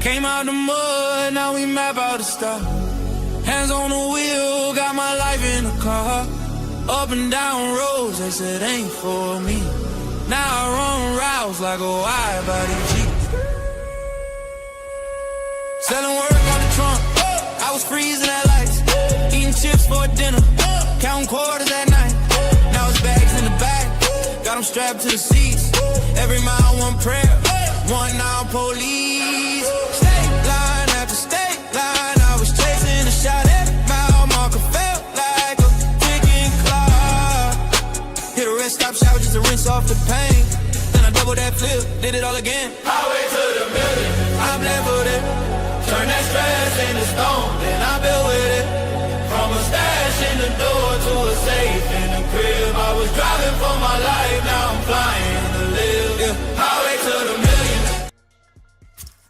Came out the mud, now we map out the stuff. Hands on the wheel, got my life in the car. Up and down roads, they said ain't for me. Now I run routes like a wide body Jeep. Selling work out the trunk, I was freezing at lights. Eating chips for dinner, counting quarters at night. Now it's bags in the back, got them strapped to the seats. Every mile one prayer, one now police. State line after state line, I was chasing a shot at mile marker, felt like a ticking clock. Hit a rest stop shower just to rinse off the pain. Then I double that flip, did it all again. Highway to the million, I'm leveled it. Turn that stress into stone, then I built with it. From a stash in the door to a safe in the crib. I was driving for my life, now I'm flying to live. Yeah. Highway to the million.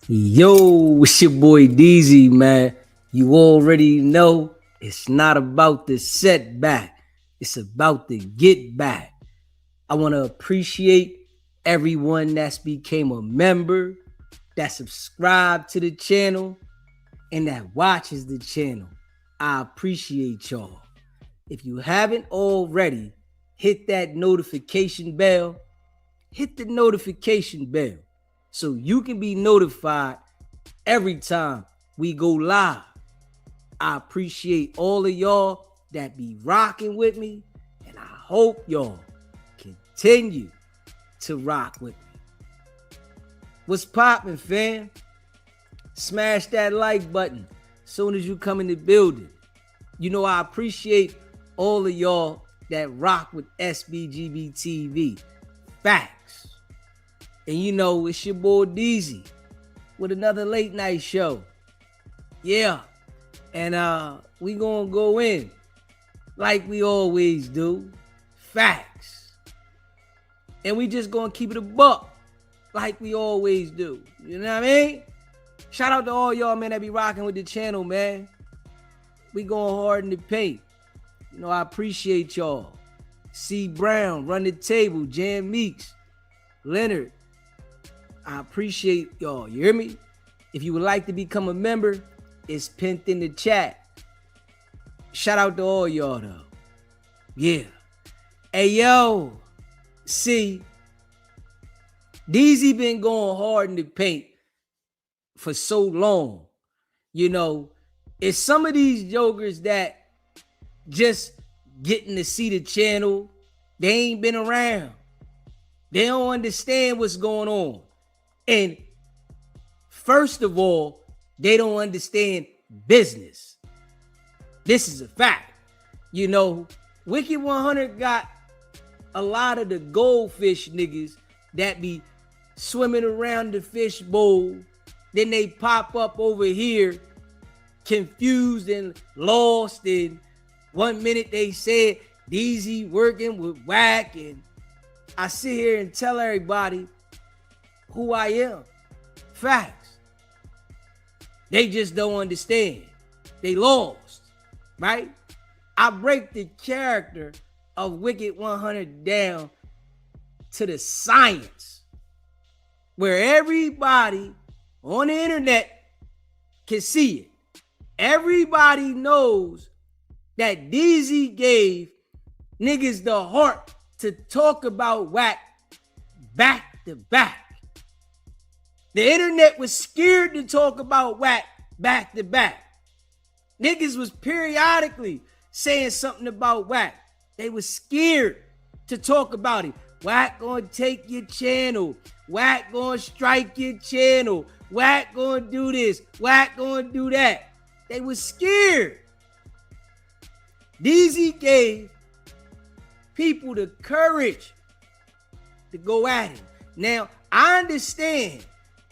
Yo, it's your boy DZ, man. You already know it's not about the setback. It's about the get back. I want to appreciate everyone that's became a member, that subscribed to the channel, and that watches the channel. I appreciate y'all. If you haven't already, hit that notification bell. Hit the notification bell so you can be notified every time we go live. I appreciate all of y'all that be rocking with me, and I hope y'all continue to rock with me. What's poppin', fam? Smash that like button soon as you come in the building. You know I appreciate all of y'all that rock with SBGB TV. Facts. And you know it's your boy DZ with another late night show. Yeah. And we gonna go in like we always do. Facts. And we just gonna keep it a buck like we always do. You know what I mean? Shout out to all y'all, man, that be rocking with the channel, man. We going hard in the paint. You know, I appreciate y'all. C. Brown, Run the Table, Jan Meeks, Leonard. I appreciate y'all. You hear me? If you would like to become a member, it's pinned in the chat. Shout out to all y'all, though. Yeah. Hey, yo. See, DZ been going hard in the paint for so long. You know, it's some of these jokers that just getting to see the channel, they ain't been around. They don't understand what's going on. And first of all, they don't understand business. This is a fact. You know, Wicked100 got a lot of the Goldfish niggas that be swimming around the fish bowl. Then they pop up over here confused and lost. And 1 minute they said DZ working with Whack. And I sit here and tell everybody who I am. Facts. They just don't understand. They lost, right? I break the character of Wicked100 down to the science, where everybody on the internet can see it. Everybody knows that DZ gave niggas the heart to talk about Whack back to back. The internet was scared to talk about Whack back to back. Niggas was periodically saying something about Whack. They was scared to talk about it. Whack gonna take your channel. Whack gonna strike your channel. Whack gonna do this. Whack gonna do that. They was scared. DZ gave people the courage to go at him. Now, I understand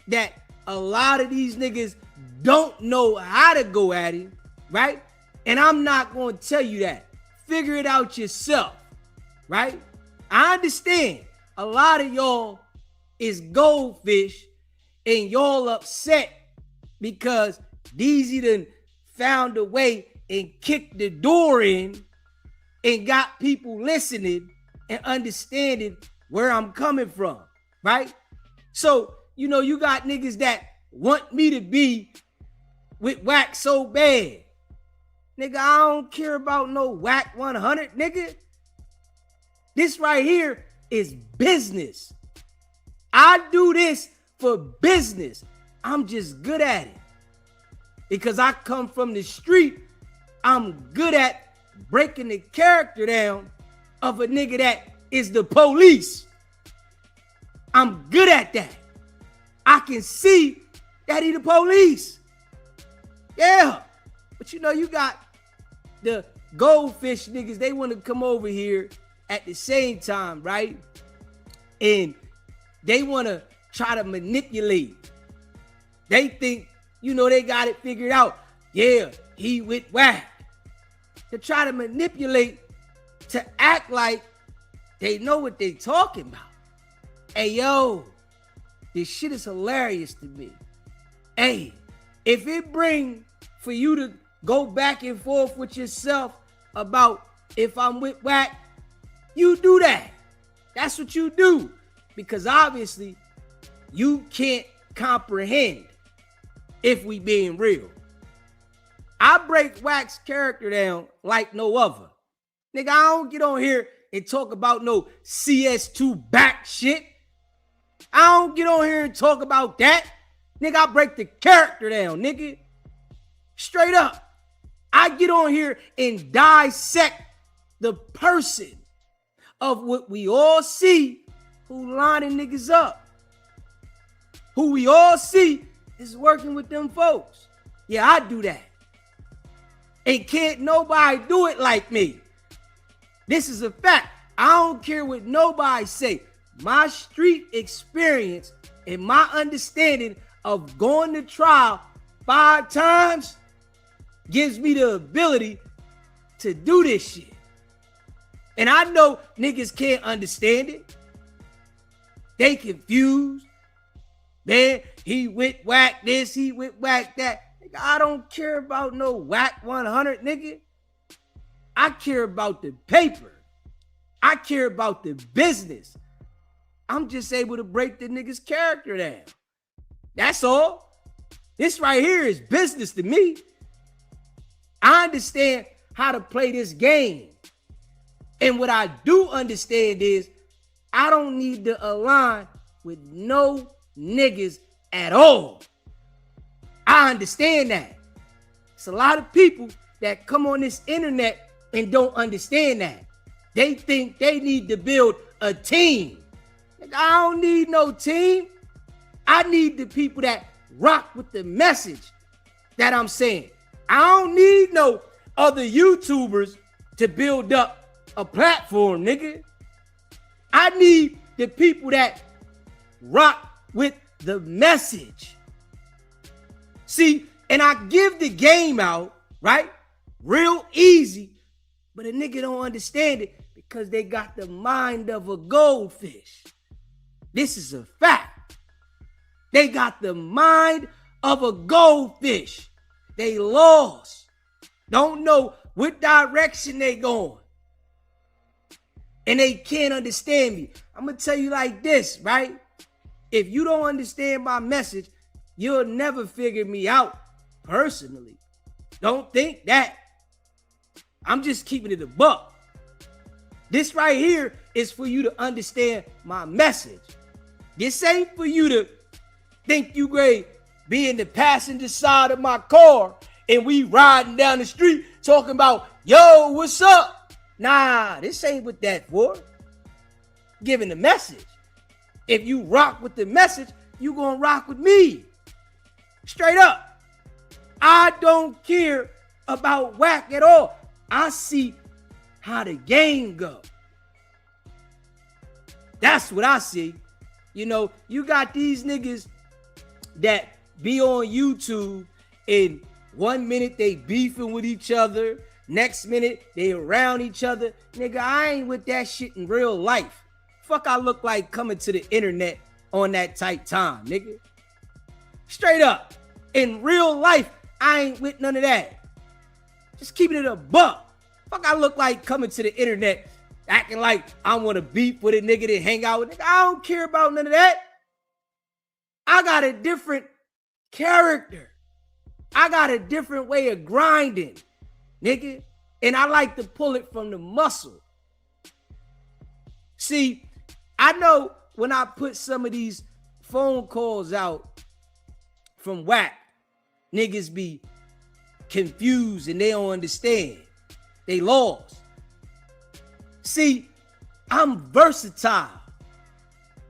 that a lot of these niggas don't know how to go at him, right? And I'm not going to tell you that. Figure it out yourself, right? I understand a lot of y'all is Goldfish and y'all upset because DZ done found a way and kicked the door in and got people listening and understanding where I'm coming from, right? So, you know, you got niggas that want me to be with Wack so bad. Nigga, I don't care about no Wicked100, nigga. This right here is business. I do this for business. I'm just good at it. Because I come from the street, I'm good at breaking the character down of a nigga that is the police. I'm good at that. I can see that he the police. Yeah. But you know, you got the Goldfish niggas, they want to come over here at the same time, right? And they want to try to manipulate. They think, you know, they got it figured out. Yeah, he with Wack. To try to manipulate, to act like they know what they talking about. Hey, yo, this shit is hilarious to me. Hey, if it bring for you to go back and forth with yourself about if I'm with Wack, you do that. That's what you do. Because obviously, you can't comprehend if we being real. I break Wack's character down like no other. Nigga, I don't get on here and talk about no CS2 back shit. I don't get on here and talk about that. Nigga, I break the character down, nigga. Straight up. I get on here and dissect the person of what we all see who lining niggas up. Who we all see is working with them folks. Yeah, I do that. And can't nobody do it like me. This is a fact. I don't care what nobody say. My street experience and my understanding of going to trial 5 times gives me the ability to do this shit. And I know niggas can't understand it. They confused. Man, he with Wack this, he with Wack that. Nigga, I don't care about no Wicked100, nigga. I care about the paper. I care about the business. I'm just able to break the nigga's character down. That's all. This right here is business to me. I understand how to play this game. And what I do understand is I don't need to align with no niggas at all. I understand that. It's a lot of people that come on this internet and don't understand that. They think they need to build a team. I don't need no team. I need the people that rock with the message that I'm saying. I don't need no other YouTubers to build up a platform, nigga. I need the people that rock with the message. See, and I give the game out, right? Real easy, but a nigga don't understand it because they got the mind of a goldfish. This is a fact. They got the mind of a goldfish. They lost. Don't know what direction they going. And they can't understand me. I'm going to tell you like this, right? If you don't understand my message, you'll never figure me out personally. Don't think that. I'm just keeping it a buck. This right here is for you to understand my message. This ain't for you to think you great, be in the passenger side of my car and we riding down the street talking about, yo, what's up? Nah, this ain't what that for. Giving the message. If you rock with the message, you gonna rock with me. Straight up. I don't care about Wack at all. I see how the game go. That's what I see. You know, you got these niggas that be on YouTube and 1 minute they beefing with each other. Next minute they around each other. Nigga, I ain't with that shit in real life. Fuck I look like coming to the internet on that tight time, nigga. Straight up. In real life, I ain't with none of that. Just keeping it a buck. Fuck I look like coming to the internet acting like I want to beef with a nigga to hang out with. Nigga, I don't care about none of that. I got a different character. I got a different way of grinding, nigga. And I like to pull it from the muscle. See, I know when I put some of these phone calls out from Whack, niggas be confused and they don't understand. They lost. See, I'm versatile.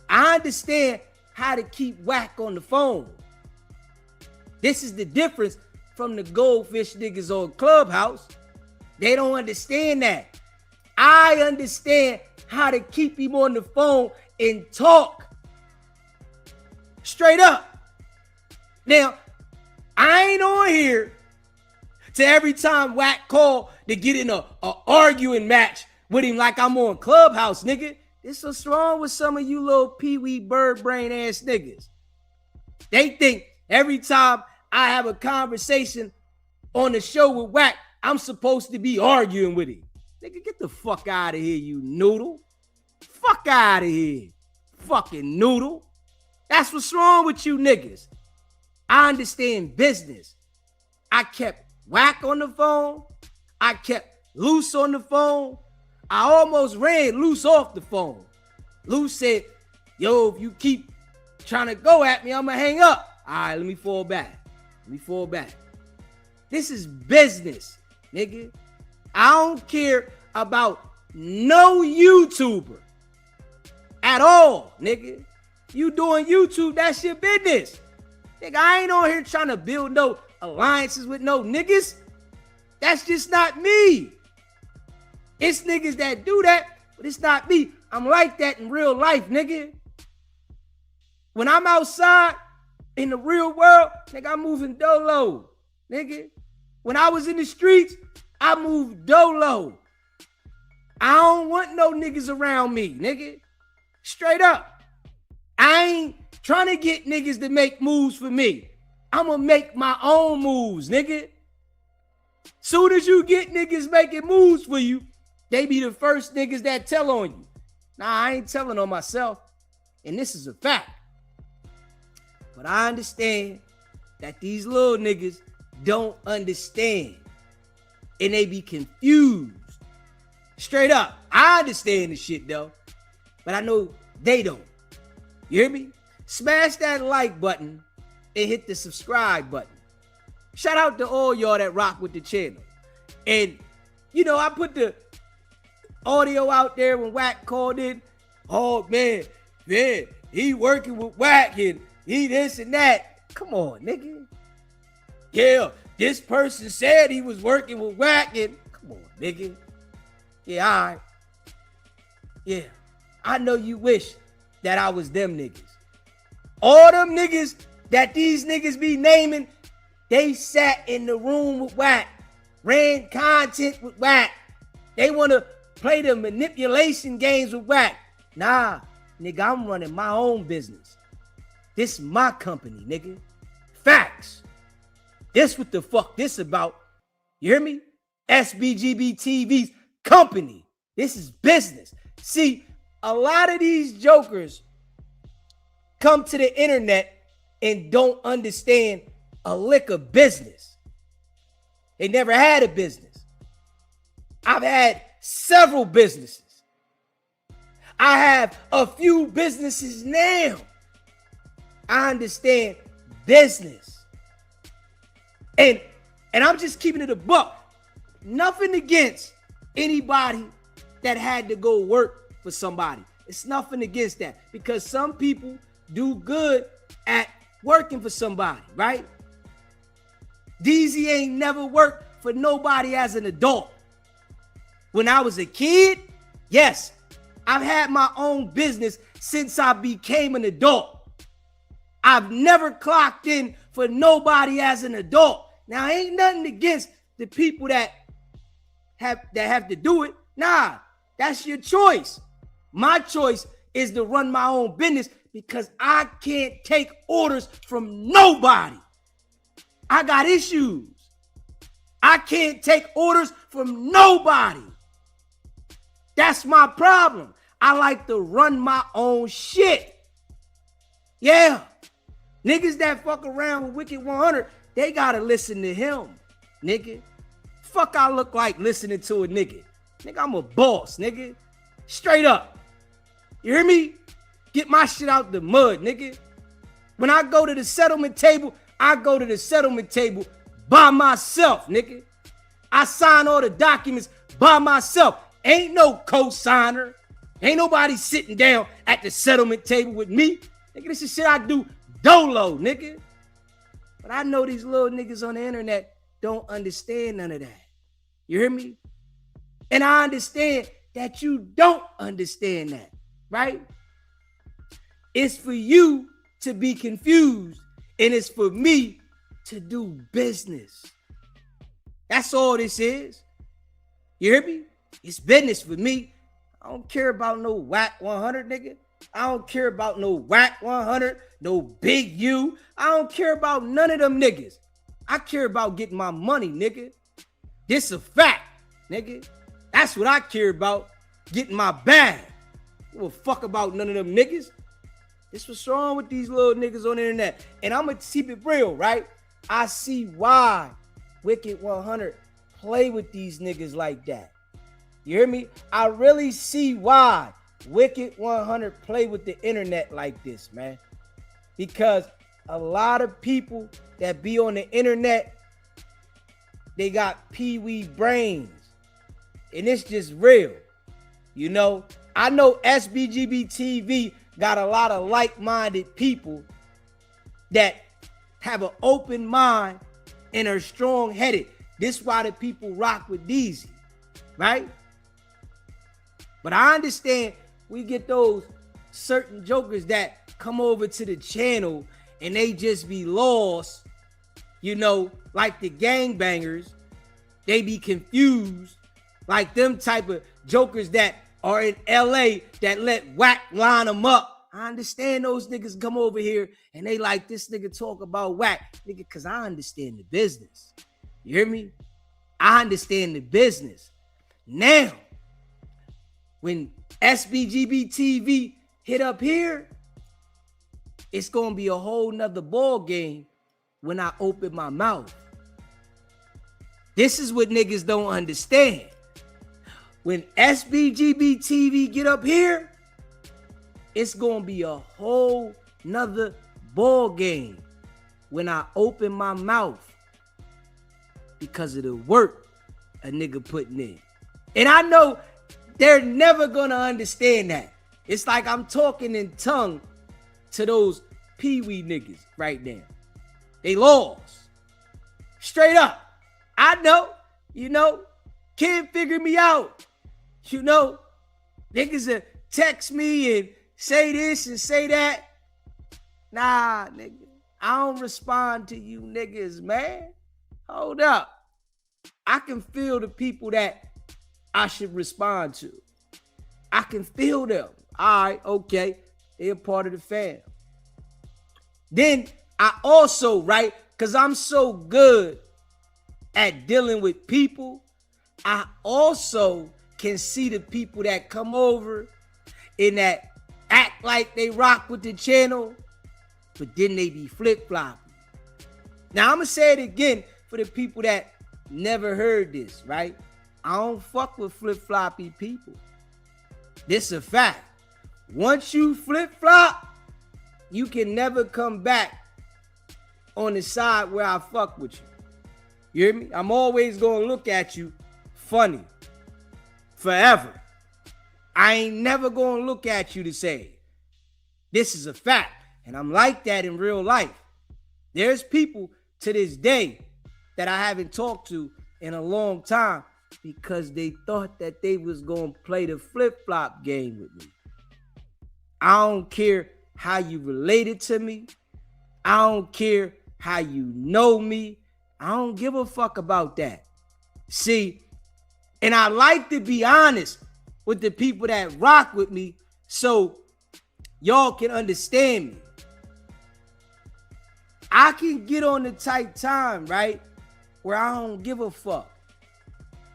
I understand how to keep Whack on the phone. This is the difference from the Goldfish niggas on Clubhouse. They don't understand that. I understand how to keep him on the phone and talk. Straight up. Now, I ain't on here to every time Whack call to get in a arguing match with him like I'm on Clubhouse, nigga. This what's wrong with some of you little pee-wee bird brain ass niggas. They think every time I have a conversation on the show with Whack, I'm supposed to be arguing with him. Nigga, get the fuck out of here, you noodle. Fuck out of here, fucking noodle. That's what's wrong with you niggas. I understand business. I kept Whack on the phone. I kept Loose on the phone. I almost ran Loose off the phone. Loose said, yo, if you keep trying to go at me, I'm going to hang up. All right, let me fall back. This is business, nigga. I don't care about no YouTuber at all, nigga. You doing YouTube, that's your business. Nigga, I ain't on here trying to build no alliances with no niggas. That's just not me. It's niggas that do that, but it's not me. I'm like that in real life, nigga. When I'm outside in the real world, nigga, I'm moving dolo, nigga. When I was in the streets, I moved dolo. I don't want no niggas around me, nigga. Straight up. I ain't trying to get niggas to make moves for me. I'm gonna make my own moves, nigga. Soon as you get niggas making moves for you, they be the first niggas that tell on you. Nah, I ain't telling on myself. And this is a fact. But I understand that these little niggas don't understand. And they be confused. Straight up. I understand the shit though. But I know they don't. You hear me? Smash that like button and hit the subscribe button. Shout out to all y'all that rock with the channel. And, you know, I put the audio out there when Whack called in. Oh, man, he working with Whack and he this and that. Come on, nigga. Yeah, this person said he was working with Whack and come on, nigga. Yeah, all right. Yeah, I know you wish that I was them niggas. All them niggas that these niggas be naming, they sat in the room with Whack, ran content with Whack. They want to play the manipulation games with Whack. Nah, nigga, I'm running my own business. This my company, nigga. Facts. This what the fuck this about. You hear me? SBGB TV's company. This is business. See, a lot of these jokers come to the internet and don't understand a lick of business. They never had a business. I've had several businesses. I have a few businesses now. I understand business. And I'm just keeping it a buck. Nothing against anybody that had to go work for somebody. It's nothing against that because some people do good at working for somebody, right? DZ ain't never worked for nobody as an adult. When I was a kid, yes, I've had my own business since I became an adult. I've never clocked in for nobody as an adult. Now, ain't nothing against the people that have to do it. Nah, that's your choice. My choice is to run my own business because I can't take orders from nobody. I got issues. I can't take orders from nobody. That's my problem. I like to run my own shit. Yeah. Niggas that fuck around with Wicked100, they gotta listen to him, nigga. Fuck I look like listening to a nigga. Nigga, I'm a boss, nigga. Straight up. You hear me? Get my shit out the mud, nigga. When I go to the settlement table, I go to the settlement table by myself, nigga. I sign all the documents by myself. Ain't no co-signer. Ain't nobody sitting down at the settlement table with me. Nigga, this is shit I do dolo, nigga. But I know these little niggas on the internet don't understand none of that. You hear me? And I understand that you don't understand that, right? It's for you to be confused, and it's for me to do business. That's all this is. You hear me? It's business for me. I don't care about no Wicked100, nigga. I don't care about no Wicked100, no Big U. I don't care about none of them niggas. I care about getting my money, nigga. This a fact, nigga. That's what I care about, getting my bag. I don't fuck about none of them niggas. This what's wrong with these little niggas on the internet. And I'm gonna keep it real, right? I see why Wicked100 play with these niggas like that. You hear me? I really see why Wicked100 play with the internet like this, man. Because a lot of people that be on the internet, they got pee-wee brains. And it's just real. You know, I know SBGB TV got a lot of like-minded people that have an open mind and are strong-headed. This is why the people rock with Deezy, right? But I understand we get those certain jokers that come over to the channel and they just be lost, you know, like the gangbangers. They be confused, like them type of jokers that are in LA that let Wack line them up. I understand those niggas come over here and they like this nigga talk about Wack, nigga, because I understand the business. You hear me? I understand the business. Now, when SBGB TV hit up here, it's going to be a whole nother ball game when I open my mouth. This is what niggas don't understand. When SBGB TV get up here, it's going to be a whole nother ball game when I open my mouth because of the work a nigga putting in. And I know they're never going to understand that. It's like I'm talking in tongue to those pee-wee niggas right now. They lost. Straight up. I know, you know, can't figure me out. You know, niggas that text me and say this and say that. Nah, nigga, I don't respond to you niggas, man. Hold up. I can feel the people that I should respond to. I can feel them. All right, okay. They're part of the fam. Then I also, right, because I'm so good at dealing with people, I also can see the people that come over and that act like they rock with the channel, but then they be flip-flopping. Now, I'm going to say it again for the people that never heard this, right? I don't fuck with flip-floppy people. This a fact. Once you flip-flop, you can never come back on the side where I fuck with you. You hear me? I'm always going to look at you funny. Forever. I ain't never going to look at you to say, this is a fact. And I'm like that in real life. There's people to this day that I haven't talked to in a long time because they thought that they was going to play the flip-flop game with me. I don't care how you related to me. I don't care how you know me. I don't give a fuck about that. See, and I like to be honest with the people that rock with me so y'all can understand me. I can get on the tight time, right, where I don't give a fuck.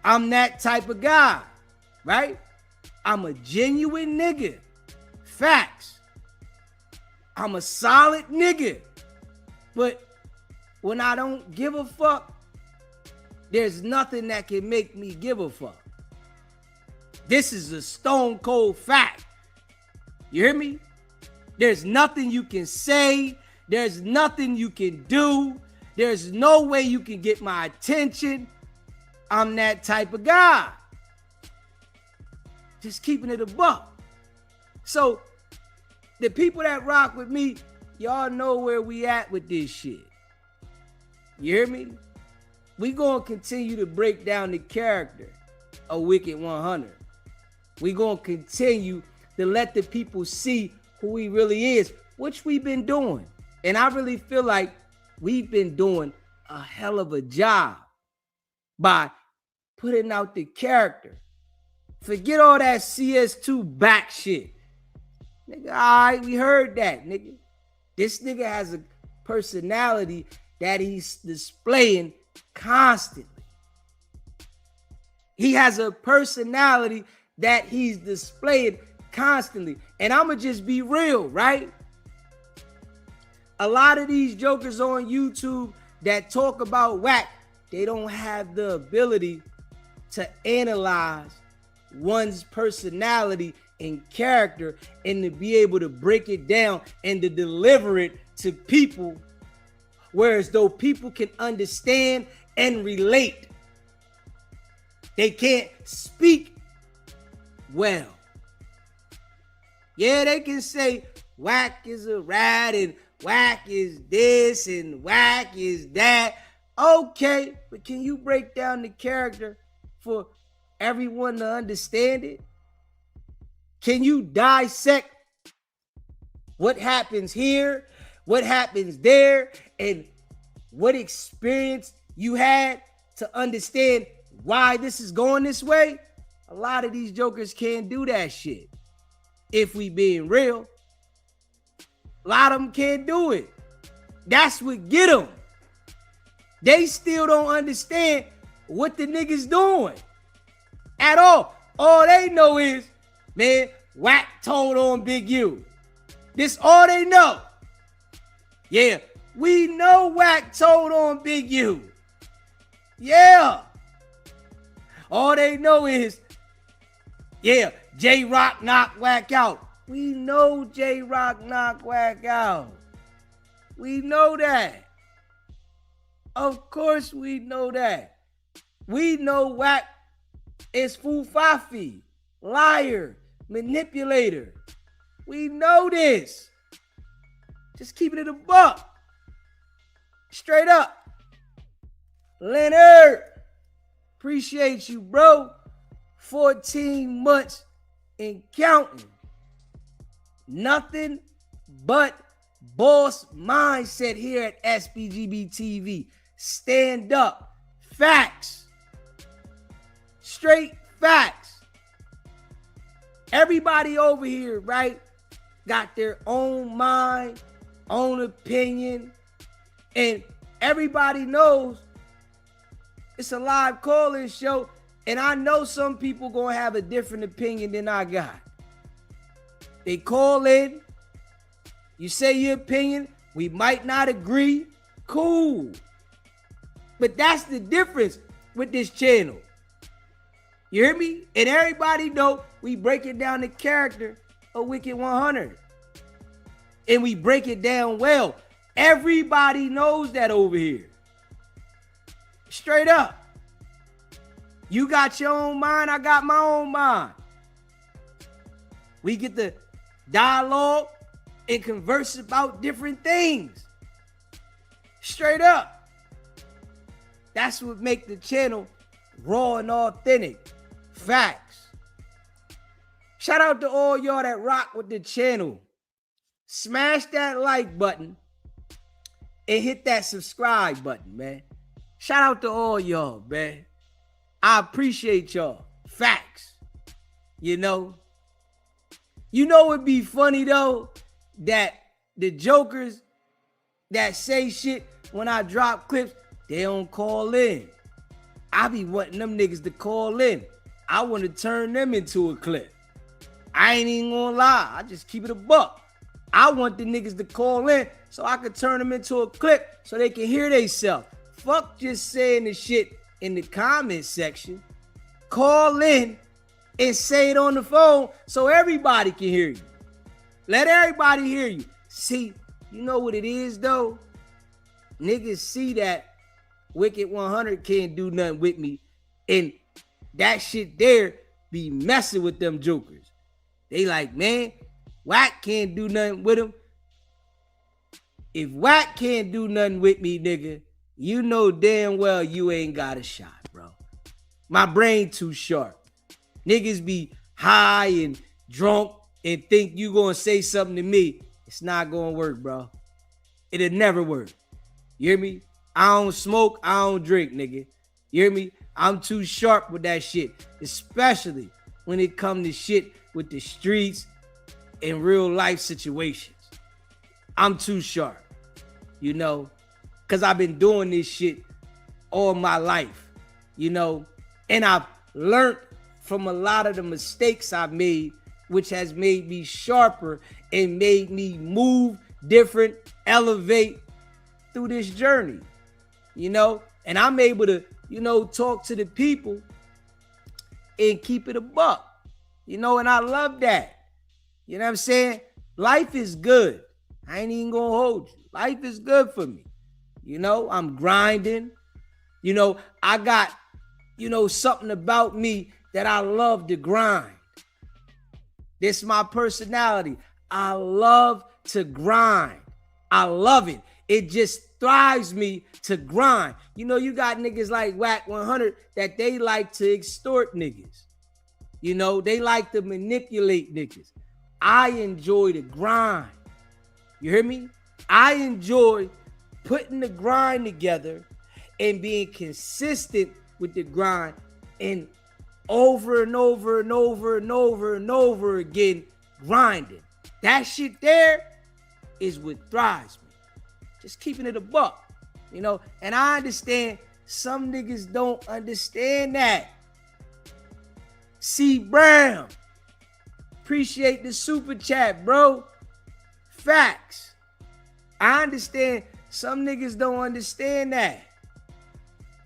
I'm that type of guy, right? I'm a genuine nigga. Facts. I'm a solid nigga. But when I don't give a fuck, there's nothing that can make me give a fuck. This is a stone cold fact. You hear me? There's nothing you can say. There's nothing you can do. There's no way you can get my attention. I'm that type of guy. Just keeping it a buck. So the people that rock with me, y'all know where we at with this shit. You hear me? We gonna continue to break down the character of Wicked100. We gonna continue to let the people see who he really is, which we've been doing. And I really feel like we've been doing a hell of a job by putting out the character. Forget all that CS2 back shit. Nigga, all right, we heard that, nigga. This nigga has a personality that he's displaying constantly. He has a personality that he's displaying constantly. And I'ma just be real, right? A lot of these jokers on YouTube that talk about whack, they don't have the ability to analyze one's personality and character and to be able to break it down and to deliver it to people, whereas though people can understand and relate. They can't speak well. Yeah, they can say whack is a rat and whack is this and whack is that. Okay, but can you break down the character for everyone to understand it? Can you dissect what happens here, what happens there, and what experience you had to understand why this is going this way? A lot of these jokers can't do that shit. If we being real, a lot of them can't do it. That's what get them. They still don't understand what the niggas doing at all. All they know is, man, whack told on Big U. This all they know. Yeah, we know whack told on Big U. Yeah. All they know is, yeah, J-Rock knocked whack out. We know J-Rock knocked whack out. We know that. Of course we know that. We know whack is Fufafi, liar, manipulator. We know this. Just keeping it a buck. Straight up. Leonard, appreciate you, bro. 14 months and counting. Nothing but boss mindset here at SBGB TV. Stand up. Facts. Straight facts. Everybody over here, right, got their own mind, own opinion, and everybody knows it's a live call-in show, and I know some people gonna have a different opinion than I got. They call in, you say your opinion, we might not agree, cool. But that's the difference with this channel. You hear me? And everybody know we breaking down the character of Wicked100. And we break it down well. Everybody knows that over here. Straight up. You got your own mind, I got my own mind. We get the dialogue and converse about different things. Straight up. That's what make the channel raw and authentic. Facts. Shout out to all y'all that rock with the channel. Smash that like button and hit that subscribe button, man. Shout out to all y'all, man. I appreciate y'all. Facts. You know it'd be funny though that the jokers that say shit when I drop clips, they don't call in. I be wanting them niggas to call in. I want to turn them into a clip. I ain't even gonna lie. I just keep it a buck. I want the niggas to call in so I can turn them into a clip so they can hear themselves. Fuck just saying the shit in the comment section. Call in and say it on the phone so everybody can hear you. Let everybody hear you. See, you know what it is though? Niggas see that Wicked100 can't do nothing with me, and that shit there be messing with them jokers. They like, man, Wack can't do nothing with him. If Wack can't do nothing with me, nigga, you know damn well you ain't got a shot, bro. My brain too sharp. Niggas be high and drunk and think you gonna say something to me. It's not gonna work, bro. It'll never work. You hear me? I don't smoke, I don't drink, nigga. You hear me? I'm too sharp with that shit, especially when it comes to shit with the streets and real life situations. I'm too sharp, you know, because I've been doing this shit all my life, you know, and I've learned from a lot of the mistakes I've made, which has made me sharper and made me move different, elevate through this journey, you know, and I'm able to, you know, talk to the people and keep it a buck, you know, and I love that. You know what I'm saying? Life is good. I ain't even gonna hold you. Life is good for me. You know, I'm grinding. You know, I got, you know, something about me that I love to grind. This is my personality. I love to grind. I love it. It just thrives me to grind. You know, you got niggas like Wicked100 that they like to extort niggas. You know, they like to manipulate niggas. I enjoy the grind. You hear me? I enjoy putting the grind together and being consistent with the grind and over and over and over and over and over again grinding. That shit there is what thrives me. Just keeping it a buck, you know? And I understand some niggas don't understand that. C. Brown, appreciate the super chat, bro. Facts. I understand some niggas don't understand that.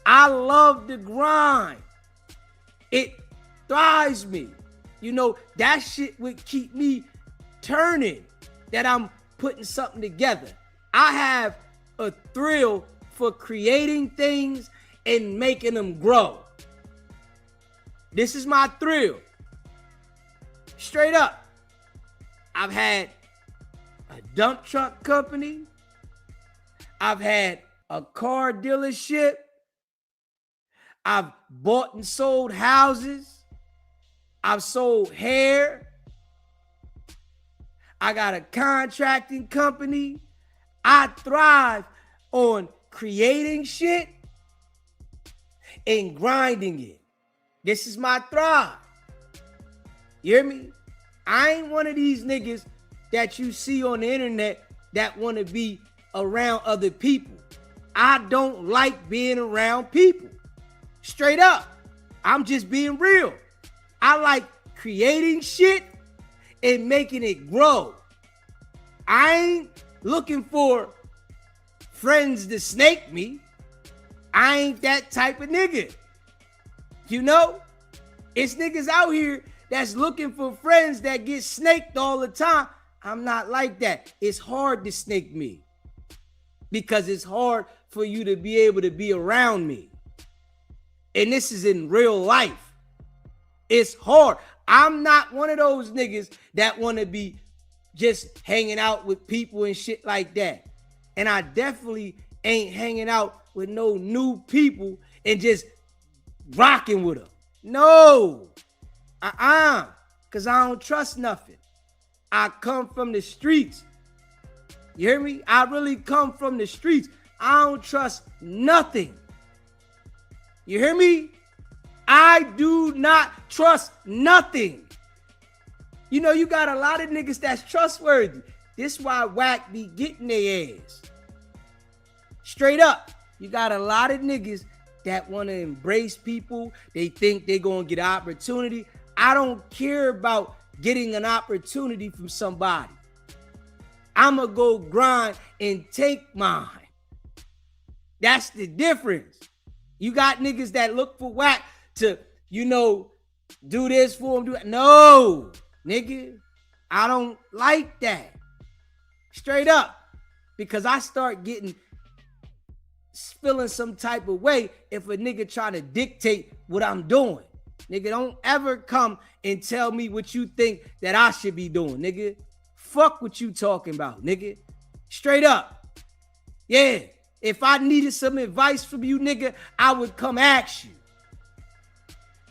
I love the grind. It thrives me. You know, that shit would keep me turning, that I'm putting something together. I have a thrill for creating things and making them grow. This is my thrill. Straight up. I've had a dump truck company. I've had a car dealership. I've bought and sold houses. I've sold hair. I got a contracting company. I thrive on creating shit and grinding it. This is my thrive. You hear me? I ain't one of these niggas that you see on the internet that want to be around other people. I don't like being around people. Straight up. I'm just being real. I like creating shit and making it grow. I ain't looking for friends to snake me. I ain't that type of nigga. You know? It's niggas out here that's looking for friends that get snaked all the time. I'm not like that. It's hard to snake me because it's hard for you to be able to be around me. And this is in real life. It's hard. I'm not one of those niggas that want to be just hanging out with people and shit like that. And I definitely ain't hanging out with no new people and just rocking with them. No. Because I don't trust nothing. I come from the streets. You hear me? I really come from the streets. I don't trust nothing. You hear me? I do not trust nothing. You know, you got a lot of niggas that's trustworthy. This why Wack be getting their ass. Straight up. You got a lot of niggas that want to embrace people. They think they're going to get opportunity. I don't care about getting an opportunity from somebody. I'ma go grind and take mine. That's the difference. You got niggas that look for Wack to, do this for him. No, nigga, I don't like that. Straight up. Because I start feeling some type of way if a nigga try to dictate what I'm doing. Nigga, don't ever come and tell me what you think that I should be doing, nigga. Fuck what you talking about, nigga. Straight up. Yeah. If I needed some advice from you, nigga, I would come ask you.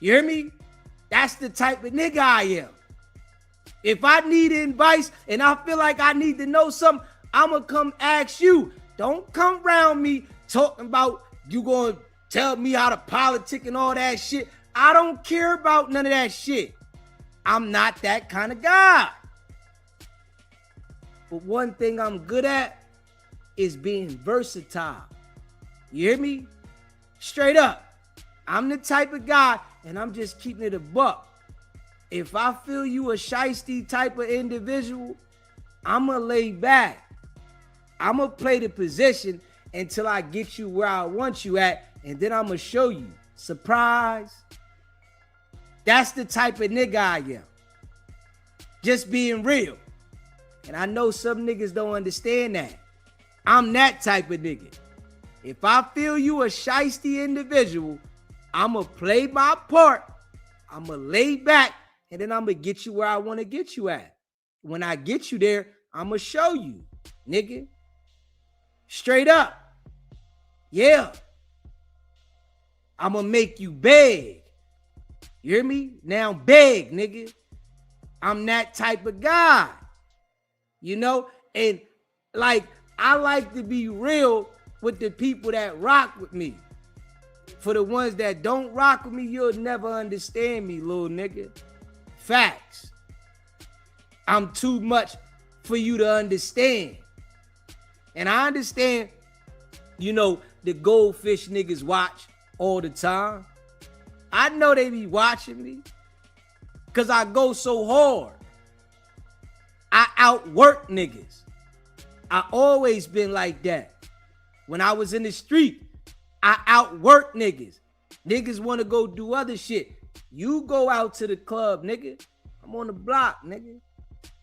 You hear me? That's the type of nigga I am. If I need advice and I feel like I need to know something, I'ma come ask you. Don't come around me talking about you gonna tell me how to politic and all that shit. I don't care about none of that shit. I'm not that kind of guy. But one thing I'm good at is being versatile. You hear me? Straight up. I'm the type of guy, and I'm just keeping it a buck. If I feel you a shiesty type of individual, I'ma lay back. I'ma play the position until I get you where I want you at, and then I'ma show you. Surprise. That's the type of nigga I am. Just being real. And I know some niggas don't understand that. I'm that type of nigga. If I feel you a shiesty individual, I'ma play my part. I'ma lay back, and then I'ma get you where I want to get you at. When I get you there, I'ma show you, nigga. Straight up. Yeah. I'ma make you beg. You hear me? Now beg, nigga. I'm that type of guy. And like, I like to be real with the people that rock with me. For the ones that don't rock with me, you'll never understand me, little nigga. Facts. I'm too much for you to understand. And I understand, the Goldfish niggas watch all the time. I know they be watching me because I go so hard. I outwork niggas. I always been like that. When I was in the street, I outwork niggas. Niggas want to go do other shit. You go out to the club, nigga. I'm on the block, nigga.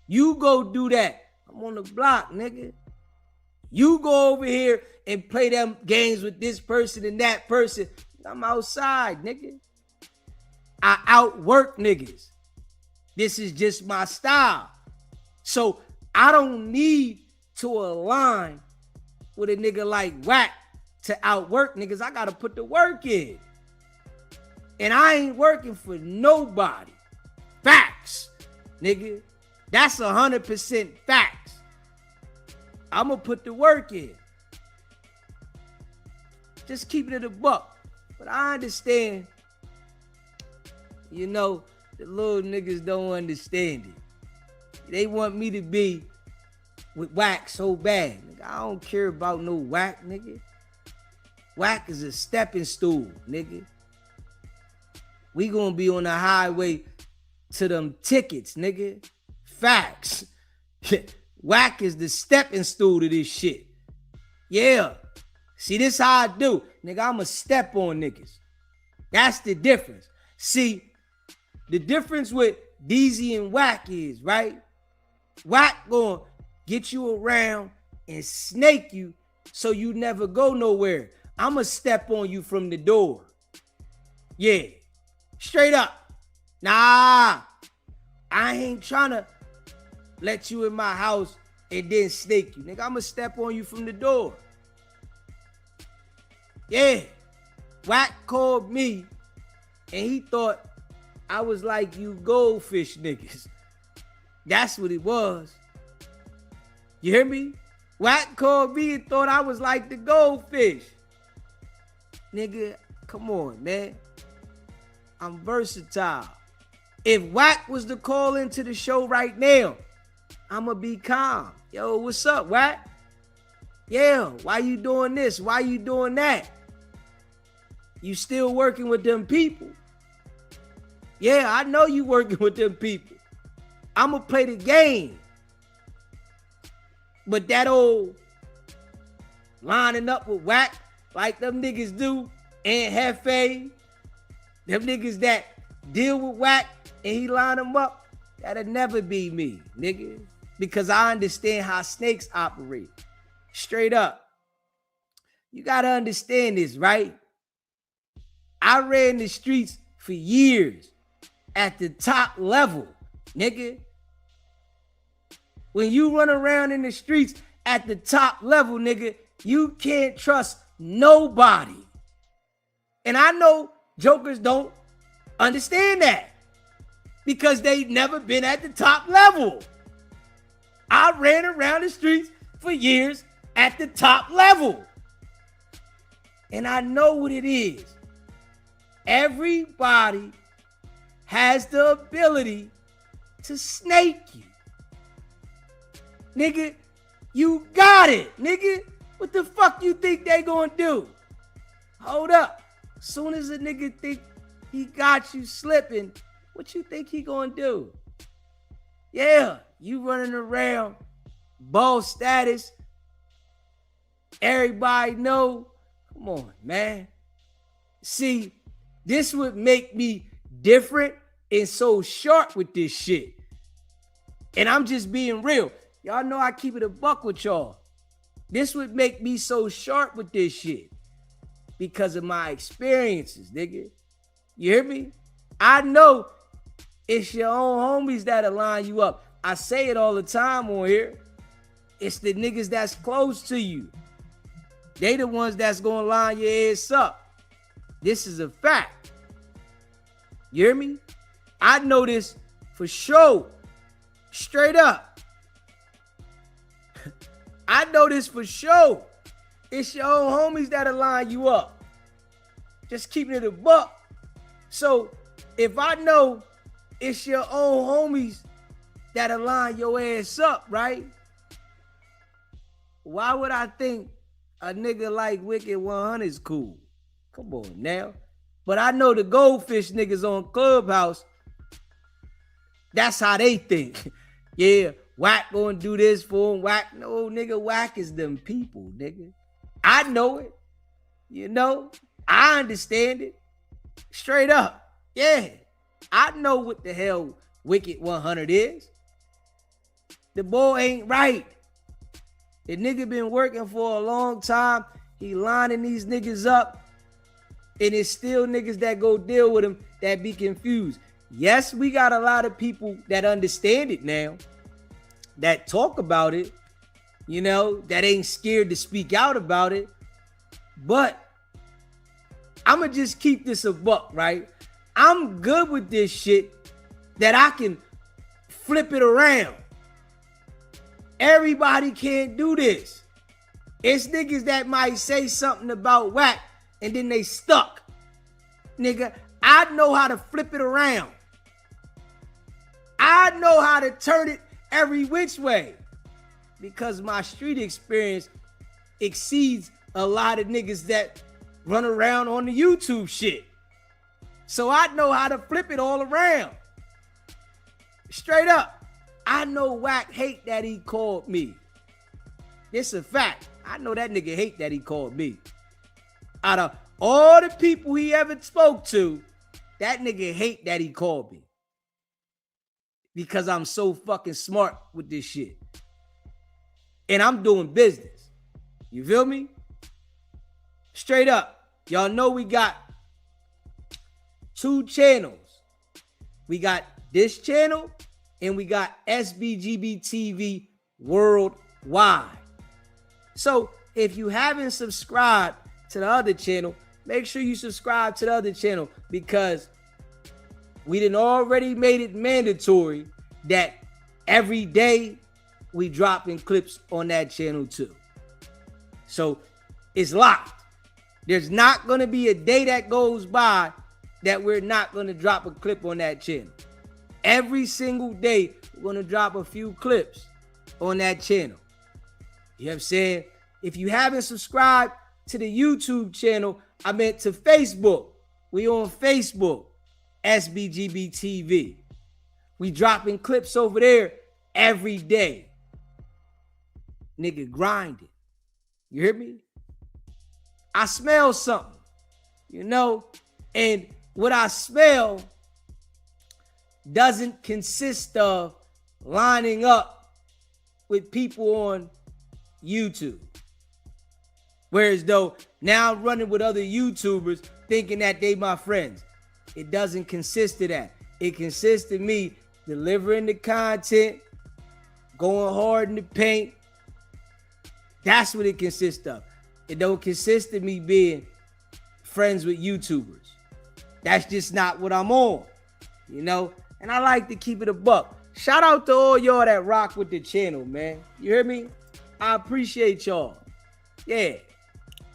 You go do that. I'm on the block, nigga. You go over here and play them games with this person and that person. I'm outside, nigga. I outwork niggas. This is just my style. So I don't need to align with a nigga like Wack to outwork niggas. I gotta put the work in. And I ain't working for nobody. Facts, nigga. That's 100% facts. I'ma put the work in. Just keeping it a buck. But I understand, the little niggas don't understand it. They want me to be with Wack so bad. Nigga, I don't care about no Wack, nigga. Wack is a stepping stool, nigga. We gonna be on the highway to them tickets, nigga. Facts. Wack is the stepping stool to this shit. Yeah. See, this how I do. Nigga, I'ma step on niggas. That's the difference. See, the difference with DZ and Wack is, right? Wack gonna get you around and snake you so you never go nowhere. I'ma step on you from the door. Yeah. Straight up. Nah. I ain't trying to let you in my house and then snake you. Nigga, I'ma step on you from the door. Yeah. Wack called me and he thought I was like you Goldfish niggas. That's what it was. You hear me? Wack called me and thought I was like the Goldfish. Nigga, come on, man. I'm versatile. If Wack was to call into the show right now, I'ma be calm. Yo, what's up, Wack? Yeah, why you doing this? Why you doing that? You still working with them people? Yeah, I know you working with them people. I'ma play the game. But that old lining up with whack like them niggas do, and Hefe, them niggas that deal with whack and he line them up, that'll never be me, nigga. Because I understand how snakes operate. Straight up. You gotta understand this, right? I ran the streets for years at the top level, nigga. When you run around in the streets at the top level, nigga, you can't trust nobody. And I know jokers don't understand that because they never been at the top level. I ran around the streets for years at the top level. And I know what it is. Everybody has the ability to snake you. Nigga, you got it, nigga. What the fuck you think they gonna do? Hold up. Soon as a nigga think he got you slipping, what you think he gonna do? Yeah, you running around, boss status. Everybody know. Come on, man. See, this would make me different and so sharp with this shit. And I'm just being real. Y'all know I keep it a buck with y'all. This would make me so sharp with this shit because of my experiences, nigga. You hear me? I know it's your own homies that'll line you up. I say it all the time on here. It's the niggas that's close to you. They the ones that's gonna line your ass up. This is a fact. You hear me? I know this for sure. Straight up. I know this for sure. It's your own homies that'll line you up. Just keeping it a buck. So if I know it's your own homies that'll line your ass up, right? Why would I think a nigga like Wicked100 is cool? Come on now. But I know the Goldfish niggas on Clubhouse, that's how they think. Yeah, Whack gonna do this for him. Whack, no, nigga, Whack is them people, nigga. I know it. You know, I understand it. Straight up. Yeah, I know what the hell Wicked100 is. The boy ain't right. The nigga been working for a long time. He lining these niggas up. And it's still niggas that go deal with him that be confused. Yes, we got a lot of people that understand it now, that talk about it, you know, that ain't scared to speak out about it. But I'ma just keep this a buck, right? I'm good with this shit that I can flip it around. Everybody can't do this. It's niggas that might say something about Whack and then they stuck. Nigga, I know how to flip it around. I know how to turn it every which way because my street experience exceeds a lot of niggas that run around on the YouTube shit. So I know how to flip it all around. Straight up. I know Whack hate that he called me. It's a fact. I know that nigga hate that he called me. Out of all the people he ever spoke to, that nigga hate that he called me. Because I'm so fucking smart with this shit. And I'm doing business. You feel me? Straight up. Y'all know we got 2 channels. We got this channel and we got SBGB TV worldwide. So if you haven't subscribed to the other channel, make sure you subscribe to the other channel because we done already made it mandatory that every day we dropping clips on that channel too. So it's locked. There's not going to be a day that goes by that we're not going to drop a clip on that channel. Every single day, we're going to drop a few clips on that channel. You know what I'm saying? If you haven't subscribed to the YouTube channel, I meant to Facebook. We on Facebook, SBGB TV. We dropping clips over there every day. nigga grinding. You hear me? I smell something, you know, and what I smell doesn't consist of lining up with people on YouTube. Whereas though now I'm running with other YouTubers thinking that they my friends. It doesn't consist of that. It consists of me delivering the content, going hard in the paint. That's what it consists of. It don't consist of me being friends with YouTubers. That's just not what I'm on, you know? And I like to keep it a buck. Shout out to all y'all that rock with the channel, man. You hear me? I appreciate y'all. Yeah.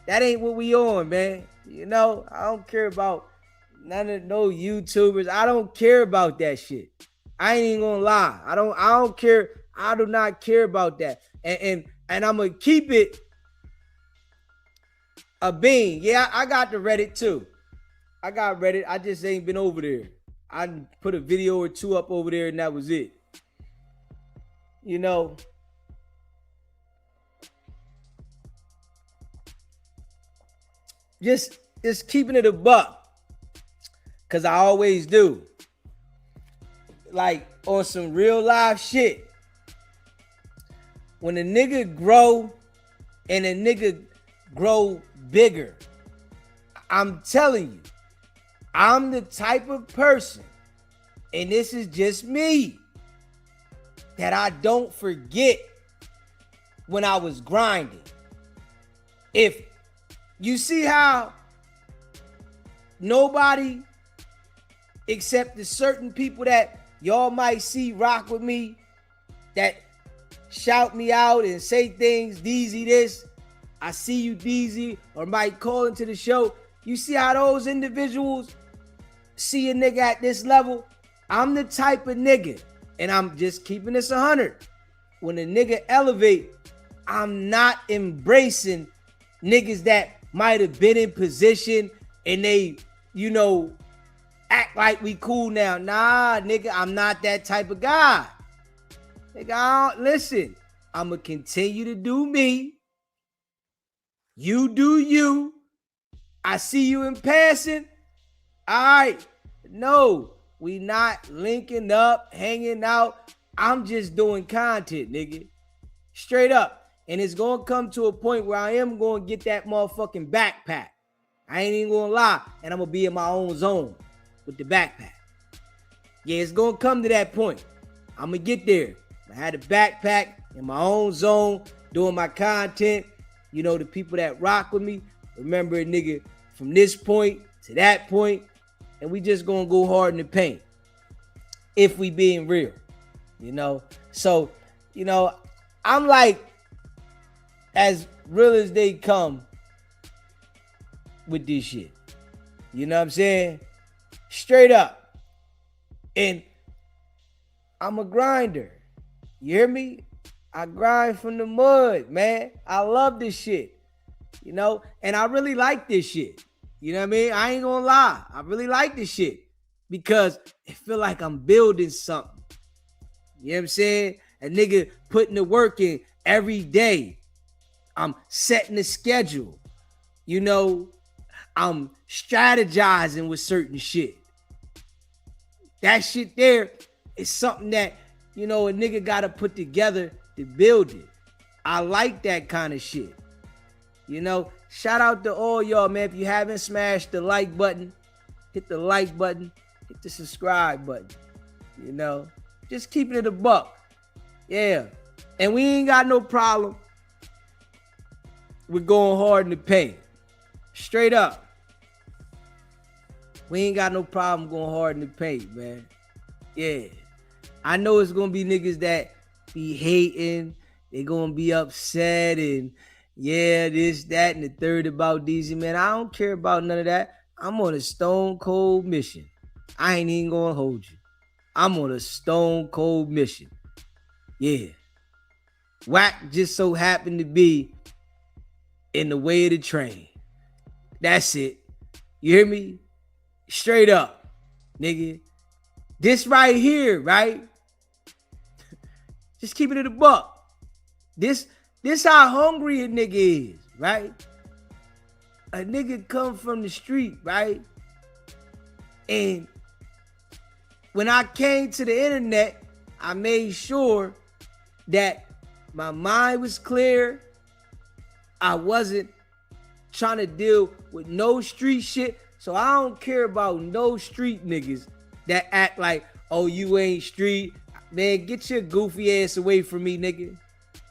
That ain't what we on, man. You know, I don't care about none of no YouTubers. I don't care about that shit. I ain't even gonna lie. I don't care. I do not care about that. And I'm gonna keep it a bean. Yeah, I got the Reddit too. I got Reddit. I just ain't been over there. I put a video or two up over there and that was it. You know, just keeping it a buck. Cause I always do. Like on some real life shit. When a nigga grow and a nigga grow bigger, I'm telling you, I'm the type of person, and this is just me, that I don't forget when I was grinding. If you see how nobody except the certain people that y'all might see rock with me, that shout me out and say things, Deezy this, I see you Deezy, or might call into the show. You see how those individuals see a nigga at this level? I'm the type of nigga, and I'm just keeping this 100. When a nigga elevate, I'm not embracing niggas that might have been in position and they, you know, act like we cool now. Nah, nigga, I'm not that type of guy. Nigga, listen, I'm going to continue to do me. You do you. I see you in passing. All right. No, we not linking up, hanging out. I'm just doing content, nigga. Straight up. And it's going to come to a point where I am going to get that motherfucking backpack. I ain't even going to lie. And I'm going to be in my own zone with the backpack. Yeah, it's going to come to that point. I'm going to get there. I had a backpack in my own zone, doing my content. You know, the people that rock with me, remember a nigga from this point to that point, and we just gonna go hard in the paint if we being real, you know? So, you know, I'm like as real as they come with this shit. You know what I'm saying? Straight up. And I'm a grinder. You hear me? I grind from the mud, man. I love this shit, you know? And I really like this shit. You know what I mean? I ain't gonna lie. I really like this shit because it feel like I'm building something. You know what I'm saying? A nigga putting the work in every day. I'm setting the schedule. You know, I'm strategizing with certain shit. That shit there is something that, you know, a nigga gotta put together to build it. I like that kind of shit. You know, shout out to all y'all, man. If you haven't smashed the like button, hit the like button, hit the subscribe button. You know, just keeping it a buck. Yeah. And we ain't got no problem with going hard in the paint. Straight up. We ain't got no problem going hard in the paint, man. Yeah. I know it's going to be niggas that be hating. They going to be upset and yeah, this, that, and the third about Deezy, man. I don't care about none of that. I'm on a stone cold mission. I ain't even going to hold you. I'm on a stone cold mission. Yeah. Whack just so happened to be in the way of the train. That's it. You hear me? Straight up, nigga. This right here, right? Just keeping it a buck. This This how hungry a nigga is, right? A nigga come from the street, right? And when I came to the internet, I made sure that my mind was clear. I wasn't trying to deal with no street shit. So I don't care about no street niggas that act like, oh, you ain't street. Man, get your goofy ass away from me, nigga.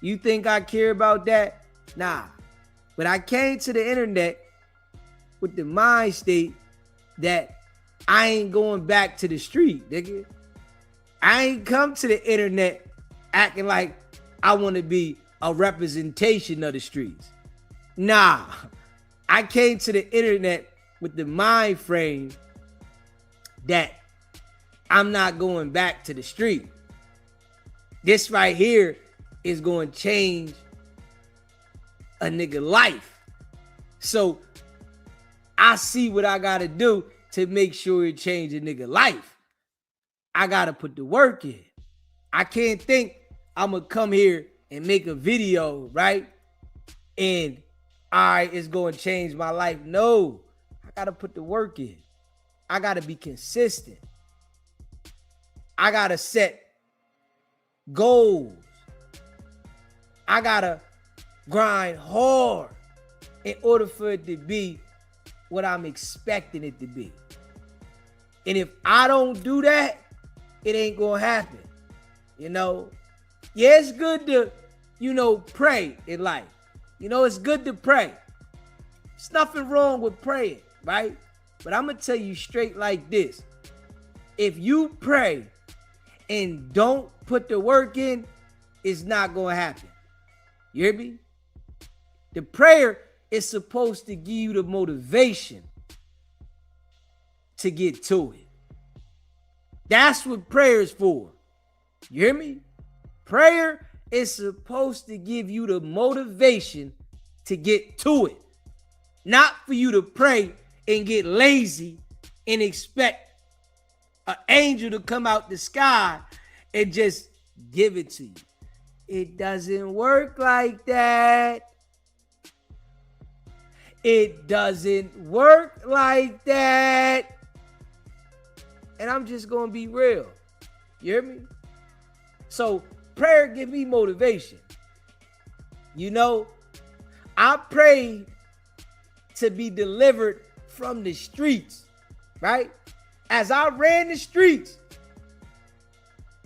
You think I care about that? Nah. But I came to the internet with the mind state that I ain't going back to the street, nigga. I ain't come to the internet acting like I want to be a representation of the streets. Nah. I came to the internet with the mind frame that I'm not going back to the street. This right here is going to change a nigga life. So I see what I got to do to make sure it change a nigga life. I got to put the work in. I can't think I'm going to come here and make a video, right? And all right, it's going to change my life. No, I got to put the work in. I got to be consistent. I got to set goals. I got to grind hard in order for it to be what I'm expecting it to be. And if I don't do that, it ain't going to happen. You know? Yeah, it's good to, pray in life. It's good to pray. There's nothing wrong with praying, right? But I'm going to tell you straight like this. If you pray and don't put the work in, it's not going to happen. You hear me? The prayer is supposed to give you the motivation to get to it. That's what prayer is for. You hear me? Prayer is supposed to give you the motivation to get to it. Not for you to pray and get lazy and expect an angel to come out the sky and just give it to you. It doesn't work like that. It doesn't work like that. And I'm just going to be real. You hear me? So prayer give me motivation. I prayed to be delivered from the streets, right? As I ran the streets,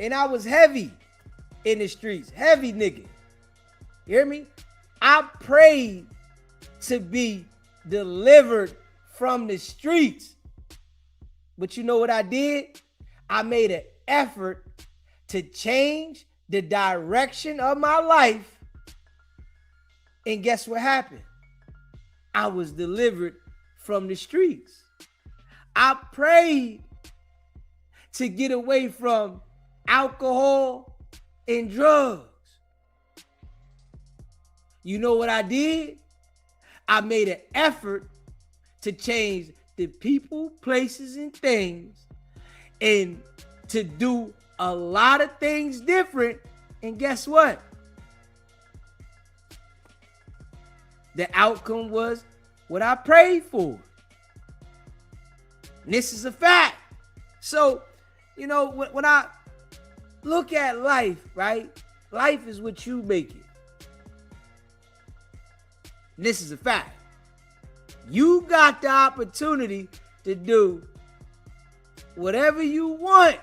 and I was heavy in the streets, heavy nigga. You hear me? I prayed to be delivered from the streets. But you know what I did? I made an effort to change the direction of my life. And guess what happened? I was delivered from the streets. I prayed to get away from alcohol and drugs. You know what I did? I made an effort to change the people, places, and things, and to do a lot of things different. And guess what? The outcome was what I prayed for. And this is a fact. So, when I look at life, right? Life is what you make it. And this is a fact. You got the opportunity to do whatever you want,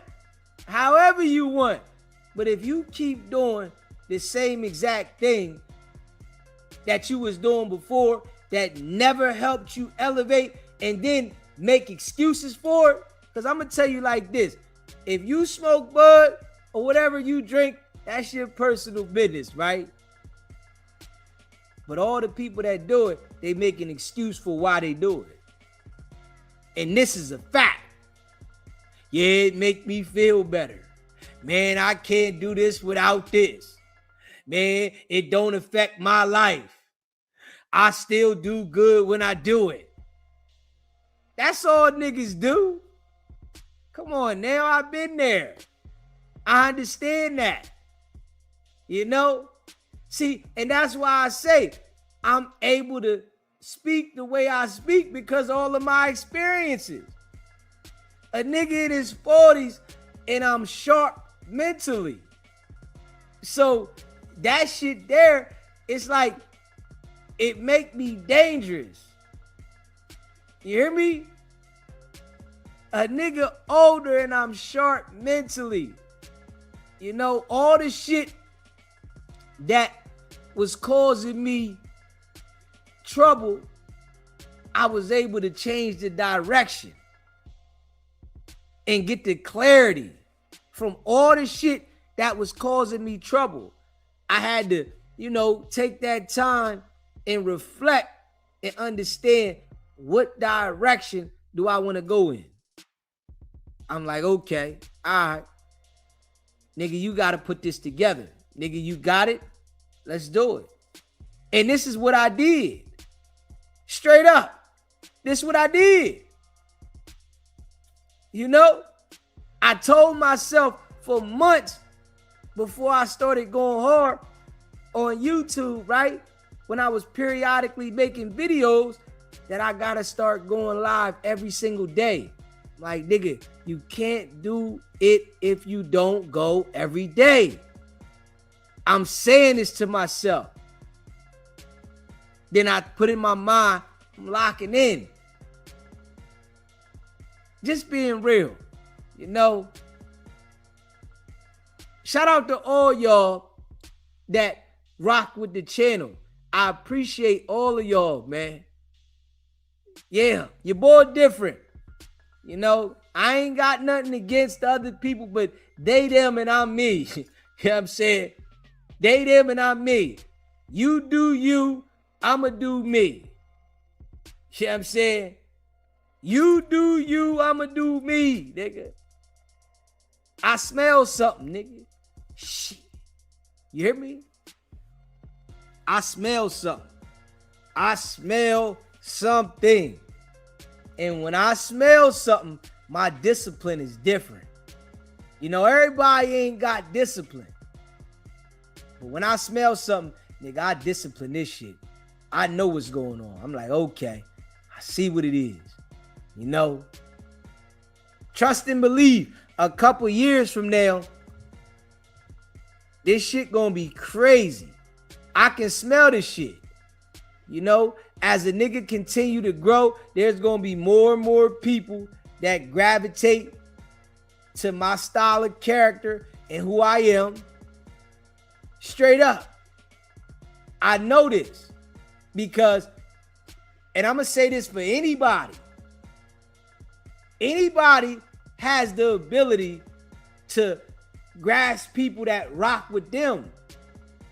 however you want. But if you keep doing the same exact thing that you was doing before that never helped you elevate and then make excuses for it, because I'm going to tell you like this. If you smoke bud or whatever you drink, that's your personal business, right? But all the people that do it, they make an excuse for why they do it. And this is a fact. Yeah, it make me feel better. Man, I can't do this without this. Man, it don't affect my life. I still do good when I do it. That's all niggas do. Come on now, I've been there. I understand that. See, and that's why I say I'm able to speak the way I speak because of all of my experiences. A nigga in his 40s and I'm sharp mentally. So that shit there, it's like, it make me dangerous. You hear me? A nigga older and I'm sharp mentally. You know, all the shit that was causing me trouble, I was able to change the direction and get the clarity from all the shit that was causing me trouble. I had to, you know, take that time and reflect and understand what direction do I want to go in. I'm like, okay, all right. Nigga, you got to put this together. Nigga, you got it? Let's do it. And this is what I did. Straight up. This is what I did. You know, I told myself for months before I started going hard on YouTube, right? When I was periodically making videos, that I gotta start going live every single day. Like, nigga, you can't do it if you don't go every day. I'm saying this to myself. Then I put in my mind, I'm locking in. Just being real, you know. Shout out to all y'all that rock with the channel. I appreciate all of y'all, man. Yeah, your boy different. You know, I ain't got nothing against the other people, but they, them, and I'm me. You know what I'm saying? They, them, and I'm me. You do you, I'ma do me. You know what I'm saying? You do you, I'ma do me, nigga. I smell something, nigga. Shit. You hear me? I smell something. I smell something. And when I smell something, my discipline is different. You know, everybody ain't got discipline. But when I smell something, nigga, I discipline this shit. I know what's going on. I'm like, okay, I see what it is. You know, trust and believe a couple years from now, this shit gonna be crazy. I can smell this shit. You know, as a nigga continue to grow, there's gonna be more and more people that gravitate to my style of character and who I am. Straight up. I know this because, and I'm gonna say this for anybody. Anybody has the ability to grasp people that rock with them.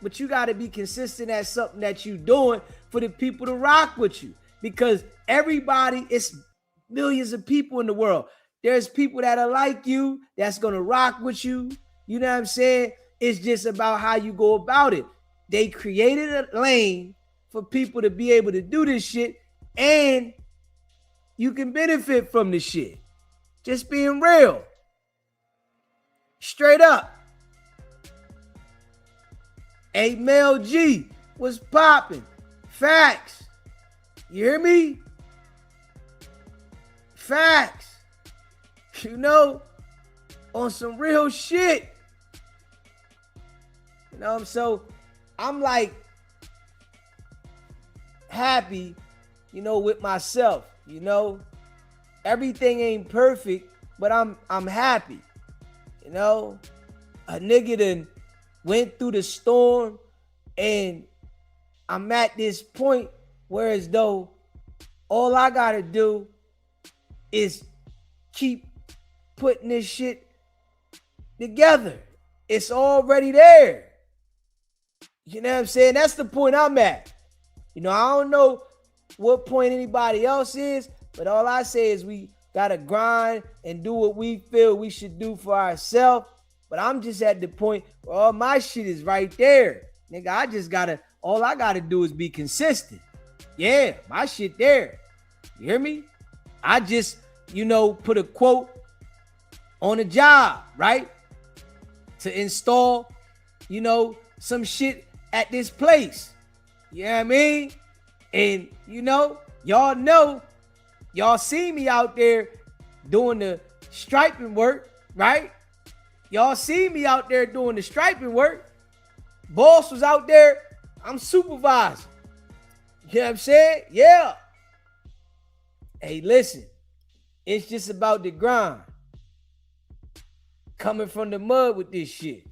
But you got to be consistent at something that you're doing for the people to rock with you. Because everybody, it's millions of people in the world. There's people that are like you, that's going to rock with you. You know what I'm saying? It's just about how you go about it. They created a lane for people to be able to do this shit, and you can benefit from this shit. Just being real. Straight up. A Mel G was popping. Facts. You hear me? Facts. You know, on some real shit. You know, so I'm like happy, you know, with myself. You know, everything ain't perfect, but I'm happy. You know, a nigga done went through the storm, and I'm at this point where as though all I gotta do is keep putting this shit together. It's already there. You know what I'm saying? That's the point I'm at. You know, I don't know what point anybody else is, but all I say is we gotta grind and do what we feel we should do for ourselves. But I'm just at the point where all my shit is right there. Nigga, all I gotta do is be consistent. Yeah, my shit there. You hear me? I just, you know, put a quote on a job, right? To install, you know, some shit at this place. You know what I mean? And y'all see me out there doing the striping work, right? Y'all see me out there doing the striping work. Boss was out there, I'm supervising. You know what I'm saying? Yeah. Hey, listen, it's just about the grind. Coming from the mud with this shit.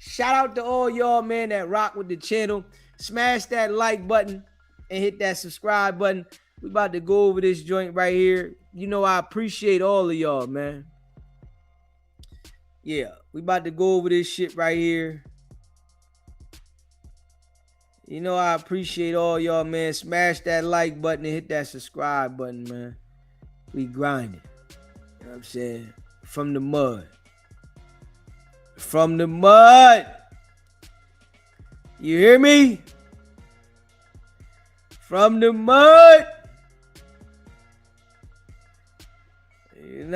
Shout out to all y'all, man, that rock with the channel. Smash that like button and hit that subscribe button. We about to go over this joint right here. I appreciate all of y'all, man. Yeah, we about to go over this shit right here. I appreciate all y'all, man. Smash that like button and hit that subscribe button, man. We grinding. You know what I'm saying? From the mud. From the mud. You hear me? From the mud. And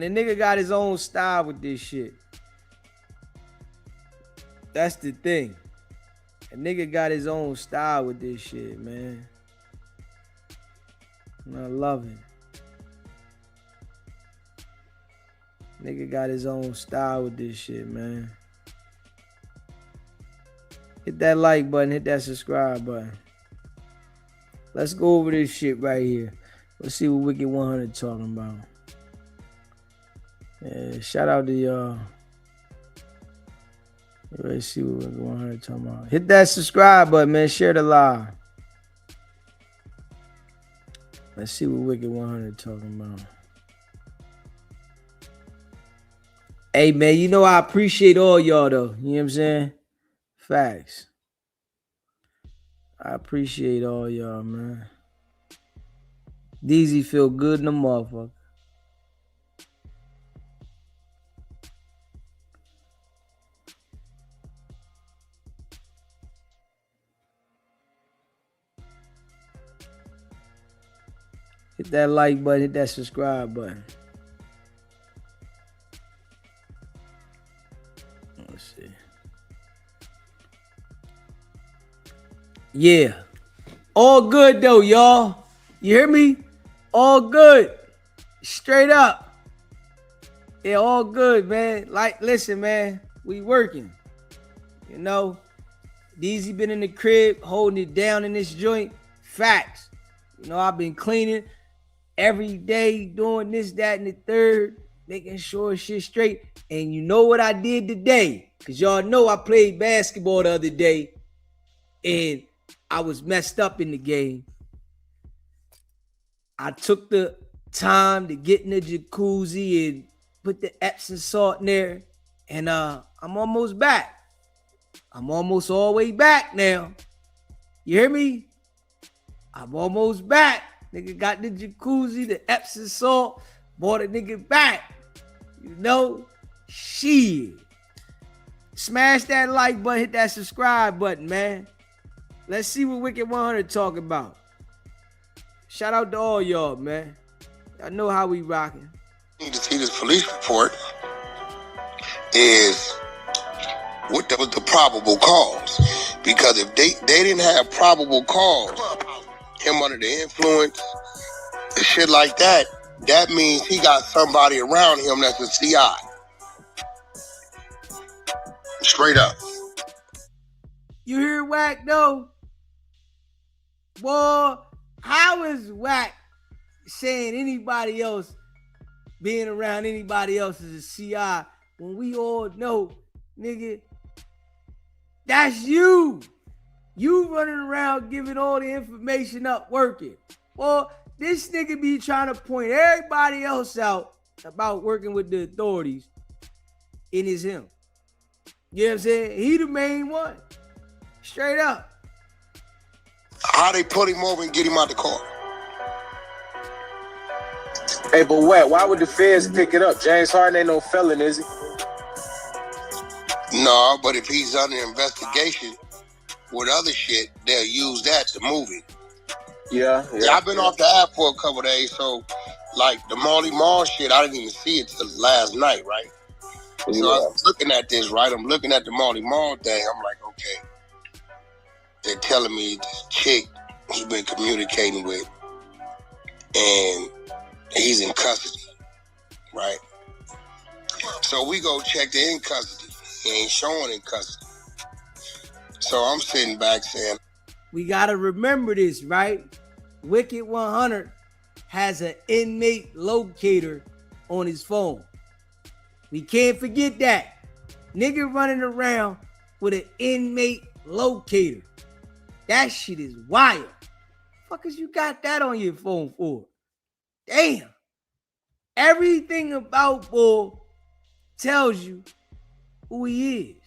the nigga got his own style with this shit. That's the thing. A nigga got his own style with this shit, man. And I love it. Nigga got his own style with this shit, man. Hit that like button, hit that subscribe button. Let's go over this shit right here. Let's see what Wicked100 talking about. Yeah, shout out to y'all. Let's see what Wicked100 talking about. Hit that subscribe button, man. Share the live. Let's see what Wicked100 talking about. Hey, man, I appreciate all y'all, though. You know what I'm saying? Facts. I appreciate all y'all, man. DZ feel good in the motherfucker. Hit that like button, hit that subscribe button. Let's see. Yeah. All good though, y'all. You hear me? All good. Straight up. Yeah, all good, man. Listen, man. We working. DZ been in the crib, holding it down in this joint. Facts. I've been cleaning every day, doing this, that, and the third, making sure shit straight. And you know what I did today? Because y'all know I played basketball the other day and I was messed up in the game. I took the time to get in the jacuzzi and put the Epsom salt in there. And I'm almost back. I'm almost all the way back now. You hear me? I'm almost back. Nigga got the jacuzzi, the Epsom salt, brought a nigga back. Shit. Smash that like button, hit that subscribe button, man. Let's see what Wicked100 talking about. Shout out to all y'all, man. Y'all know how we rocking. Need to see this police report is what was the probable cause. Because if they didn't have probable cause, him under the influence, and shit like that, that means he got somebody around him that's a CI. Straight up. You hear Wack though? Boy, how is Wack saying anybody else being around anybody else is a CI when we all know, nigga, that's you. You running around giving all the information up working. Well, this nigga be trying to point everybody else out about working with the authorities. It is him. You know what I'm saying? He the main one. Straight up. How they put him over and get him out the car? Hey, but why would the feds pick it up? James Harden ain't no felon, is he? No, but if he's under investigation with other shit, they'll use that to move him. Yeah. I've been off the app for a couple of days, so like the Molly Mall shit, I didn't even see it till last night, right? So I was looking at this, right? I'm looking at the Molly Mall thing. I'm like, okay. They're telling me this chick he's been communicating with, and he's in custody, right? So we go check the in custody. He ain't showing in custody. So I'm sitting back saying, we got to remember this, right? Wicked100 has an inmate locator on his phone. We can't forget that. Nigga running around with an inmate locator. That shit is wild. Fuckers, you got that on your phone for? Damn. Everything about Bull tells you who he is.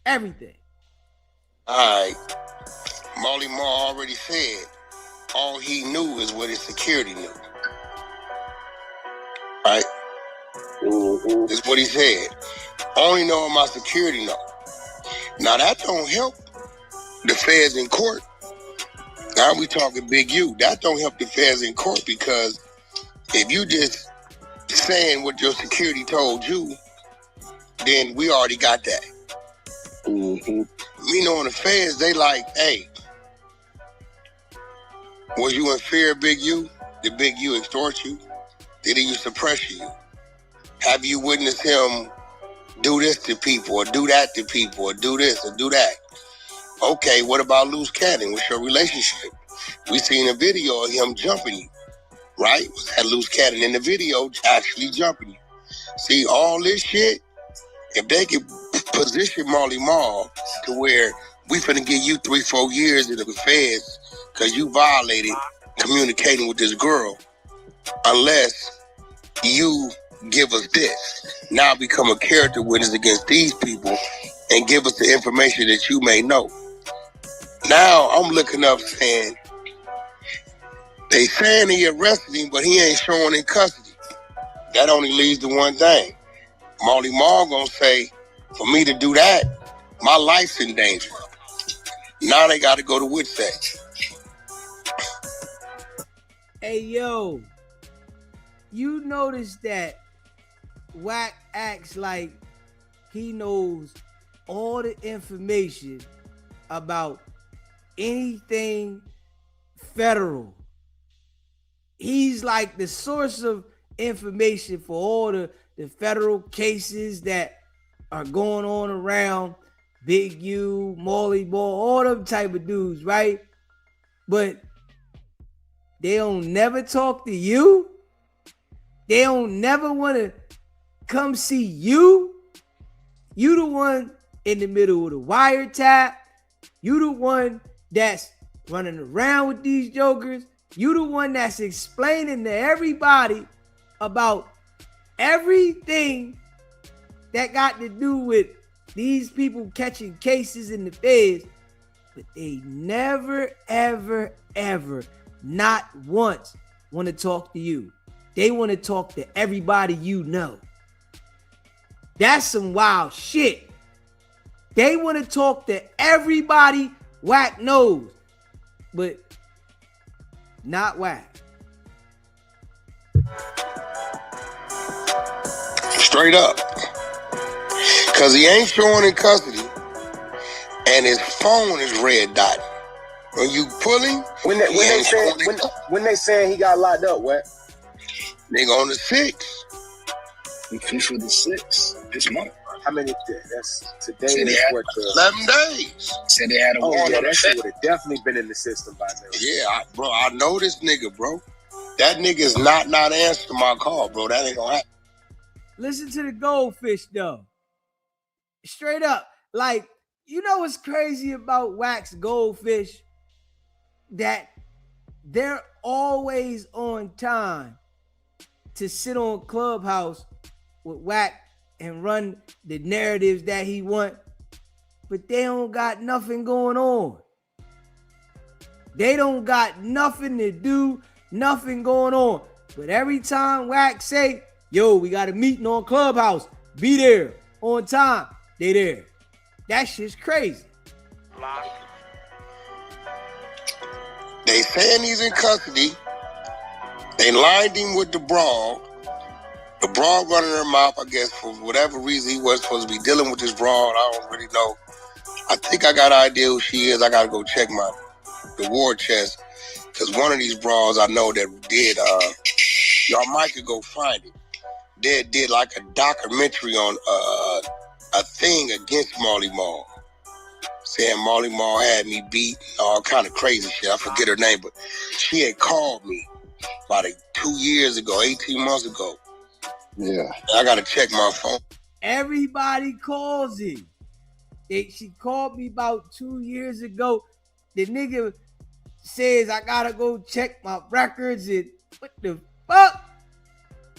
Everything. all right, Molly Moore already said all he knew is what his security knew. Right? That's what he said. Only know what my security know. Now that don't help the feds in court. Now we talking Big U. That don't help the feds in court, because if you just saying what your security told you, then we already got that. You know, in the feds, they like, hey, was you in fear of Big U? Did Big U extort you? Did he use to pressure you? Have you witnessed him do this to people, or do that to people, or do this or do that? Okay, what about loose cannon? What's your relationship? We seen a video of him jumping you, right? Was that loose cannon in the video actually jumping you? See, all this shit, if they could position Molly Mall to where we finna give you 3-4 years in the feds because you violated communicating with this girl, unless you give us this. Now become a character witness against these people and give us the information that you may know. Now I'm looking up saying, they saying he arrested him, but he ain't showing in custody. That only leads to one thing. Molly Mall gonna say, for me to do that, my life's in danger. Now they gotta go to Ricc. Hey, yo, you notice that Wack acts like he knows all the information about anything federal. He's like the source of information for all the federal cases that are going on around Big U, Molly Ball, all them type of dudes, right? But they don't never talk to you. They don't never want to come see you. You the one in the middle of the wiretap. You the one that's running around with these jokers. You the one that's explaining to everybody about everything that got to do with these people catching cases in the feds. But they never, ever, ever, not once want to talk to you. They want to talk to everybody you know. That's some wild shit. They want to talk to everybody Wack knows, but not Wack. Straight up. Because he ain't showing in custody, and his phone is red dotted. When you pull him, When they saying he got locked up, what? Nigga on the 6th. We finished with the 6th this month. How many? That's today. Said Is had what the 11 days. Said they had a Oh warrant yeah, on the that shit fed. would have definitely been in the system by now. Yeah, bro, I know this nigga, bro. That nigga's not answering my call, bro. That ain't gonna happen. Listen to the Goldfish though. Straight up. Like, you know what's crazy about Wack's Goldfish? That they're always on time to sit on Clubhouse with Wack and run the narratives that he want, but they don't got nothing going on. They don't got nothing to do, nothing going on. But every time Wack say, yo, we got a meeting on Clubhouse, be there on time, they there. That shit's crazy. They saying he's in custody. They lined him with the brawl. The broad running her mouth, I guess, for whatever reason he wasn't supposed to be dealing with this broad. I don't really know. I think I got an idea who she is. I got to go check the war chest. Because one of these broads I know that did, y'all might could go find it. They did like a documentary on a thing against Marley Marl. Saying Marley Marl had me beat, all kind of crazy shit. I forget her name, but she had called me about 2 years ago, 18 months ago. Yeah. I got to check my phone. Everybody calls him. She called me about 2 years ago. The nigga says I gotta go check my records and what the fuck?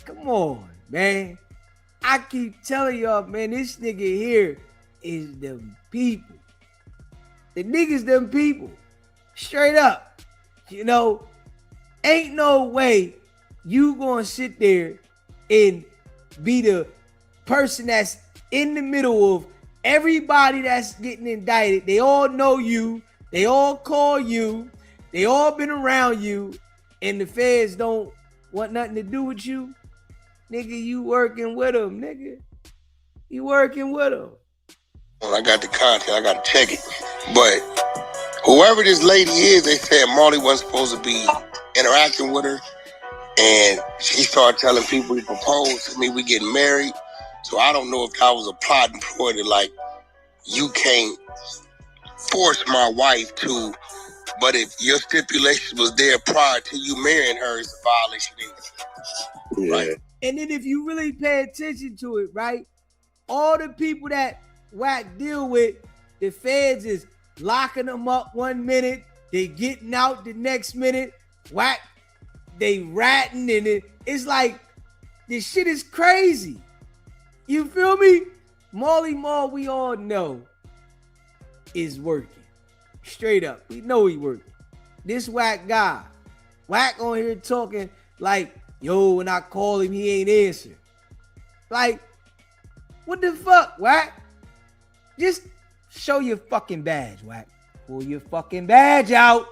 Come on, man. I keep telling y'all, man, this nigga here is them people. The niggas them people. Straight up. You know, ain't no way you gonna sit there and be the person that's in the middle of everybody that's getting indicted. They all know you. They all call you. They all been around you. And the feds don't want nothing to do with you. Nigga, you working with them, nigga. You working with them. When I got the content, I got to check it. But whoever this lady is, they said Marley wasn't supposed to be interacting with her. And she started telling people he proposed to me, we getting married. So I don't know if that was a plot and ploy to like, you can't force my wife to, but if your stipulation was there prior to you marrying her, it's a violation anyway. Yeah. Right? And then if you really pay attention to it, right? All the people that Wack deal with, the feds is locking them up 1 minute, they getting out the next minute. Wack, they ratting, and it's like, this shit is crazy. You feel me? Marley Marl, we all know, is working. Straight up. We know he working. This Wack guy. Wack on here talking like, yo, when I call him, he ain't answer. Like, what the fuck, Wack? Just show your fucking badge, Wack. Pull your fucking badge out.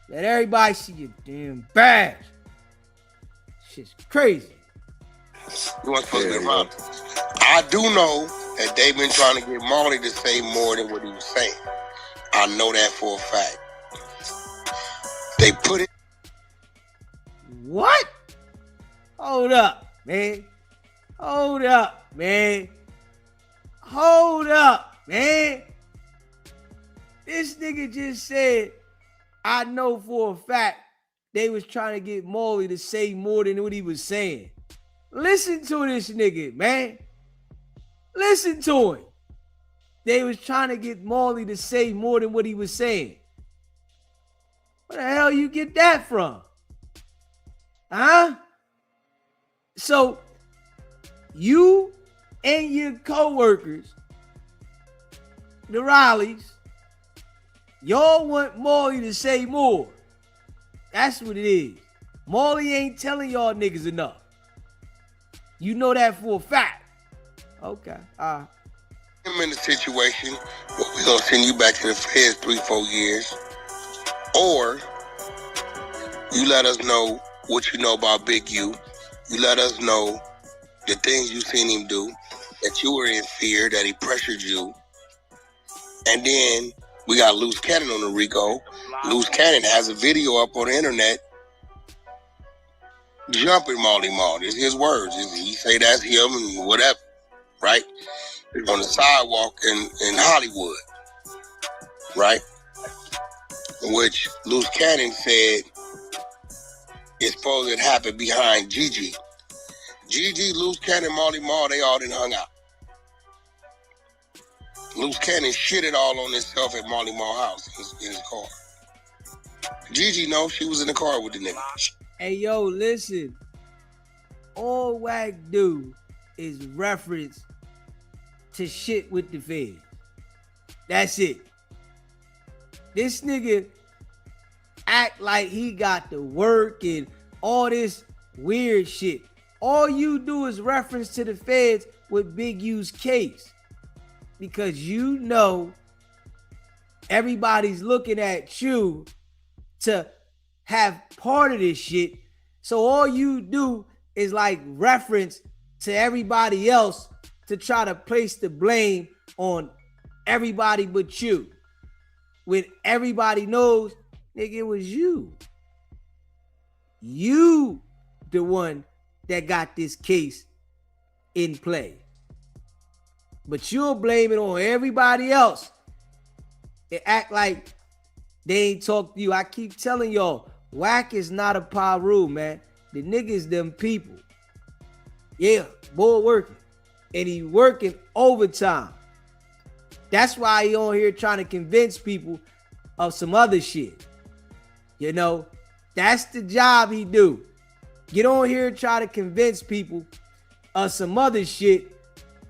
Let everybody see your damn badge. Shit's crazy. You weren't supposed to be around. I do know that they've been trying to get Marley to say more than what he was saying. I know that for a fact. They put it. What? Hold up, man. Hold up, man. Hold up, man. This nigga just said, I know for a fact they was trying to get Marley to say more than what he was saying. Listen to this nigga, man. Listen to him. They was trying to get Marley to say more than what he was saying. Where the hell you get that from? Huh? So, you and your co-workers, the Rileys, y'all want Marley to say more. That's what it is. Marley ain't telling y'all niggas enough. You know that for a fact. Okay. I'm in a situation where we're going to send you back to the feds 3-4 years. Or you let us know what you know about Big U. You let us know the things you seen him do, that you were in fear, that he pressured you. And then we got Loose Cannon on the RICO. Loose Cannon has a video up on the internet jumping Marley Marl. It's his words. He say that's him and whatever, right? On the sidewalk in Hollywood, right? Which Loose Cannon said it's supposed to happen behind Gigi. Gigi, Loose Cannon, Marley Marl, they all done hung out. Loose Cannon shitted all on himself at Marley Marl house in his car. Gigi, no, she was in the car with the nigga. Hey, yo, listen. All Wack do is reference to shit with the feds. That's it. This nigga act like he got the work and all this weird shit. All you do is reference to the feds with Big U's case. Because you know everybody's looking at you to have part of this shit. So all you do is like reference to everybody else to try to place the blame on everybody but you. When everybody knows, nigga, it was you. You the one that got this case in play. But you'll blame it on everybody else. They act like they ain't talk to you. I keep telling y'all, Whack is not a Paru, man. The niggas them people. Yeah, boy working. And he working overtime. That's why he on here trying to convince people of some other shit. You know, that's the job he do. Get on here and try to convince people of some other shit.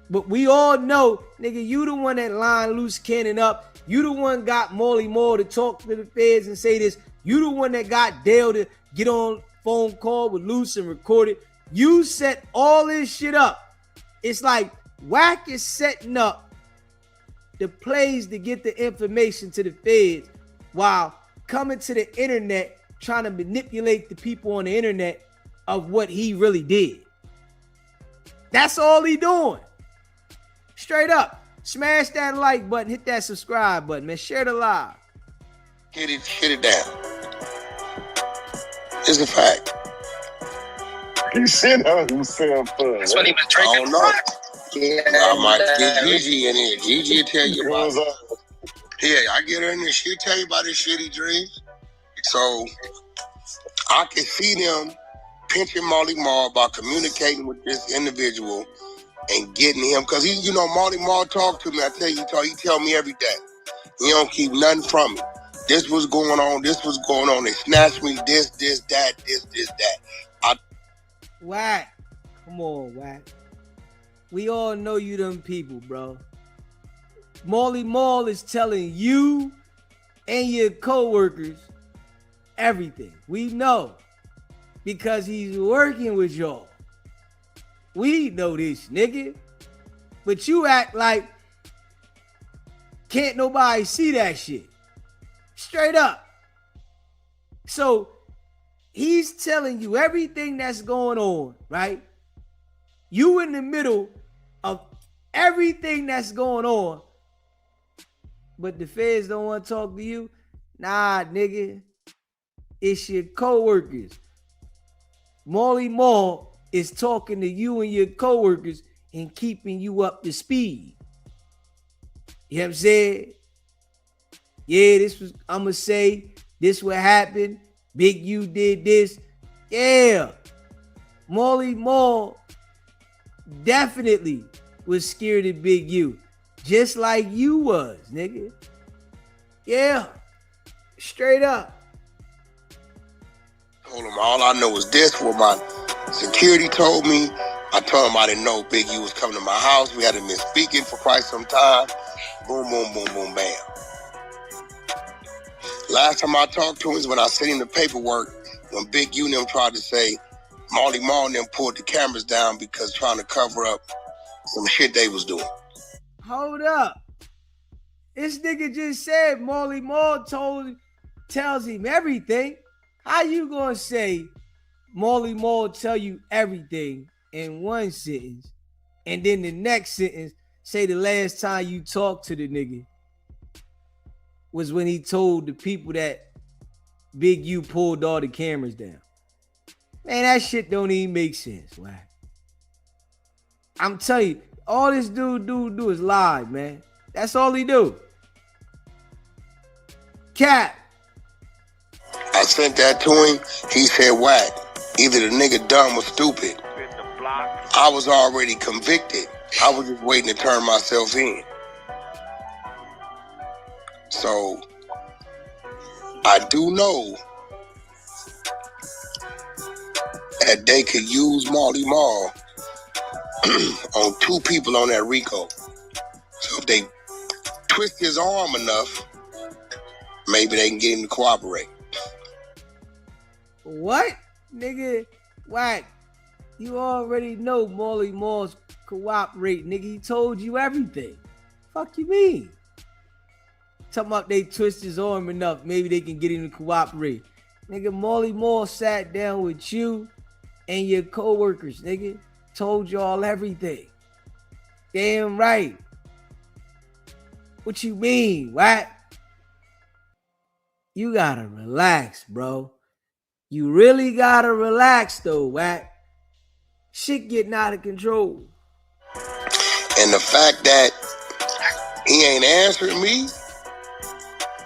But we all know, nigga, you the one that line loose cannon up. You the one got Molly Moore to talk to the feds and say this. You the one that got Dale to get on phone call with Luce and record it. You set all this shit up. It's like Whack is setting up the plays to get the information to the feds while coming to the internet trying to manipulate the people on the internet of what he really did. That's all he doing. Straight up. Smash that like button. Hit that subscribe button, man. Share the live. Hit it down. It's a fact. He said himself. That's what he was I drinking. don't know. I might get Gigi in here. Gigi will tell you about it. Yeah, I get her in there. She'll tell you about his shitty dreams. So I can see them pinching Molly Marr about communicating with this individual and getting him, because he, you know, Molly Marr talk to me. I tell you, he tell me every day. He don't keep nothing from me. This was going on. This was going on. They snatched me. This, that. Whack. Come on, Whack. We all know you them people, bro. Molly Marr is telling you and your co-workers everything. We know because he's working with y'all. We know this, nigga. But you act like can't nobody see that shit. Straight up. So he's telling you everything that's going on, right? You in the middle of everything that's going on, but the feds don't want to talk to you. Nah, nigga. It's your co-workers. Molly Marr is talking to you and your co-workers and keeping you up to speed. You know what I'm saying? Yeah, I'm going to say this what happened. Big U did this. Yeah. Molly Marr definitely was scared of Big U. Just like you was, nigga. Yeah. Straight up. Told him all I know is this. What my security told me. I told him I didn't know Big U was coming to my house. We hadn't been speaking for quite some time. Boom, boom, boom, boom, bam. Last time I talked to him is when I sent him the paperwork when Big U and them tried to say Molly Marr and them pulled the cameras down because trying to cover up some shit they was doing. Hold up. This nigga just said Molly Marr tells him everything. How you gonna say Molly Marr tell you everything in one sentence and then the next sentence say the last time you talked to the nigga was when he told the people that Big U pulled all the cameras down? Man, that shit don't even make sense. Why? I'm telling you, all this dude do is lie, man. That's all he do. Cap. I sent that to him. He said, Whack, either the nigga dumb or stupid. I was already convicted. I was just waiting to turn myself in. So, I do know that they could use Molly Marr on two people on that RICO. So if they twist his arm enough, maybe they can get him to cooperate. What? Nigga, Whack, you already know Molly Marr's cooperate, nigga. He told you everything. Fuck you mean? Talking about they twist his arm enough, maybe they can get him to cooperate. Nigga, Molly Marr sat down with you and your co-workers, nigga. Told y'all everything. Damn right. What you mean, what? You gotta relax, bro. You really gotta relax, though, Wack. Shit getting out of control. And the fact that he ain't answering me,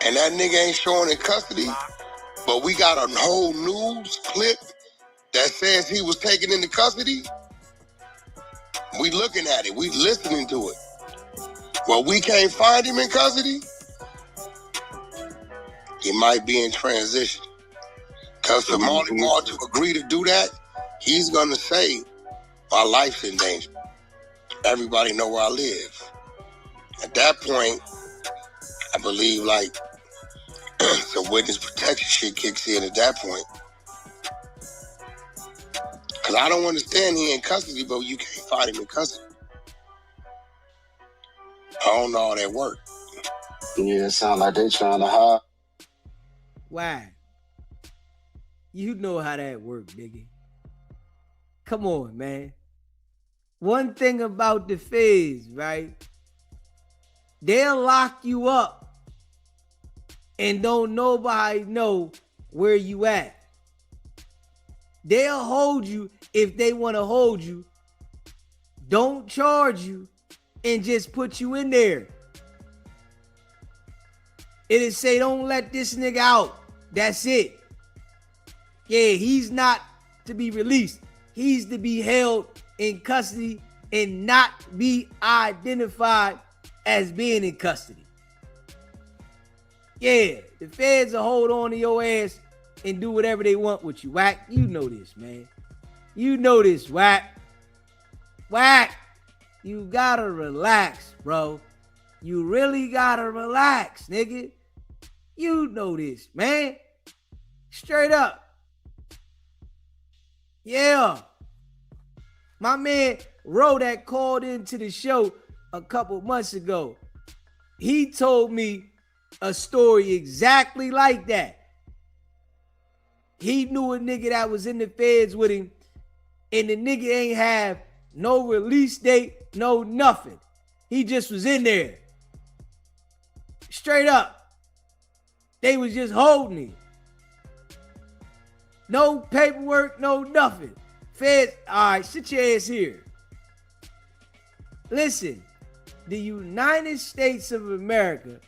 and that nigga ain't showing in custody, but we got a whole news clip that says he was taken into custody. We looking at it. We listening to it. Well, we can't find him in custody. He might be in transition. Because for Marley Marl to agree to do that, he's going to say, my life's in danger. Everybody know where I live. At that point, I believe like some witness protection shit kicks in at that point. Because I don't understand he in custody, but you can't find him in custody. I don't know how that work. Yeah, it sound like they trying to hide. Why? You know how that work, nigga. Come on, man. One thing about the feds, right? They'll lock you up and don't nobody know where you at. They'll hold you if they want to hold you. Don't charge you and just put you in there. It'll say, don't let this nigga out. That's it. Yeah, he's not to be released. He's to be held in custody and not be identified as being in custody. Yeah, the feds will hold on to your ass and do whatever they want with you. Wack, you know this, man. You know this, Wack. Wack, you gotta relax, bro. You really gotta relax, nigga. You know this, man. Straight up. Yeah. My man Ro that called into the show a couple months ago, he told me a story exactly like that. He knew a nigga that was in the feds with him, and the nigga ain't have no release date, no nothing. He just was in there. Straight up. They was just holding him. No paperwork, no nothing. Feds, all right, sit your ass here. Listen, the United States of America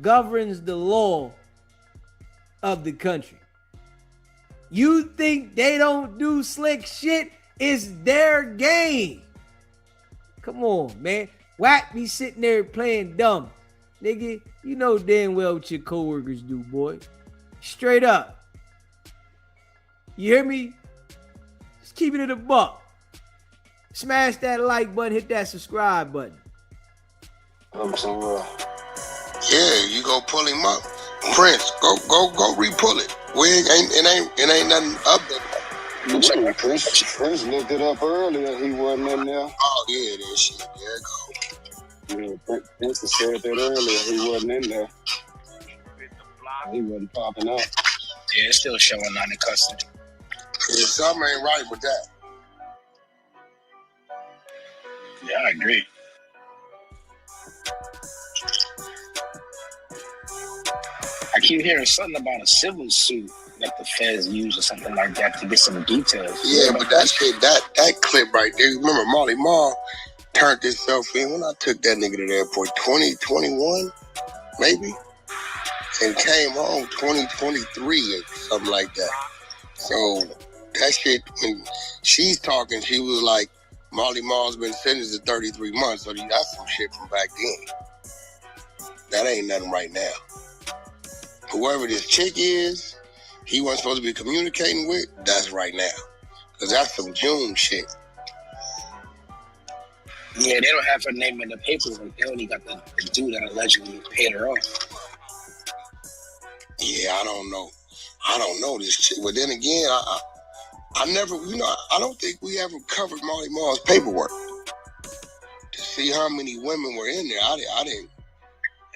governs the law of the country. You think they don't do slick shit? It's their game. Come on, man. Wack be sitting there playing dumb. Nigga, you know damn well what your coworkers do, boy. Straight up. You hear me? Just keep it in a buck. Smash that like button, hit that subscribe button. Yeah, you go pull him up. Prince, go re-pull it. It ain't nothing up there. Prince looked it up earlier. He wasn't in there. Oh yeah, that shit. There it go. Yeah, Prince said that earlier. He wasn't in there. He wasn't popping out. Yeah, it's still showing not in custody. Yeah, something ain't right with that. Yeah, I agree. I keep hearing something about a civil suit that the feds use or something like that to get some details. Yeah, but that shit, that clip right there, remember Marley Marl turned himself in when I took that nigga to the airport, 2021, maybe? And came home 2023 or something like that. So that shit, when she's talking, she was like, Marley Marl's been sentenced to 33 months, so you got some shit from back then. That ain't nothing right now. Whoever this chick is, he wasn't supposed to be communicating with, that's right now. Because that's some June shit. Yeah, they don't have her name in the paperwork. They only got the dude that allegedly paid her off. Yeah, I don't know this shit. But then again, I never, I don't think we ever covered Marley Marl's paperwork to see how many women were in there. I didn't.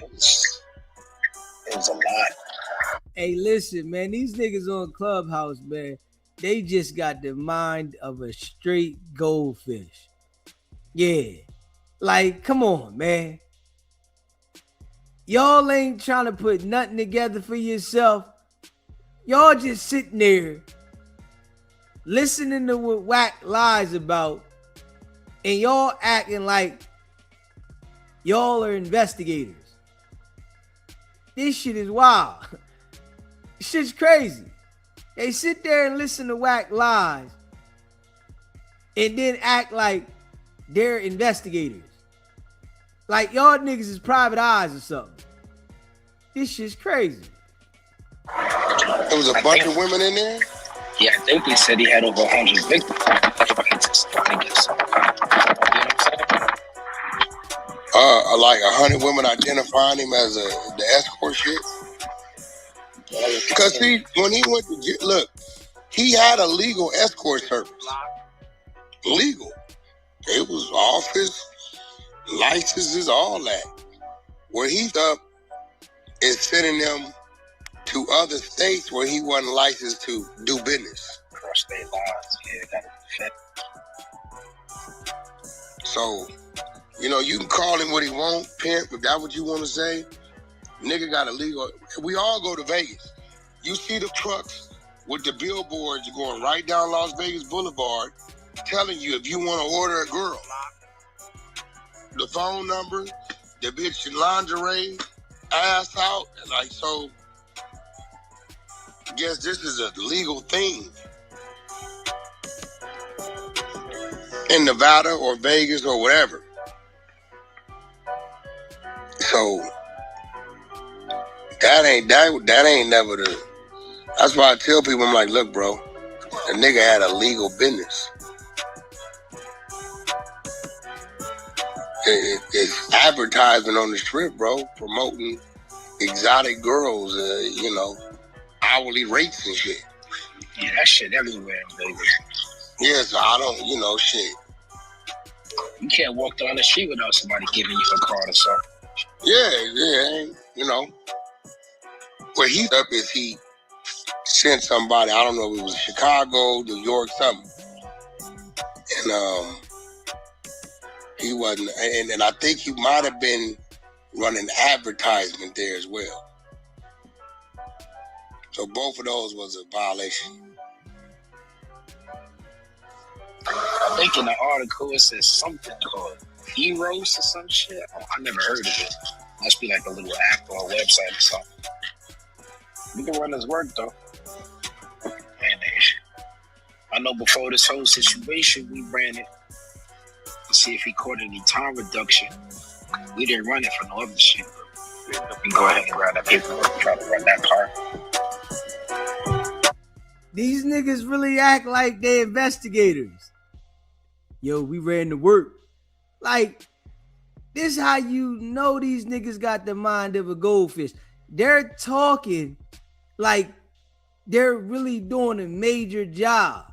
It was a lot. Hey, listen, man, these niggas on Clubhouse, man, they just got the mind of a straight goldfish. Yeah. Like, come on, man. Y'all ain't trying to put nothing together for yourself. Y'all just sitting there listening to what Whack lies about, and y'all acting like y'all are investigators. This shit is wild. This shit's crazy. They sit there and listen to Whack lies and then act like they're investigators. Like y'all niggas is private eyes or something. This shit's crazy. There was a bunch of women in there? Yeah, I think they said he had over 100 victims. Like 100 women identifying him as the escort shit. Because see, when he went to look, he had a legal escort service. Legal. It was off his licenses, all that. Where he's up is sending them to other states where he wasn't licensed to do business. Cross state lines, yeah, got it. So, you know, you can call him what he want, pimp, if that's what you want to say. Nigga got a legal. We all go to Vegas. You see the trucks with the billboards going right down Las Vegas Boulevard telling you if you want to order a girl. The phone number, the bitch in lingerie, ass out. Like, so, I guess this is a legal thing. In Nevada or Vegas or whatever. So, that ain't never the. That's why I tell people, I'm like, look, bro, the nigga had a legal business. It's advertising on the strip, bro, promoting exotic girls, you know, hourly rates and shit. Yeah, that shit everywhere in Vegas. Yeah, so I don't, you know, shit. You can't walk down the street without somebody giving you a card or something. Yeah, you know. Where he's up is he sent somebody, I don't know if it was Chicago, New York, something. And he wasn't, and I think he might have been running advertisement there as well. So both of those was a violation. I think in the article it says something called Eros or some shit. I never heard of it. Must be like a little app or a website or something. We can run his work though. I know before this whole situation, we ran it to see if he caught any time reduction. We didn't run it for no other shit. We can go ahead and grab that paperwork and try to run that part. These niggas really act like they investigators. Yo, we ran the work. Like, this how you know these niggas got the mind of a goldfish. They're talking like they're really doing a major job.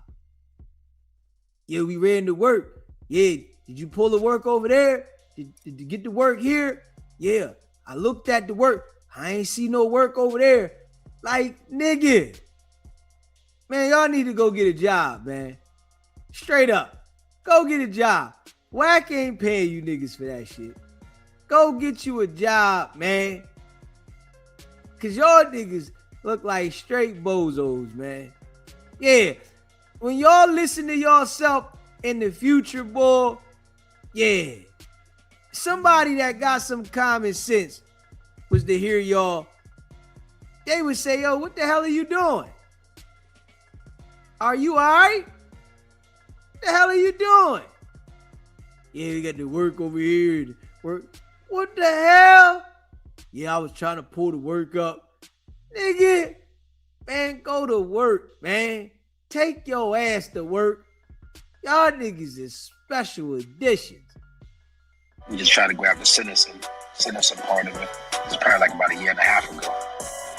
Yeah, we ran the work. Yeah, did you pull the work over there? Did you get the work here? Yeah, I looked at the work. I ain't see no work over there. Like, nigga. Man, y'all need to go get a job, man. Straight up. Go get a job. Whack ain't paying you niggas for that shit. Go get you a job, man. Cause y'all niggas look like straight bozos, man. Yeah. When y'all listen to yourself in the future, boy, yeah. Somebody that got some common sense was to hear y'all. They would say, yo, what the hell are you doing? Are you all right? What the hell are you doing? Yeah, we got to work over here. Work. What the hell? Yeah, I was trying to pull the work up. Nigga, man, go to work, man. Take your ass to work. Y'all niggas is special editions. We just try to grab the sentencing part of it. It's probably like about a year and a half ago.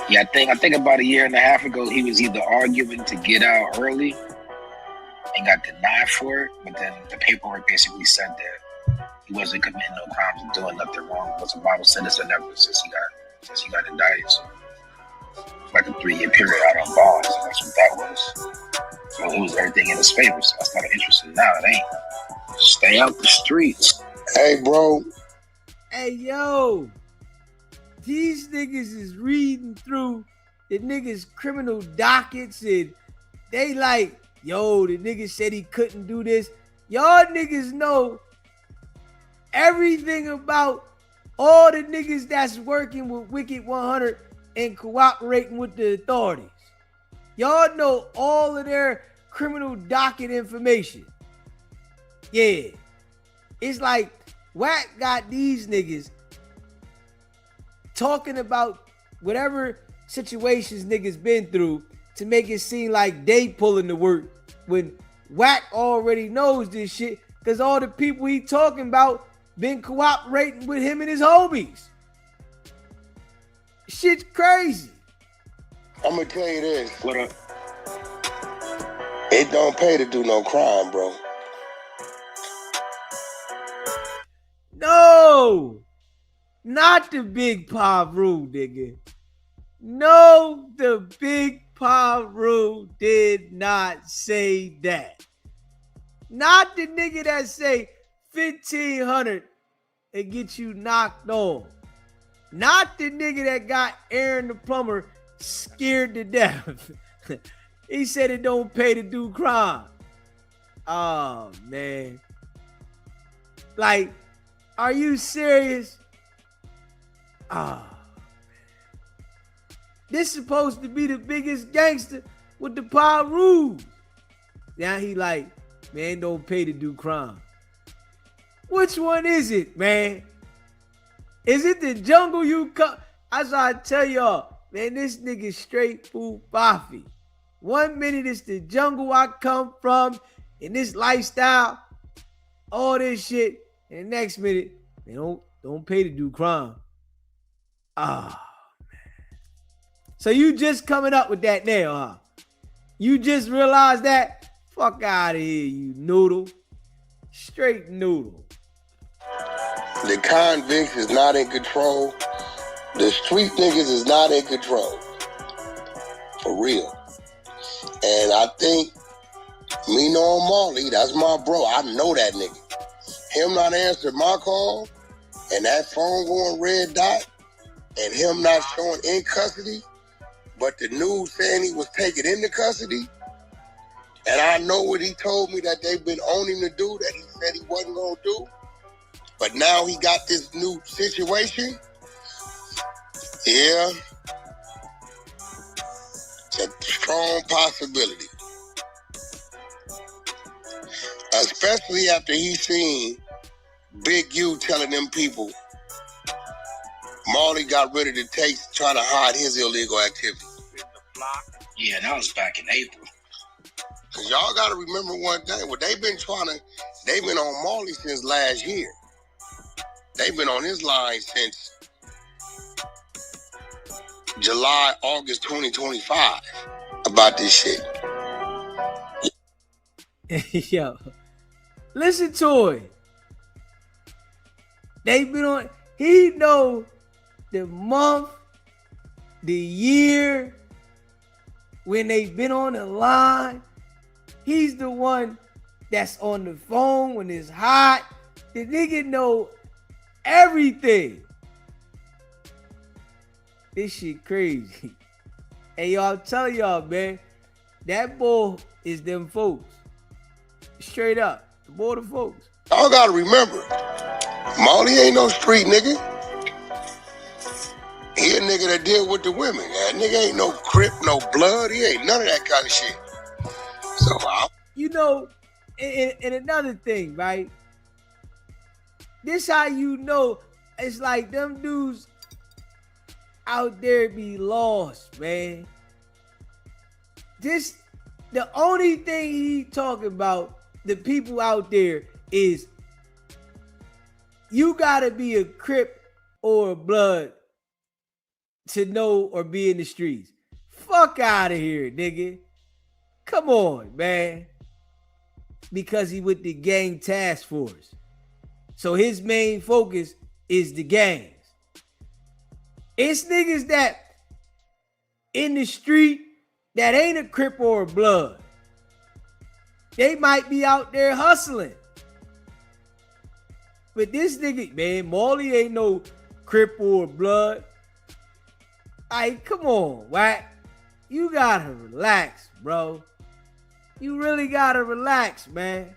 Yeah, I think about a year and a half ago, he was either arguing to get out early and got denied for it, but then the paperwork basically said that he wasn't committing no crimes and doing nothing wrong. He was a Bible citizen ever since he got indicted. So like a 3-year period out on bond. So that's what that was. So it was everything in his favor. So I started interested. Now it ain't. Stay out the streets. Hey, bro. Hey, yo. These niggas is reading through the niggas' criminal dockets and they like, yo, the nigga said he couldn't do this. Y'all niggas know everything about all the niggas that's working with Wicked100 and cooperating with the authorities. Y'all know all of their criminal docket information. Yeah. It's like Wack got these niggas talking about whatever situations niggas been through to make it seem like they pulling the work when Wack already knows this shit because all the people he talking about been cooperating with him and his homies. Shit's crazy. I'm gonna tell you this. What up? It don't pay to do no crime, bro. No, not the big pop rule, nigga. No, the big pop rule did not say that. Not the nigga that say 1,500 and get you knocked off. Not the nigga that got Aaron the plumber scared to death. He said it don't pay to do crime. Oh, man. Like, are you serious? Oh, man. This supposed to be the biggest gangster with the power rules. Now he like, man, don't pay to do crime. Which one is it, man? Is it the jungle you come? As I tell y'all, man, this nigga straight food boffy. 1 minute it's the jungle I come from and this lifestyle, all this shit, and the next minute, they don't pay to do crime. Ah, man. So you just coming up with that now, huh? You just realized that? Fuck out of here, you noodle. Straight noodle. The convicts is not in control. The street niggas is not in control. For real. And I think me knowing Marley, that's my bro. I know that nigga. Him not answering my call and that phone going red dot and him not showing in custody, but the news saying he was taken into custody. And I know what he told me that they've been on him to do that he said he wasn't going to do. But now he got this new situation. Yeah. It's a strong possibility. Especially after he seen Big U telling them people Marley got rid of the tapes trying to hide his illegal activity. Yeah, that was back in April. Cause y'all gotta remember one thing. Well, they've been on Marley since last year. They've been on his line since July, August 2025 about this shit. Yo, listen to it. They've been on, he know the month, the year, when they've been on the line. He's the one that's on the phone when it's hot. The nigga know everything. This shit crazy. Hey, y'all, tell y'all, man, that boy is them folks. Straight up, the boy the folks. Y'all gotta remember, Marley ain't no street nigga. He a nigga that deal with the women. That nigga ain't no Crip, no blood. He ain't none of that kind of shit. So, you know, and another thing, right? This how you know it's like them dudes out there be lost, man. This, the only thing he talking about, the people out there, is you gotta be a Crip or a blood to know or be in the streets. Fuck out of here, nigga. Come on, man. Because he with the gang task force. So his main focus is the gangs. It's niggas that in the street that ain't a Crip or a blood. They might be out there hustling. But this nigga, man, Marley ain't no cripple or blood. Like, come on, Wack. You gotta relax, bro. You really gotta relax, man.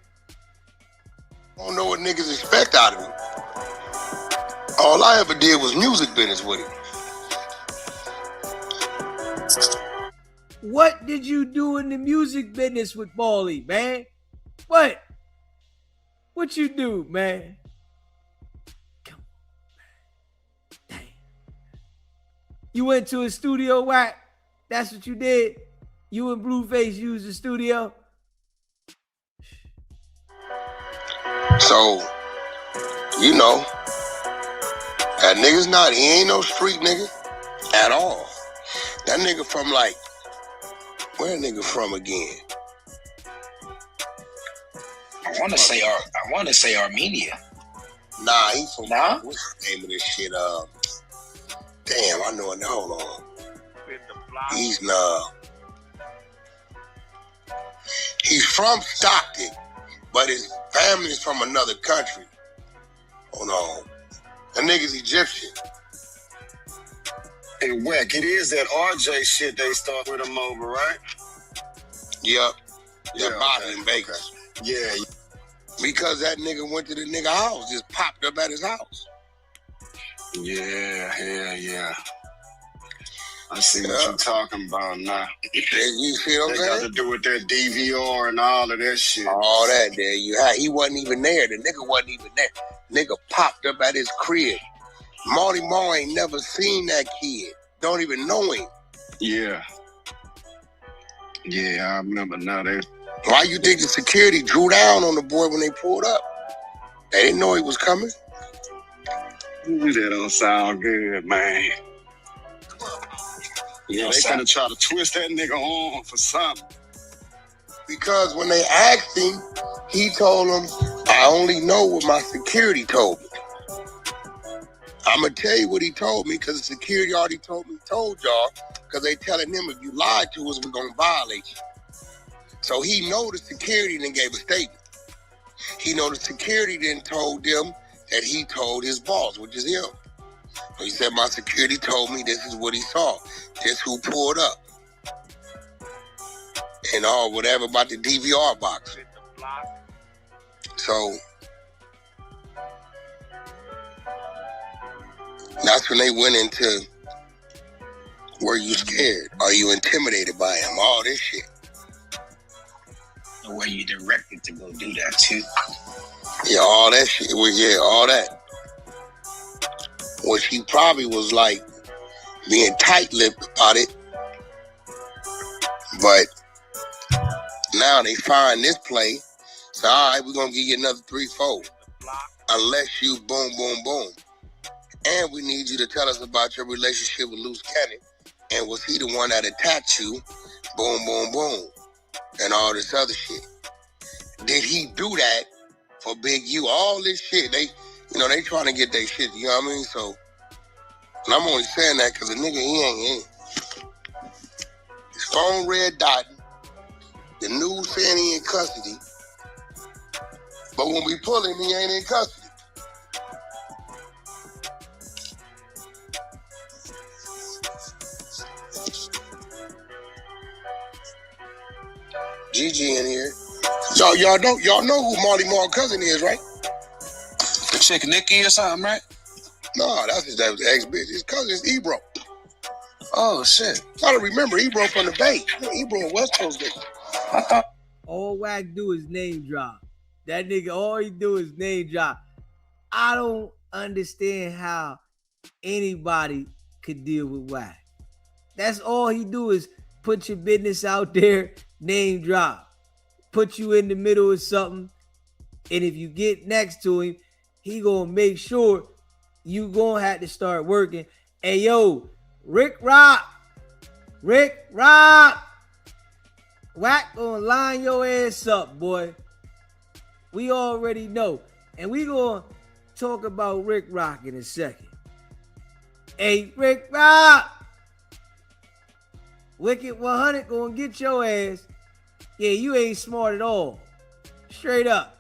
I don't know what niggas expect out of me. All I ever did was music business with it. What did you do in the music business with Marley, man? What? What you do, man? Come on, man. Damn. You went to a studio, Wack? That's what you did? You and Blueface used the studio? So, you know, that nigga's not, he ain't no street nigga at all. That nigga from like, where that nigga from again? I want to say Armenia. Nah, he from, Nah? what's the name of this shit? Damn, I know it. Hold on. He's from Stockton, but his family's from another country. Hold on. That nigga's Egyptian. Hey, Wack, it is that RJ shit they start with him over, right? Yep. Yeah, That body okay, in Vegas. Okay. Yeah. Because that nigga went to the nigga house, just popped up at his house. Yeah. I see what you're talking about now. You see what I'm They got saying? to do with that DVR and all of that shit. All that there. He wasn't even there. The nigga wasn't even there. Nigga popped up at his crib. Marty Marr ain't never seen that kid. Don't even know him. Yeah, I remember now. Why you think the security drew down on the boy when they pulled up? They didn't know he was coming. That don't sound good, man. Yeah, they gonna try to twist that nigga on for something. Because when they asked him, he told them, I only know what my security told me. I'm going to tell you what he told me because the security already told y'all, because they telling him if you lied to us, we're going to violate you. So he know the security then gave a statement. He know the security then told them that he told his boss, which is him. So he said, my security told me this is what he saw. This who pulled up. And all whatever about the DVR box. So that's when they went into, were you scared? Are you intimidated by him? All this shit. Where you directed to go do that too. Yeah, all that shit. Well, yeah, all that. Which he probably was like being tight-lipped about it. But now they find this play. So, all right, we're going to give you another 3-4. Unless you boom, boom, boom. And we need you to tell us about your relationship with Loose Cannon. And was he the one that attacked you? Boom, boom, boom. And all this other shit. Did he do that for Big U? All this shit. They trying to get their shit, you know what I mean? So, and I'm only saying that because the nigga, he ain't. His phone red dotting. The news saying he in custody. But when we pull him, he ain't in custody. GG in here. Y'all know who Marty Marr's cousin is, right? The chick Nikki or something, right? No, that's his ex-bitch. His cousin is Ebro. Oh, shit. Gotta remember, Ebro from the Bay. Ebro a West Coast nigga. I thought... All Wack do is name drop. That nigga, all he do is name drop. I don't understand how anybody could deal with Wack. That's all he do is put your business out there, name drop. Put you in the middle of something. And if you get next to him, he gonna make sure you gonna have to start working. Hey, yo, Ricc. Wack gonna line your ass up, boy. We already know. And we gonna talk about Ricc in a second. Hey, Ricc. Wicked100 gonna get your ass. Yeah, you ain't smart at all. Straight up.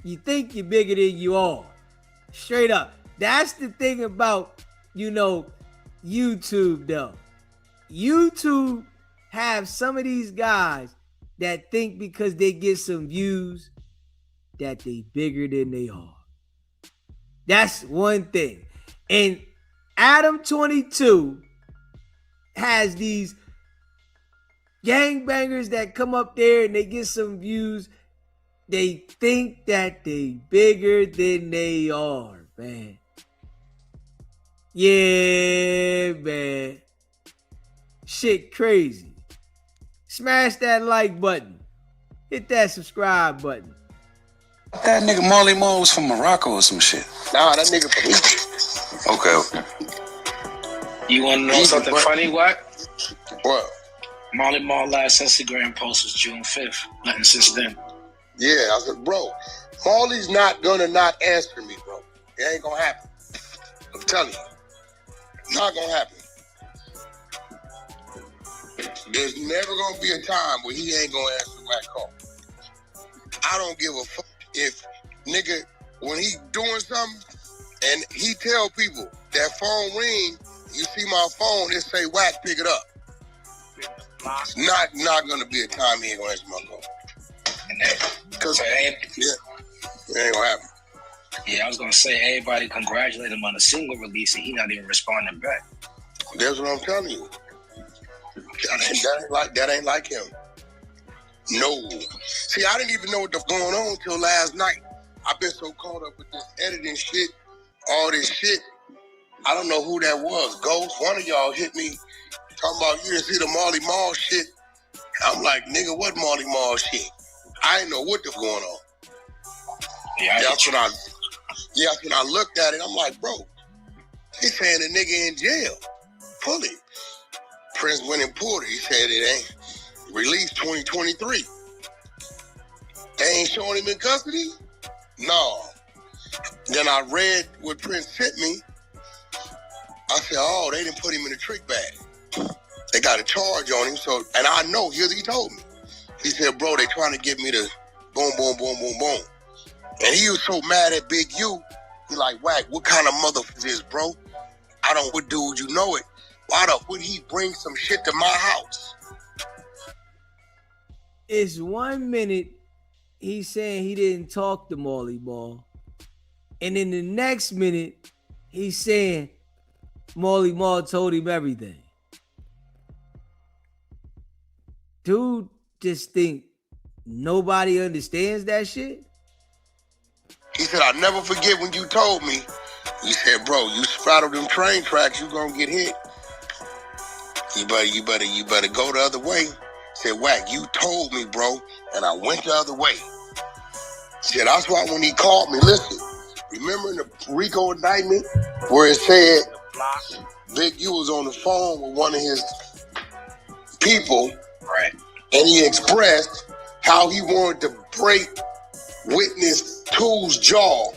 You think you're bigger than you are. Straight up. That's the thing about, YouTube though. YouTube have some of these guys that think because they get some views that they bigger than they are. That's one thing. And Adam22 has these gangbangers that come up there and they get some views. They think that they bigger than they are, man. Yeah, man. Shit crazy. Smash that like button. Hit that subscribe button. That nigga Marley Marl was from Morocco or some shit. Nah, that nigga from Egypt. Okay. You want to know something funny, what? What? Marley Marl last Instagram post was June 5th. Nothing since then. Yeah, I said, bro, Marley's not gonna not answer me, bro. It ain't gonna happen. I'm telling you. Not gonna happen. There's never gonna be a time where he ain't gonna answer that call. I don't give a fuck if nigga, when he doing something and he tell people that phone ring, you see my phone, it say whack, pick it up. It's not gonna be a time he ain't gonna answer my call. Cause it ain't gonna happen. Yeah, I was gonna say everybody congratulate him on the single release and he not even responding back. That's what I'm telling you. That ain't like him. No. See, I didn't even know what was going on until last night. I've been so caught up with this editing shit, all this shit. I don't know who that was. Ghost, one of y'all hit me talking about you didn't see the Marley Marl shit. I'm like, nigga, what Marley Marl shit? I didn't know what was going on. Yeah, that's when I looked at it. I'm like, bro, he's saying the nigga in jail. Pull him. Prince went and pulled it. He said it ain't released 2023. They ain't showing him in custody? No. Then I read what Prince sent me. I said, oh, they didn't put him in the trick bag. They got a charge on him. So, and I know, here's what he told me. He said, bro, they trying to get me to boom, boom, boom, boom, boom. And he was so mad at Big U. He like, whack, what kind of mother is this, bro? I don't, what dude, you know it. Why would he bring some shit to my house? It's 1 minute he's saying he didn't talk to Marley Marl. And in the next minute, he's saying Marley Marl told him everything. Dude just think nobody understands that shit? He said, I'll never forget when you told me. He said, bro, you straddle them train tracks, you gonna get hit. You better go the other way. He said, whack, you told me, bro, and I went the other way. He said, that's why when he called me, listen, remember in the RICO indictment where it said Big U was on the phone with one of his people, right? And he expressed how he wanted to break Witness 2's jaw,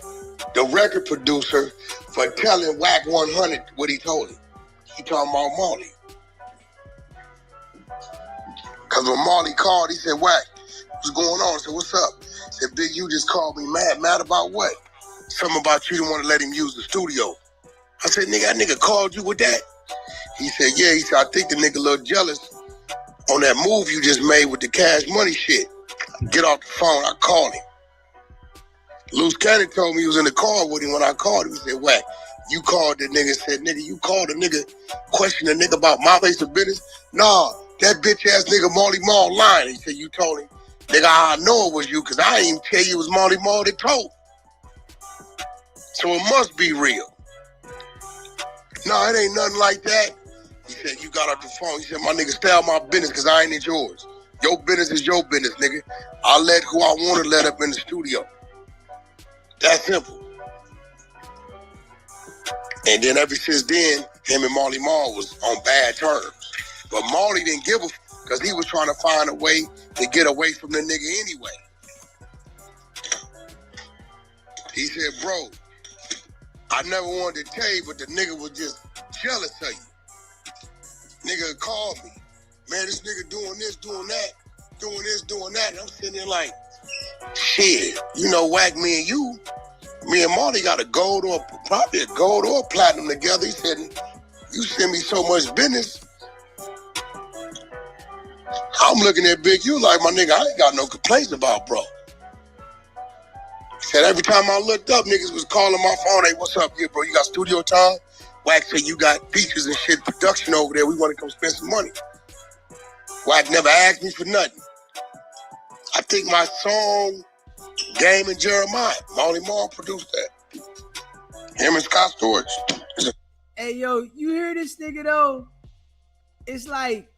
the record producer, for telling Wicked100 what he told him. He talking about Marley. Because when Marley called, he said, Wack, what's going on? I said, what's up? He said, Big, you just called me mad. Mad about what? Something about you didn't want to let him use the studio. I said, nigga, that nigga called you with that? He said, yeah. He said, I think the nigga a little jealous on that move you just made with the Cash Money shit. Get off the phone. I called him. Loose Cannon told me he was in the car with him when I called him. He said, Wack, you called the nigga, said, nigga, you called the nigga, questioned the nigga about my place of business? Nah, that bitch ass nigga Marley Marl lying. He said, you told him. Nigga, I know it was you, because I didn't even tell you it was Marley Marl that told. So it must be real. No, it ain't nothing like that. He said, you got off the phone. He said, my nigga, stay out my business, because I ain't in yours. Your business is your business, nigga. I let who I want to let up in the studio. That's simple. And then ever since then, him and Marley Marl was on bad terms. But Marley didn't give a because he was trying to find a way to get away from the nigga anyway. He said, bro, I never wanted to tell you, but the nigga was just jealous of you. Nigga called me. Man, this nigga doing this, doing that, doing this, doing that. And I'm sitting there like, shit, you know, Wack, me and Marty got probably a gold or platinum together. He said, you send me so much business. I'm looking at Big U like, my nigga, I ain't got no complaints about, bro. He said, every time I looked up, niggas was calling my phone. Hey, what's up, yeah, bro? You got studio time? Wack said, you got features and shit, production over there. We want to come spend some money. Wack never asked me for nothing. I think my song, Game and Jeremiah, Molly Marl produced that. Him and Scott Storch. Hey, yo, you hear this nigga, though? It's like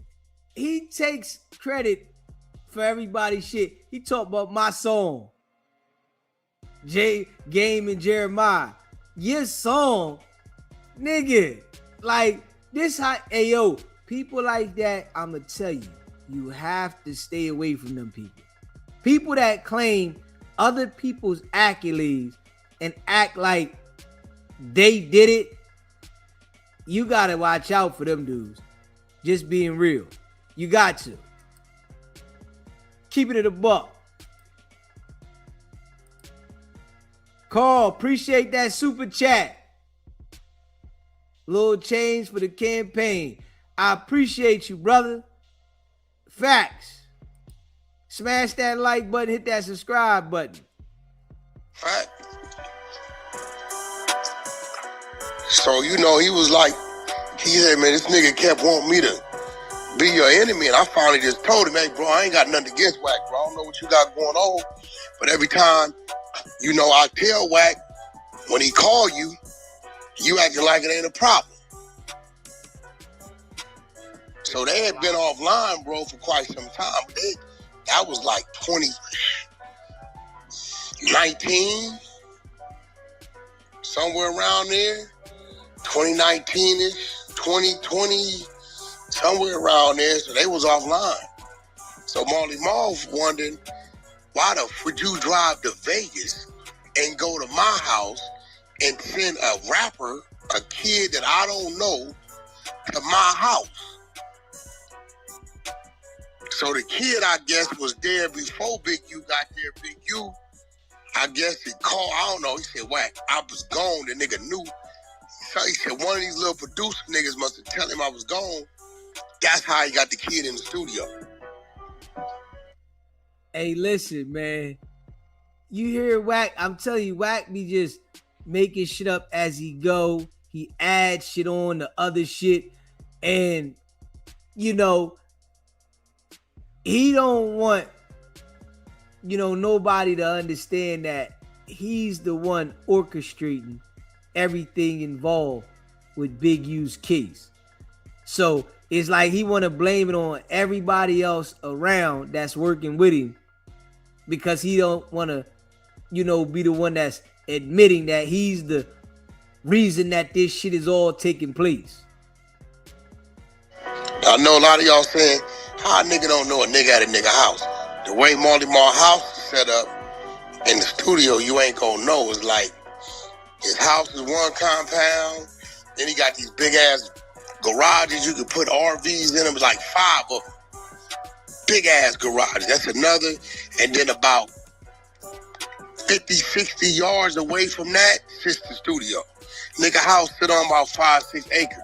he takes credit for everybody's shit. He talked about my song, Game and Jeremiah. Your song, nigga. Like, this how, hey, yo, people like that, I'ma tell you, you have to stay away from them people. People that claim other people's accolades and act like they did it, you gotta watch out for them dudes. Just being real. You got to. Keep it at a buck. Carl, appreciate that super chat. Little change for the campaign. I appreciate you, brother. Facts. Smash that like button, hit that subscribe button. Right. So, you know, he was like, he said, man, this nigga kept wanting me to be your enemy. And I finally just told him, hey, bro, I ain't got nothing against Wack, bro. I don't know what you got going on. But every time, you know, I tell Wack, when he call you, you acting like it ain't a problem. So they had been offline, bro, for quite some time. That was like 2019, somewhere around there. 2019-ish, 2020, somewhere around there. So they was offline. So Marley Marl wondering, why the f would you drive to Vegas and go to my house and send a rapper, a kid that I don't know, to my house? So the kid, I guess, was there before Big U got there. Big U, I guess he called, I don't know, he said, Wack, I was gone, the nigga knew. So he said, one of these little producer niggas must have tell him I was gone. That's how he got the kid in the studio. Hey, listen, man. You hear Wack? I'm telling you, Wack be just making shit up as he go. He adds shit on to other shit. And, you know, he don't want, you know, nobody to understand that he's the one orchestrating everything involved with Big U's case. So it's like he want to blame it on everybody else around that's working with him because he don't want to, you know, be the one that's admitting that he's the reason that this shit is all taking place. I know a lot of y'all saying, how a nigga don't know a nigga at a nigga house? The way Marley Marl house is set up in the studio, you ain't gonna know. It's like his house is one compound, then he got these big ass garages you could put RVs in them. It's like 5 of them. Big ass garages. That's another. And then about 50, 60 yards away from that sits the studio. Nigga house sit on about 5, 6 acres.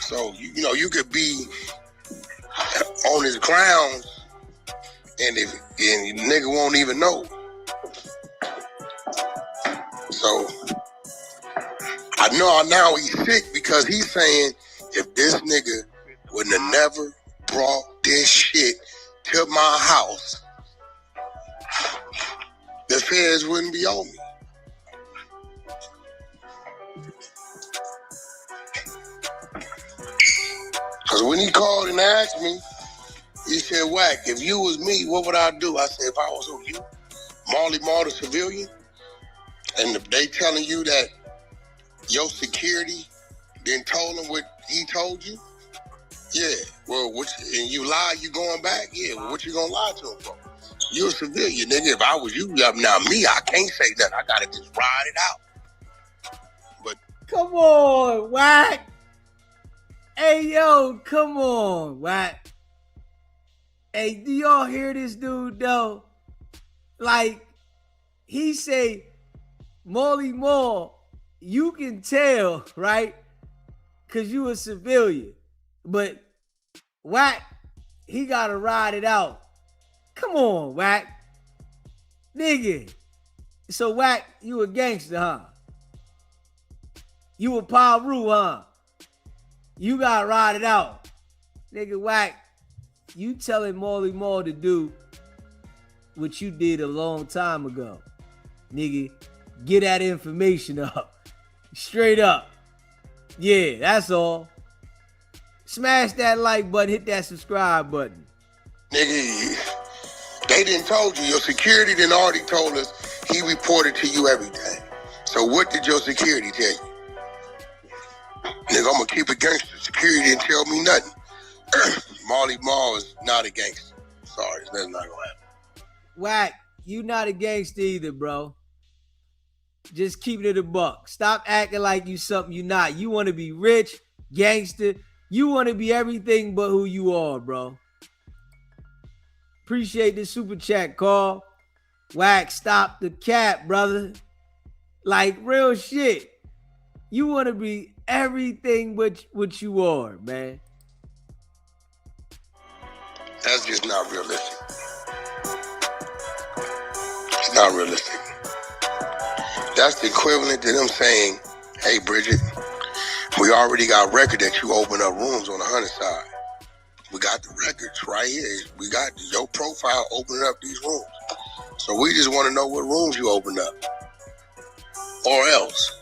So, you know, you could be on his grounds and the nigga won't even know. So I know now he's sick because he's saying if this nigga wouldn't have never brought this shit to my house, the feds wouldn't be on me. Because when he called and asked me, he said, Wack, if you was me, what would I do? I said, if I was who, you? Marley Marl, the civilian? And if they telling you that your security then told him what he told you? Yeah. Well, and you lie, you going back? Yeah. Well, what you gonna lie to him for? You're a civilian, nigga. If I was you, now me, I can't say that. I gotta just ride it out. But come on, Wack. Hey, yo, come on, Wack. Hey, do y'all hear this dude though? Like, he say, Molly Moore, you can tell, right? Cause you a civilian. But Wack, he gotta ride it out. Come on, Wack. Nigga. So Wack, you a gangster, huh? You a Paru, huh? You gotta ride it out. Nigga, Wack, you telling Molly Moore to do what you did a long time ago. Nigga, get that information up. Straight up. Yeah, that's all. Smash that like button, hit that subscribe button. Nigga, they didn't told you. Your security didn't already told us he reported to you everything. So what did your security tell you? Nigga, I'm gonna keep it gangster. Security didn't tell me nothing. Molly Mall is not a gangster. Sorry, that's not gonna happen. Wack, you not a gangster either, bro. Just keep it a buck. Stop acting like you something you not. You want to be rich, gangster. You want to be everything but who you are, bro. Appreciate the super chat, Carl. Wack, stop the cap, brother. Like, real shit. You want to be everything but what you are, man. That's just not realistic. It's not realistic. That's the equivalent to them saying, hey, Bridget, we already got record that you open up rooms on the 100 side. We got the records right here. We got your profile opening up these rooms. So we just want to know what rooms you opened up. Or else.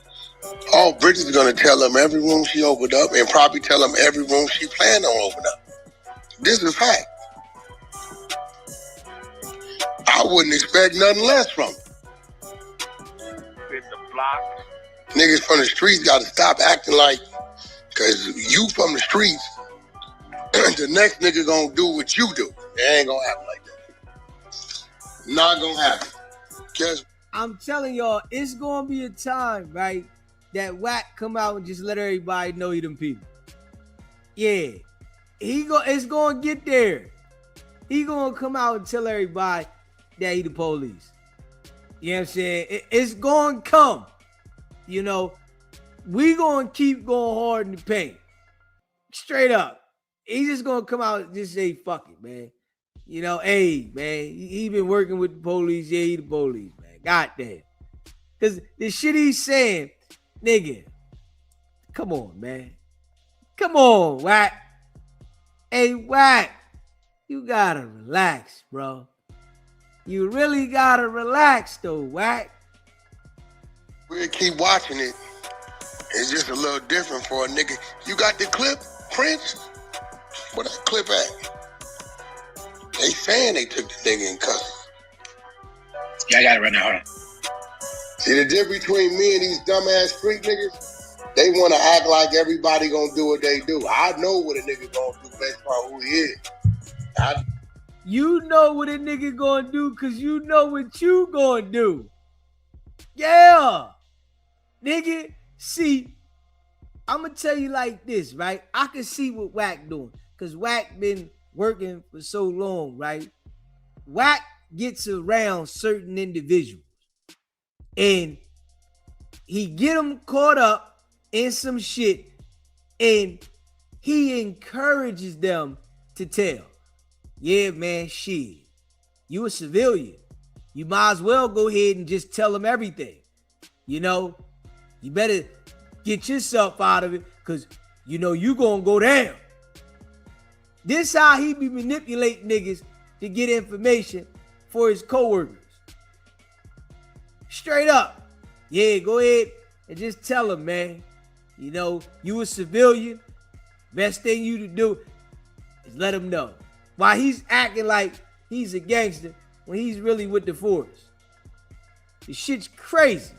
Oh, Bridget's going to tell them every room she opened up and probably tell them every room she planned on opening up. This is fact. I wouldn't expect nothing less from them. Niggas from the streets got to stop acting like, because you from the streets, the next nigga gonna do what you do. It ain't gonna happen like that. Not gonna happen. Guess I'm telling y'all, it's gonna be a time, right, that Wack come out and just let everybody know he them people. Yeah. It's gonna get there. He gonna come out and tell everybody that he the police. You know what I'm saying? It's gonna come. You know, we gonna keep going hard in the paint. Straight up. He's just gonna come out and just say, fuck it, man. You know, hey, man, he been working with the police. Yeah, he the police, man. Goddamn. Because the shit he's saying, nigga, come on, man. Come on, Wack. Hey, Wack, you gotta relax, bro. You really gotta relax, though, Wack. we'll keep watching it. It's just a little different for a nigga. You got the clip, Prince? Where that clip at? They saying they took the nigga in custody. Yeah, I got it right now. Hold on. See, the difference between me and these dumbass street niggas, they want to act like everybody gonna do what they do. I know what a nigga gonna do based on who he is. You know what a nigga gonna do because you know what you gonna do. Yeah. Nigga, see, I'm gonna tell you like this, right? I can see what Wack doing because Wack been working for so long, right? Wack gets around certain individuals and he get them caught up in some shit and he encourages them to tell. Yeah, man, shit. You a civilian. You might as well go ahead and just tell them everything. You know, you better get yourself out of it because you know you gonna go down. This how he be manipulating niggas to get information for his coworkers. Straight up. Yeah, go ahead and just tell them, man. You know, you a civilian. Best thing you to do is let him know. Why he's acting like he's a gangster when he's really with the force. This shit's crazy.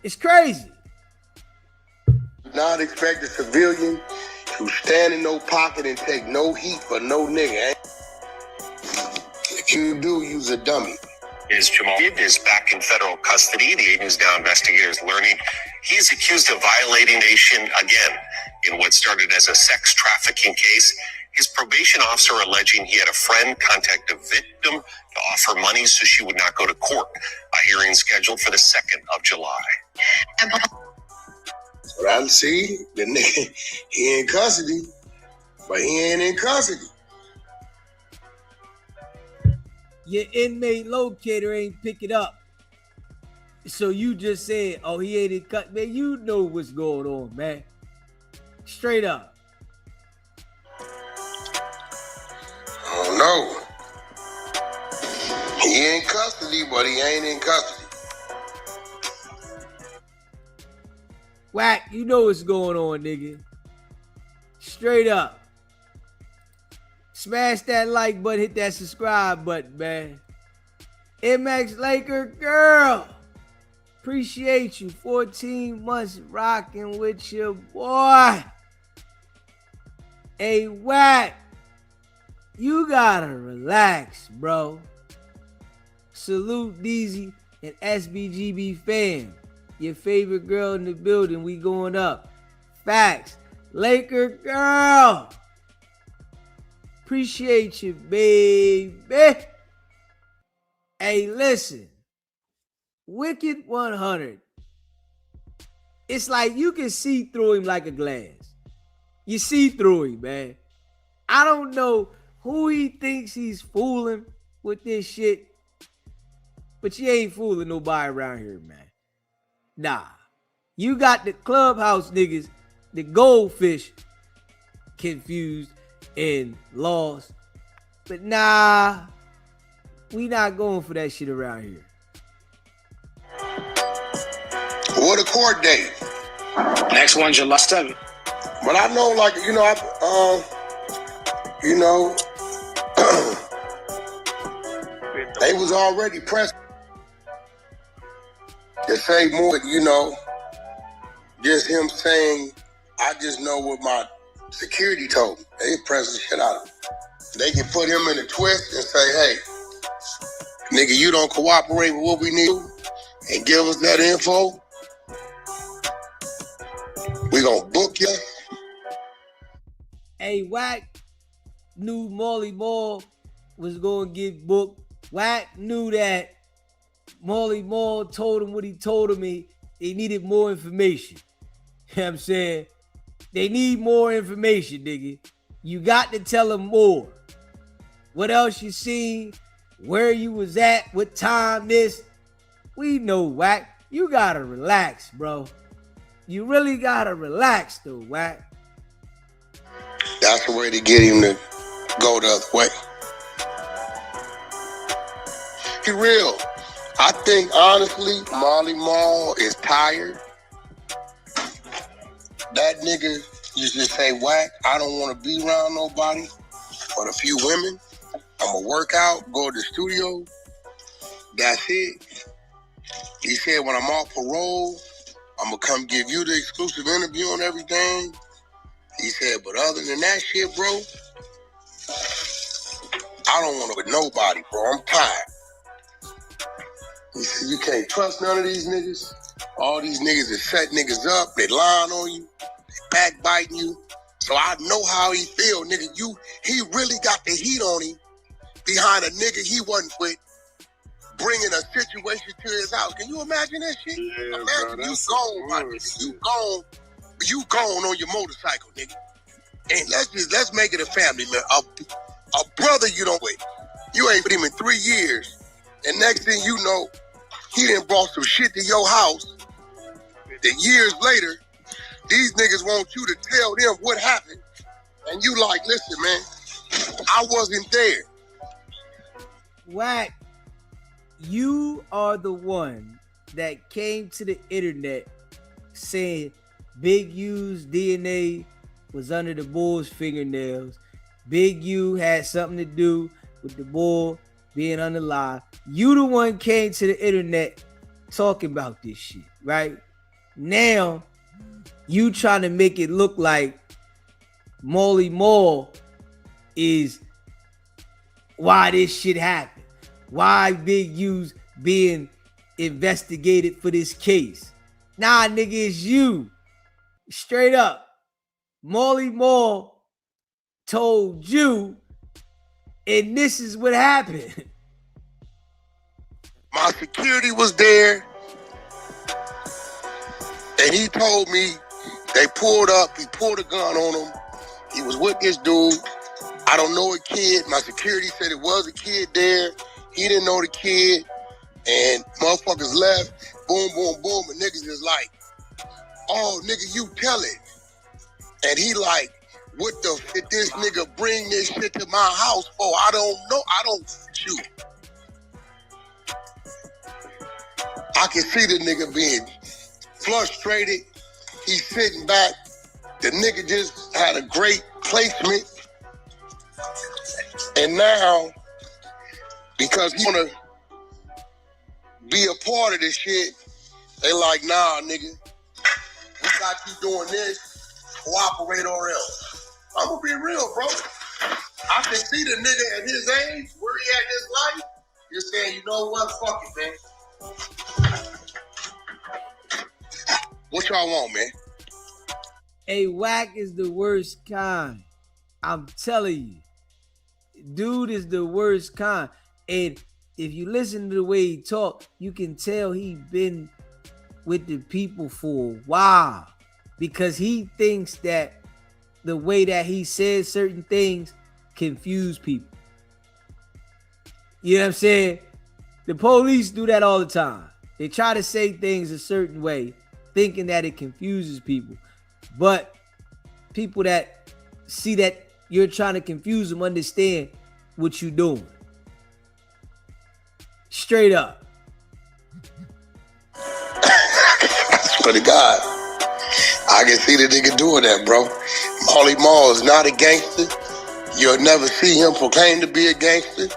It's crazy. Not expect a civilian to stand in no pocket and take no heat for no nigga. If you do, you's a dummy. Jamal is back in federal custody. The agency now investigators learning he's accused of violating nation again in what started as a sex trafficking case. His probation officer alleging he had a friend contact a victim to offer money so she would not go to court. A hearing scheduled for the 2nd of July. But I see the nigga, he in custody, but he ain't in custody. Your inmate locator ain't pick it up. So you just said, oh, he ain't in cut. Man, you know what's going on, man. Straight up. I don't know. He in custody, but he ain't in custody. Whack, you know what's going on, nigga. Straight up. Smash that like button, hit that subscribe button, man. MX Laker girl. Appreciate you. 14 months rocking with your boy. Hey, Whack. You gotta relax, bro. Salute DZ and SBGB fam. Your favorite girl in the building. We going up. Facts. Laker girl. Appreciate you, baby. Hey, listen. Wicked100. It's like you can see through him like a glass. You see through him, man. I don't know who he thinks he's fooling with this shit, but you ain't fooling nobody around here, man. Nah. You got the Clubhouse niggas, the Goldfish, confused and lost. But nah, we not going for that shit around here. What a court date? Next one, July 7th. But I know, like, they was already pressed to say more, just him saying, I just know what my security told me. They press the shit out of him. They can put him in a twist and say, hey, nigga, you don't cooperate with what we need and give us that info, we gonna book you. Hey, Whack knew Molly Mall was gonna get booked. Whack knew that Molly Mall told him what he told him. They needed more information. You know what I'm saying? They need more information, nigga. You got to tell them more. What else you seen? Where you was at? What time this? We know, Whack. You gotta relax, bro. You really gotta relax, though, Whack. That's the way to get him to go the other way. Be real. I think, honestly, Molly Mall is tired. That nigga used to say, Whack, I don't want to be around nobody but a few women. I'm going to work out, go to the studio. That's it. He said, when I'm off parole, I'm going to come give you the exclusive interview and everything. He said, but other than that shit, bro, I don't want to with nobody, bro. I'm tired. He said, you can't trust none of these niggas. All these niggas that set niggas up, they lying on you, they backbiting you. So I know how he feel, nigga. He really got the heat on him behind a nigga he wasn't with, bringing a situation to his house. Can you imagine that shit? Yeah, imagine bro, you gone, my nigga. You gone on your motorcycle, nigga. And let's make it a family, man. A brother you don't with. You ain't with him in 3 years. And next thing you know, he done brought some shit to your house. That years later, these niggas want you to tell them what happened. And you like, listen, man, I wasn't there. Whack, you are the one that came to the internet saying Big U's DNA was under the bull's fingernails. Big U had something to do with the bull being unalive. You the one came to the internet talking about this shit, right? Now, you trying to make it look like Molly Mall is why this shit happened. why Big U's being investigated for this case. Nah, nigga, it's you. Straight up. Molly Moore told you, and this is what happened. My security was there, and he told me they pulled up. He pulled a gun on him. He was with this dude. I don't know a kid. My security said it was a kid there. He didn't know the kid. And motherfuckers left. Boom, boom, boom. And niggas is like, oh, nigga, you tell it. And he like, what the did this nigga bring this shit to my house for? I don't know. I don't shoot. I can see the nigga being frustrated. He's sitting back. The nigga just had a great placement. And now, because he wanna be a part of this shit, they like, nah, nigga, we got you doing this, cooperate or else. I'm gonna be real, bro. I can see the nigga at his age, where he at in his life, you're saying, you know what, fuck it, man. What y'all want, man? Hey, Wack is the worst kind. I'm telling you. Dude is the worst kind. And if you listen to the way he talk, you can tell he been with the people for a while. Because he thinks that the way that he says certain things confuse people. You know what I'm saying? The police do that all the time. They try to say things a certain way, thinking that it confuses people. But people that see that you're trying to confuse them understand what you're doing. Straight up. Swear to God, I can see the nigga doing that, bro. Molly Mall is not a gangster. You'll never see him proclaim to be a gangster.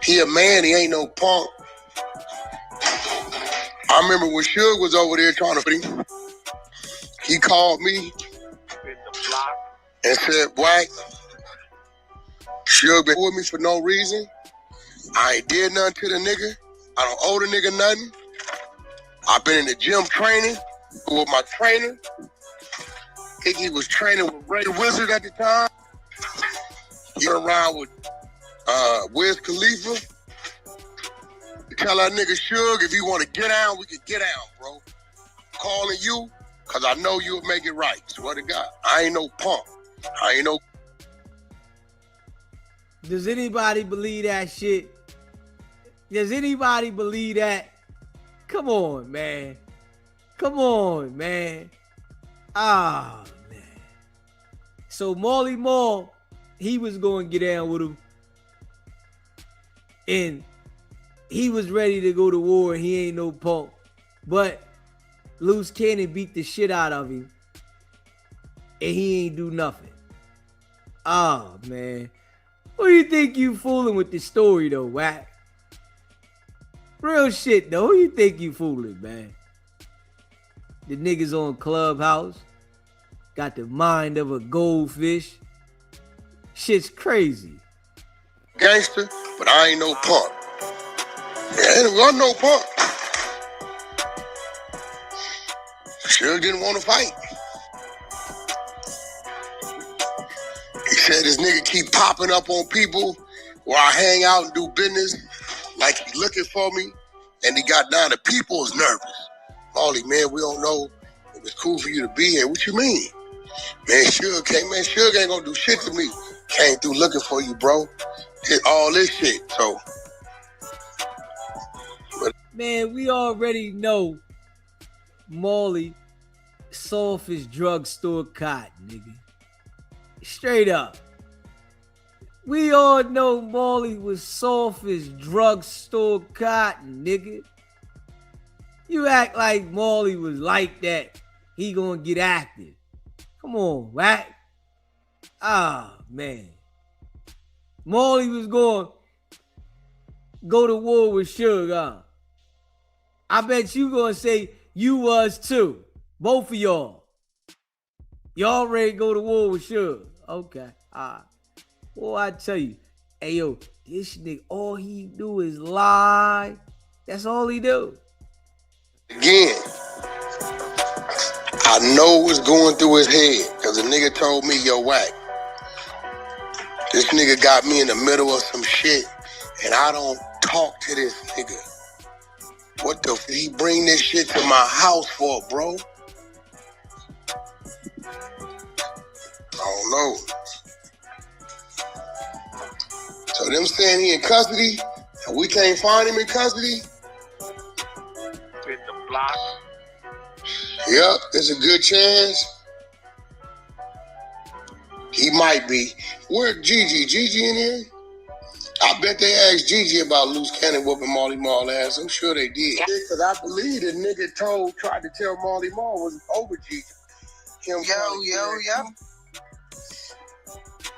He a man, he ain't no punk. I remember when Suge was over there trying to put him, he called me and said, Wack, Suge been with me for no reason. I ain't did nothing to the nigga. I don't owe the nigga nothing. I've been in the gym training with my trainer. I think he was training with Ray Wizard at the time. He went around with Wiz Khalifa. Tell that nigga Suge, if you want to get down, we can get down, bro. Calling you, because I know you'll make it right. Swear to God. I ain't no punk. I ain't no... Does anybody believe that shit? Does anybody believe that? Come on, man. Come on, man. Ah, man. So Molly Moore, he was going to get down with him. And he was ready to go to war. He ain't no punk. But Loose Cannon beat the shit out of him. And he ain't do nothing. Oh, man. Who you think you fooling with this story, though, Wack? Real shit, though. Who you think you fooling, man? The niggas on Clubhouse got the mind of a goldfish. Shit's crazy. Gangster, but I ain't no punk. Yeah, I'm no punk. Sure didn't want to fight. He said this nigga keep popping up on people where I hang out and do business like he looking for me, and he got down to people is nervous. Molly, man, we don't know if it's cool for you to be here. What you mean? Man, Suge ain't gonna do shit to me. Came through looking for you, bro. Did all this shit, so. Man, we already know Molly soft as drugstore cotton, nigga. Straight up. We all know Molly was soft as drugstore cotton, nigga. You act like Molly was like that. He gonna get active. Come on, Wack. Ah, man. Molly was going to go to war with Suge, huh? I bet you gonna say you was too. Both of y'all. Y'all ready to go to war with Suge. Okay. All right. Well, I tell you. Hey, yo, This nigga, all he do is lie. That's all he do. Again, I know what's going through his head because the nigga told me, yo, Wack, this nigga got me in the middle of some shit and I don't talk to this nigga. What the f he bring this shit to my house for, bro? I don't know. So them saying he in custody and we can't find him in custody? Hit the block. Yep, there's a good chance. He might be. Where Gigi? Gigi in here? I bet they asked Gigi about Loose Cannon whooping Marley Marl ass. I'm sure they did. Because I believe the nigga tried to tell Marley Marl was over Gigi. Yo.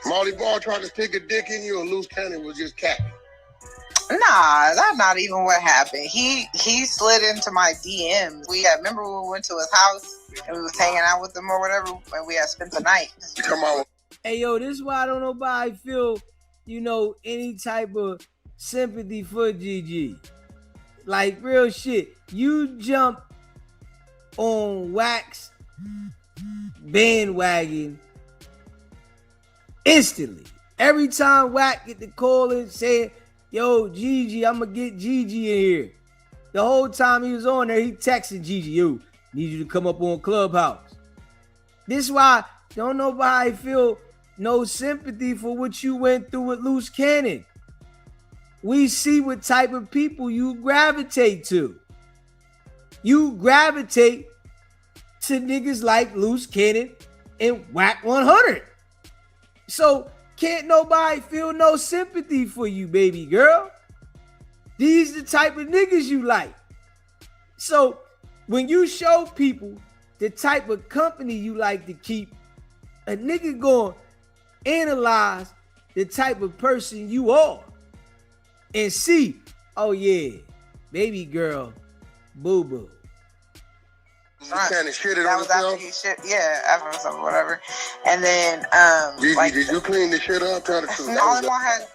Marley Marl tried to stick a dick in you, or Loose Cannon was just capping? Nah, that's not even what happened. He slid into my DMs. Remember when we went to his house and we was hanging out with him or whatever, and we had spent the night. Come on. Hey, yo, this is why I don't know why I feel, any type of sympathy for GG. Like, real shit. You jump on Wax bandwagon instantly. Every time Wack get the call and say, yo, Gigi, I'm going to get Gigi in here. The whole time he was on there, he texted Gigi, yo, need you to come up on Clubhouse. This is why don't nobody feel no sympathy for what you went through with Loose Cannon. We see what type of people you gravitate to. You gravitate to niggas like Loose Cannon and Wicked100. So can't nobody feel no sympathy for you, baby girl. These the type of niggas you like. So when you show people the type of company you like to keep, a nigga going to analyze the type of person you are and see, oh yeah, baby girl, boo-boo. Kind of shit that was after he shit, after something, whatever. And then, Gigi, did you clean the shit up? Tell the truth. Molly Marl had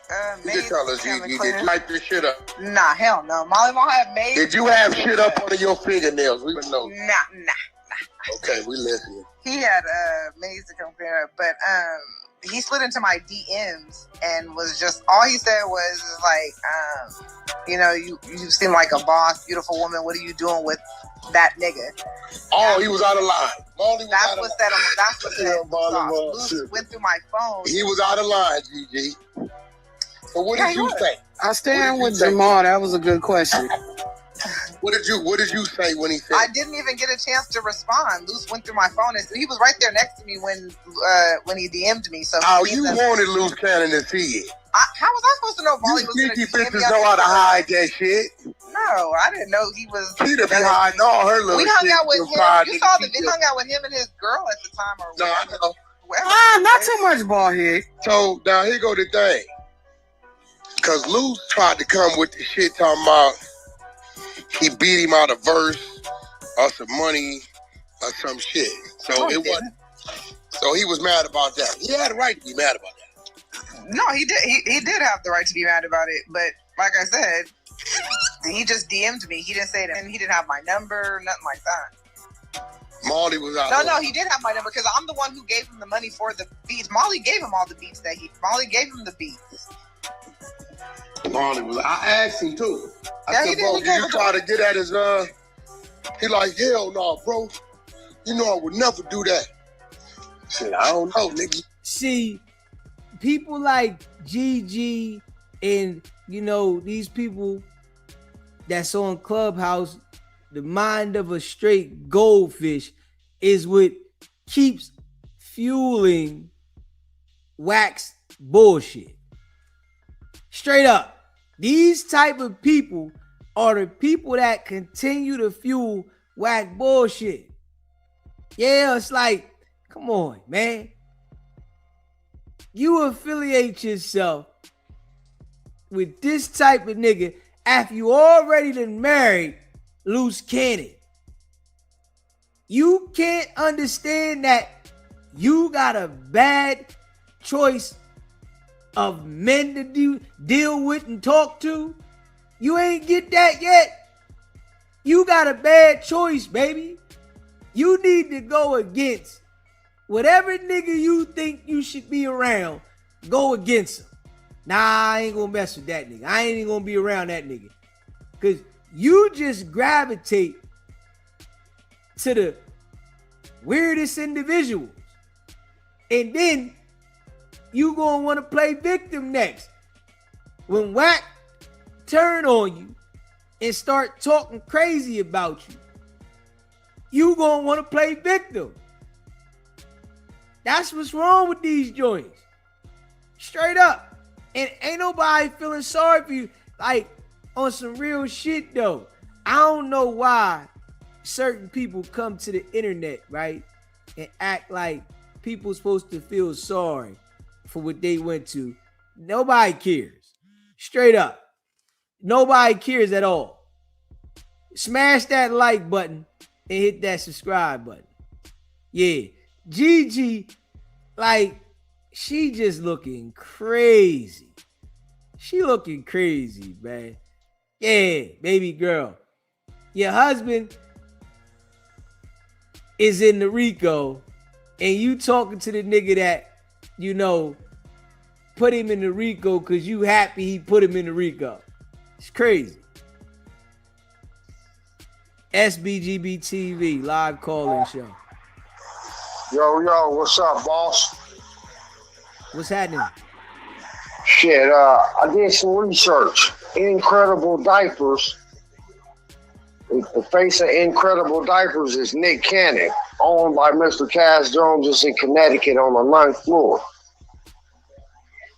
made. You tell us, Gigi, did you wipe this shit up? Nah, hell no. Molly Marl had made. Did you have shit up under your fingernails? We would know. Nah. Okay, we listening. He had maids to come clean up, but he slid into my DMs and was just, all he said was like, you seem like a boss, beautiful woman. What are you doing with that nigga? Oh, he was out of line. Marley was that's out what of said. That's what line. Luce went through my phone. He was out of line, Gigi. So what did you say? I stand with Jamal. That was a good question. What did you say when he said? I didn't even get a chance to respond. Luce went through my phone and he was right there next to me when he DM'd me. So you wanted Loose Cannon to see it. How was I supposed to know Molly was going to DM me? Bitches know how to hide that shit. No, I didn't know he was. She'd have been hiding all her little shit. We hung out with him. You saw the video. We hung out with him and his girl at the time, or whatever. No, I know. Not too much ball head. So now here go the thing. Cause Luce tried to come with the shit talking about he beat him out of verse or some money or some shit. So it wasn't. So he was mad about that. He had a right to be mad about that. No, he did. He did have the right to be mad about it. But like I said, he just DM'd me. He didn't say that. And he didn't have my number, nothing like that. Molly was out. No, he did have my number because I'm the one who gave him the money for the beats. Molly gave him all the beats Molly gave him the beats. Molly was. I asked him too. I said, he bro, did. did you try to get at his He like, hell no, bro. You know I would never do that. I said, I don't know, nigga. See, people like GG and these people that's on Clubhouse, the mind of a straight goldfish is what keeps fueling Wax bullshit. Straight up. These type of people are the people that continue to fuel Wack bullshit. Yeah, it's like, come on, man. You affiliate yourself with this type of nigga after you already done married Loose Cannon. You can't understand that you got a bad choice of men to deal with and talk to. You ain't get that yet. You got a bad choice, baby. You need to go against whatever nigga you think you should be around. Go against him. Nah, I ain't gonna mess with that nigga. I ain't even gonna be around that nigga. Cause you just gravitate to the weirdest individuals. And then you gonna wanna play victim next. When whack turn on you and start talking crazy about you, you gonna wanna play victim. That's what's wrong with these joints. Straight up. And ain't nobody feeling sorry for you. Like, on some real shit though. I don't know why certain people come to the internet, right, and act like people supposed to feel sorry for what they went to. Nobody cares. Straight up. Nobody cares at all. Smash that like button and hit that subscribe button. Yeah. Gigi, like, she just looking crazy. She looking crazy, man. Yeah, baby girl. Your husband is in the Rico, and you talking to the nigga that, you know, put him in the Rico because you happy he put him in the Rico. It's crazy. SBGB TV, live call-in show. Yo, what's up, boss? What's happening? Shit, I did some research. Incredible Diapers. The face of Incredible Diapers is Nick Cannon, owned by Mr. Cass Jones, just in Connecticut on the 9th floor.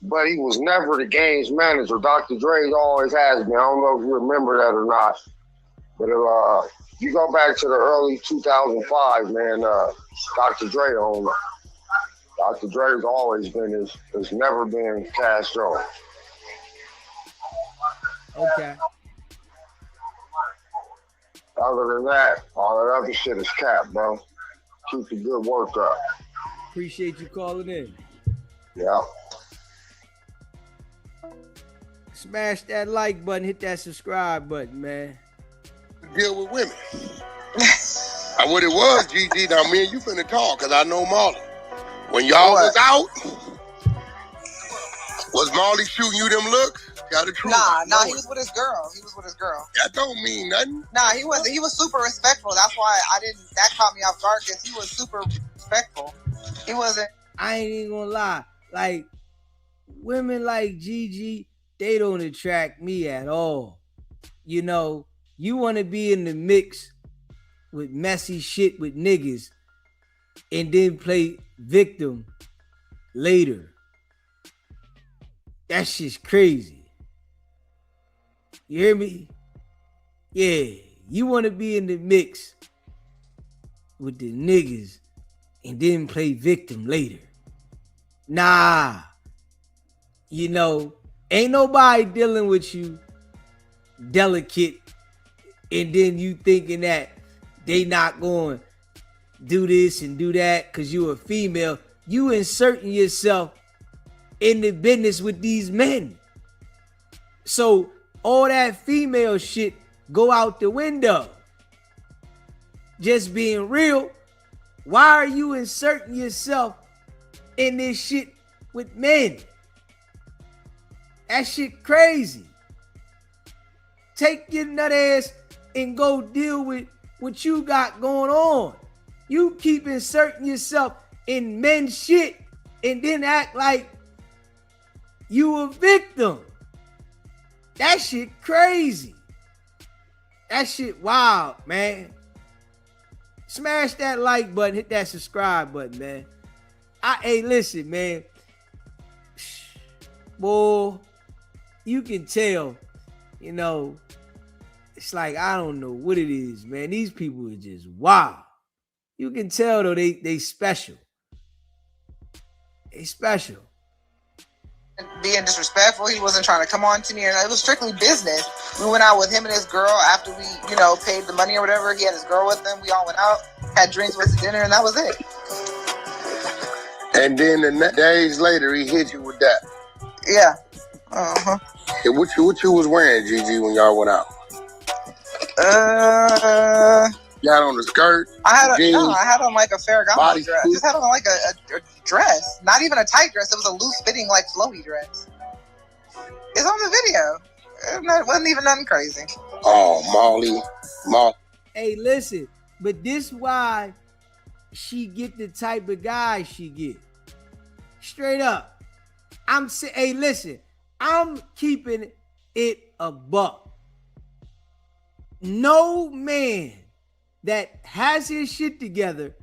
But he was never the game's manager. Dr. Dre's always has been. I don't know if you remember that or not. But if you go back to the early 2005, man, Dr. Dre owned it. Dr. Dre's always been has never been Cass Jones. Okay. Other than that, all that other shit is cap, bro. Keep the good work up. Appreciate you calling in. Yeah. Smash that like button, hit that subscribe button, man. Deal with women. What it was, GG, now me and you finna talk, because I know Molly. When y'all was out, was Molly shooting you them looks? Tell the truth. Nah, he was with his girl. That don't mean nothing. Nah, he was super respectful. That's why that caught me off guard, because he was super respectful. He wasn't. I ain't even gonna lie. Like, women like Gigi, they don't attract me at all. You know, you want to be in the mix with messy shit with niggas and then play victim later. That shit's crazy. You hear me? Yeah, you want to be in the mix with the niggas and then play victim later. Nah. You know, ain't nobody dealing with you delicate and then you thinking that they not going to do this and do that because you a female. You inserting yourself in the business with these men. So all that female shit go out the window. Just being real, why are you inserting yourself in this shit with men? That shit crazy. Take your nut ass and go deal with what you got going on. You keep inserting yourself in men's shit and then act like you a victim. That shit crazy. That shit wild, man. Smash that like button, hit that subscribe button, man. Hey, listen, man. Boy, you can tell, you know, it's like, I don't know what it is, man. These people are just wild. You can tell, though, they special. They special. Being disrespectful, he wasn't trying to come on to me, and it was strictly business. We went out with him and his girl after we, paid the money or whatever. He had his girl with him. We all went out, had drinks with dinner, and that was it. And then the days later, he hit you with that. Yeah. Uh-huh. Yeah, what you was wearing, Gigi, when y'all went out? You had on the skirt? I had jeans, I had on like a Ferragamo dress. I suit. just had on like a dress. Not even a tight dress. It was a loose fitting, like flowy dress. It's on the video. It wasn't even nothing crazy. Oh, Molly. Hey, listen, but this why she get the type of guy she get. Straight up. Hey, listen, I'm keeping it a buck. No man that has his shit together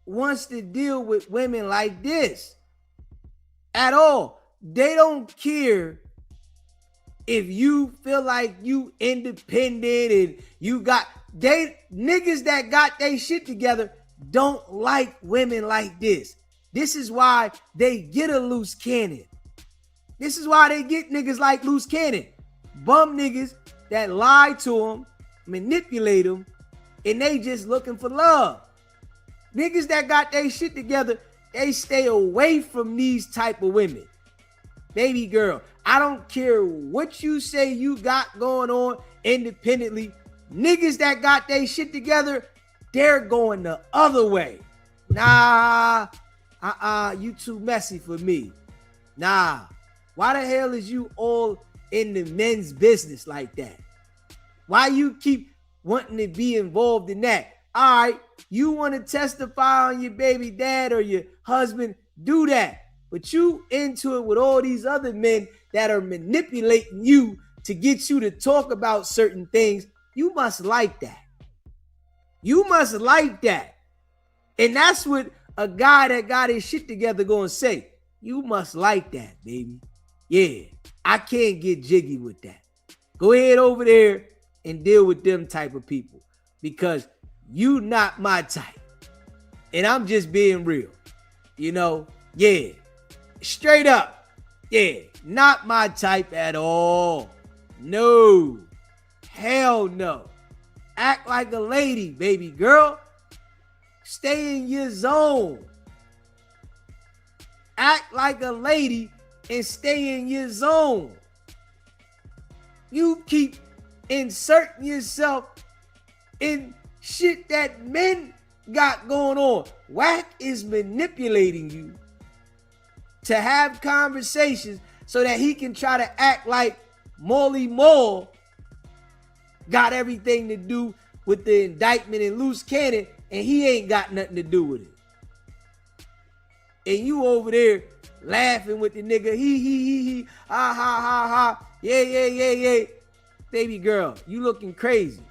wants to deal with women like this at all. They don't care if you feel like you independent and you got niggas that got their shit together don't like women like this. This is why they get a loose cannon. This is why they get niggas like loose cannon. Bum niggas that lie to them, manipulate them, and they just looking for love. Niggas that got their shit together, they stay away from these type of women. Baby girl, I don't care what you say you got going on independently. Niggas that got their shit together, they're going the other way. Nah, you too messy for me. Nah, why the hell is you all in the men's business like that? Why you keep wanting to be involved in that? All right, you want to testify on your baby dad or your husband, do that. But you into it with all these other men that are manipulating you to get you to talk about certain things. You must like that. You must like that. And that's what a guy that got his shit together gonna say. You must like that, baby. Yeah, I can't get jiggy with that. Go ahead over there and deal with them type of people because you not my type. And I'm just being real. You know, yeah. Straight up. Yeah, not my type at all. No. Hell no. Act like a lady, baby girl. Stay in your zone. Act like a lady and stay in your zone. You keep inserting yourself in shit that men got going on. Whack is manipulating you to have conversations so that he can try to act like Molly Moore got everything to do with the indictment and loose cannon, and he ain't got nothing to do with it. And you over there laughing with the nigga, he, ha, ha, ha, ha, yeah. Baby girl, you looking crazy.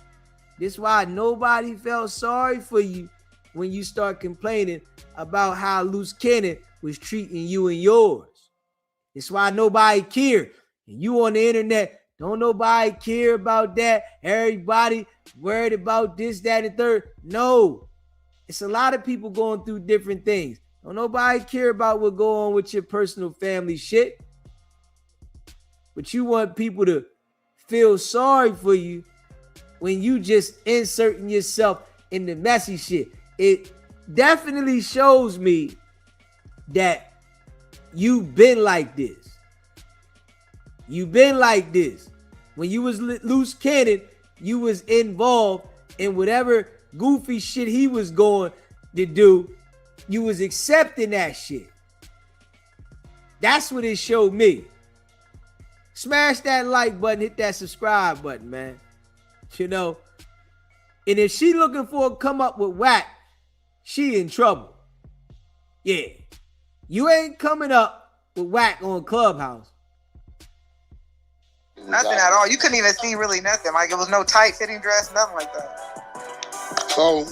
This is why nobody felt sorry for you when you start complaining about how loose cannon was treating you and yours. It's why nobody cared. And you on the internet, don't nobody care about that. Everybody worried about this, that, and third. No. It's a lot of people going through different things. Don't nobody care about what go on with your personal family shit. But you want people to feel sorry for you when you just inserting yourself in the messy shit. It definitely shows me that you've been like this. You've been like this. When you was loose cannon, you was involved in whatever goofy shit he was going to do. You was accepting that shit. That's what it showed me. Smash that like button, hit that subscribe button, man. You know, and if she looking for a come up with whack, she in trouble. Yeah. You ain't coming up with whack on Clubhouse. Nothing at all. You couldn't even see really nothing. Like it was no tight fitting dress, nothing like that. So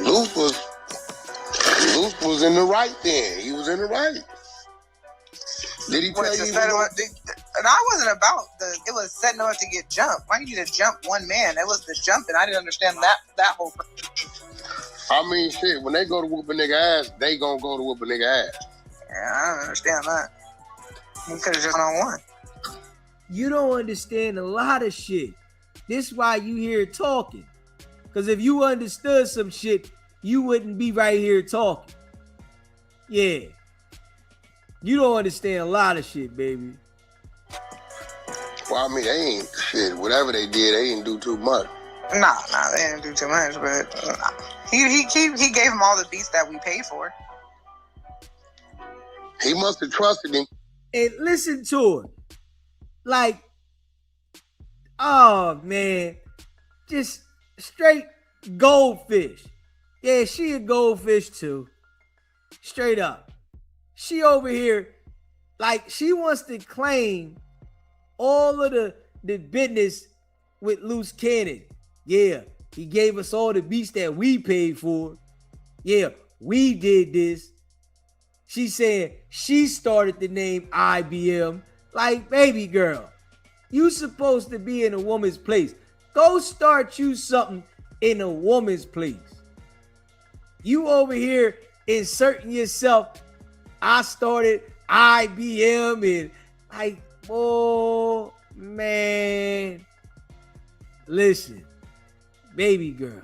Luke was in the right then. He was in the right. Did he tell you? And I wasn't about it was setting up to get jumped. Why you need to jump one man? It was the jumping. I didn't understand that whole thing. I mean, shit, when they go to whoop a nigga ass, they gonna go to whoop a nigga ass. Yeah, I don't understand that. You could have just on one. You don't understand a lot of shit. This is why you here talking. Because if you understood some shit, you wouldn't be right here talking. Yeah. You don't understand a lot of shit, baby. Well, I mean, they ain't shit. Whatever they did, they didn't do too much. Nah, they didn't do too much, but he gave him all the beats that we paid for. He must have trusted him. And listen to it. Like, oh man, just straight Goldfish. Yeah, she a Goldfish too. Straight up. She over here, like, she wants to claim all of the business with Loose Cannon. Yeah, he gave us all the beats that we paid for. Yeah, we did this. She said she started the name IBM. Like, baby girl, you supposed to be in a woman's place. Go start you something in a woman's place. You over here inserting yourself. I started IBM and like, oh man. Listen, baby girl,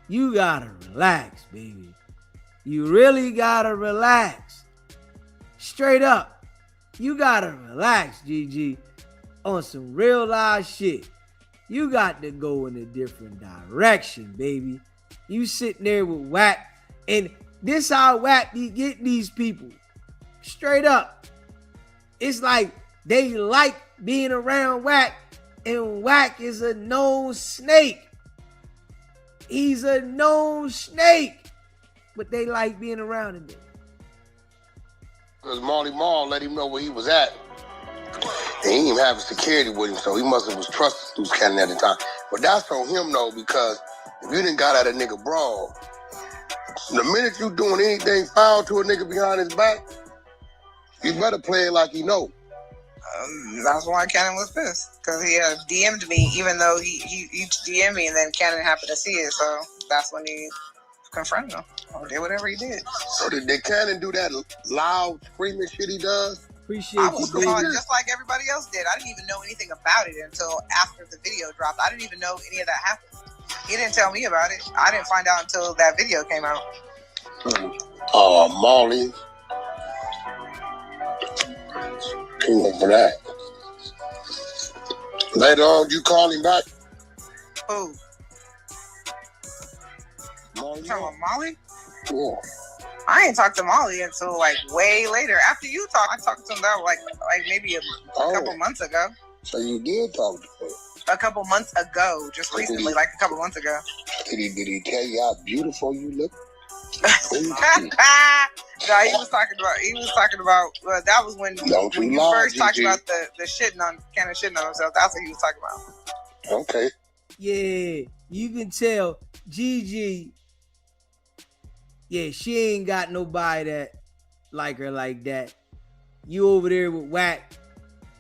you gotta relax, baby. You really gotta relax. Straight up, you gotta relax, Gigi, on some real live shit. You got to go in a different direction, baby. You sitting there with Wack, and this how Wack be getting these people. Straight up. It's like they like being around Wack, and Wack is a known snake. He's a known snake. But they like being around him. Because Marley Marl let him know where he was at. And he didn't even have security with him, so he must have was trusting Loose Cannon at the time. But that's on him, though, because if you didn't got at a nigga brawl, the minute you doing anything foul to a nigga behind his back, you better play it like he know. That's why Cannon was pissed, because he DM'd me, even though he DM'd me, and then Cannon happened to see it, so that's when he confronted him or did whatever he did. So did Cannon do that loud screaming shit he does? Appreciate I was gone just like everybody else did. I didn't even know anything about it until after the video dropped. I didn't even know any of that happened. He didn't tell me about it. I didn't find out until that video came out. Molly. Too much for that. Later on, you call him back? Who? Molly? You talking about Molly? Yeah. I ain't talked to Molly until like way later. After you talked, I talked to him that like maybe a couple months ago. So you did talk to him? A couple months ago, just recently, like a couple months ago. Did he tell you how beautiful you look? No, he was talking about. Well, that was when you first talked about the shitting on Cannon shitting on himself. That's what he was talking about. Okay. Yeah, you can tell Gigi. Yeah, she ain't got nobody that like her like that. You over there with Wack.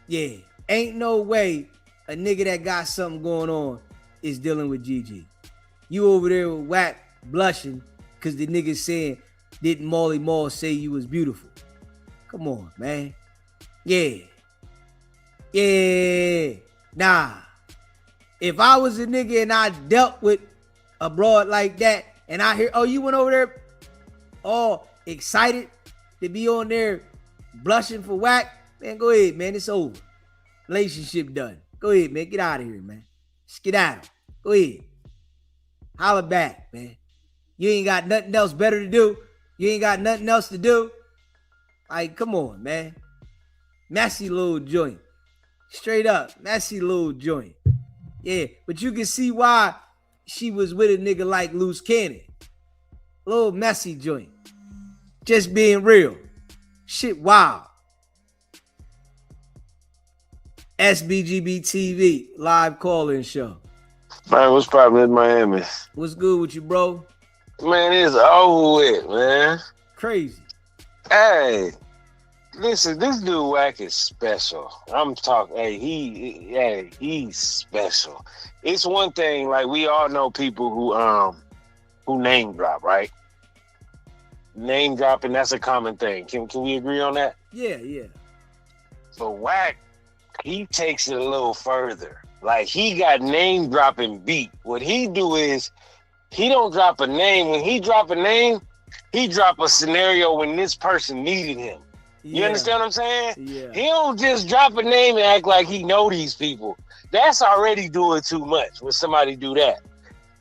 Yeah, ain't no way a nigga that got something going on is dealing with Gigi. You over there with Wack blushing because the nigga saying, didn't Molly Mall say you was beautiful? Come on, man. Yeah. Nah. If I was a nigga and I dealt with a broad like that and I hear, oh, you went over there all excited to be on there blushing for Wack, man, go ahead, man. It's over. Relationship done. Go ahead, man. Get out of here, man. Just get out. Go ahead. Holla back, man. You ain't got nothing else better to do. You ain't got nothing else to do. Like, come on, man. Messy little joint. Straight up. Messy little joint. Yeah, but you can see why she was with a nigga like Loose Cannon. Little messy joint. Just being real. Shit wild. SBGB TV live call-in show. Man, what's poppin' in Miami? What's good with you, bro? Man, it's over with, man. Crazy. Hey, listen, this dude Wack is special. I'm talking. He's special. It's one thing, like we all know people who name drop, right? Name dropping, that's a common thing. Can we agree on that? Yeah. But Wack, he takes it a little further. Like, he got name dropping beat. What he do is he don't drop a name. When he drop a name, he drop a scenario when this person needed him. You understand what I'm saying? Yeah. He don't just drop a name and act like he know these people. That's already doing too much when somebody do that.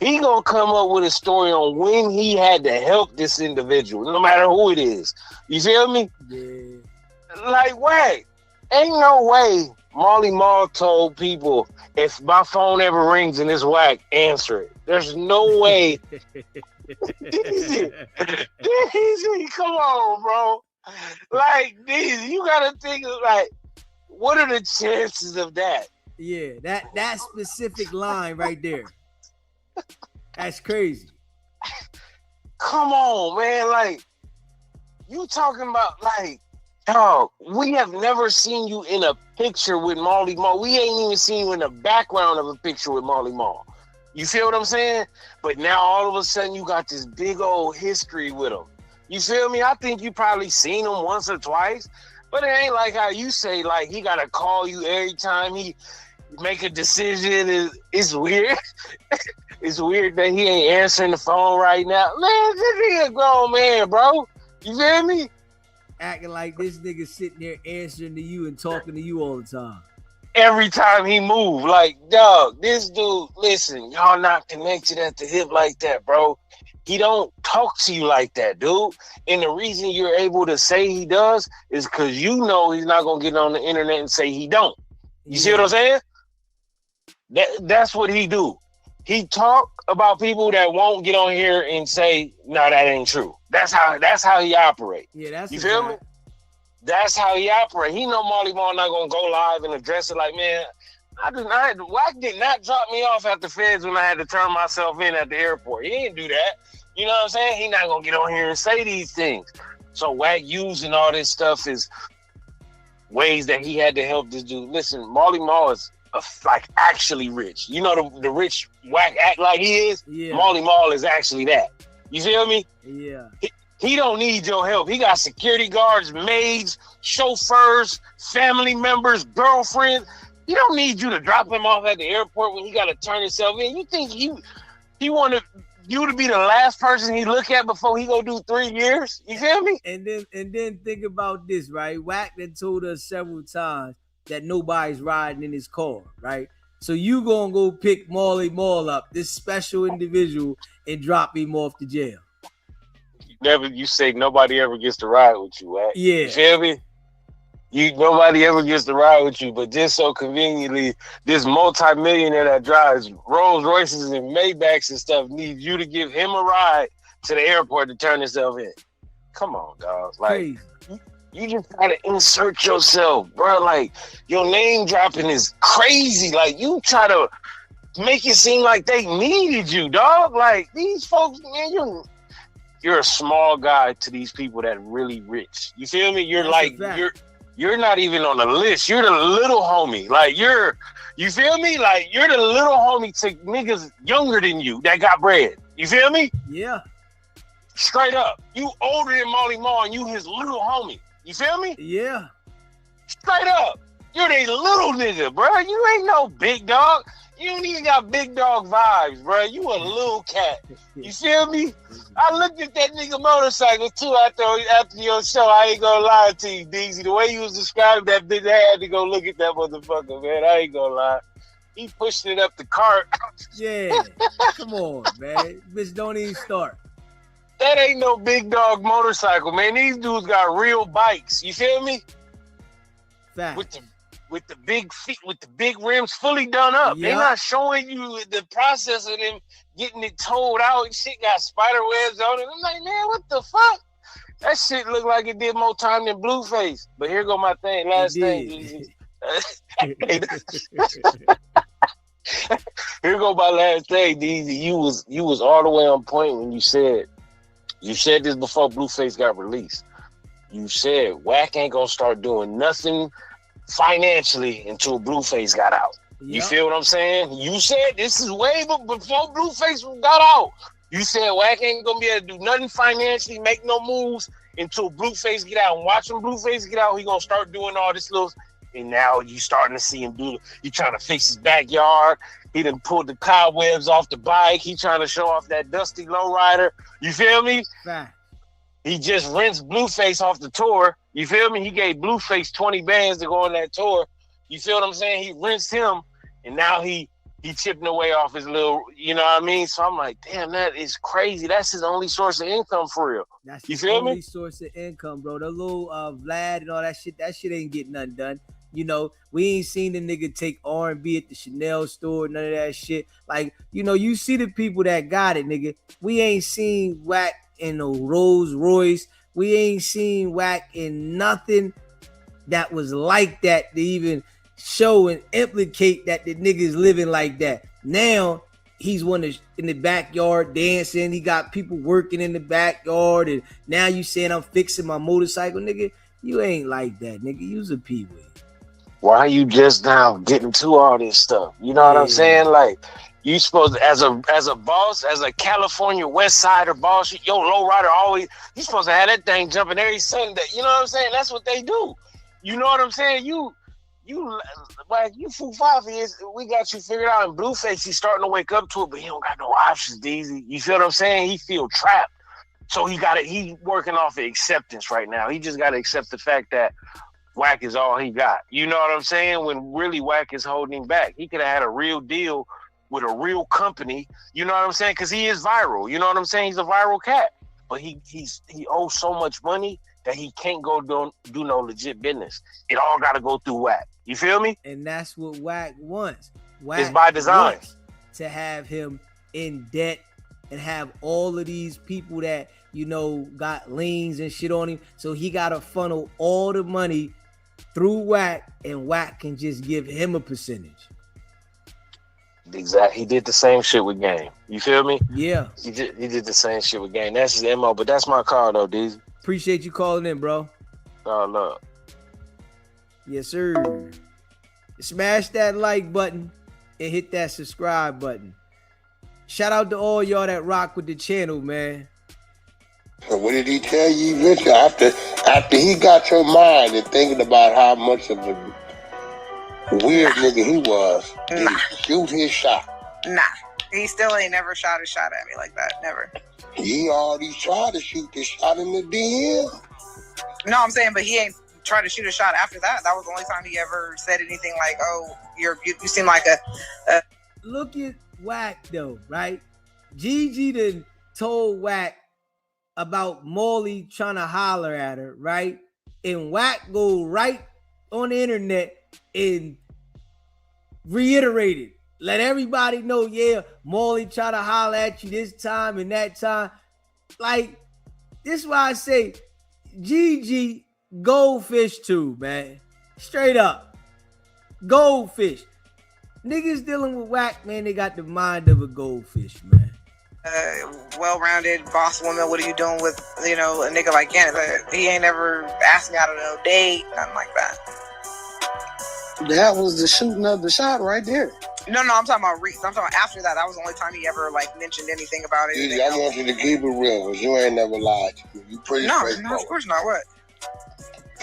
He gonna come up with a story on when he had to help this individual, no matter who it is. You feel me? Yeah. Like, wait, ain't no way Marley Marl told people, if my phone ever rings and it's whack, answer it. There's no way. Easy. Come on, bro. Like, you gotta think of, like, what are the chances of that? Yeah, that specific line right there. That's crazy. Come on, man. Like, you talking about, like, dog, we have never seen you in a picture with Marley Marl. We ain't even seen you in the background of a picture with Marley Marl. You feel what I'm saying? But now all of a sudden you got this big old history with him. You feel me? I think you probably seen him once or twice, but it ain't like how you say, like, he gotta call you every time he make a decision. It's weird. It's weird that he ain't answering the phone right now. Man, this nigga a grown man, bro. You feel me? Acting like this nigga sitting there answering to you and talking to you all the time. Every time he move, like, dog, this dude, listen, y'all not connected at the hip like that, bro. He don't talk to you like that, dude. And the reason you're able to say he does is because you know he's not going to get on the internet and say he don't. You see what I'm saying? That's what he do. He talk about people that won't get on here and say, no, that ain't true. That's how he operate. Yeah, that's you feel me? That's how he operate. He know Marley Marl not gonna go live and address it like, man, Wack did not drop me off at the feds when I had to turn myself in at the airport. He didn't do that. You know what I'm saying? He not gonna get on here and say these things. So Wack using all this stuff is ways that he had to help this dude. Listen, Marley Marl is like actually rich. You know the rich Wack act like he is? Yeah. Marley Marl is actually that. You feel me? Yeah. He don't need your help. He got security guards, maids, chauffeurs, family members, girlfriends. He don't need you to drop him off at the airport when he got to turn himself in. You think he wanted you to be the last person he look at before he go do 3 years? You feel me? And then think about this, right? Wack done told us several times that nobody's riding in his car, right? So you gonna go pick Marley Marl up, this special individual, and drop him off to jail. You say nobody ever gets to ride with you, right? Yeah. You feel me? Nobody ever gets to ride with you, but just so conveniently, this multi-millionaire that drives Rolls Royces and Maybachs and stuff needs you to give him a ride to the airport to turn himself in. Come on, dog. Like, you just gotta insert yourself, bro. Like, your name dropping is crazy. Like, you try to make it seem like they needed you, dog. Like, these folks, man, you're a small guy to these people that are really rich. You feel me? You're you're not even on the list. You're the little homie. Like, you feel me? Like, you're the little homie to niggas younger than you that got bread. You feel me? Yeah. Straight up. You older than Marley Marl and you his little homie. You feel me? Yeah. Straight up. You're the little nigga, bro. You ain't no big dog. You don't even got big dog vibes, bro. You a little cat. You feel me? I looked at that nigga motorcycle too after your show. I ain't gonna lie to you, DZ. The way you was describing that bitch, I had to go look at that motherfucker, man. I ain't gonna lie. He pushed it up the cart. Yeah. Come on, man. Bitch, don't even start. That ain't no big dog motorcycle, man. These dudes got real bikes. You feel me? Fact. With the big feet, with the big rims fully done up. Yeah. They're not showing you the process of them getting it towed out. Shit got spider webs on it. I'm like, man, what the fuck? That shit look like it did more time than Blueface. But here go my thing. Last thing. Here go my last thing, DZ. You was all the way on point when you said this before Blueface got released. You said Wack ain't gonna start doing nothing financially until Blueface got out. Yep. You feel what I'm saying? You said this is way before Blueface got out. You said Wack ain't gonna be able to do nothing financially, make no moves until Blueface get out. And watching Blueface get out, he gonna start doing all this little. And now you starting to see him do. He trying to fix his backyard. He done pulled the cobwebs off the bike. He trying to show off that dusty lowrider. You feel me? Fact. He just rinsed Blueface off the tour. You feel me? He gave Blueface 20 bands to go on that tour. You feel what I'm saying? He rinsed him, and now he chipping away off his little, you know what I mean? So I'm like, damn, that is crazy. That's his only source of income for real. That's you his feel only me? source of income, bro. The little Vlad and all that shit ain't getting nothing done. You know, we ain't seen the nigga take R&B at the Chanel store, none of that shit. Like, you know, you see the people that got it, nigga. We ain't seen Wack in no Rolls Royce. We ain't seen Wack in nothing that was like that to even show and implicate that the nigga is living like that. Now, he's one that's in the backyard dancing. He got people working in the backyard. And now you saying I'm fixing my motorcycle, nigga. You ain't like that, nigga. You's a P-Way. Why you just now getting to all this stuff? You know what I'm saying? Like, you supposed to, as a boss, as a California West Sider boss, your lowrider always, you supposed to have that thing jumping every Sunday. You know what I'm saying? That's what they do. You know what I'm saying? You like you Foo Fafi, we got you figured out. In Blueface, he's starting to wake up to it, but he don't got no options, DZ. You feel what I'm saying? He feel trapped. So he working off of acceptance right now. He just got to accept the fact that Wack is all he got. You know what I'm saying? When really Wack is holding back. He could have had a real deal with a real company. You know what I'm saying? Because he is viral. You know what I'm saying? He's a viral cat. But he owes so much money that he can't go do no legit business. It all got to go through Wack. You feel me? And that's what Wack wants. Wack it's by design. Wants to have him in debt and have all of these people that, you know, got liens and shit on him. So he got to funnel all the money through Wack, and Wack can just give him a percentage. Exactly. He did the same shit with Game. You feel me? Yeah. He did the same shit with Game. That's his MO, but that's my call though, DZ. Appreciate you calling in, bro. All love. Yes, sir. Smash that like button and hit that subscribe button. Shout out to all y'all that rock with the channel, man. So what did he tell you eventually after he got your mind and thinking about how much of a weird nigga he was? Did he shoot his shot? Nah. He still ain't never shot a shot at me like that. Never. He already tried to shoot this shot in the DM. No, I'm saying, but he ain't tried to shoot a shot after that. That was the only time he ever said anything like, "Oh, you seem like a." Look at Wack though, right? Gigi done told Wack about Molly trying to holler at her, right? And Wack go right on the internet and reiterate it. Let everybody know, yeah, Molly try to holler at you this time and that time. Like, this is why I say Gigi Goldfish too, man. Straight up. Goldfish. Niggas dealing with Wack, man, they got the mind of a goldfish, man. Well-rounded boss woman. What are you doing with, you know, a nigga like Kenneth? He ain't ever asked me out on no date, nothing like that. That was the shooting of the shot right there. No, I'm talking about I'm talking about after that. That was the only time he ever like mentioned anything about it. I want you to keep it real, because you ain't never lied to me. You pretty straightforward. No, of course not. What?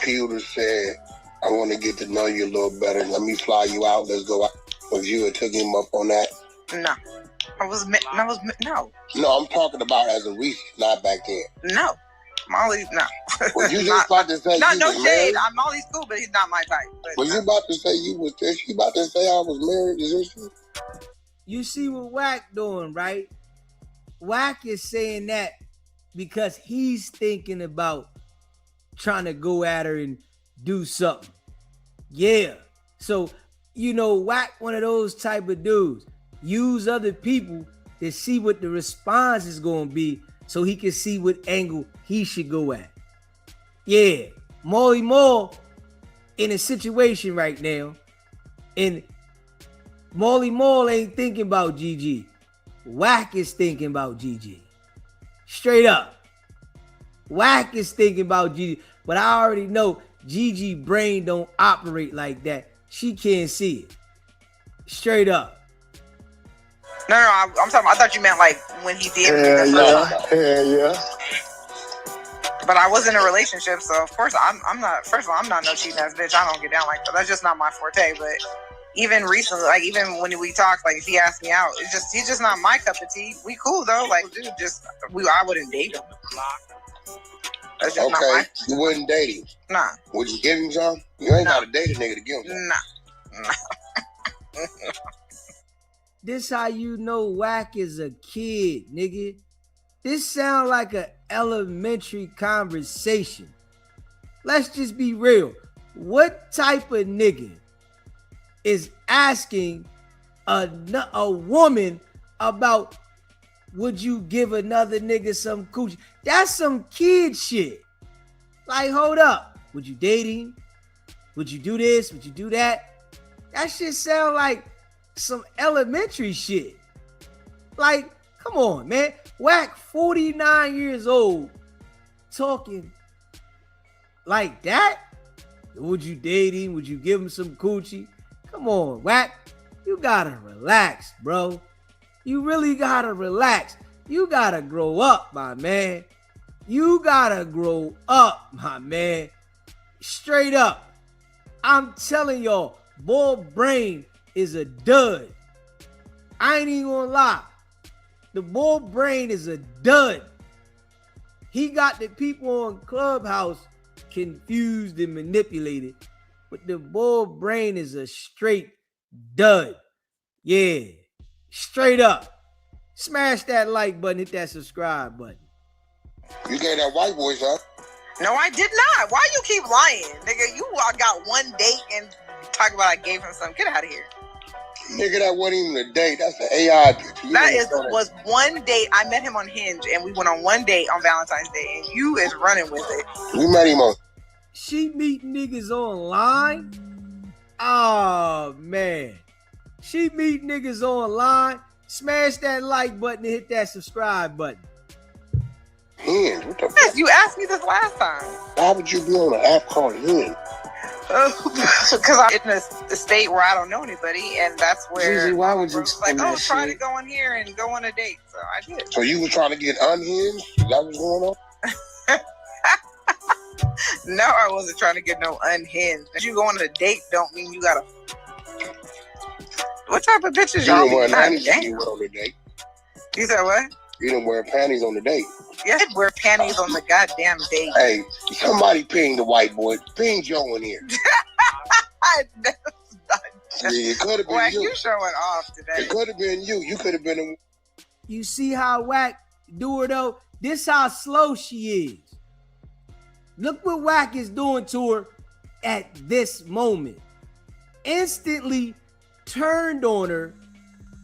Peter said, I want to get to know you a little better. Let me fly you out. Let's go out. Was you took him up on that? No. No. No, I'm talking about as a recent, not back then. No. Molly, no. Well, you just about to say no shade. Molly's cool, but he's not my type. But you about to say you was there? She about to say I was married? Is this? You see what Wack doing, right? Wack is saying that because he's thinking about trying to go at her and do something. Yeah. So, you know, Wack one of those type of dudes. Use other people to see what the response is going to be so he can see what angle he should go at. Yeah, Molly Moore in a situation right now, and Molly Moore ain't thinking about Gigi. Wack is thinking about Gigi. Straight up. Wack is thinking about Gigi, but I already know Gigi brain don't operate like that. She can't see it. Straight up. No, I'm talking. I thought you meant like when he did. Yeah. But I was in a relationship, so of course I'm not. First of all, I'm not no cheating ass bitch. I don't get down like that. That's just not my forte. But even recently, like even when we talked, like if he asked me out, he's just not my cup of tea. We cool though. Like dude, I wouldn't date him. That's just not Okay, my... you wouldn't date him. Nah. Would you give him some? You ain't gotta date a nigga to give him some. Nah. This how you know Wack is a kid, nigga. This sound like an elementary conversation. Let's just be real. What type of nigga is asking a woman about would you give another nigga some coochie? That's some kid shit. Like, hold up. Would you date him? Would you do this? Would you do that? That shit sound like some elementary shit. Like, come on, man. Wack 49 years old talking like that? Would you date him? Would you give him some coochie? Come on, Wack. You gotta relax, bro. You really gotta relax. You gotta grow up, my man. You gotta grow up, my man. Straight up. I'm telling y'all, boy brain is a dud. I ain't even gonna lie. The boy brain is a dud. He got the people on Clubhouse confused and manipulated. But the boy brain is a straight dud. Yeah. Straight up. Smash that like button, hit that subscribe button. You gave that white voice up. No, I did not. Why you keep lying? Nigga, you got one date and talk about I gave him some. Get out of here. Nigga, that wasn't even a date. That's an AI picture. Was one date. I met him on Hinge and we went on one date on Valentine's Day and you is running with it. We met him on. She meet niggas online? Oh, man. She meet niggas online. Smash that like button and hit that subscribe button. Hinge? What the fuck? You asked me this last time. Why would you be on an app called Hinge? Because I'm in a state where I don't know anybody, and that's where Gigi, why would you like, oh, try to go on here and go on a date. So I did. So you were trying to get unhinged? Is that what's going on? No, I wasn't trying to get no unhinged. If you go on a date, don't mean you gotta. What type of bitches y'all be? You went on the date. You said what? You didn't wear panties on the date. Yeah, I wear panties on the goddamn date. Hey, somebody ping the white boy. Ping Joe in here. Yeah, it could have been Wack, you. You showing off today. It could have been you. You could have been a... You see how Wack do her though? This how slow she is. Look what Wack is doing to her at this moment. Instantly turned on her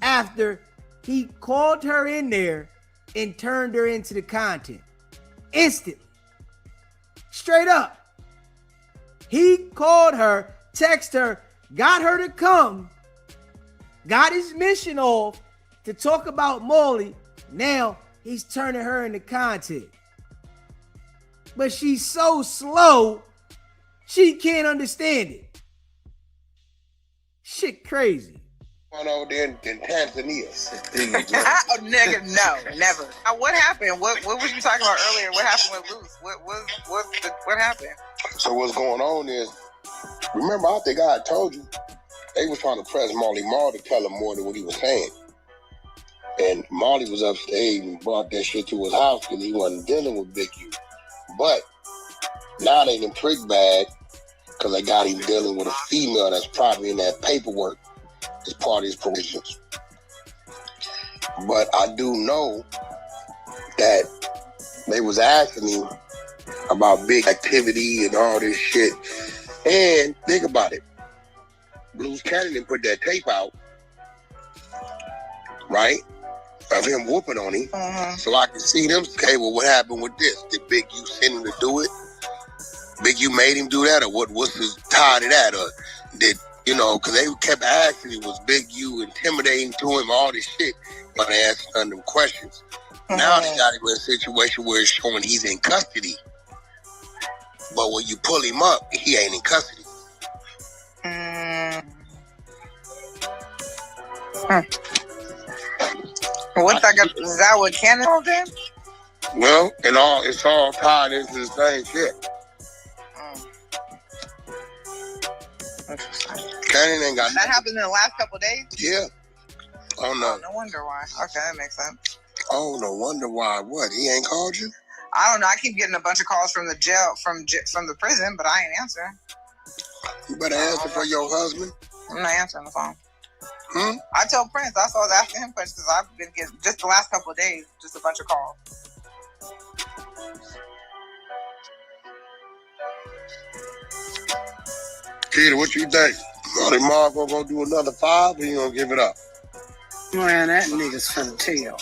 after he called her in there and turned her into the content. Instantly. Straight up. He called her, texted her, got her to come, got his mission off to talk about Molly. Now he's turning her into content. But she's so slow, she can't understand it. Shit crazy. Going over there in Tanzania. Oh, nigga, no, never. What happened? What was you talking about earlier? What happened with Luce? What happened? So what's going on is, remember, I think I told you, they was trying to press Molly Marr to tell him more than what he was saying. And Molly was upstage and brought that shit to his house because he wasn't dealing with Big U. But now they done prick bad because they got him dealing with a female that's probably in that paperwork as part of his provisions. But I do know that they was asking him about big activity and all this shit. And think about it. Blues Cannon put that tape out, right? Of him whooping on him. Mm-hmm. So I can see them say, well, what happened with this? Did Big U send him to do it? Big U made him do that? Or what's his tie to that? Or did, you know, because they kept asking him, was Big U intimidating to him, all this shit. But they asked none of them questions. Mm-hmm. Now they got him in a situation where it's showing he's in custody. But when you pull him up, he ain't in custody. Is that what Cannon told them? Well, it's all tied into the same shit. Cannon ain't got that happened in the last couple of days? Yeah. Oh, no. No wonder why. Okay, that makes sense. Oh, no wonder why. What? He ain't called you? I don't know. I keep getting a bunch of calls from the jail, from the prison, but I ain't answering. You better answer for your husband. I'm not answering the phone. Hmm? I told Prince. That's why I was asking him questions because I've been getting just the last couple of days, just a bunch of calls. Kid, what you think? Are Marco gonna do another 5 or you gonna give it up? Man, that nigga's finna tell.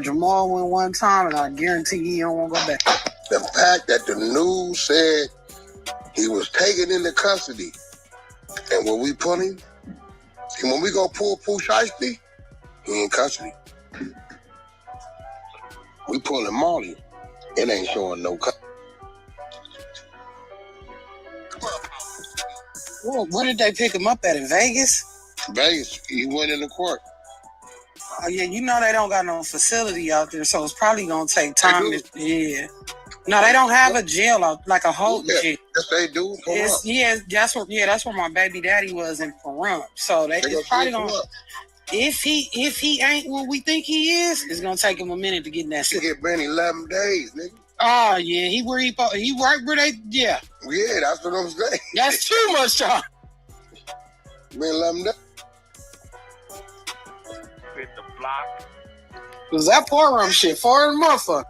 Jamal went one time, and I guarantee he don't want to go back. The fact that the news said he was taken into custody, and when we put him, and when we go pull Pooh Shiesty, he in custody. We pulling Molly, it ain't showing no custody. Well, where did they pick him up at, in Vegas? Vegas, he went into court. Oh, yeah, you know they don't got no facility out there, so it's probably going to take time. Yeah. No, they don't have a jail out, like a holding jail. Yes, they do. That's where my baby daddy was in Pahrump. So it's probably going to, if he ain't what we think he is, it's going to take him a minute to get in that system. He get been 11 days, nigga. Oh, yeah, he right where they, yeah. Yeah, that's what I'm saying. That's too much time. Been 11 days. With the block. Cause that Pahrump shit far than motherfucker.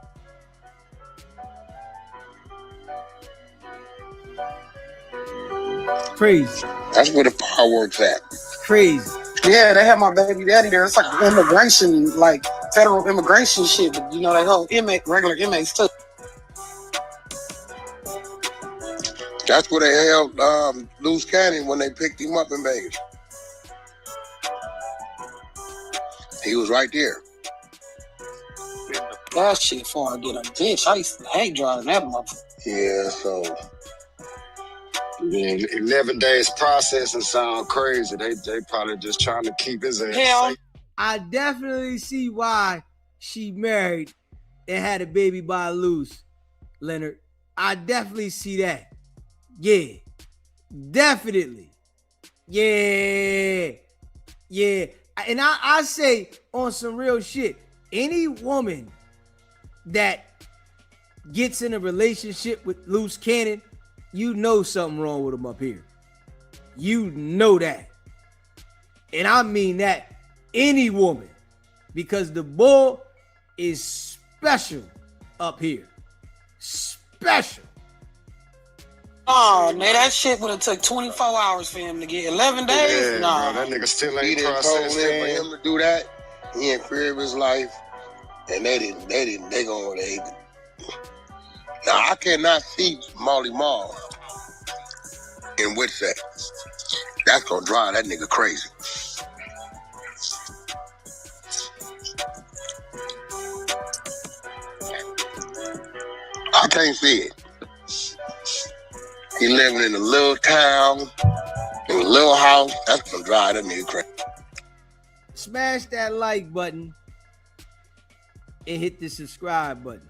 Crazy. That's where the fireworks at. Crazy. Yeah, they have my baby daddy there. It's like immigration, like federal immigration shit. But you know, they hold regular inmates too. That's where they held Loose Cannon when they picked him up in Vegas. He was right there. That shit far to get a bitch. I used to hate driving that motherfucker. Yeah, so. Yeah, 11 days processing sound crazy. They probably just trying to keep his ass safe. I definitely see why she married and had a baby by Loose, Leonard. I definitely see that. Yeah. Definitely. Yeah. Yeah. And I say on some real shit, any woman that gets in a relationship with Loose Cannon, you know something wrong with him up here. You know that. And I mean that, any woman. Because the boy is special up here. Special. Oh, man, that shit would have took 24 hours for him to get 11 days? Yeah, nah. Bro, that nigga still He ain't didn't processed. For him to do that, he in fear of his life. And they Now, I cannot see Molly Mall in Wicked. That's gonna drive that nigga crazy. I can't see it. He living in a little town, in a little house. That's gonna drive that nigga crazy. Smash that like button and hit the subscribe button.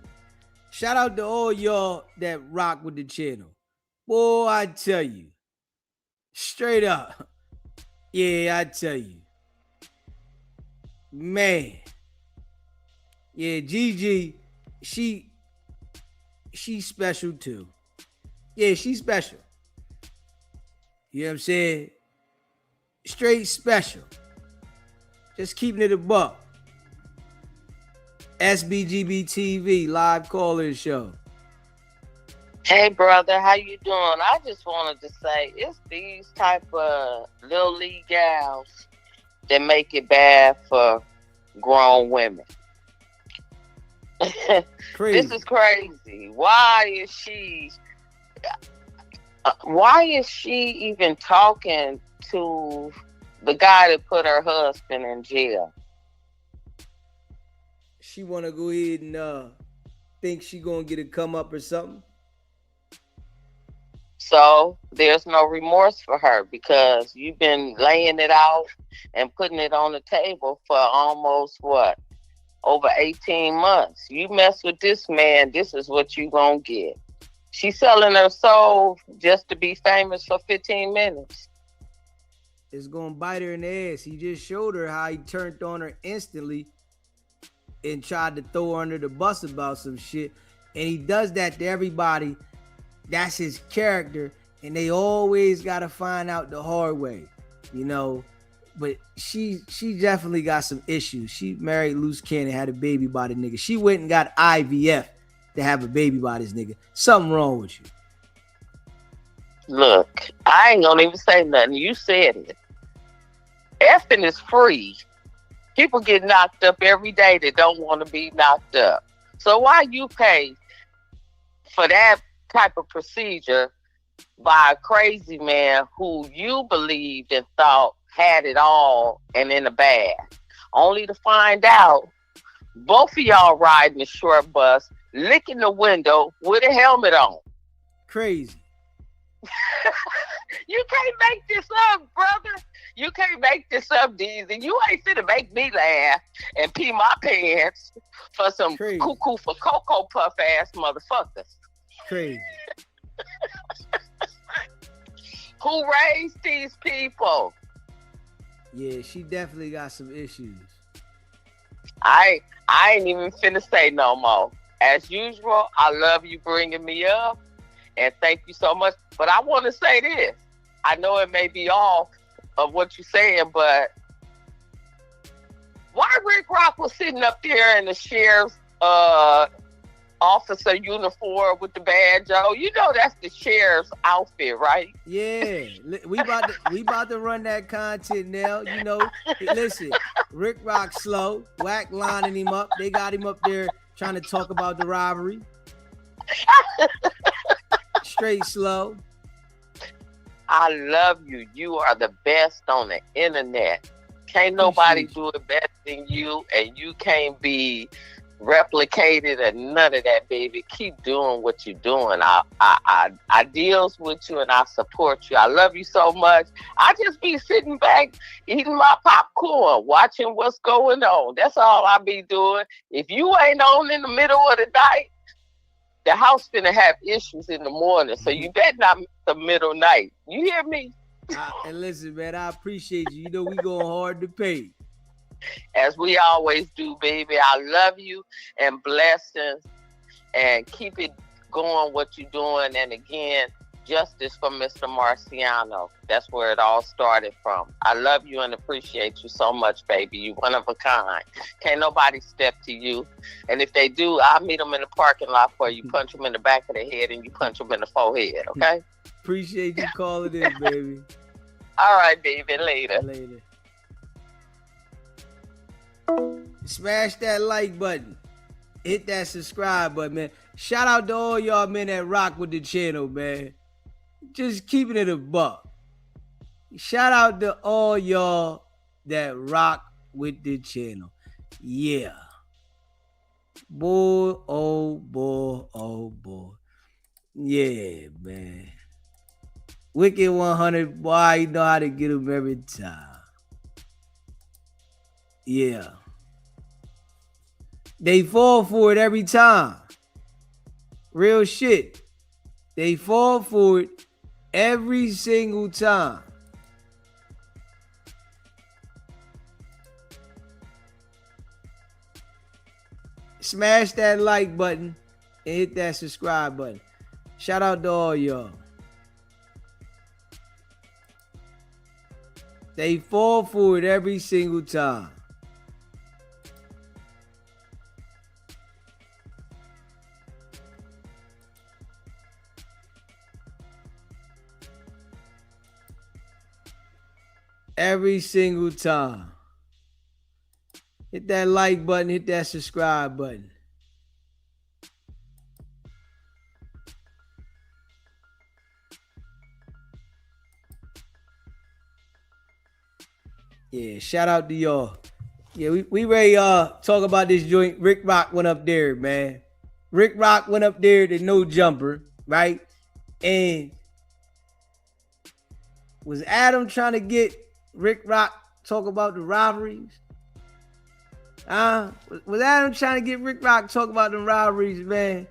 Shout out to all y'all that rock with the channel. Boy, I tell you. Straight up. Yeah, I tell you. Man. Yeah, Gigi, she's special too. Yeah, she's special. You know what I'm saying? Straight special. Just keeping it a buck. SBGB TV live call-in show. Hey, brother, how you doing? I just wanted to say it's these type of little league gals that make it bad for grown women. Crazy. This is crazy. Why is she even talking to the guy that put her husband in jail? She want to go ahead and think she going to get a come up or something? So there's no remorse for her because you've been laying it out and putting it on the table for almost over 18 months. You mess with this man, this is what you gonna get. She's selling her soul just to be famous for 15 minutes. It's gonna bite her in the ass. He just showed her how he turned on her instantly and tried to throw her under the bus about some shit. And he does that to everybody. That's his character. And they always got to find out the hard way, you know. But she definitely got some issues. She married loose cannon, had a baby by the nigga. She went and got IVF to have a baby by this nigga. Something wrong with you. Look, I ain't gonna even say nothing. You said it. Effing is free. People get knocked up every day that don't want to be knocked up. So why you pay for that type of procedure by a crazy man who you believed and thought had it all and in a bag, only to find out both of y'all riding the short bus, licking the window with a helmet on. Crazy. You can't make this up, brother. You can't make this up, Deezy. You ain't finna make me laugh and pee my pants for some cuckoo for Cocoa Puff ass motherfuckers. Crazy. Who raised these people? Yeah, she definitely got some issues. I ain't even finna say no more. As usual, I love you bringing me up, and thank you so much. But I want to say this. I know it may be off of what you're saying, but why Rick Rock was sitting up there in the sheriff's officer uniform with the badge on? You know that's the sheriff's outfit, right? Yeah, we about to run that content now. You know, listen, Rick Rock slow, Wack lining him up. They got him up there trying to talk about the robbery. Straight slow. I love you. You are the best on the internet. Can't nobody do it better than you, and you can't be replicated or none of that, baby. Keep doing what you're doing. I deals with you and I support you. I love you so much. I just be sitting back eating my popcorn, watching what's going on. That's all I be doing. If you ain't on in the middle of the night, the house finna have issues in the morning, so you better not miss the middle night. You hear me? And listen, man, I appreciate you. You know we going hard to pay. As we always do, baby. I love you and blessings, and keep it going what you're doing. And again, justice for Mr. Marciano. That's where it all started from. I love you and appreciate you so much, baby. You one of a kind. Can't nobody step to you. And if they do, I'll meet them in the parking lot for you. Punch them in the back of the head and you punch them in the forehead, okay? Appreciate you calling in, baby. All right, baby. Later. Later. Smash that like button. Hit that subscribe button, man. Shout out to all y'all men that rock with the channel, man. Just keeping it a buck. Shout out to all y'all that rock with the channel. Yeah. Boy, oh boy, oh boy. Yeah, man. Wicked100, boy, you know how to get them every time. Yeah. They fall for it every time. Real shit. They fall for it every single time. Smash that like button and hit that subscribe button. Shout out to all y'all. They fall for it every single time. Every single time. Hit that like button, hit that subscribe button. Yeah, shout out to y'all. Yeah, we ready talk about this joint. Rick Rock went up there, man. Rick Rock went up there to No Jumper, right? And was Adam trying to get Rick Rock talk about the robberies? Was Adam trying to get Rick Rock talk about the robberies, man?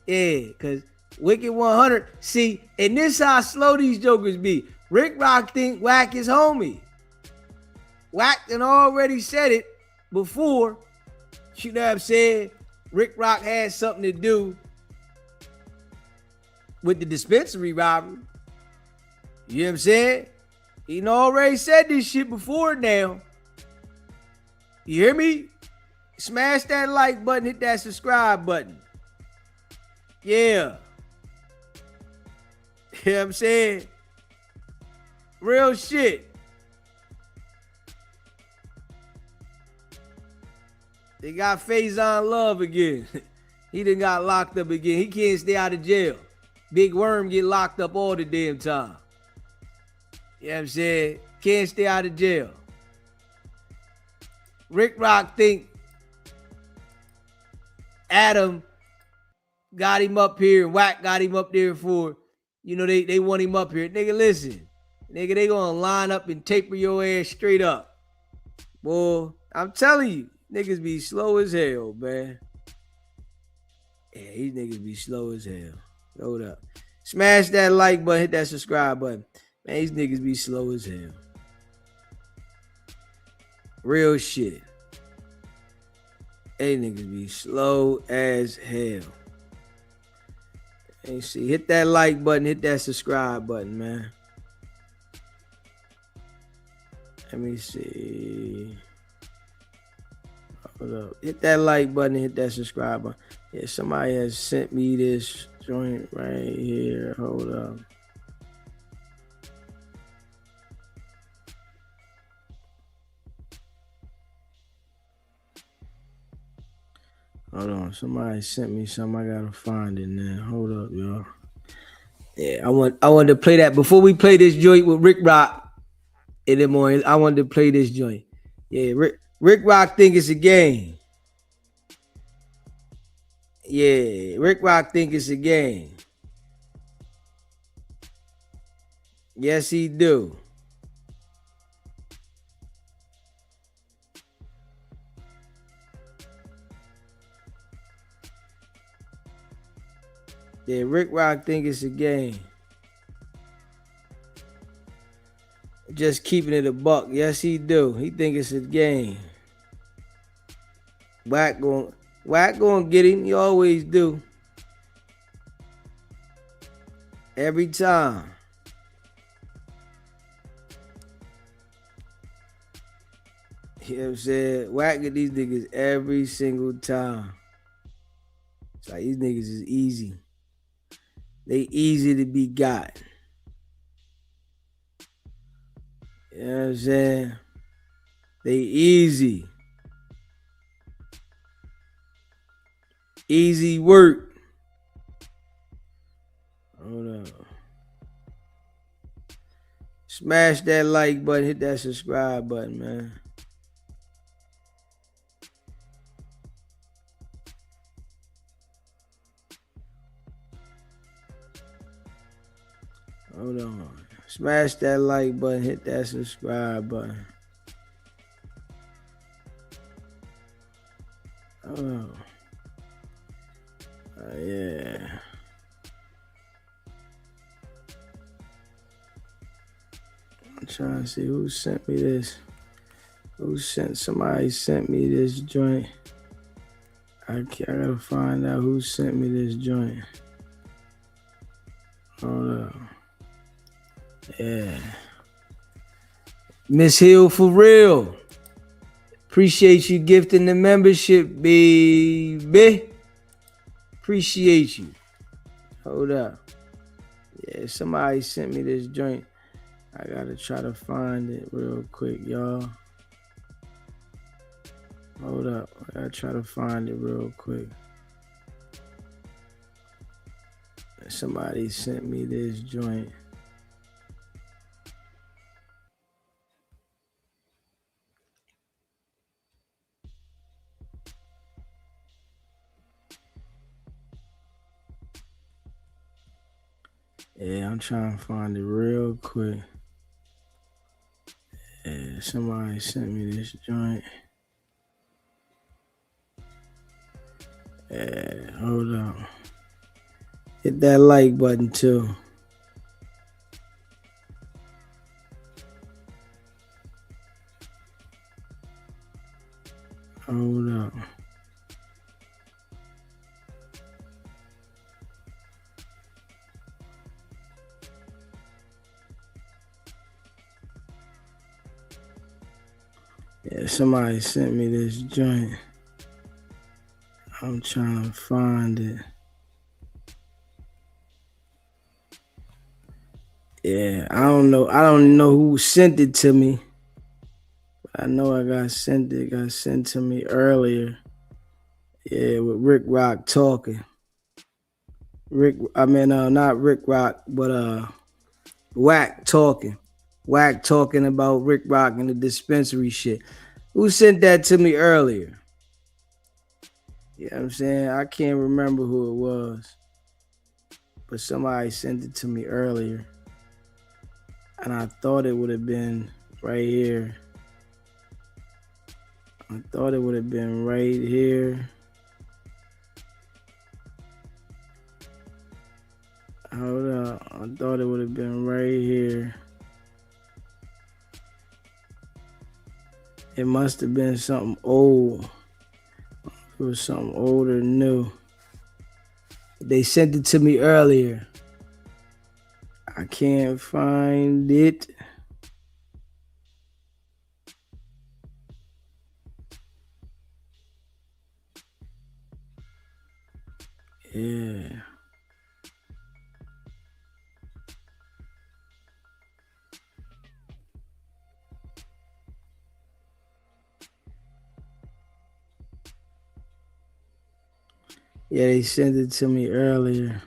Yeah, because Wicked100, see, and this how slow these jokers be. Rick Rock think Wack is homie. Wack done already said it before You know what I'm saying? Ricc had something to do with the dispensary robbery. You know what I'm saying? He already said this shit before now. You hear me? Smash that like button, hit that subscribe button. Yeah. You know what I'm saying? Real shit. They got Faison Love again. He done got locked up again. He can't stay out of jail. Big Worm get locked up all the damn time. You know what I'm saying? Can't stay out of jail. Ricc think Adam got him up here and Wack got him up there for, they want him up here. Nigga, listen. Nigga, they gonna line up and taper your ass straight up. Boy, I'm telling you, niggas be slow as hell, man. Yeah, these niggas be slow as hell. Hold up. Smash that like button, hit that subscribe button. Man, these niggas be slow as hell. Real shit. They niggas be slow as hell. Hey, see, hit that like button, hit that subscribe button, man. Let me see. Hold up. Hit that like button, hit that subscribe button. Yeah, somebody has sent me this joint right here. Hold up. Hold on, somebody sent me something. I gotta find it now. Hold up, y'all. Yeah, I wanted to play that before we play this joint with Ricc in the morning. I wanted to play this joint. Yeah, Ricc think it's a game. Yeah, Ricc think it's a game. Yes, he do. Yeah, Ricc think it's a game. Just keeping it a buck. Yes, he do. He think it's a game. Wack gonna get him. You always do. Every time. You know what I'm saying? Wack get these niggas every single time. It's like these niggas is easy. They easy to be got. You know what I'm saying? They easy. Easy work. Hold up. Smash that like button, hit that subscribe button, man. Hold on. Smash that like button, hit that subscribe button. Oh. Yeah. I'm trying to see who sent me this. Somebody sent me this joint. I gotta find out who sent me this joint. Hold up. Yeah. Miss Hill for real. Appreciate you gifting the membership, baby. Appreciate you. Hold up. Yeah, somebody sent me this joint. I gotta try to find it real quick, y'all. Hold up. I gotta try to find it real quick. Somebody sent me this joint. Yeah, I'm trying to find it real quick. Yeah, somebody sent me this joint. Yeah, hold on. Hit that like button too. Hold up. Yeah, somebody sent me this joint. I'm trying to find it. Yeah, I don't know. I don't know who sent it to me. But I know I got sent it. Got sent to me earlier. Yeah, with Ricc talking. Not Ricc, but Wack talking. Wack talking about Ricc and the dispensary shit. Who sent that to me earlier? You know what I'm saying? I can't remember who it was. But somebody sent it to me earlier. And I thought it would have been right here. I thought it would have been right here. Hold up. I thought it would have been right here. It must have been something old. It was something old or new. They sent it to me earlier. I can't find it. Yeah. Yeah, they sent it to me earlier.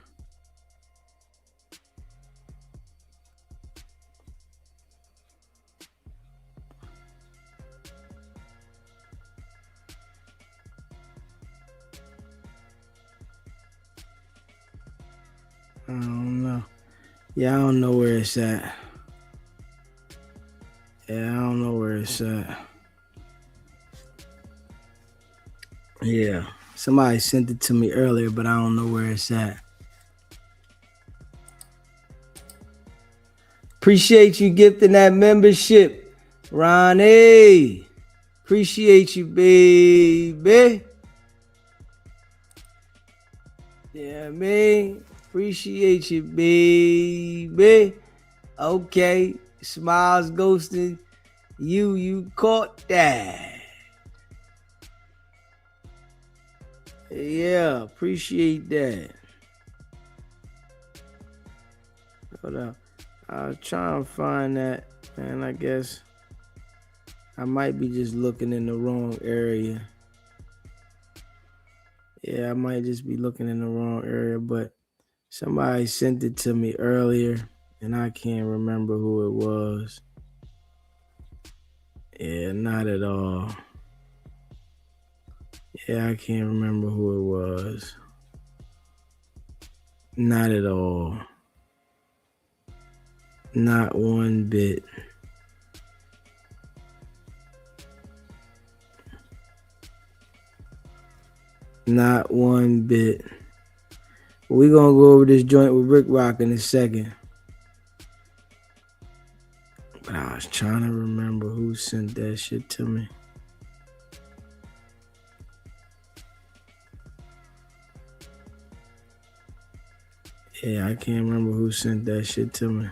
I don't know. Yeah, I don't know where it's at. Yeah, I don't know where it's at. Yeah. Somebody sent it to me earlier, but I don't know where it's at. Appreciate you gifting that membership, Ronnie. Appreciate you, baby. Yeah, man. Appreciate you, baby. Okay. Smiles ghosting. You caught that. Yeah, appreciate that. Hold up. I'll try and find that, man. I guess I might be just looking in the wrong area. Yeah, I might just be looking in the wrong area, but somebody sent it to me earlier, and I can't remember who it was. Yeah, not at all. Yeah, I can't remember who it was. Not at all. Not one bit. Not one bit. We're going to go over this joint with Ricc in a second. But I was trying to remember who sent that shit to me. Yeah, I can't remember who sent that shit to me.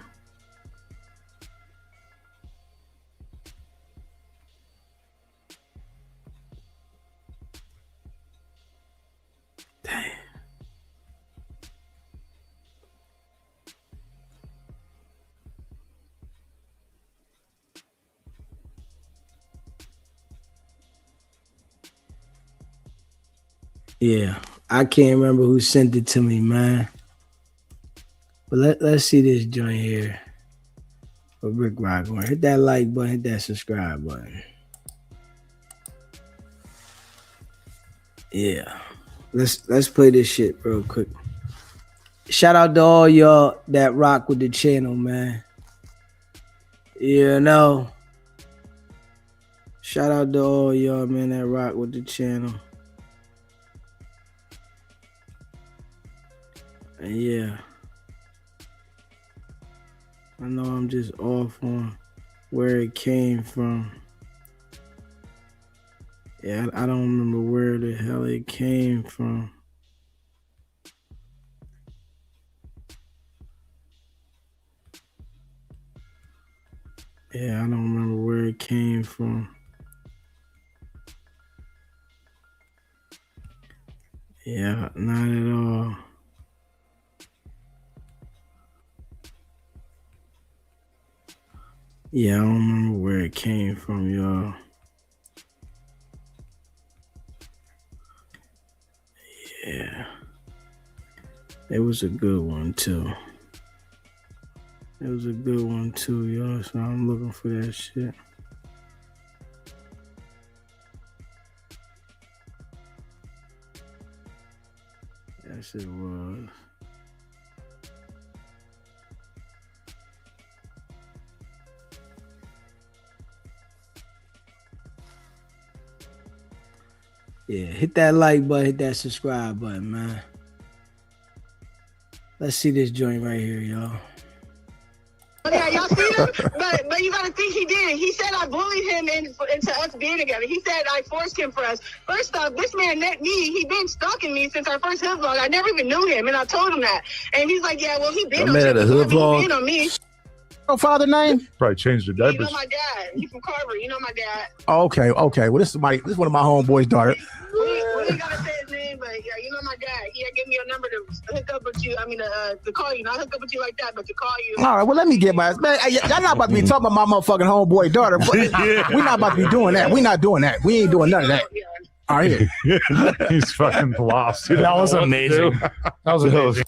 Damn. Yeah, I can't remember who sent it to me, man. But let's see this joint here. With Ricc going. Hit that like button, hit that subscribe button. Yeah. Let's play this shit real quick. Shout out to all y'all that rock with the channel, man. You know. Shout out to all y'all, man, that rock with the channel. And yeah. I know I'm just off on where it came from. Yeah, I don't remember where the hell it came from. Yeah, I don't remember where it came from. Yeah, not at all. Yeah, I don't remember where it came from, y'all. Yeah. It was a good one, too. It was a good one, too, y'all. So I'm looking for that shit. Yes, it was. Yeah, hit that like button, hit that subscribe button, man. Let's see this joint right here, y'all. Yeah, y'all see him? But you gotta think he did. He said I bullied him into us being together. He said I forced him for us. First off, this man met me. He been stalking me since our first hood vlog. I never even knew him, and I told him that. And he's like, yeah, well, he been on at a hood vlog. He been on me. Your father name? Probably changed the diapers. You know my dad. He's from Carver. You know my dad. Okay. Well, this is one of my homeboys' daughter. We ain't gotta say his name, but yeah, you know my dad. He had given me a number to hook up with you. I mean, to call you. Not hook up with you like that, but to call you. All right. Well, let me get my man. Y'all not about to be talking about my motherfucking homeboy daughter. We're not about to be doing that. We're not doing that. We ain't doing none of that. All right. He's fucking lost. That was amazing. That was amazing.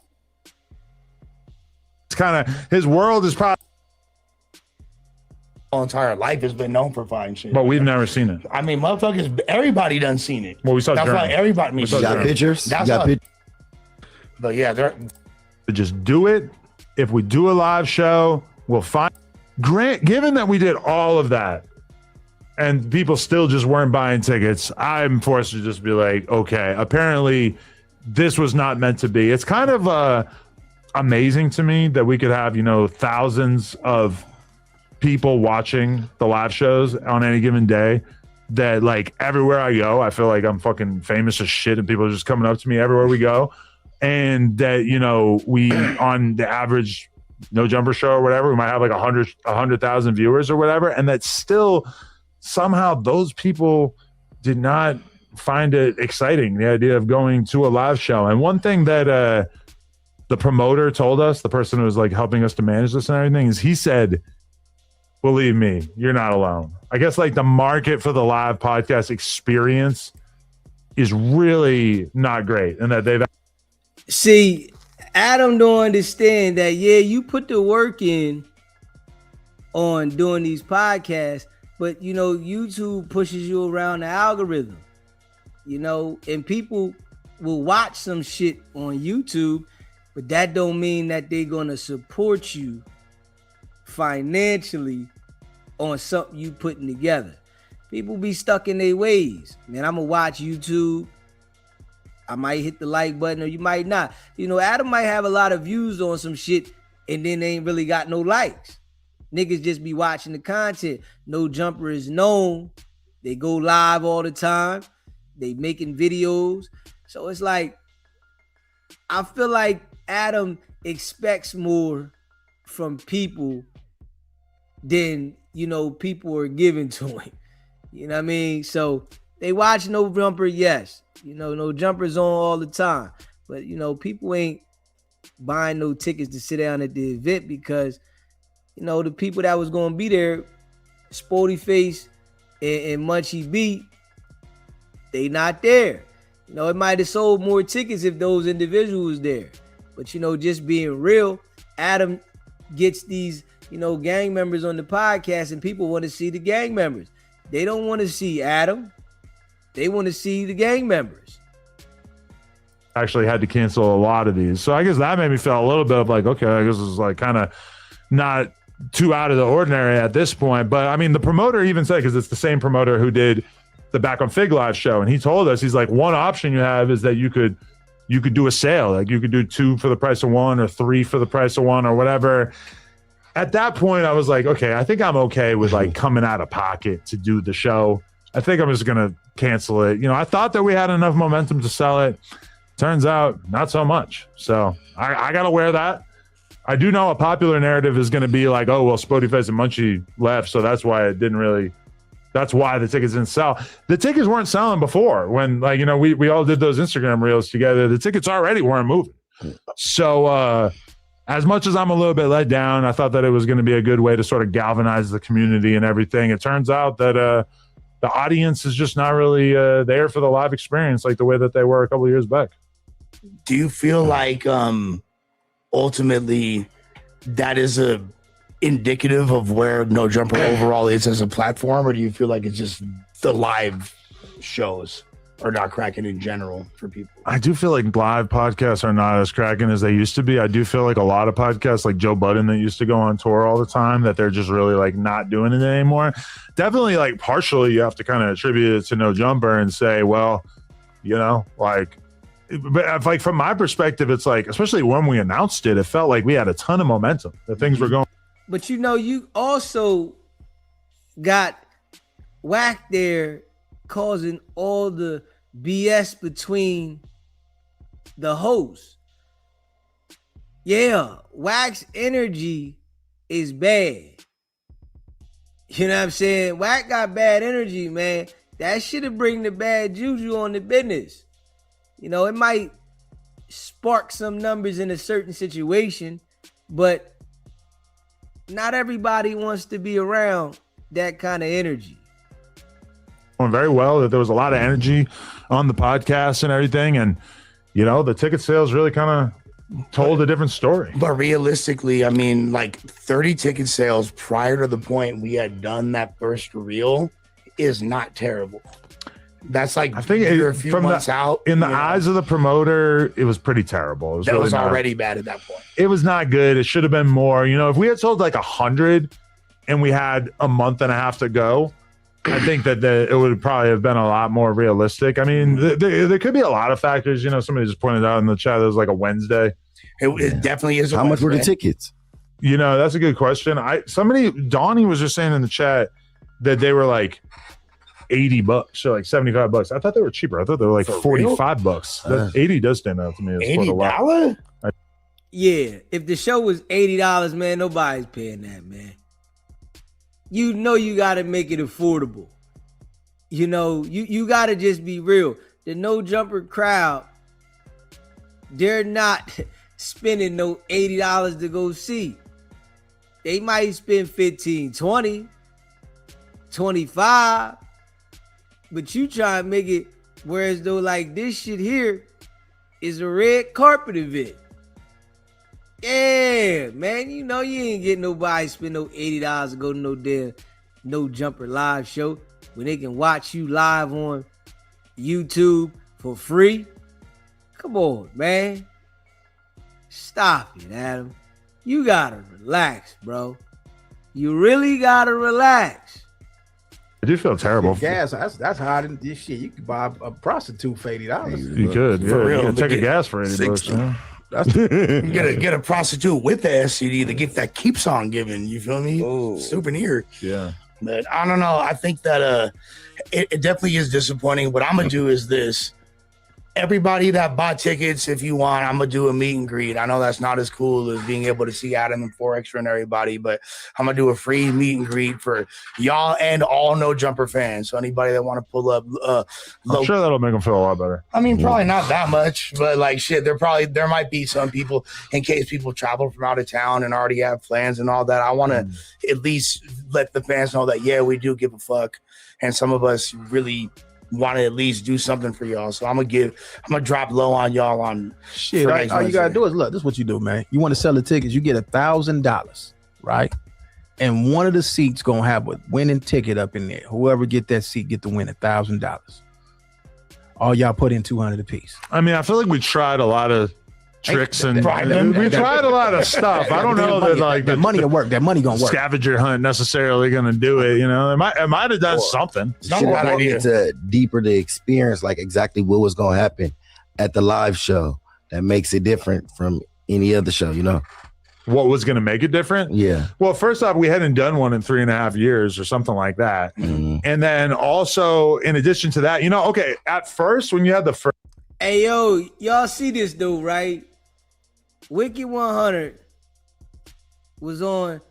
It's kind of his world is probably. Entire life has been known for finding shit. But we've never seen it. I mean, motherfuckers, everybody done seen it. Well, we saw that's Journey. why everybody We saw got Journey. pictures. That's got pictures. But yeah, they're just do it. If we do a live show, we'll find. Given that we did all of that, and people still just weren't buying tickets, I'm forced to just be like, okay, apparently this was not meant to be. It's kind of amazing to me that we could have, thousands of people watching the live shows on any given day, that like everywhere I go, I feel like I'm fucking famous as shit and people are just coming up to me everywhere we go. And that, we on the average No Jumper show or whatever, we might have like 100,000 viewers or whatever. And that still somehow those people did not find it exciting, the idea of going to a live show. And one thing that the promoter told us, the person who was like helping us to manage this and everything, is he said, believe me, you're not alone. I guess like the market for the live podcast experience is really not great. And that they've. See, Adam don't understand that, yeah, you put the work in on doing these podcasts, but, YouTube pushes you around the algorithm, and people will watch some shit on YouTube, but that don't mean that they're going to support you financially on something you putting together. People be stuck in their ways. Man, I'm gonna watch YouTube. I might hit the like button or you might not. Adam might have a lot of views on some shit and then they ain't really got no likes. Niggas just be watching the content. No Jumper is known. They go live all the time. They making videos. So it's like, I feel like Adam expects more from people than, people are giving to him. You know what I mean? So they watch No Jumper, yes. No Jumper's on all the time. But, people ain't buying no tickets to sit down at the event because, the people that was going to be there, Sporty Face and Munchie B, they not there. It might have sold more tickets if those individuals there. But, just being real, Adam gets these, gang members on the podcast and people want to see the gang members. They don't want to see Adam. They want to see the gang members. Actually had to cancel a lot of these. So I guess that made me feel a little bit of like, okay, I guess it's like kind of not too out of the ordinary at this point. But I mean, the promoter even said, because it's the same promoter who did the Back on Fig Live show. And he told us, he's like, one option you have is that you could do a sale. Like you could do 2 for the price of 1 or 3 for the price of 1 or whatever. At that point, I was like, okay, I think I'm okay with like coming out of pocket to do the show. I think I'm just going to cancel it. I thought that we had enough momentum to sell it. Turns out not so much. So I got to wear that. I do know a popular narrative is going to be like, oh, well, Spotty Face and Munchie left. So that's why it didn't really That's why the tickets didn't sell. The tickets weren't selling before when, like, you know, we all did those Instagram reels together. The tickets already weren't moving. So as much as I'm a little bit let down, I thought that it was going to be a good way to sort of galvanize the community and everything. It turns out that the audience is just not really there for the live experience like the way that they were a couple of years back. Do you feel like ultimately that is a indicative of where No Jumper overall is as a platform, or do you feel like it's just the live shows are not cracking in general for people? I do feel like live podcasts are not as cracking as they used to be. I do feel like a lot of podcasts like Joe Budden that used to go on tour all the time, that they're just really like not doing it anymore. Definitely like partially you have to kind of attribute it to No Jumper and say, well, you know, like, but like from my perspective, it's like, especially when we announced it, it felt like we had a ton of momentum, that things were going. But you know, you also got Whack there causing all the BS between the hosts. Yeah, Whack's energy is bad. You know what I'm saying? Whack got bad energy, man. That should bring the bad juju on the business. You know, it might spark some numbers in a certain situation, but not everybody wants to be around that kind of energy. Going very well, that there was a lot of energy on the podcast and everything. And, you know, the ticket sales really kind of told a different story. But realistically, I mean, like 30 ticket sales prior to the point we had done that first reel is not terrible. That's like, I think a few months out. In the eyes of the promoter, it was pretty terrible. It was that really was already bad at that point. It was not good. It should have been more. You know, if we had sold like 100 and we had a month and a half to go, I think that it would probably have been a lot more realistic. I mean, there could be a lot of factors. You know, somebody just pointed out in the chat, it was like a Wednesday. It definitely is. How much were the tickets? You know, that's a good question. Donnie was just saying in the chat that they were like $80 or like $75. I thought they were cheaper. I thought they were like $45. That 80 does stand out to me. $80? Yeah, if the show was $80, man, nobody's paying that, man. You know you got to make it affordable. You know, you got to just be real. The No Jumper crowd, they're not spending no $80 to go see. They might spend $15, $20, $25, but you try and make it whereas though like this shit here is a red carpet event. Yeah, man, you know you ain't getting nobody spend no $80 to go to no damn No Jumper live show when they can watch you live on YouTube for free. Come on, man. Stop it, Adam. You gotta relax, bro. You really gotta relax. I do feel terrible. Gas, that's higher than this shit. You could buy a prostitute for $80. You could, yeah. For real, You could take a get gas for $80. Yeah. You get a prostitute with the STD, the gift that keeps on giving. You feel me? Souvenir. Yeah. But I don't know. I think that it definitely is disappointing. What I'm gonna do is this. Everybody that bought tickets, if you want, I'm gonna do a meet and greet. I know that's not as cool as being able to see Adam and 4Extra and everybody, but I'm gonna do a free meet and greet for y'all and all No Jumper fans. So anybody that want to pull up, I'm sure that'll make them feel a lot better. I mean, probably not that much, but like shit, there might be some people in case people travel from out of town and already have plans and all that. I want to at least let the fans know that yeah, we do give a fuck, and some of us really want to at least do something for y'all. So I'm gonna drop low on y'all on shit. All you gotta do is look. This is what you do, man. You want to sell the tickets, you get $1,000, right? And one of the seats gonna have a winning ticket up in there. Whoever get that seat get to win $1,000. All y'all put in $200 a piece. I mean, I feel like we tried a lot of tricks and we tried a lot of stuff. I don't know that like that money will work. That money gonna work. Scavenger hunt necessarily gonna do it. You know, it might have done something. Should have gone into deeper the experience, like exactly what was gonna happen at the live show that makes it different from any other show. You know, what was gonna make it different? Yeah. Well, first off, we hadn't done one in 3.5 years or something like that. Mm-hmm. And then also, in addition to that, you know, okay, at first when you had the first. Hey yo, y'all see this though, right? Wicked100 was on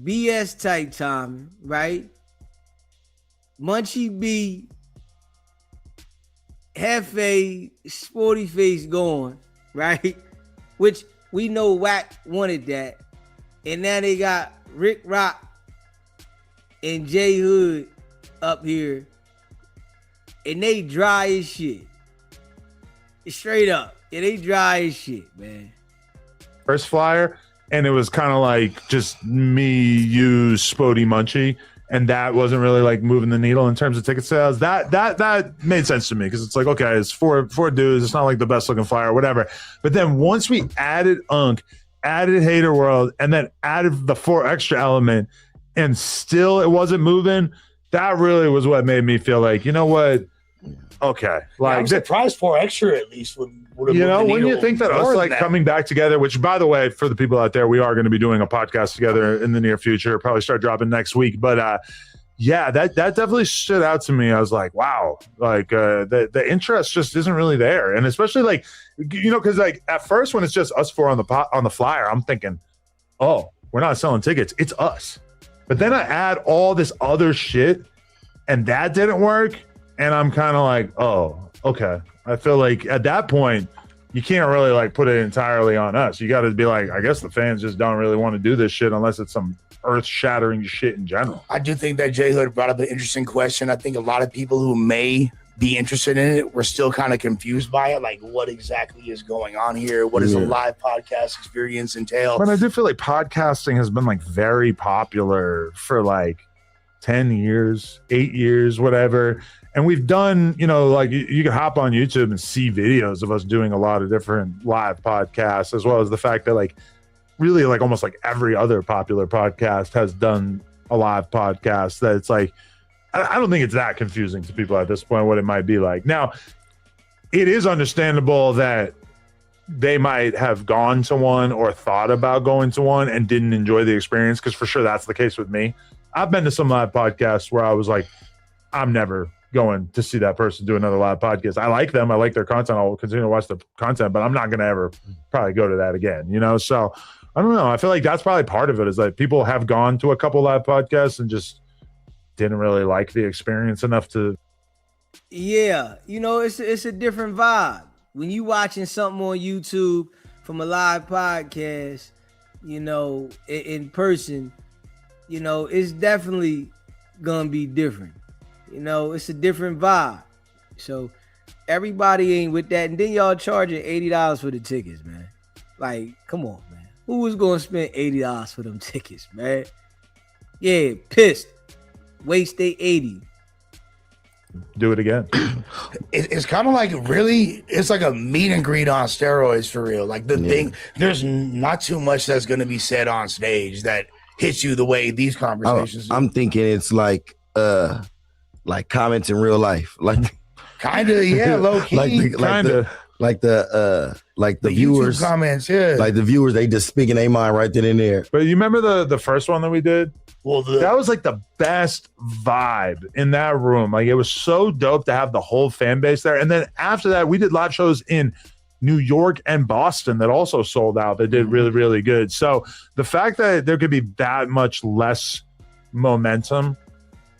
BS type time, right? Munchie B, Hefe, Sporty Face going, right? Which we know Wack wanted that. And now they got Ricc and J Hood up here. And they dry as shit. Straight up. Yeah, they dry as shit, man. First flyer, and it was kind of like just me, you, Spody, Munchie. And that wasn't really like moving the needle in terms of ticket sales. That made sense to me because it's like, okay, it's four dudes. It's not like the best looking flyer or whatever. But then once we added Unk, added Hater World, and then added the 4 extra element, and still it wasn't moving, that really was what made me feel like, you know what? Okay. Like, I'm surprised 4 extra at least would have, you know, when you think that us like coming back together, which by the way, for the people out there, we are going to be doing a podcast together in the near future, probably start dropping next week. But yeah, that definitely stood out to me. I was like, wow, like the interest just isn't really there. And especially like, you know, because like at first when it's just us 4 on the flyer, I'm thinking, oh, we're not selling tickets. It's us. But then I add all this other shit and that didn't work. And I'm kind of like, oh, okay. I feel like at that point, you can't really like put it entirely on us. You got to be like, I guess the fans just don't really want to do this shit unless it's some earth-shattering shit in general. I do think that J Hood brought up an interesting question. I think a lot of people who may be interested in it were still kind of confused by it. Like, what exactly is going on here? What does a live podcast experience entail? But I do feel like podcasting has been like very popular for like 10 years, 8 years, whatever. And we've done, you know, like you can hop on YouTube and see videos of us doing a lot of different live podcasts, as well as the fact that like really like almost like every other popular podcast has done a live podcast. That it's like, I don't think it's that confusing to people at this point what it might be like. Now, it is understandable that they might have gone to one or thought about going to one and didn't enjoy the experience, because for sure that's the case with me. I've been to some live podcasts where I was like, I'm never going to see that person do another live podcast. I like them. I like their content. I'll continue to watch the content, but I'm not going to ever probably go to that again, you know? So I don't know. I feel like that's probably part of it, is like people have gone to a couple live podcasts and just didn't really like the experience enough to. Yeah. You know, it's a different vibe. When you watching something on YouTube from a live podcast, you know, in person, you know, it's definitely going to be different. You know, it's a different vibe. So everybody ain't with that. And then y'all charging $80 for the tickets, man. Like, come on, man. Who was going to spend $80 for them tickets, man? Yeah, pissed. Waste they $80. Do it again. It's kind of like really, it's like a meet and greet on steroids for real. Like the thing, there's not too much that's going to be said on stage that hits you the way these conversations do. I'm thinking it's like comments in real life, like kind of, yeah, low key, like the viewers YouTube comments, yeah, like the viewers, they just speaking their mind right then and there. But you remember the first one that we did? Well, that was like the best vibe in that room. Like it was so dope to have the whole fan base there. And then after that, we did live shows in New York and Boston that also sold out. That did really, really good. So the fact that there could be that much less momentum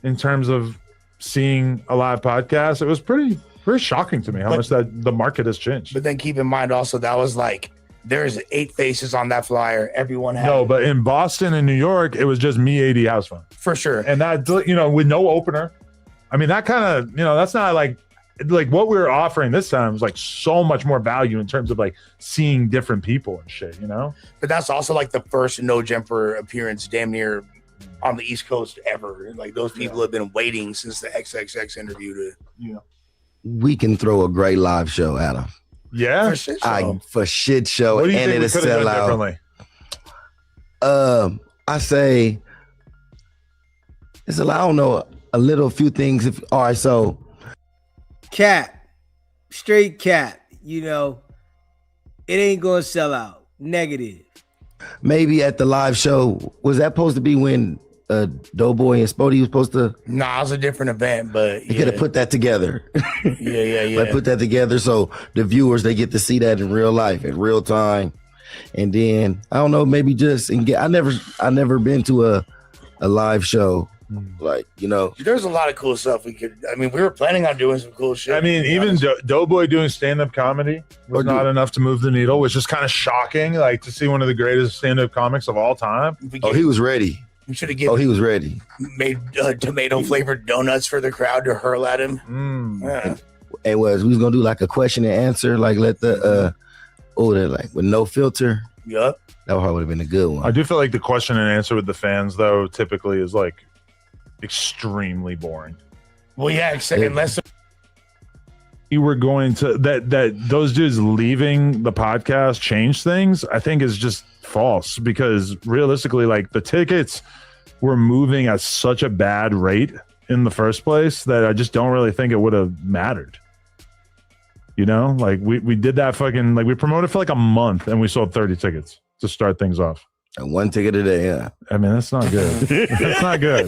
in terms of seeing a live podcast, it was pretty shocking to me how much that the market has changed. But then keep in mind also that was like there's 8 faces on that flyer. Everyone had no, but in Boston and New York, it was just me, AD House Fun for sure, and that, you know, with no opener. I mean, that kind of, you know, that's not like what we were offering this time was like so much more value in terms of like seeing different people and shit, you know. But that's also like the first No Jumper appearance damn near on the East Coast ever. Like those people have been waiting since the XXX interview to, you know. We can throw a great live show, Adam. Yeah, for shit show, what do you and think it'll we sell out. I say it's I don't know, a few things. All right, so straight cap. You know, it ain't gonna sell out. Negative. Maybe at the live show, was that supposed to be when Doughboy and Spody was supposed to? Nah, it was a different event, but you could have put that together. Yeah. Like put that together so the viewers, they get to see that in real life, in real time. And then I don't know, maybe just I never been to a live show Like, you know, there's a lot of cool stuff we could. I mean, we were planning on doing some cool shit. I mean, even Doughboy doing stand-up comedy was not enough to move the needle, which is kind of shocking. Like to see one of the greatest stand-up comics of all time. Oh, he was ready. We should have given. Oh, he was ready. Made tomato flavored donuts for the crowd to hurl at him. Yeah. We was gonna do like a question and answer, like let the like with no filter. Yup. That would have been a good one. I do feel like the question and answer with the fans, though, typically is like extremely boring. Well, yeah, unless you were going to that those dudes leaving the podcast change things, I think is just false, because realistically, like the tickets were moving at such a bad rate in the first place that I just don't really think it would have mattered. You know, like we did that fucking, like we promoted for like a month and we sold 30 tickets to start things off. And one ticket a day, yeah. I mean, that's not good. That's not good.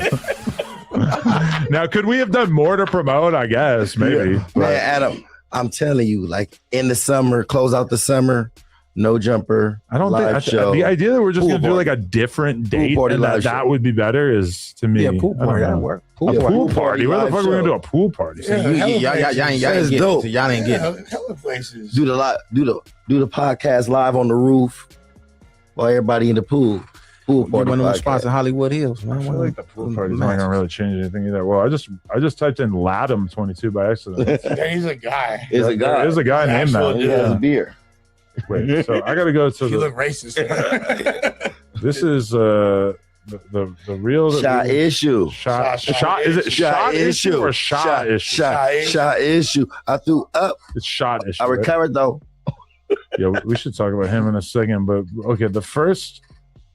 Now, could we have done more to promote? I guess, maybe. Yeah. Man, Adam, I'm telling you, like in the summer, close out the summer, no jumper. I don't think show. The idea that we're just going to do like a different date and that would be better is, to me. Yeah, pool party, that'll work. Pool party. Where the fuck are we going to do a pool party? So y'all ain't get it. So y'all ain't get it. Hella places. Do the podcast live on the roof while everybody in the pool. Pool party. One of those spots in Hollywood Hills, man. I feel like the pool party's not gonna really change anything either. Well, I just typed in Latham 22 by accident. He's a guy. There's a guy. There's a guy named that. He has a beer. Wait, so I gotta go to You look racist. This is the real shot issue. Shot is it shot issue or shot issue? Shot issue. I threw up. It's shot issue. I recovered though. Yeah, we should talk about him in a second. But okay, the first,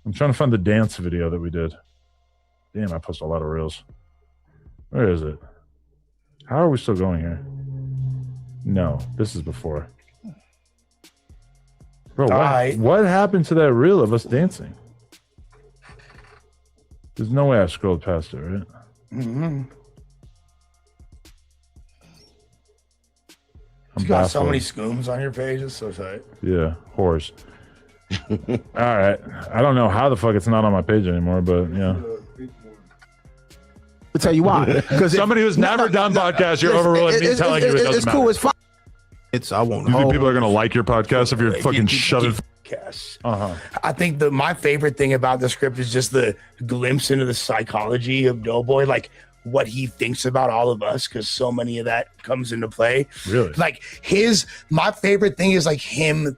I'm trying to find the dance video that we did. Damn, I posted a lot of reels. Where is it? How are we still going here? No, this is before. Bro, what happened to that reel of us dancing? There's no way I scrolled past it, right? Mm-hmm. I'm You got so baffled. many scooms on your page. It's so tight. Yeah, whores. All right. I don't know how the fuck it's not on my page anymore, but yeah. I'll tell you why. Because somebody who's never done podcast, you're overruling me telling you it doesn't it's matter. cool. It's fine. I won't. You think people are gonna like your podcast if you're fucking shoving? I think my favorite thing about the script is just the glimpse into the psychology of Doughboy, like what he thinks about all of us, because so many of that comes into play. Really? Like my favorite thing is like him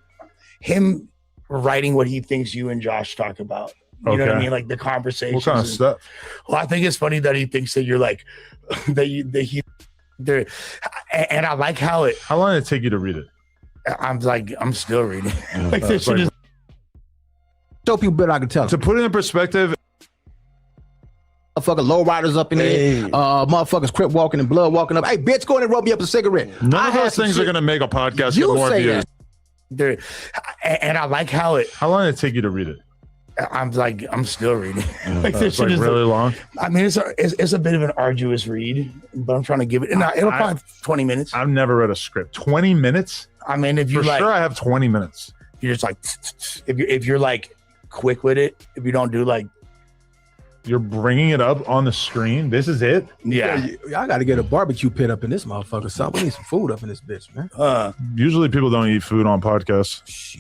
writing what he thinks you and Josh talk about. You know what I mean? Like the conversations. What kind of stuff? Well, I think it's funny that he thinks that you're like and I like how it. How long did it take you to read it? I'm still reading. Like It's this shit like- is. Show people better I can tell. To put it in perspective, motherfucker low riders up in there, motherfuckers crip walking and blood walking up. Hey, bitch, go in and roll me up a cigarette. none of those things are gonna make a podcast get more views. And I like how it. How long did it take you to read it? I'm still reading. Like this It's shit like is really long. I mean, it's a bit of an arduous read, but I'm trying to give it. No, it'll probably have 20 minutes. I've never read a script. 20 minutes? I mean, if you For like, sure I have 20 minutes. You're just like, if you're like quick with it, if you don't do like, you're bringing it up on the screen. This is it. Yeah. Y'all got to get a barbecue pit up in this motherfucker. Son, we need some food up in this bitch, man. Usually people don't eat food on podcasts.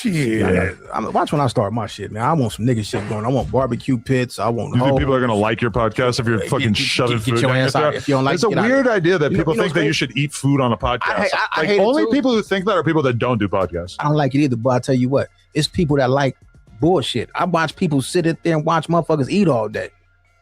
Yeah. Watch when I start my shit, man. I want some nigga shit going. I want barbecue pits. I want. You think people are gonna like your podcast if you're fucking shoving food your down your ass out. throat? If you don't like it's it, a get out. weird idea that You know- people you know think that what's you should eat food on a podcast. I like hate it only too. people who think that are people that don't do podcasts. I don't like it either, but I tell you what, it's people that like bullshit. I watch people sit up there and watch motherfuckers eat all day.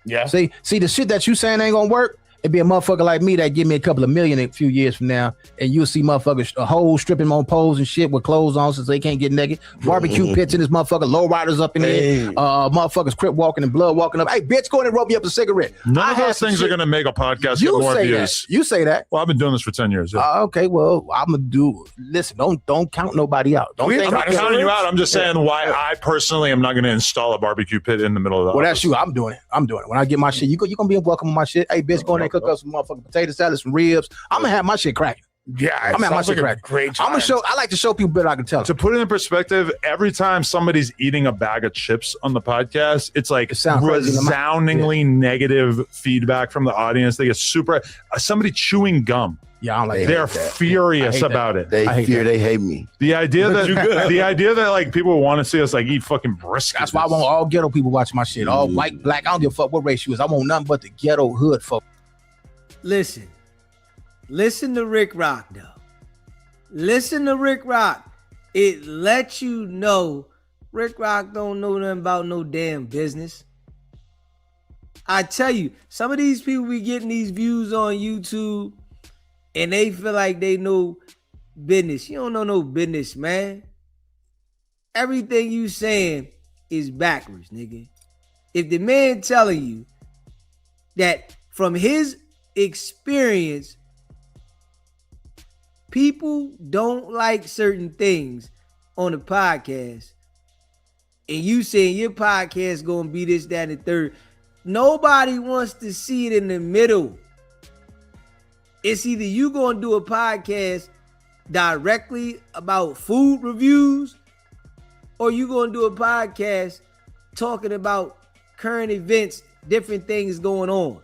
Yeah. See the shit that you saying ain't gonna work. It'd be a motherfucker like me that give me a couple of million a few years from now, and you'll see motherfuckers a whole stripping on poles and shit with clothes on since they can't get naked. Barbecue pits in this motherfucker, low riders up in there, motherfuckers crip walking and blood walking up. Hey, bitch, go in and roll me up a cigarette. None of those things are gonna make a podcast get more say views. that. You say that. Well, I've been doing this for 10 years. Yeah. Okay, well, I'm gonna do. Listen, don't count nobody out. Don't I'm think not counting you out. I'm just saying why I personally am not going to install a barbecue pit in the middle of the Well, office. that's you. I'm doing it. When I get my shit, you gonna be welcome on my shit. Hey, bitch, go in there and cook up some motherfucking potato salad, some ribs. I'm gonna have my shit cracking. Yeah, I'm at my sounds like shit a crack. great I'm gonna time. show. I like to show people better. I can tell. To put it in perspective, every time somebody's eating a bag of chips on the podcast, it's like resoundingly negative feedback from the audience. They get super. Somebody chewing gum. Yeah, I don't like. They're furious about it. They hate me. The idea that like people want to see us like eat fucking brisket. That's why I want all ghetto people watching my shit. All white, black. I don't give a fuck what race you is. I want nothing but the ghetto hood folk. Listen to Rick Rock though. Listen to Rick Rock. It lets you know Rick Rock don't know nothing about no damn business. I tell you, some of these people be getting these views on YouTube and they feel like they know business. You don't know no business, man. Everything you saying is backwards, nigga. If the man telling you that from his experience, people don't like certain things on the podcast, and you saying your podcast gonna be this, that, and the third, nobody wants to see it in the middle. It's either you gonna do a podcast directly about food reviews, or you gonna do a podcast talking about current events, different things going on.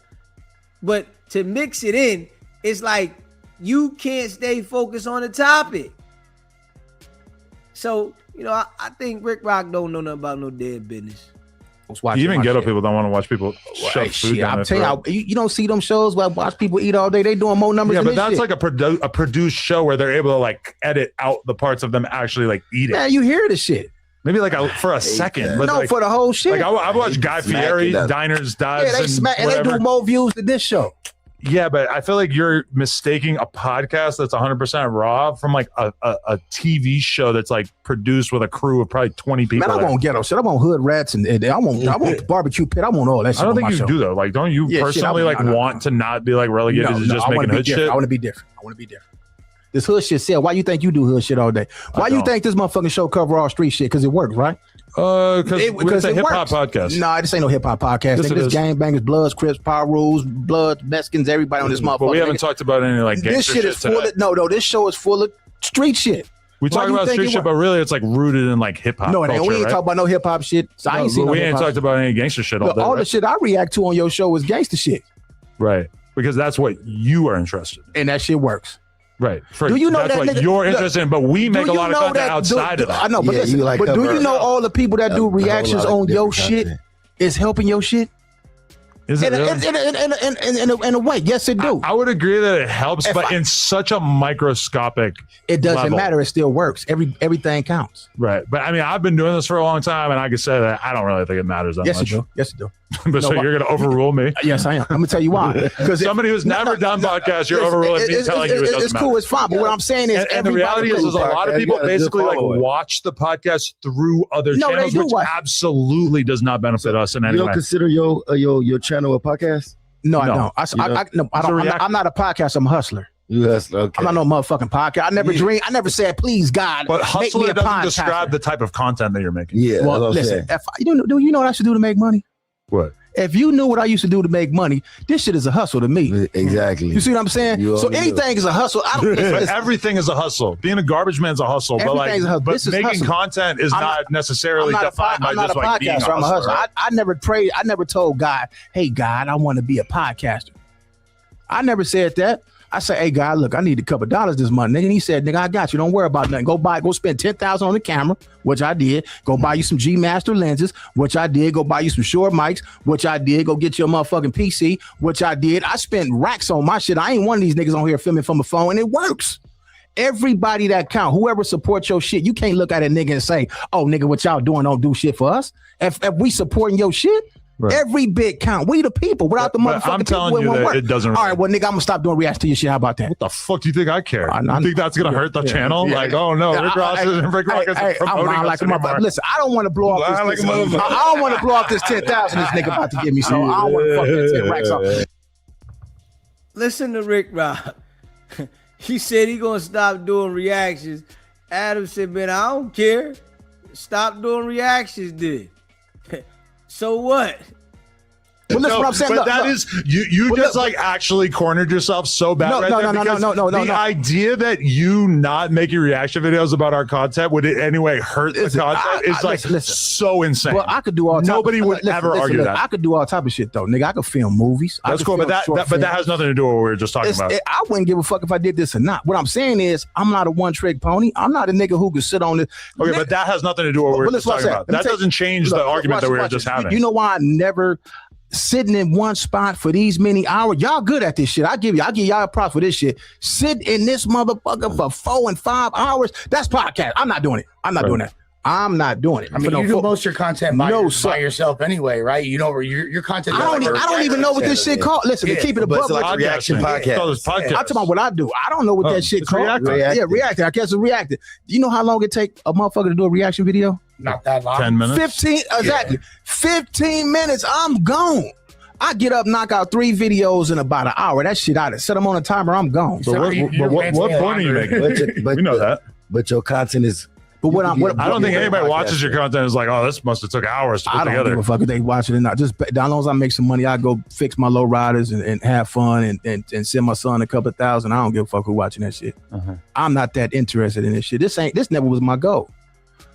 But to mix it in, it's like you can't stay focused on the topic. So, you know, I think Rick Rock don't know nothing about no dead business. Even ghetto people don't want to watch people shove food down I'm telling you, you don't see them shows where I watch people eat all day. They doing more numbers. Yeah, than but this that's shit. like a produced show where they're able to like edit out the parts of them actually like eating. Yeah, you hear the shit. Maybe like for a second. But no, like, for the whole shit. Like I watched Guy Fieri, Diners, Dives, Yeah, they smack and they do more views than this show. Yeah, but I feel like you're mistaking a podcast that's 100% raw from like a TV show that's like produced with a crew of probably 20 people. Man, I want ghetto shit. I want hood rats and I want barbecue pit. I want all that shit. I don't on think my you show. do though. Like, don't you personally want to not be like relegated to just making hood shit? I want to be different. This hood shit said, why you think you do hood shit all day? Why you think this motherfucking show cover all street shit? Because it works, right? Because it's a hip hop podcast. Nah, this ain't no hip hop podcast. Yes, This gangbangers, Bloods, Crips, Power Rules, Bloods, Mexicans, everybody on this motherfucker. But we haven't talked about any like gangster this shit is shit full today. of no. This show is full of street shit. We talk about street shit, but really it's like rooted in like hip hop. No, it ain't. culture, We ain't right? talking about no hip hop shit. So I ain't seen no we ain't hip-hop talked shit. about any gangster shit all Look, day. all right? the shit I react to on your show is gangster shit. Right. Because that's what you are interested in. And that shit works. Right. Do you know that's that what nigga- you're look, interested in, but we make do a you lot of know content that- outside of that. I know, but listen, but do you know all the people that do reactions on your shit is helping your shit? Is it in a way, yes, it do. I would agree that it helps, but in such a microscopic It doesn't level. matter. It still works. Everything counts. Right. But I mean, I've been doing this for a long time, and I can say that I don't really think it matters that Yes, much. it do. Yes, it do. But so you're going to overrule me? Yes, I am. I'm gonna tell you why. Because somebody who's never done podcasts, you're overruling me, telling you it doesn't it's matter. cool. It's fine. But what I'm saying is, And the reality is a lot of people basically like watch the podcast through other No, they channels, do which watch. absolutely does not benefit us in any You don't way. consider your channel a podcast? No, I No. don't. I don't. I'm not a podcast. I'm a hustler. You hustler. Okay. I'm not no motherfucking podcast. I never dreamed. I never said, please God, But make me hustler a doesn't podcaster. describe the type of content that you're making. Yeah. Well, listen. Do you know what I should do to make money? What? If you knew what I used to do to make money, this shit is a hustle to me. Exactly. You see what I'm saying? You So already anything is a hustle. I don't, But listen, everythustle is a hustle. Being a garbage man's a hustle. But like, Everything's a hustle. but This is making hustle. content is I'm not necessarily defined by I'm not just a like being a podcaster. I'm a hustler. hustler. right? I never prayed. I never told God, hey, God, I want to be a podcaster. I never said that. I said, hey, God, look, I need a couple of dollars this month. Nigga. And he said, nigga, I got you. Don't worry about nothing. Go spend $10,000 on the camera, which I did. Go buy you some G Master lenses, which I did. Go buy you some Shure mics, which I did. Go get your motherfucking PC, which I did. I spent racks on my shit. I ain't one of these niggas on here filming from a phone, and it works. Everybody that count, whoever supports your shit, you can't look at a nigga and say, oh, nigga, what y'all doing don't do shit for us. If we supporting your shit, Right. every bit count. We the people. Without the But motherfucking I'm telling people, you won't that work. it doesn't All really- right, well, nigga, I'm gonna stop doing reacts to your shit. How about that? What the fuck do you think I care? You think that's gonna hurt the yeah, channel? yeah. Like, oh no, Rick Ross isn't I'm promoting lying like us a anymore. motherfucker. Listen, I don't want to blow off Lying this. like a motherfucker. I don't want to blow off this 10,000 this nigga about to give me. So I don't want to fuck that 10 racks off. Listen to Rick Rock. He said he gonna stop doing reactions. Adam said, man, I don't care. Stop doing reactions, dude. So what? But listen, what I'm saying. But that is you just like actually cornered yourself so bad. No. The idea that you not making reaction videos about our content would in any way hurt the content is like so insane. Well, I could do all. Nobody would ever argue that. I could do all type of shit though, nigga. I could film movies. That's cool, but that has nothing to do with what we were just talking about. I wouldn't give a fuck if I did this or not. What I'm saying is, I'm not a one-trick pony. I'm not a nigga who could sit on this. Okay, but that has nothing to do with what we were just talking about. That doesn't change the argument that we were just having. You know why I never sitting in one spot for these many hours? Y'all good at this shit. I give y'all a props for this shit. Sit in this motherfucker for 4 and 5 hours. That's podcast. I'm not doing it. I'm not doing that. I'm not doing it. I mean, you do most of your content by yourself anyway, right? You know, your content. I don't even know what this shit called. Listen, to keep it above. It's like reaction podcast. I'm talking about what I do. I don't know what that shit called. Yeah, reacting. I guess it's reacting. Do you know how long it take a motherfucker to do a reaction video? Not that long. 10 minutes. 15, exactly. 15 minutes, I'm gone. I get up, knock out 3 videos in about an hour. That shit out. Set them on a timer, I'm gone. So what point are you making? We know that. But your content is. But what I don't think anybody watches your content is like, oh, this must have took hours to put together. I don't give a fuck if they watch it or not. Just as long as I make some money, I go fix my low riders and have fun and send my son a couple of $1,000. I don't give a fuck who watching that shit. I'm not that interested in this shit. This never was my goal.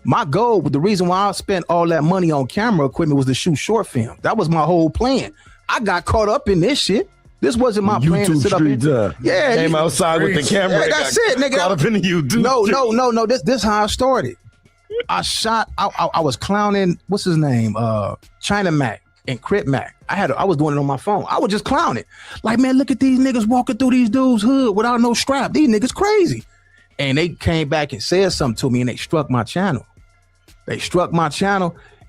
My goal, the reason why I spent all that money on camera equipment was to shoot short film. That was my whole plan. I got caught up in this shit. This wasn't my plan to sit up here. Yeah, came outside with the camera. Yeah, that's it, nigga. Caught up in the YouTube. No. This how I started. I was clowning. What's his name? China Mac and Crip Mac. I was doing it on my phone. I was just clowning. Like, man, look at these niggas walking through these dudes' hood without no strap. These niggas crazy. And they came back and said something to me, and they struck my channel.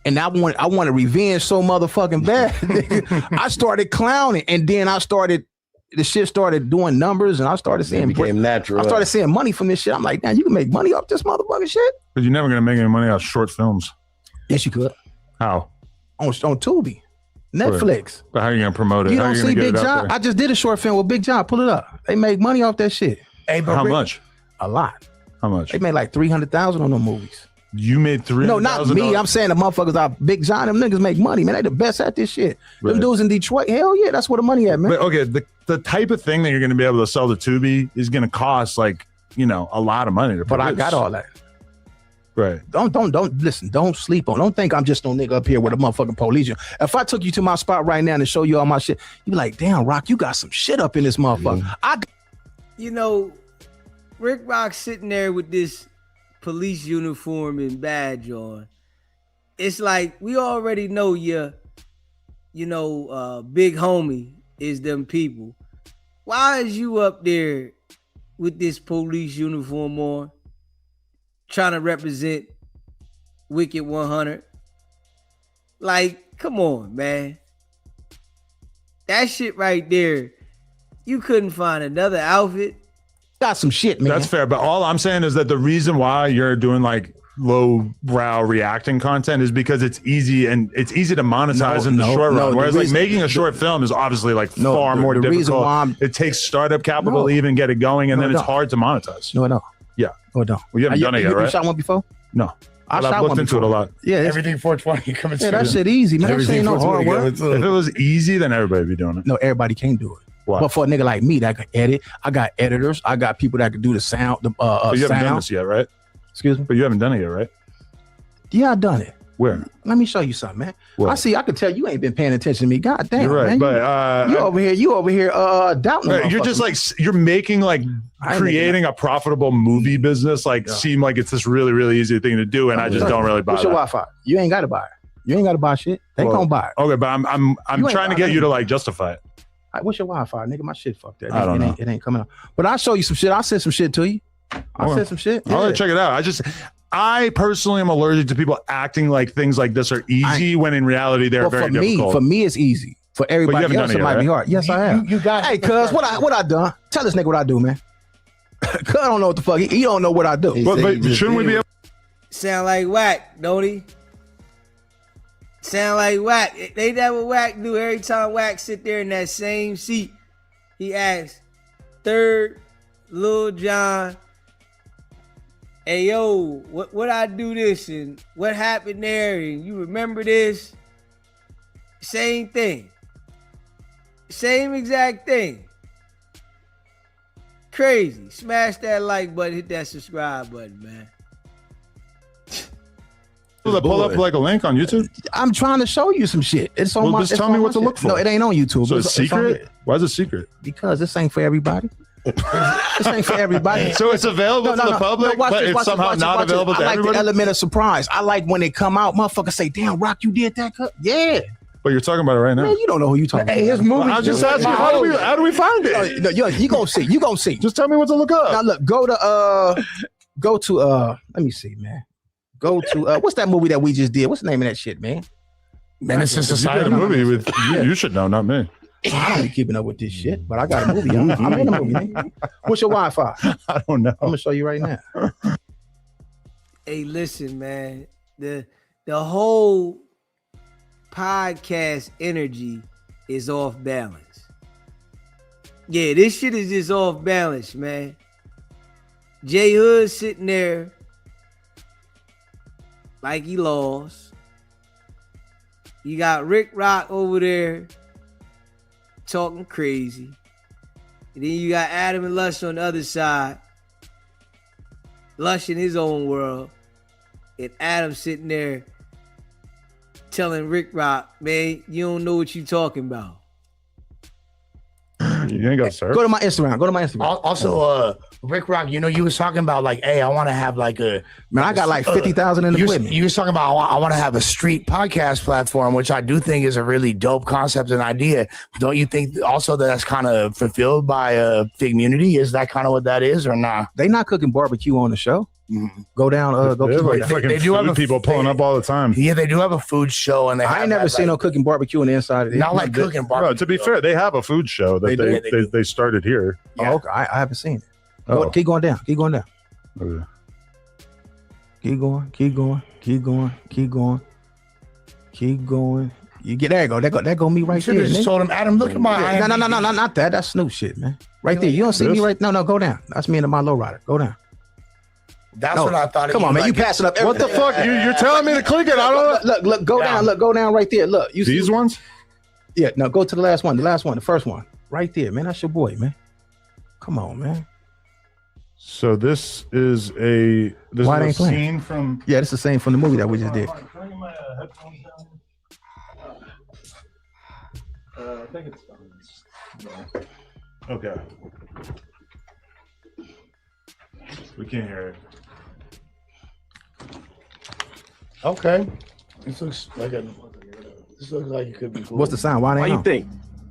And I wanted revenge so motherfucking bad. I started clowning, and then the shit started doing numbers, and I started seeing became natural. I started seeing money from this shit. I'm like, damn, you can make money off this motherfucking shit. But you're never gonna make any money off short films. Yes, you could. How? On Tubi, Netflix. But how are you gonna promote it? You don't see Big John? I just did a short film with Big John. Pull it up. They make money off that shit. Hey, but how much? A lot. How much? They made like $300,000 on them movies. You made $300,000? No, not me. I'm saying the motherfuckers are Big John. Them niggas make money, man. They the best at this shit. Right. Them dudes in Detroit, hell yeah, that's where the money at, man. But okay, the type of thing that you're going to be able to sell to Tubi is going to cost like, a lot of money to produce. But I got all that. Right. Don't listen. Don't sleep on. Don't think I'm just no nigga up here with a motherfucking police. If I took you to my spot right now and show you all my shit, you be like, damn, Rock, you got some shit up in this motherfucker. Rick Rock sitting there with this police uniform and badge on. It's like we already know big homie is them people. Why is you up there with this police uniform on, trying to represent Wicked100? Like, come on, man. That shit right there, you couldn't find another outfit. Got some shit, man. That's fair, but all I'm saying is that the reason why you're doing like low-brow reacting content is because it's easy to monetize in the short run. Whereas like making a short film is obviously like far more difficult. It takes startup capital to even get it going, and then it's hard to monetize. No, I don't. Yeah. No, I don't. Well, you haven't done it yet, right? You shot one before? No. I've looked into it a lot. Yeah, everything 420 coming through. That shit easy, man. That shit ain't no hard work. If it was easy, then everybody would be doing it. No, everybody can't do it. Why? But for a nigga like me that can edit, I got editors. I got people that can do the sound. But you haven't done this yet, right? Excuse me? But you haven't done it yet, right? Yeah, I done it. Where? Let me show you something, man. What? I can tell you ain't been paying attention to me. God damn, you're right, man. But You over here doubting. Right, you're just like you're making like creating a profitable movie business seem like it's this really, really easy thing to do, and I just don't really buy What's your Wi-Fi? You ain't got to buy it. You ain't got to buy shit. They gonna buy it. Okay, but I'm trying to get you to like justify it. What's your Wi-Fi, nigga? My shit fucked that. I don't know. It ain't coming out. But I'll show you some shit. I'll send some shit to you. I'll send some shit. I'll let you check it out. I personally am allergic to people acting like things like this are easy when in reality they're very difficult. For me, it's easy. For everybody else, it might be hard. Yes, I have. You got. Hey, cuz, what I done? Tell this nigga what I do, man. Cuz I don't know what the fuck. He don't know what I do. But shouldn't we be able? Sound like whack, don't he? Sound like whack. They never whack do. Every time whack sit there in that same seat, he asks, Third, Lil John, hey yo, what I do this and what happened there and you remember this? Same thing. Same exact thing. Crazy. Smash that like button, hit that subscribe button, man. Pull up like a link on YouTube. I'm trying to show you some shit. It's on my. Just tell me what to look for. No, it ain't on YouTube. So it's secret? Why is it secret? Because this ain't for everybody. This ain't for everybody. So it's available to the public, but it's somehow not available to everybody? I like the element of surprise. I like when they come out, motherfuckers say, damn, Rock, you did that cut? Yeah. But you're talking about it right now. Man, you don't know who you talking about. His movie. I'm just asking, how do we find it? No, you gonna see. You gonna see. Just tell me what to look up. Now look, go to let me see, man. Go to what's that movie that we just did? What's the name of that shit, man? Menace to Society. You did a movie with you should know, not me. I don't be keeping up with this shit, but I got a movie. I'm in the movie, man. What's your Wi-Fi? I don't know. I'm gonna show you right now. Hey, listen, man. The whole podcast energy is off balance. Yeah, this shit is just off balance, man. J Hood sitting there like he lost. You got Ricc over there talking crazy. And then you got Adam and Lush on the other side. Lush in his own world. And Adam sitting there telling Ricc, man, you don't know what you talking about. You ain't got to Go to my Instagram. Also, Ricc, you know, you was talking about like, hey, I want to have like a man. I got like 50,000 in the equipment. You was talking about I want to have a street podcast platform, which I do think is a really dope concept and idea. Don't you think also that that's kind of fulfilled by a community? Is that kind of what that is, or not? They not cooking barbecue on the show. Mm-hmm. Go down. They do have people pulling up all the time. Yeah, they do have a food show, and I ain't never seen no cooking barbecue on the inside of it. Not like cooking barbecue. No, to be fair, they have a food show that they started here. Yeah. Oh, okay. I haven't seen it. Oh. Keep going down. Okay. Keep going. You get there. That go me right there. You just told him, Adam, look at my. No, not that. That's Snoop shit, man. Right there. You don't see me right. No, go down. That's me and my lowrider. Go down. That's what I thought. Come on, man. You pass it up. What the fuck? You're telling me to click it? I don't. Look. Go down. Look. Go down right there. Look. You these ones? Yeah. No. Go to the last one. The first one. Right there, man. That's your boy, man. Come on, man. So this is a scene from. Yeah, this is the same from the movie that we just did. I think it's done. Okay. We can't hear it. Okay. This looks like it could be cool. What's the sound? Why you think?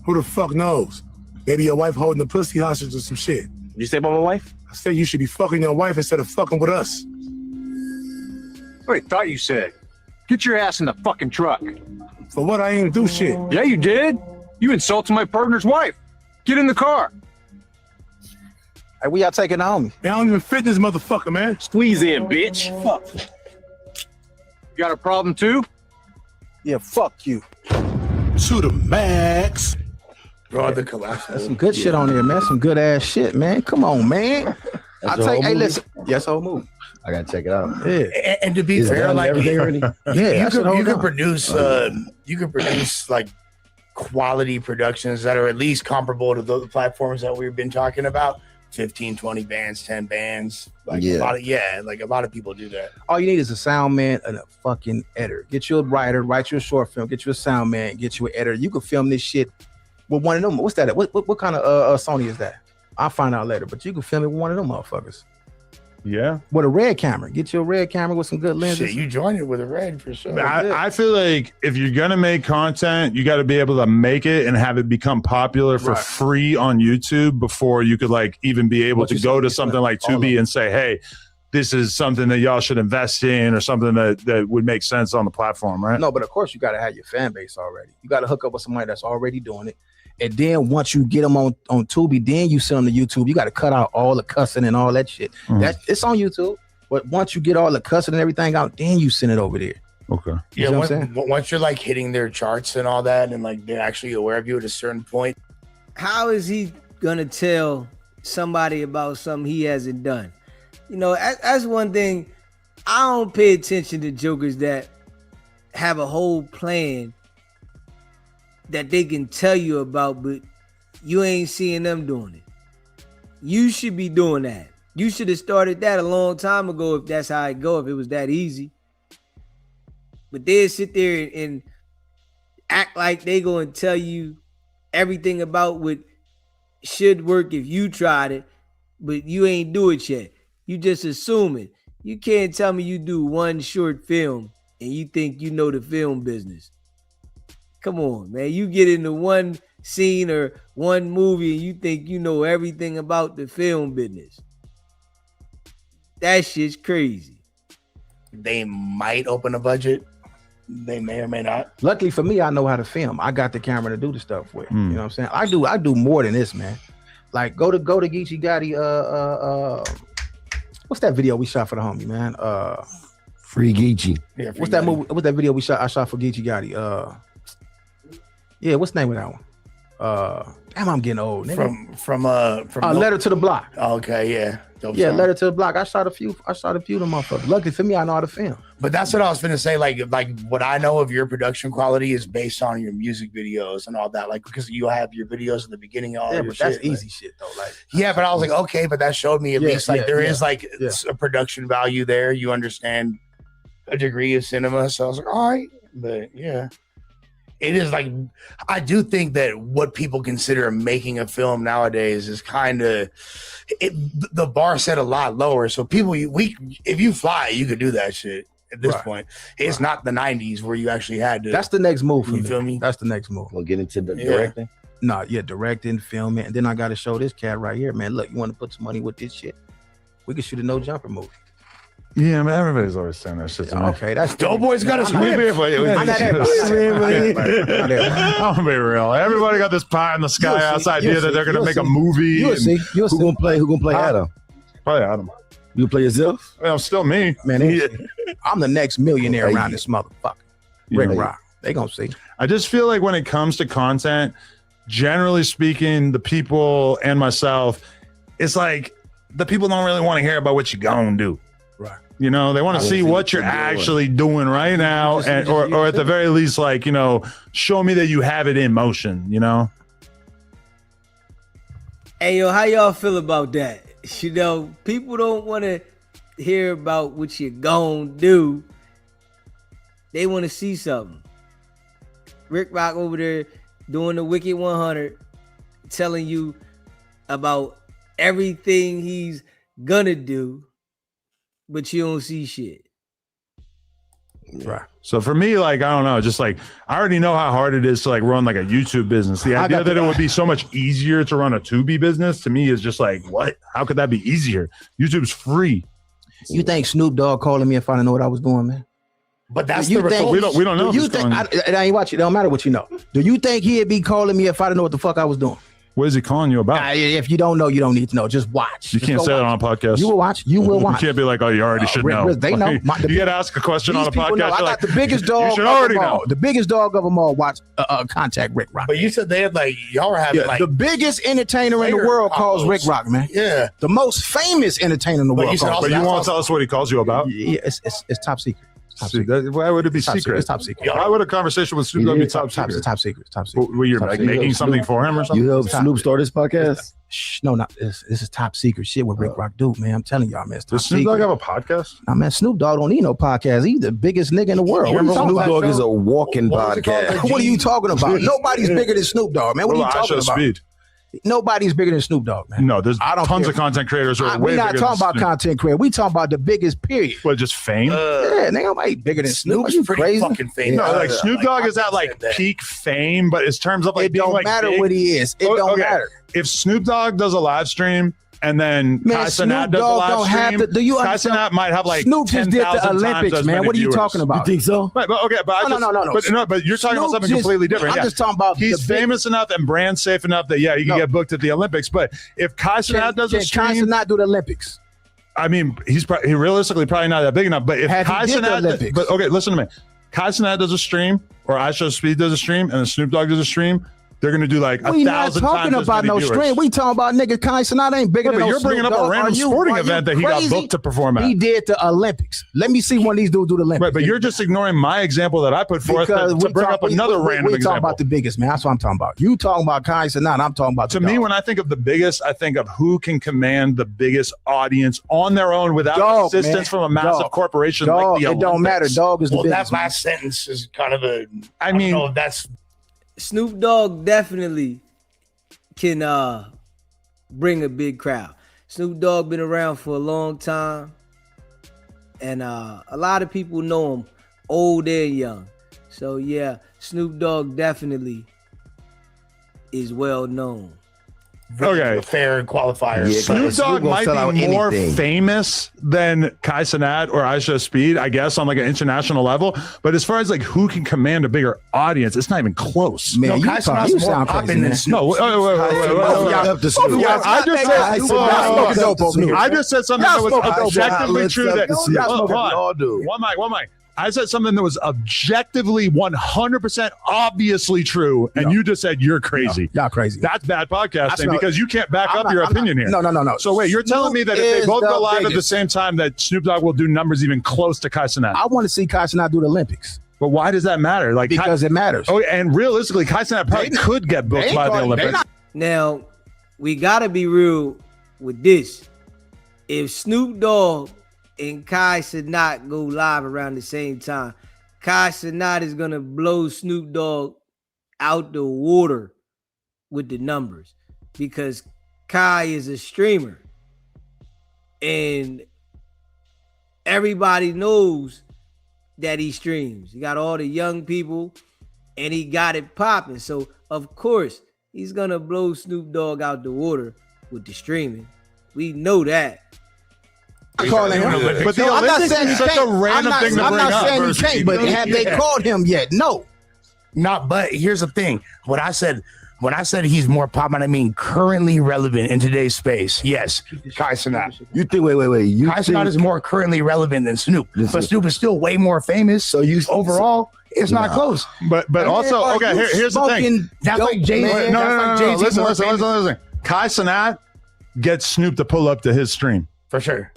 Who the fuck knows? Maybe your wife holding the pussy hostage or some shit. You say about my wife? I said you should be fucking your wife instead of fucking with us. Wait, thought you said. Get your ass in the fucking truck. For what? I ain't do shit. Yeah, you did. You insulted my partner's wife. Get in the car. Hey, we y'all taking the homie? Man, I don't even fit this motherfucker, man. Squeeze in, bitch. Fuck. You got a problem too? Yeah, fuck you. To the max. Bro, the collapse. That's some good shit on there, man. Some good ass shit, man. Come on, man. Hey, listen. Yes, whole movie. I gotta check it out. Yeah. And to be fair, like everything already. Yeah, you can produce like quality productions that are at least comparable to the platforms that we've been talking about. 15, 20 bands, 10 bands. Like a lot of people do that. All you need is a sound man and a fucking editor. Get you a writer, write you a short film, get you a sound man, get you an editor. You can film this shit with one of them. What's that? What kind of Sony is that? I'll find out later, but you can film it with one of them motherfuckers. Yeah. With a red camera. Get you a red camera with some good lenses. Shit, you join it with a red for sure. I feel like if you're going to make content, you got to be able to make it and have it become popular for free on YouTube before you could like even be able to go to something like Tubi and say, hey, this is something that y'all should invest in or something that would make sense on the platform, right? No, but of course you got to have your fan base already. You got to hook up with somebody that's already doing it. And then once you get them on Tubi, then you send them to YouTube. You got to cut out all the cussing and all that shit. It's on YouTube. But once you get all the cussing and everything out, then you send it over there. Okay. You know what I'm saying? Once you're like hitting their charts and all that, and like they're actually aware of you at a certain point. How is he gonna tell somebody about something he hasn't done? You know, that's one thing. I don't pay attention to jokers that have a whole plan that they can tell you about, but you ain't seeing them doing it. You should be doing that. You should have started that a long time ago if that's how it go, if it was that easy. But they'll sit there and act like they gonna tell you everything about what should work if you tried it, but you ain't do it yet. You just assuming. You can't tell me you do one short film and you think you know the film business. Come on, man. You get into one scene or one movie and you think you know everything about the film business. That shit's crazy. They might open a budget. They may or may not. Luckily for me, I know how to film. I got the camera to do the stuff with. You know what I'm saying? I do more than this, man. Like go to Geechee Gotti. What's that video we shot for the homie, man? Free Geechee. Yeah, what's that movie? What's that video I shot for Geechee Gotti? Yeah, what's the name of that one? Damn, I'm getting old. Nigga. From Letter to the Block. Okay, yeah. Dope Yeah, song. Letter to the Block. I shot a few of them motherfuckers. Luckily for me, I know how to film. But that's what I was gonna say. Like what I know of your production quality is based on your music videos and all that. Like because you have your videos in the beginning, all your but that's shit, easy shit though. Like yeah, but I was like, okay, but that showed me at least like there is like yeah. a production value there. You understand a degree of cinema. So I was like, all right, but yeah. It is like, I do think that what people consider making a film nowadays is kind of, the bar set a lot lower. So people, if you fly, you could do that shit at this point. It's not the 90s where you actually had to. That's the next move for You me. feel me? That's the next move. We'll get into the directing. No, directing, filming, and then I got to show this cat right here, man. Look, you want to put some money with this shit? We can shoot a no jumper movie. Yeah, man, everybody's always saying that shit to me. Okay, that's Doughboy's got a script. I'm gonna be real. Everybody got this pie in the sky ass idea that they're gonna make a movie. Who gonna play Adam? Probably Adam. You play yourself? Well, still me. Man, I'm the next millionaire around this motherfucker. Rick Rock. They gonna see. I just feel like when it comes to content, generally speaking, the people and myself, it's like the people don't really want to hear about what you gonna do. Right. You know, they want to see what you're actually doing right now, and or at the very least, like, you know, show me that you have it in motion, you know? Hey, yo, how y'all feel about that? You know, people don't want to hear about what you're gonna do. They want to see something. Rick Rock over there doing the Wicked100, telling you about everything he's gonna do, but you don't see shit. Right. So for me, like, I don't know, just like, I already know how hard it is to like run like a YouTube business. The idea that it would be so much easier to run a Tubi business to me is just like, what? How could that be easier? YouTube's free. You think Snoop Dogg calling me if I didn't know what I was doing, man? But that's we don't know. You think I ain't watching? It don't matter what you know. Do you think he'd be calling me if I didn't know what the fuck I was doing? What is he calling you about? If you don't know, you don't need to know. Just watch. You can't say that on a podcast. You will watch. You will watch. You can't be like, oh, you already should know. They know. You got to ask a question on a podcast. Know. I got the biggest dog. You should already know. The biggest dog of them all. Watch. Contact Rick Rock. But you said they had like y'all were having like the biggest entertainer in the world calls Rick Rock, man. Yeah, the most famous entertainer in the world. But you won't tell us what he calls you about? Yeah, it's top secret. Why would it be secret? It's top secret. Why would a conversation with Snoop Dogg be top secret? Top secret. Top secret. Were you like making something for him or something? You helped Snoop start his podcast? No, not this. This is top secret shit with Rick Rock, dude, man. I'm telling y'all, man. Does Snoop Dogg have a podcast? Nah, man, Snoop Dogg don't need no podcast. He's the biggest nigga in the world. Snoop Dogg is a walking podcast. What are you talking about? Nobody's bigger than Snoop Dogg, man. What are you talking about? Speed. Nobody's bigger than Snoop Dogg, man. No, there's tons of content creators who are way bigger. We're not talking about content creators. We talking about the biggest period. What, just fame? Yeah, nobody bigger than Snoop. Are you crazy? Fucking famous. No, like Snoop Dogg is at like peak fame, but in terms of like, it don't matter what he is. It don't matter. If Snoop Dogg does a live stream and then Kai Cenat does a live stream, Kai Cenat might have like Snoop just did the Olympics, man. What are you talking about? You think so? Right, but okay, but no. But you're talking about something completely different. I'm just talking about he's famous enough and brand safe enough that you can get booked at the Olympics. But if Kai Cenat does a stream, Kai Cenat do the Olympics? I mean, he realistically probably not that big enough. But if Kai Cenat, but okay, listen to me. Kai Cenat does a stream, or I Show Speed does a stream, and then Snoop Dogg does a stream. they're going to do like 1,000 times. We not talking about no viewers. stream. We talking about nigga Kai Cenat ain't bigger But than no you're bringing Snoop up a Dogg. random sporting event that he got booked to perform at. He did the Olympics. Let me see one of these dudes do the Olympics. Right, but you're just ignoring my example that I put forth to bring up another random we example. talking about the biggest, man. That's what I'm talking about. You talking about Kai Cenat, I'm talking about to me, when I think of the biggest, I think of who can command the biggest audience on their own without assistance from a massive corporation like the Olympics. It don't matter. Dog is the biggest. That last sentence is kind of a. I mean, know if that's Snoop Dogg definitely can bring a big crowd. Snoop Dogg been around for a long time, and a lot of people know him, old and young. So yeah, Snoop Dogg definitely is well known. Okay, fair qualifier. Yeah, Snoop Dogg might be more famous than Kai Cenat or Aisha Speed, I guess, on like an international level. But as far as like who can command a bigger audience, it's not even close. Man, you sound crazy, man. No, wait. I just said something that was objectively true. One mic. I said something that was objectively 100% obviously true, and you just said you're crazy. Y'all crazy. That's bad podcasting because you can't back up your opinion here. No. So wait, you're telling me that if they both go live at the same time, that Snoop Dogg will do numbers even close to Kai Cenat? I want to see Kai Cenat do the Olympics. But why does that matter? Like because it matters. Oh, and realistically, Kai Cenat probably could get booked by the Olympics. Now, we gotta be real with this. If Snoop Dogg and Kai Cenat go live around the same time, Kai Cenat is gonna blow Snoop Dogg out the water with the numbers because Kai is a streamer and everybody knows that he streams. He got all the young people and he got it popping. So of course he's gonna blow Snoop Dogg out the water with the streaming. We know that. But the Olympics is such a random thing to bring up. I'm not saying he can't, but have they called him yet? No. Not, but here's the thing. When I said he's more popular, I mean currently relevant in today's space. Yes, Kai Cenat. You think? Wait. Kai Cenat is more currently relevant than Snoop, but Snoop is still way more famous. So overall, it's not close. But also, okay, here's the thing. That's like Jay-Z. No. Listen. Kai Cenat gets Snoop to pull up to his stream for sure.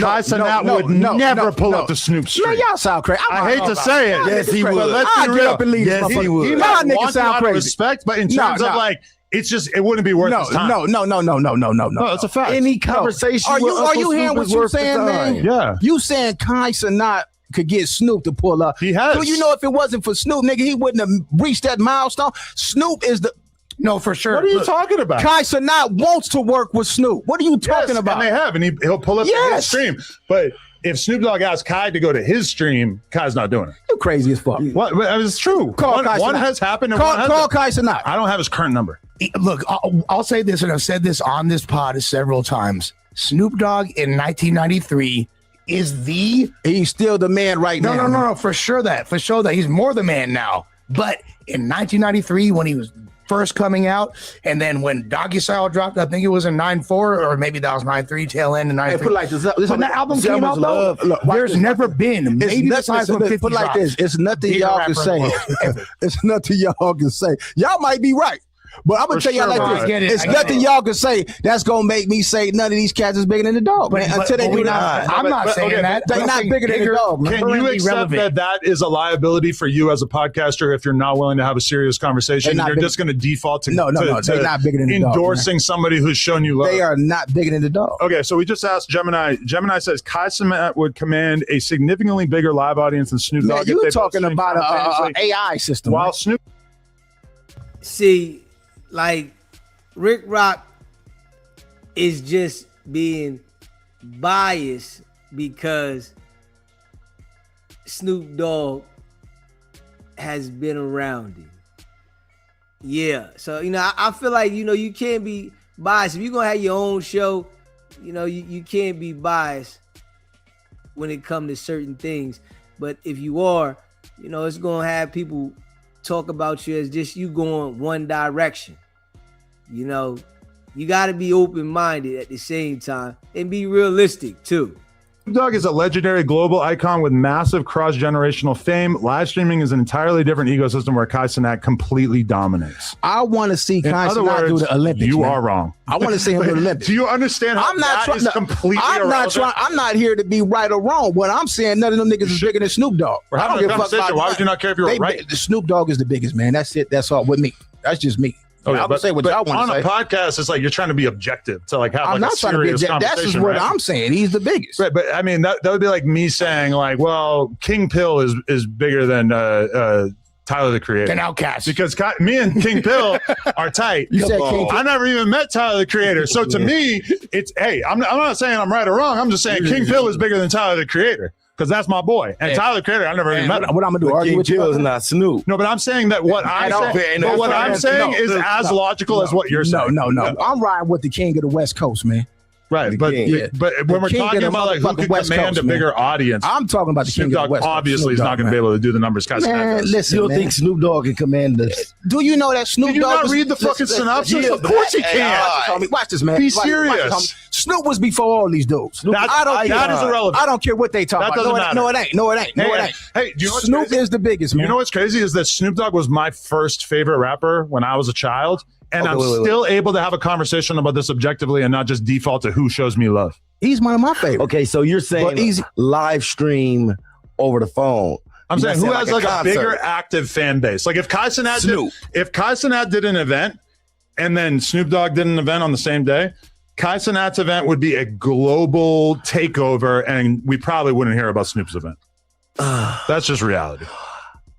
Kai Cenat would never pull up to Snoop's stream. Man, y'all sound crazy. I hate to say it. Yes, he would. But let's be real. Get up and leave. Yes, he would. He might want a lot of respect, but in terms of like, it's just it wouldn't be worth his time. No. That's a fact. Any conversation. Are you hearing what you're saying, man? Yeah. You saying Kai Cenat could get Snoop to pull up? He has. So you know, if it wasn't for Snoop, nigga, he wouldn't have reached that milestone. Snoop is the. No, for sure. What are you talking about? Kai Cenat wants to work with Snoop. What are you talking about? And they have, and he'll pull up to his stream. But if Snoop Dogg asks Kai to go to his stream, Kai's not doing it. You crazy as fuck. What? It's true. One has happened and one hasn't. Call Kai Cenat. I don't have his current number. Look, I'll say this, and I've said this on this pod several times. Snoop Dogg in 1993 is he's still the man right now. No, for sure that he's more the man now. But in 1993, when he was first coming out, and then when Doggy Style dropped, I think it was in 94, or maybe that was 93, tail end in 93. Hey, put it like this. When the album came out, though, there's never been, maybe besides when 50 put like this. It's nothing y'all can say. It's nothing y'all can say. Y'all might be right. But I'm gonna tell y'all like this: it's nothing y'all can say that's gonna make me say none of these cats is bigger than the dog. Man, until they do that, I'm not saying that. They're not bigger than the dog. Man. Can you accept that is a liability for you as a podcaster if you're not willing to have a serious conversation? You're just going to default to no. They're not bigger than the dog. Endorsing somebody who's shown you love. They are not bigger than the dog. Okay, so we just asked Gemini. Gemini says Kai Cenat would command a significantly bigger live audience than Snoop Dogg. You talking about an AI system? While Snoop, see, like. Rick Rock is just being biased because Snoop Dogg has been around him. Yeah, so I feel like you can't be biased if you're gonna have your own show. You can't be biased when it comes to certain things. But if you are, it's gonna have people talk about you as just you going one direction. You got to be open-minded at the same time and be realistic too. Snoop Dogg is a legendary global icon with massive cross-generational fame. Live streaming is an entirely different ecosystem where Kai Cenat completely dominates. I want to see Kai Cenat do the Olympics. You are wrong. I want to see him do the Olympics. Do you understand how that is completely irrelevant? I'm not here to be right or wrong. What I'm saying, none of them niggas is bigger than Snoop Dogg. We're having a conversation. Why would you not care if you were right? The Snoop Dogg is the biggest, man. That's it. That's all with me. That's just me. Okay, I would say what y'all want to say. On a podcast, it's like you're trying to be objective to like have I'm like not a trying to be serious objective. conversation. That's just what right? I'm saying. He's the biggest. Right, but I mean that would be like me saying like, well, King Pill is bigger than Tyler the Creator. An outcast. Because me and King Pill are tight. You said King I never even met Tyler the Creator. So to me, it's I'm not saying I'm right or wrong. I'm just saying King Pill is bigger than Tyler the Creator. Because that's my boy. And Tyler the Creator, I never even met him. What I'm going to do, argue with you? Is not Snoop. No, but I'm saying that what I'm saying is as logical as what you're saying. No. I'm riding with the king of the West Coast, man. Right, but when we're talking about like who can command a bigger audience, I'm talking about the king of the West Coast. Obviously, he's not going to be able to do the numbers. Man, listen, you don't think Snoop Dogg can command this? Do you know that Snoop Dogg? Did you not read the fucking synopsis? Of course he can. Watch this, man. Be serious. Snoop was before all these dudes. That is irrelevant. I don't care what they talk about. Doesn't matter. No, it ain't. Hey, do you know what's Snoop crazy? is the biggest, man. You know what's crazy is that Snoop Dogg was my first favorite rapper when I was a child. And I'm still able to have a conversation about this objectively and not just default to who shows me love. He's one of my favorites. Okay, so you're saying live stream over the phone. I'm saying who has like a bigger active fan base? Like if Kai Cenat did an event and then Snoop Dogg did an event on the same day, Kai Cenat's event would be a global takeover and we probably wouldn't hear about Snoop's event. That's just reality.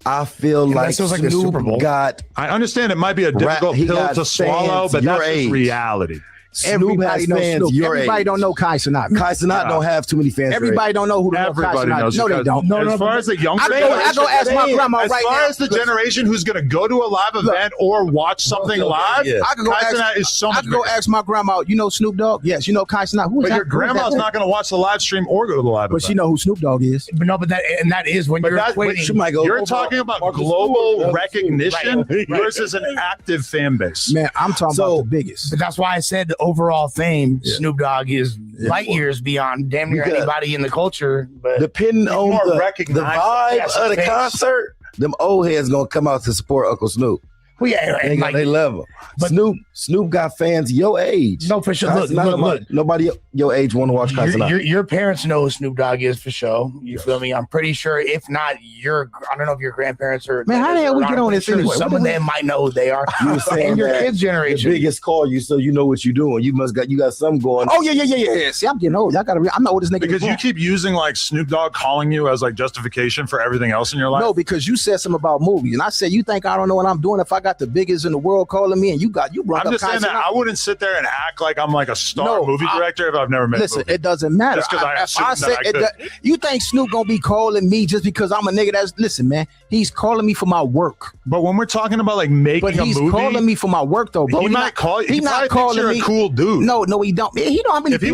I feel like Snoop got. I understand it might be a difficult pill to swallow, but that's just reality. Everybody knows Snoop. Everybody don't know Kai Cenat. Kai Cenat don't have too many fans. Everybody don't know who the Everybody Kai Cenat knows. No, they don't. As far as the younger I go ask my grandma right now. As far as the generation who's going to go to a live event or watch something live, Kai Cenat is so much bigger. I go ask my grandma, you know Snoop Dogg? Yes, you know Kai Cenat. But your grandma's not going to watch the live stream or go to the live event. But she know who Snoop Dogg is. But no, that is when you're equating. You're talking about global recognition versus an active fan base. Man, I'm talking about the biggest. But that's why I said the overall fame. Snoop Dogg is light years beyond damn near anybody in the culture. But depending on the vibe of the concert, them old heads gonna come out to support Uncle Snoop. Well, yeah, they love him. But Snoop got fans your age. No, for sure. Look. Nobody your age want to watch Kai Cenat. Your parents know who Snoop Dogg is for sure. You feel me? I'm pretty sure. If not, I don't know if your grandparents are. Man, how the hell we get on this anyway? Some of them might know who they are. You were saying and your kids' generation. The biggest call you, so you know what you're doing. You got something going. Oh yeah. See, I'm getting old. I know what this nigga. Because you keep using like Snoop Dogg calling you as like justification for everything else in your life. No, because you said something about movies, and I said you think I don't know what I'm doing if I got the biggest in the world calling me, and you brought I'm up just saying that I wouldn't sit there and act like I'm like a star movie director if I've never met. Listen, it doesn't matter. Just because you think Snoop gonna be calling me just because I'm a nigga that's listen, man. He's calling me for my work. But when we're talking about like making a movie, he's calling me for my work though, bro. He might call you. He's not calling you're me a cool dude. No, he don't. He don't have any. If he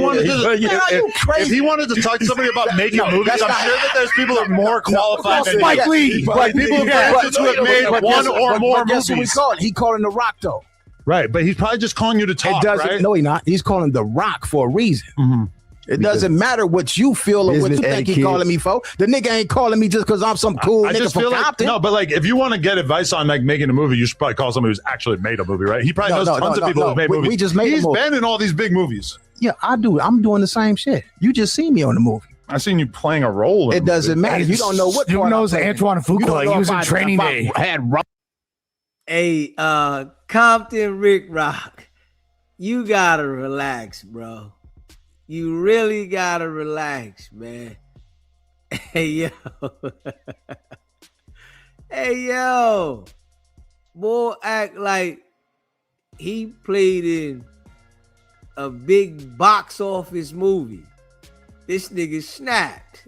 wanted to talk to somebody about making movies, I'm sure that there's people that are more qualified than Spike Lee. Like people who have made one or more movies. He calling The Rock though. Right, but he's probably just calling you to talk, right? No, he's not. He's calling The Rock for a reason. Mm-hmm. It doesn't matter what you feel or what you think he's calling me for. The nigga ain't calling me just because I'm some cool nigga from Compton. No, but like if you want to get advice on like making a movie, you should probably call somebody who's actually made a movie, right? He probably knows tons of people who've made movies. We just made He's been in all these big movies. Yeah, I do. I'm doing the same shit. You just see me on the movie. I seen you playing a role. It doesn't matter. You don't know what. Who knows Antoine Fuqua? He was in Training Day. Hey, Compton Rick Rock, you gotta relax, bro. You really gotta relax, man. Hey, yo. Hey, yo. Boy, act like he played in a big box office movie. This nigga snapped.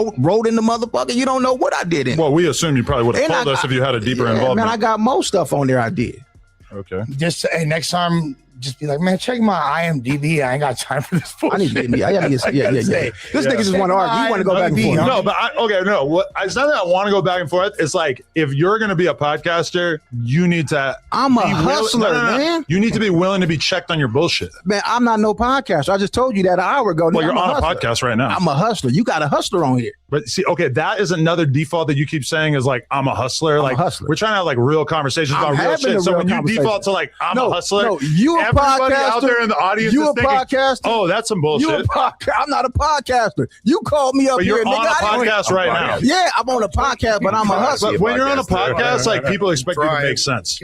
Oh, wrote in the motherfucker. You don't know what I did in. Well, we assume you probably would have told us if you had a deeper involvement. Man, I got most stuff on there I did. Okay. Just next time just be like, man, check my IMDb. I ain't got time for this bullshit. I need to get me. I gotta get. Yeah. This nigga just want to argue. You want to go back and forth. No, but it's not that I want to go back and forth. It's like if you're going to be a podcaster, you need to. I'm a hustler, man. You need to be willing to be checked on your bullshit. Man, I'm not no podcaster. I just told you that an hour ago. Well, you're on a podcast right now. I'm a hustler. You got a hustler on here. But see, okay, that is another default that you keep saying is like, I'm a hustler. Like, we're trying to have like real conversations about real shit. So when you default to like, I'm a hustler, you a everybody podcaster out there in the audience you is a thinking, podcaster. oh, that's some bullshit. You a podcaster. I'm not a podcaster. You called me up but here. You're on a podcast right now. Yeah, I'm on a podcast, but I'm a hustler. But when you're on a podcast, like people expect you to make sense.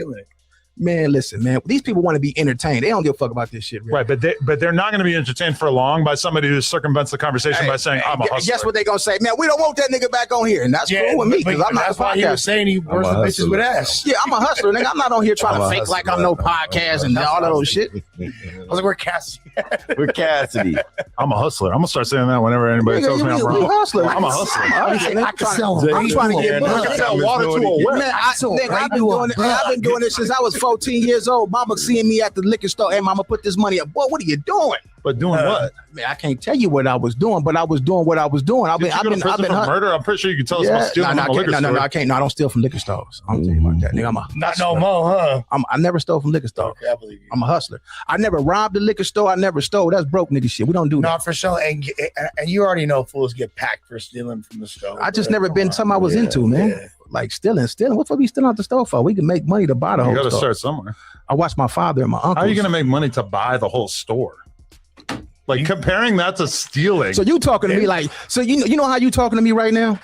Man, listen, man. These people want to be entertained. They don't give a fuck about this shit. Really. Right, but they're not going to be entertained for long by somebody who circumvents the conversation by saying, I'm a hustler. Guess what they going to say? Man, we don't want that nigga back on here. And that's cool with me because I'm not a podcaster. That's why he was saying he works with bitches with ass. Yeah, I'm a hustler, nigga. I'm not on here trying to fake like I'm no podcast and all that old shit. I was like, we're Cassidy. We're Cassidy. I'm a hustler. I'm going to start saying that whenever anybody tells me I'm wrong. I'm a hustler. I can sell them. I'm trying to get money. I can sell water to a well. Man, I've been doing this since I was 14 years old. Mama seeing me at the liquor store. Hey, mama, put this money up. Boy, what are you doing? But doing what? Man, I can't tell you what I was doing, but I was doing what I was doing. I've been for murder. I'm pretty sure you can tell us about stealing from a liquor store. No, I can't. No, I don't steal from liquor stores. I'm telling you about that, nigga. I'm a not no more, huh? I never stole from liquor stores. Okay, I believe you. I'm a hustler. I never robbed a liquor store. I never stole. That's broke nigga shit. We don't do that. No, for sure. And you already know fools get packed for stealing from the store. I just never been something I was into, man. Yeah. Like stealing. What for we stealing out the store for? We can make money to buy the whole store. You got to start somewhere. I watched my father and my uncle. How are you going to make money to buy the whole store? Like comparing that to stealing. So you talking to me like, so you know how you talking to me right now?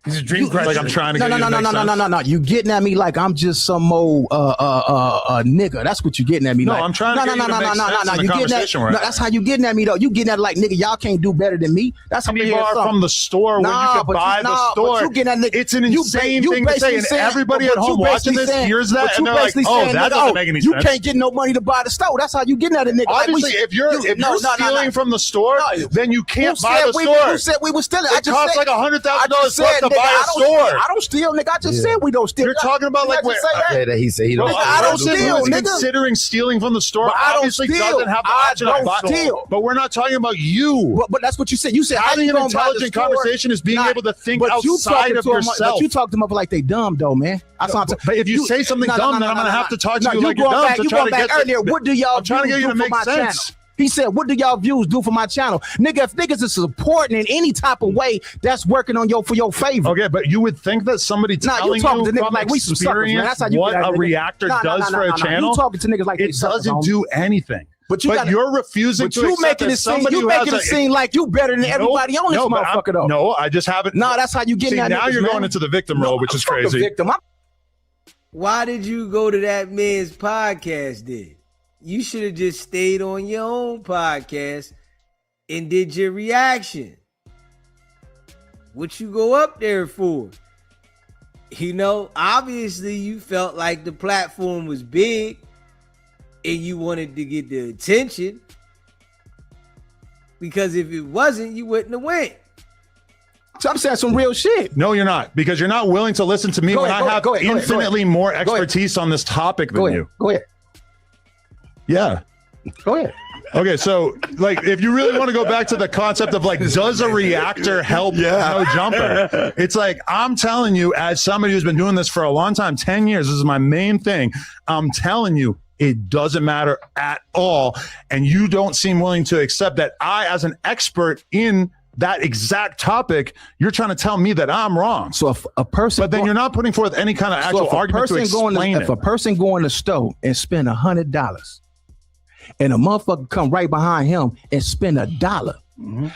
He's a dream crusher. Like I'm trying to get No. You getting at me like I'm just some old nigga. That's what you getting at me like. No, I'm trying to get you to make sense in the conversation we're No, that's how you getting at me though. You getting at like nigga, y'all can't do better than me. That's how people are from the store where you can buy the store. You getting at nigga, it's an insane thing to say, and everybody at home watching this hears that and they're like, oh, that doesn't make any sense. You can't get no money to buy the store. That's how you getting at a nigga. Obviously, if you're stealing from the store, then you can't buy the store. Who said we were stealing? It costs like $100,000 to buy a store. I don't steal, nigga. I just said we don't steal. You're talking about like he said he don't. I don't steal, nigga. Considering stealing from the store, but I obviously doesn't have the option of steal. But we're not talking about you. But that's what you said. You said having an intelligent conversation is being able to think outside of yourself. But you talk them up like they dumb, though, man. But if you say something dumb, then I'm gonna have to talk to you like you're dumb to try to get earlier. What do y'all? I'm trying to get you to make sense. He said, what do y'all views do for my channel? Nigga, if niggas is supporting in any type of way, that's working on for your favor. Okay, but you would think that somebody telling you from like experience what a reactor does for a channel, you talking to niggas like it doesn't do anything. But you're refusing to accept making it seem like you better than everybody on this motherfucker, though. No, I just haven't. No, that's how you get at now you're going into the victim role, which is crazy. Why did you go to that man's podcast then? You should have just stayed on your own podcast and did your reaction. What you go up there for? You know, obviously you felt like the platform was big and you wanted to get the attention. Because if it wasn't, you wouldn't have went. So I'm saying some real shit. No, you're not. Because you're not willing to listen to me when I have infinitely more expertise on this topic than you. Go ahead. Yeah. Go ahead. Okay, so like if you really want to go back to the concept of like, does a reactor help no jumper? It's like, I'm telling you, as somebody who's been doing this for a long time, 10 years, this is my main thing. I'm telling you, it doesn't matter at all. And you don't seem willing to accept that I, as an expert in that exact topic, you're trying to tell me that I'm wrong. So if a person, but then you're not putting forth any kind of actual argument to explain it. If a person go in the store and spend $100, and a motherfucker come right behind him and spend $1.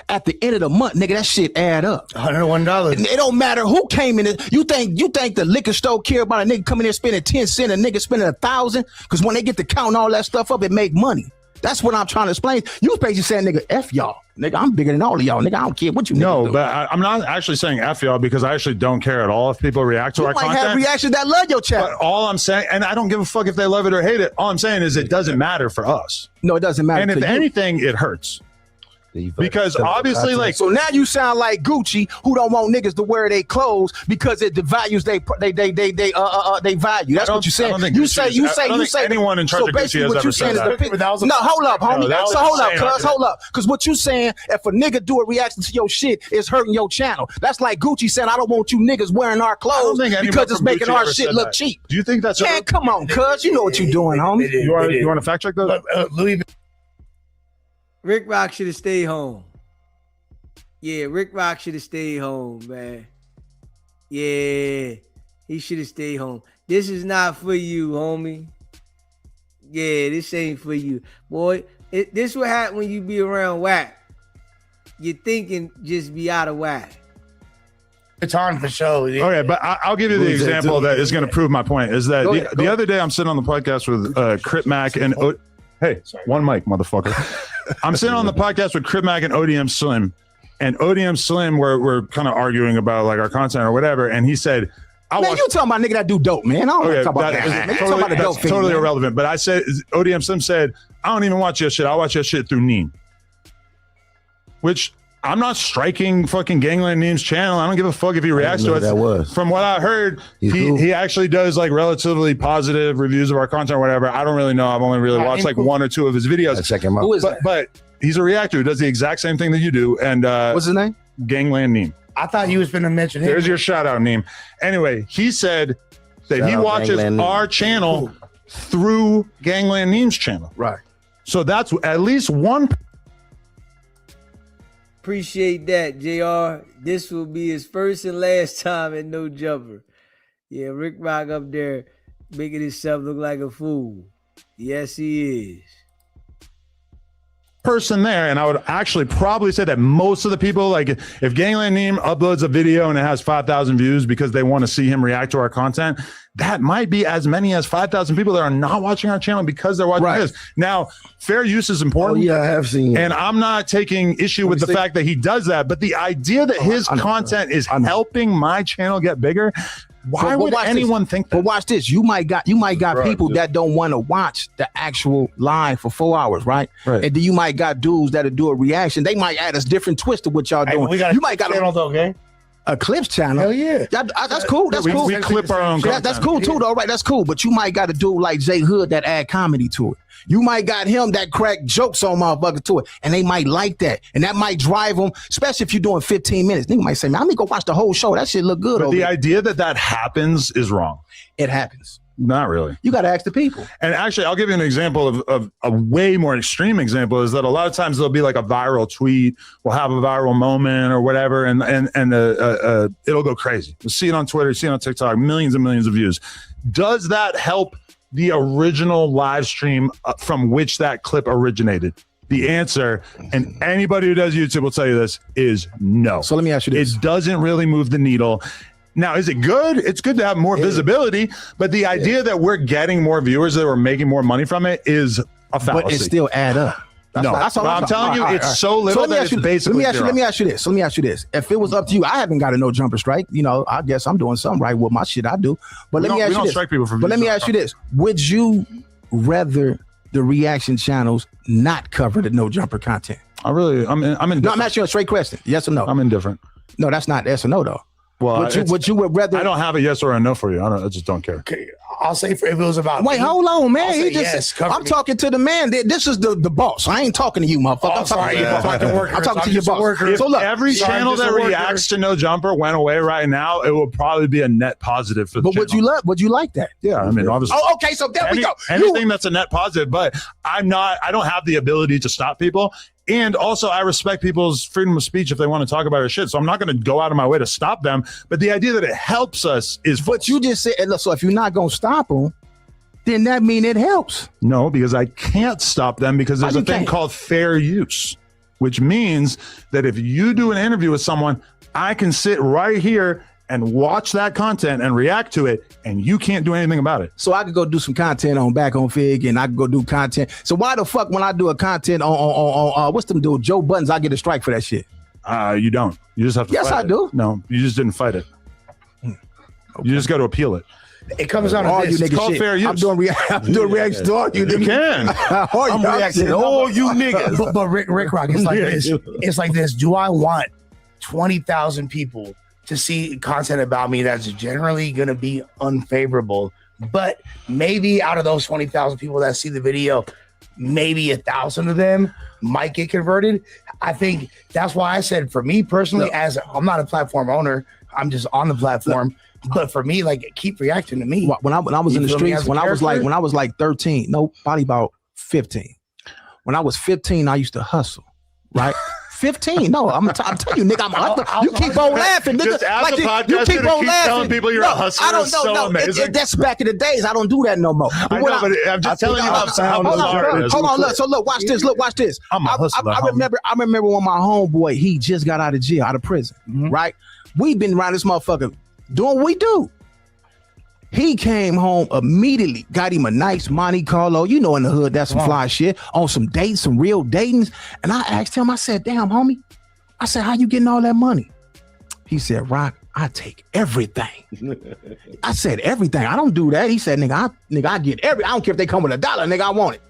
At the end of the month, nigga, that shit add up. $101. It don't matter who came in it. You think the liquor store care about a nigga coming in there spending 10 cents, a nigga spending 1,000? Because when they get to counting all that stuff up, it make money. That's what I'm trying to explain. You basically saying, nigga, F y'all. Nigga, I'm bigger than all of y'all. Nigga, I don't care what you No, but I'm not actually saying F y'all because I actually don't care at all if people react to our content. You might have reactions that love your chat. But all I'm saying, and I don't give a fuck if they love it or hate it, all I'm saying is it doesn't matter for us. No, it doesn't matter. And if anything, it hurts. Because obviously, like, so now you sound like Gucci, who don't want niggas to wear their clothes because it devalues they value. That's what you saying. You say anyone in charge so of Gucci has ever said that. No, hold up, homie. No, so hold up, cuz, hold up. Because what you saying, if a nigga do a reaction to your shit, is hurting your channel. That's like Gucci saying, I don't want you niggas wearing our clothes because it's making our shit look cheap. Do you think that's Man, come on, cuz. You know what you doing, homie. You want to fact check those? Rick Rock should have stayed home. Yeah, Rick Rock should have stayed home, man. Yeah, he should have stayed home. This is not for you, homie. Yeah, this ain't for you. Boy, this what happen when you be around whack. Your thinking just be out of whack. It's on for show. Okay, but I'll give you the example that is going to prove my point. Is that the other day I'm sitting on the podcast with Crip Mac and hey, one mic, motherfucker. I'm sitting on the podcast with Crip Mac and ODM Slim. And ODM Slim, we're kind of arguing about like our content or whatever. And he said, man, you talking about nigga that do dope, man. I don't want to talk about that. That's Talking about the dope totally thing, irrelevant. But I said, ODM Slim said, I don't even watch your shit. I watch your shit through Neem. Which I'm not striking fucking Gangland Neem's channel. I don't give a fuck if he reacts to it. That was. From what I heard, he actually does like relatively positive reviews of our content or whatever. I don't really know. I've only really watched like one or two of his videos. Check him out. Who is that? But he's a reactor who does the exact same thing that you do. And what's his name? Gangland Neem. I thought you was going to mention him. There's your shout out, Neem. Anyway, he said that he watches our channel through Gangland Neem's channel. Right. So that's at least one. Appreciate that, JR. This will be his first and last time at No Jumper. Yeah, Rick Rock up there making himself look like a fool. Yes, he is. Person there, and I would actually probably say that most of the people, like if Gangland Neem uploads a video and it has 5,000 views because they want to see him react to our content, that might be as many as 5,000 people that are not watching our channel because they're watching this. Now, fair use is important. Oh, yeah, I have seen it. And I'm not taking issue with the fact that he does that, but the idea that his content is helping my channel get bigger, why would anyone think that? But watch this. You might got people that don't want to watch the actual live for 4 hours, right? And then you might got dudes that'll do a reaction. They might add a different twist to what y'all doing. You might got a clips channel. Hell yeah. That's cool. That's cool. We clip our own content. That's cool too, though, right? That's cool. But you might got a dude like Jay Hood that add comedy to it. You might got him that crack jokes on motherfuckers to it, and they might like that, and that might drive them. Especially if you're doing 15 minutes, they might say, "Man, I'm gonna go watch the whole show. That shit look good." But the idea that happens is wrong. It happens. Not really. You got to ask the people. And actually, I'll give you an example of a way more extreme example is that a lot of times there'll be like a viral tweet, we'll have a viral moment or whatever, and it'll go crazy. You'll see it on Twitter, see it on TikTok, millions and millions of views. Does that help the original live stream from which that clip originated? The answer, and anybody who does YouTube will tell you this, is no. So let me ask you this. It doesn't really move the needle. Now, is it good? It's good to have more visibility, but the idea that we're getting more viewers, that we're making more money from it, is a fallacy. But it still add up. That's all I'm telling you. It's so little that it's basically zero. Let me ask you this. If it was up to you, I haven't got a no jumper strike. You know, I guess I'm doing something right with my shit I do. But let me ask you this. Strike people for but let me ask you this. Would you rather the reaction channels not cover the no jumper content? I'm indifferent. No, I'm asking you a straight question. Yes or no? I'm indifferent. No, that's not yes or no, though. Well, would you rather? I don't have a yes or a no for you. I just don't care. Okay, I'll say if it was about. Wait, hold on, man. I'm talking to the man. This is the boss. I ain't talking to you, motherfucker. I'm talking to your boss. I'm talking to your boss. If every channel that reacts to No Jumper went away right now, it would probably be a net positive for the channel. Would you like that? Yeah, I mean, obviously. Oh, okay, so there we go. Anything that's a net positive, but I don't have the ability to stop people. And also, I respect people's freedom of speech if they want to talk about their shit. So I'm not going to go out of my way to stop them. But the idea that it helps us is false. But you just said, so if you're not going to stop them, then that mean it helps. No, because I can't stop them because there's a thing called fair use, which means that if you do an interview with someone, I can sit right here and watch that content and react to it, and you can't do anything about it. So I could go do some content on Back on Fig, and I could go do content. So why the fuck when I do a content on what's them dude, Joe Buttons, I get a strike for that shit? You don't. You just have to. Yes, fight I do. No, you just didn't fight it. You just got to appeal it. It comes down all to you this. niggas shit. fair use. I'm doing reactions to all you niggas. You can. I'm reacting to all you niggas. But Rick Rock, it's like this. It's like this. Do I want 20,000 people to see content about me that's generally going to be unfavorable? But maybe out of those 20,000 people that see the video, maybe 1,000 of them might get converted. I think that's why I said, for me personally, as I'm not a platform owner, I'm just on the platform. But for me, like, keep reacting to me. When I was in the streets, when I was like 13, no, probably about 15. When I was 15, I used to hustle, right? 15. No, I'm telling you, nigga, you keep on laughing, nigga. Just as a podcaster you keep on laughing. telling people you're a hustler. I don't know. So amazing. That's back in the days. I don't do that no more. I know, but I'm just telling you how hold on, look. So look, watch this. Watch this. I'm a hustler. I remember when my homeboy, he just got out of jail, out of prison, right? We've been around this motherfucker doing what we do. He came home immediately, got him a nice Monte Carlo. You know, in the hood, that's some fly shit. On some dates, some real datings. And I asked him, I said, damn, homie. I said, how you getting all that money? He said, Rock, I take everything. I said, everything. I don't do that. He said, nigga, I get I don't care if they come with $1, nigga, I want it.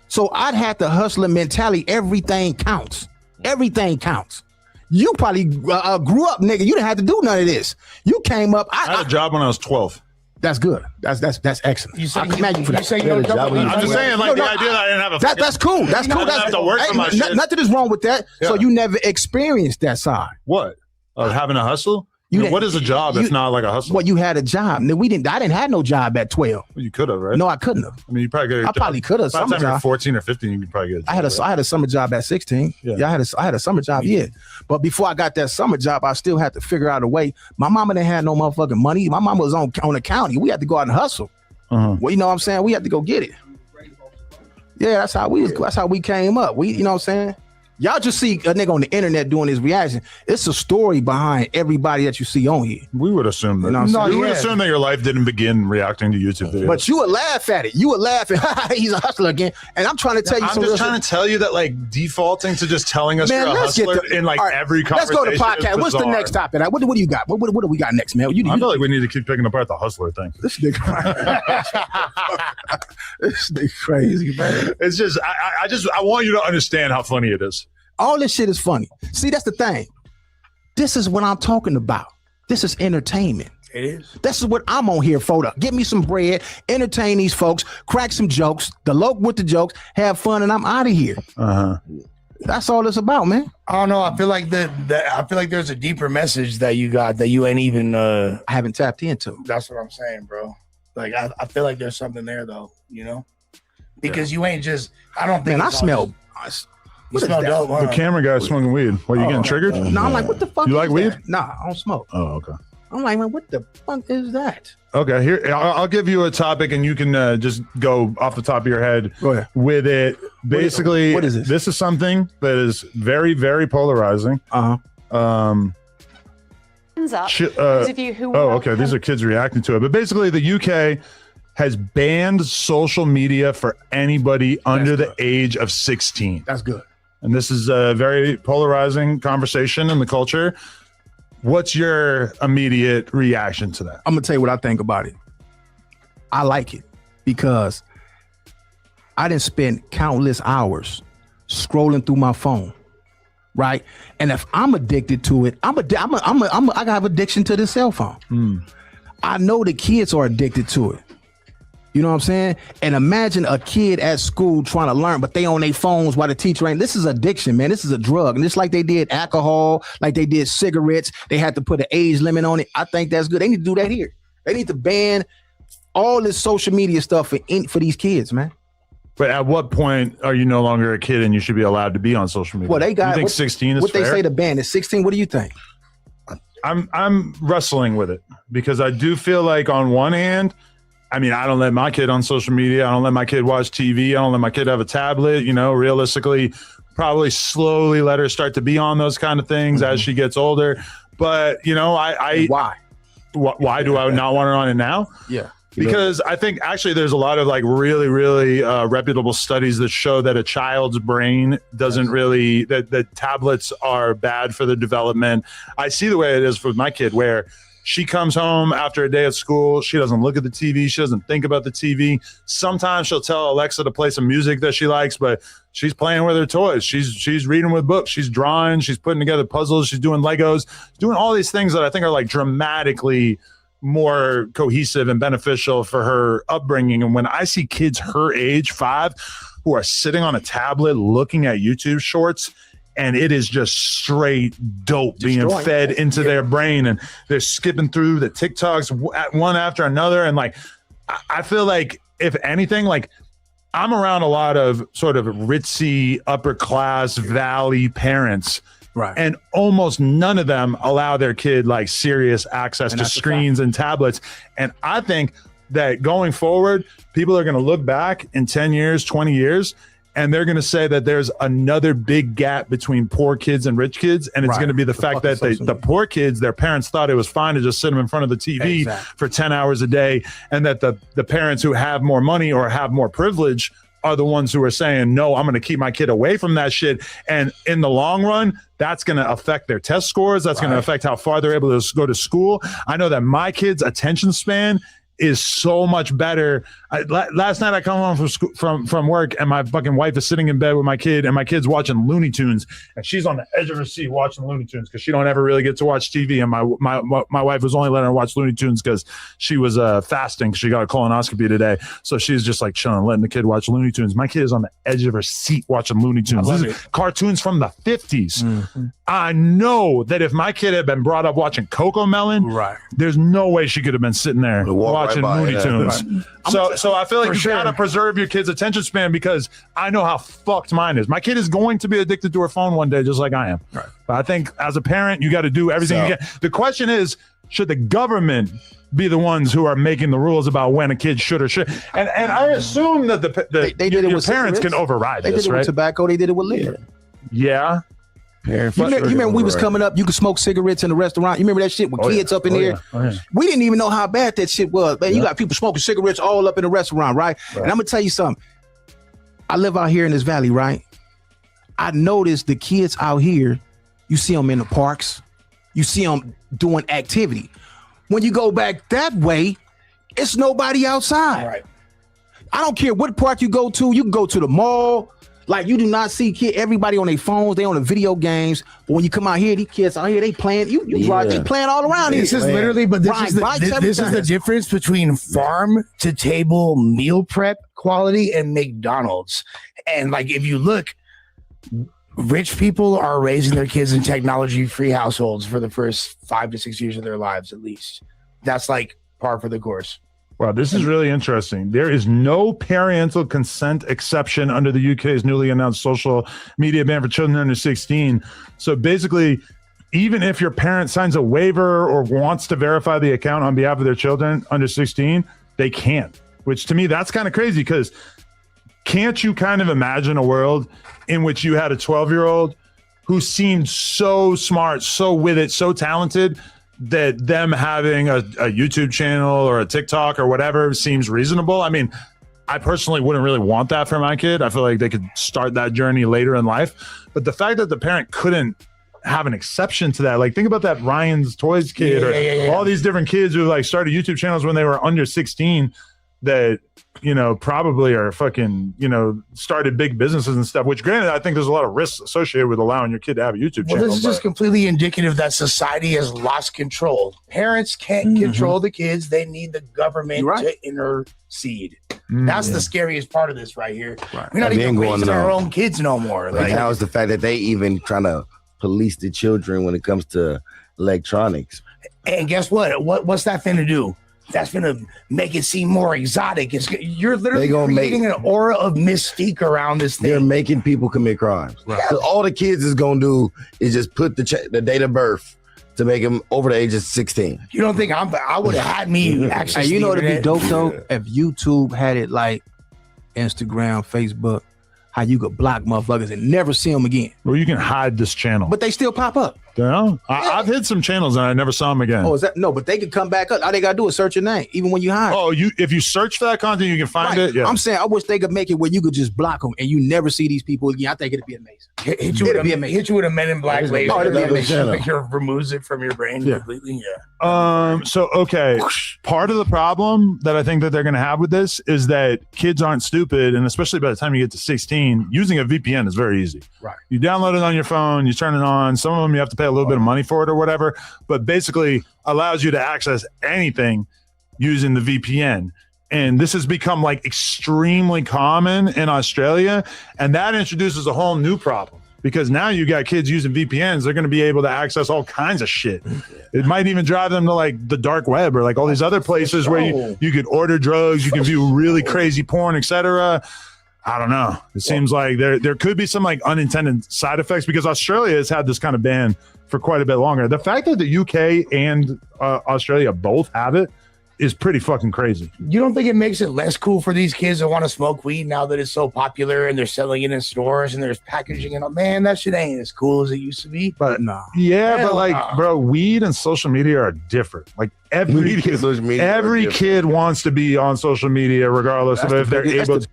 So I'd had the hustler mentality. Everything counts. Everything counts. You probably grew up, nigga. You didn't have to do none of this. You came up. I had a job when I was 12. That's good. That's excellent. I commend you for that. I'm just saying, like, the idea that I didn't have a that's cool. That's cool. I have to work for my shit. Nothing is wrong with that. Yeah. So you never experienced that side. What? Of having a hustle? What is a job if not like a hustle? Well, you had a job. I didn't have no job at 12. Well, you could have, right? No, I couldn't have. I mean, you probably could have. I probably could have. By the time you're 14 or 15, you could probably get a job. I had a summer job at 16. Yeah, I had a summer job, yeah. But before I got that summer job, I still had to figure out a way. My mama didn't have no motherfucking money. My mama was on the county. We had to go out and hustle. Well, you know what I'm saying? We had to go get it. Yeah, that's how we came up. You know what I'm saying? Y'all just see a nigga on the internet doing his reaction. It's a story behind everybody that you see on here. We would assume that. We would assume that your life didn't begin reacting to YouTube videos. But you would laugh at it. You would laugh at, he's a hustler again. And I'm trying to tell you I'm just trying to tell you that, like, defaulting to just telling us you're a hustler in like every conversation. Let's go to podcast. What's the next topic? What do you got? What do we got next, man? I feel like we need to keep picking apart the hustler thing. This nigga, this nigga crazy, man. It's just I want you to understand how funny it is. All this shit is funny. See, that's the thing. This is what I'm talking about. This is entertainment. It is. This is what I'm on here for. Get me some bread, entertain these folks, crack some jokes, delope with the jokes, have fun, and I'm out of here. That's all it's about, man. I don't know. I feel like I feel like there's a deeper message that you got that you ain't even I haven't tapped into. That's what I'm saying, bro. Like I feel like there's something there though, you know? Because you ain't just I don't think I smell you smell dope. The camera guy's smoking weed. What, you getting triggered? No, I'm like, what the fuck? You like weed? Nah, I don't smoke. Oh, okay. I'm like, man, what the fuck is that? Okay, here I'll give you a topic, and you can just go off the top of your head with it. Basically, what is this? This is something that is very, very polarizing. Okay. These are kids reacting to it, but basically, the UK has banned social media for anybody under the age of 16. That's good. And this is a very polarizing conversation in the culture. What's your immediate reaction to that? I'm going to tell you what I think about it. I like it because I didn't spend countless hours scrolling through my phone, right? And if I'm addicted to it, I have addiction to this cell phone. I know the kids are addicted to it. You know what I'm saying? And imagine a kid at school trying to learn, but they on their phones while the teacher ain't. This is addiction, man. This is a drug. And it's like they did alcohol, like they did cigarettes. They had to put an age limit on it. I think that's good. They need to do that here. They need to ban all this social media stuff for these kids, man. But at what point are you no longer a kid and you should be allowed to be on social media? Well, they got. You think 16 is what fair? They say the ban is 16. What do you think? I'm wrestling with it because I do feel like on one hand, I mean, I don't let my kid on social media. I don't let my kid watch TV. I don't let my kid have a tablet. You know, realistically, probably slowly let her start to be on those kind of things as she gets older. But, you know, why do I not want her on it now? Yeah. Because I think actually there's a lot of like really, really reputable studies that show that a child's brain doesn't that tablets are bad for the development. I see the way it is with my kid where She comes home after a day of school. She doesn't look at the TV. She doesn't think about the TV. Sometimes she'll tell Alexa to play some music that she likes, but she's playing with her toys. She's reading with books. She's drawing. She's putting together puzzles. She's doing Legos, doing all these things that I think are like dramatically more cohesive and beneficial for her upbringing. And when I see kids her age, 5, who are sitting on a tablet looking at YouTube shorts, and it is just straight dope being fed into their brain, and they're skipping through the TikToks one after another. And like, I feel like if anything, like I'm around a lot of sort of ritzy, upper class valley parents, right? And almost none of them allow their kid like serious access to screens and tablets. And I think that going forward, people are going to look back in 10 years, 20 years, and they're going to say that there's another big gap between poor kids and rich kids. And it's going to be the fact that the poor kids, their parents thought it was fine to just sit them in front of the TV for 10 hours a day. And that the parents who have more money or have more privilege are the ones who are saying, no, I'm going to keep my kid away from that shit. And in the long run, that's going to affect their test scores. That's going to affect how far they're able to go to school. I know that my kid's attention span is so much better. Last night I come home from work, and my fucking wife is sitting in bed with my kid, and my kid's watching Looney Tunes, and she's on the edge of her seat watching Looney Tunes because she don't ever really get to watch TV. And my wife was only letting her watch Looney Tunes because she was fasting. She got a colonoscopy today, so she's just like chilling, letting the kid watch Looney Tunes. My kid is on the edge of her seat watching Looney Tunes. This is cartoons from the 50s. Mm-hmm. I know that if my kid had been brought up watching Cocomelon, there's no way she could have been sitting there watching Looney Tunes. So I feel like you gotta preserve your kid's attention span, because I know how fucked mine is. My kid is going to be addicted to her phone one day, just like I am. Right. But I think as a parent, you got to do everything you can. The question is, should the government be the ones who are making the rules about when a kid should or should? And I assume that they did it with parents can override this, right? They did it with tobacco. They did it with liquor. Yeah. You remember we was coming up, you could smoke cigarettes in the restaurant. You remember that shit with kids up in there? We didn't even know how bad that shit was. Man, you got people smoking cigarettes all up in the restaurant, right? And I'm gonna tell you something. I live out here in this valley, right? I noticed the kids out here, you see them in the parks, you see them doing activity. When you go back that way, it's nobody outside. Right. I don't care what park you go to. You can go to the mall. Like, you do not see everybody on their phones, they on the video games. But when you come out here, these kids out here, they playing. They playing all around here. This is literally, but this is the difference between farm to table meal prep quality and McDonald's. And like, if you look, rich people are raising their kids in technology-free households for the first 5 to 6 years of their lives, at least. That's like par for the course. Wow, this is really interesting. There is no parental consent exception under the UK's newly announced social media ban for children under 16. So basically, even if your parent signs a waiver or wants to verify the account on behalf of their children under 16, they can't, which to me, that's kind of crazy, because can't you kind of imagine a world in which you had a 12-year-old who seemed so smart, so with it, so talented, that them having a YouTube channel or a TikTok or whatever seems reasonable? I mean, I personally wouldn't really want that for my kid. I feel like they could start that journey later in life. But the fact that the parent couldn't have an exception to that, like think about that Ryan's Toys kid or all these different kids who like started YouTube channels when they were under 16 that, you know, probably are fucking, you know, started big businesses and stuff, which granted, I think there's a lot of risks associated with allowing your kid to have a YouTube channel. This is just completely indicative that society has lost control. Parents can't control the kids. They need the government to intercede. That's the scariest part of this right here. We're not even raising our own kids no more. Like, now is the fact that they even trying to police the children when it comes to electronics. And guess what? What's that thing to do? That's going to make it seem more exotic. You're literally creating an aura of mystique around this thing. They're making people commit crimes. Right. So all the kids is going to do is just put the date of birth to make them over the age of 16. You don't think I would have had me actually? And you know, it'd be dope though if YouTube had it like Instagram, Facebook, how you could block motherfuckers and never see them again. Or you can hide this channel. But they still pop up. Yeah, I've hit some channels and I never saw them again. Oh, is that no? But they can come back up. All they gotta do is search your name, even when you hide. Oh, if you search for that content, you can find it. Yeah, I'm saying I wish they could make it where you could just block them and you never see these people again. I think it'd be amazing. Hit you with a Men in Black laser. It removes it from your brain completely. Yeah. So okay, part of the problem that I think that they're going to have with this is that kids aren't stupid, and especially by the time you get to 16, using a VPN is very easy. Right. You download it on your phone, you turn it on. Some of them you have to pay a little bit of money for it or whatever, but basically allows you to access anything using the VPN. And this has become like extremely common in Australia, and that introduces a whole new problem. Because now you got kids using VPNs, they're going to be able to access all kinds of shit. It might even drive them to like the dark web or like all these other places where you could order drugs, you can view really crazy porn, etc. I don't know. It seems like there could be some like unintended side effects because Australia has had this kind of ban for quite a bit longer. The fact that the UK and Australia both have it is pretty fucking crazy. You don't think it makes it less cool for these kids that want to smoke weed now that it's so popular and they're selling it in stores and there's packaging and man, that shit ain't as cool as it used to be. But no. Yeah, but like, bro, weed and social media are different. Like every kid wants to be on social media regardless of if they're able to.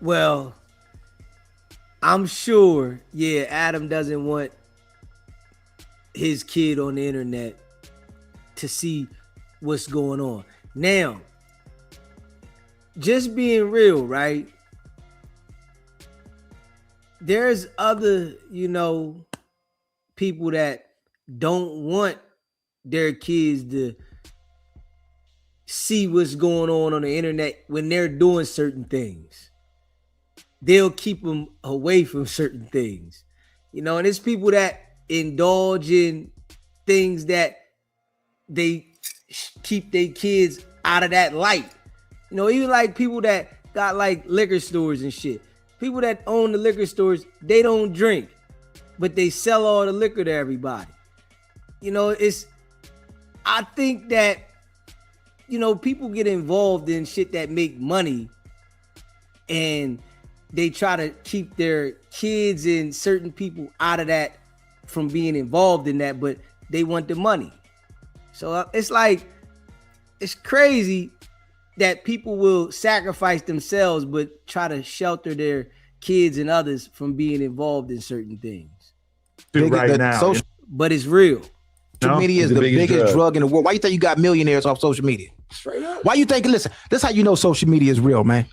Well, I'm sure, Adam doesn't want his kid on the internet to see what's going on. Now, just being real, right? There's other, people that don't want their kids to see what's going on the internet when they're doing certain things. They'll keep them away from certain things. And it's people that indulge in things that they keep their kids out of that light. Even like people that got like liquor stores and shit. People that own the liquor stores, they don't drink, but they sell all the liquor to everybody. I think that, people get involved in shit that make money and they try to keep their kids and certain people out of that from being involved in that, but they want the money. So it's like, it's crazy that people will sacrifice themselves, but try to shelter their kids and others from being involved in certain things. But it's real. Social media is the biggest drug in the world. Why you think you got millionaires off social media? Straight up. Why you think, listen, this is how you know social media is real, man.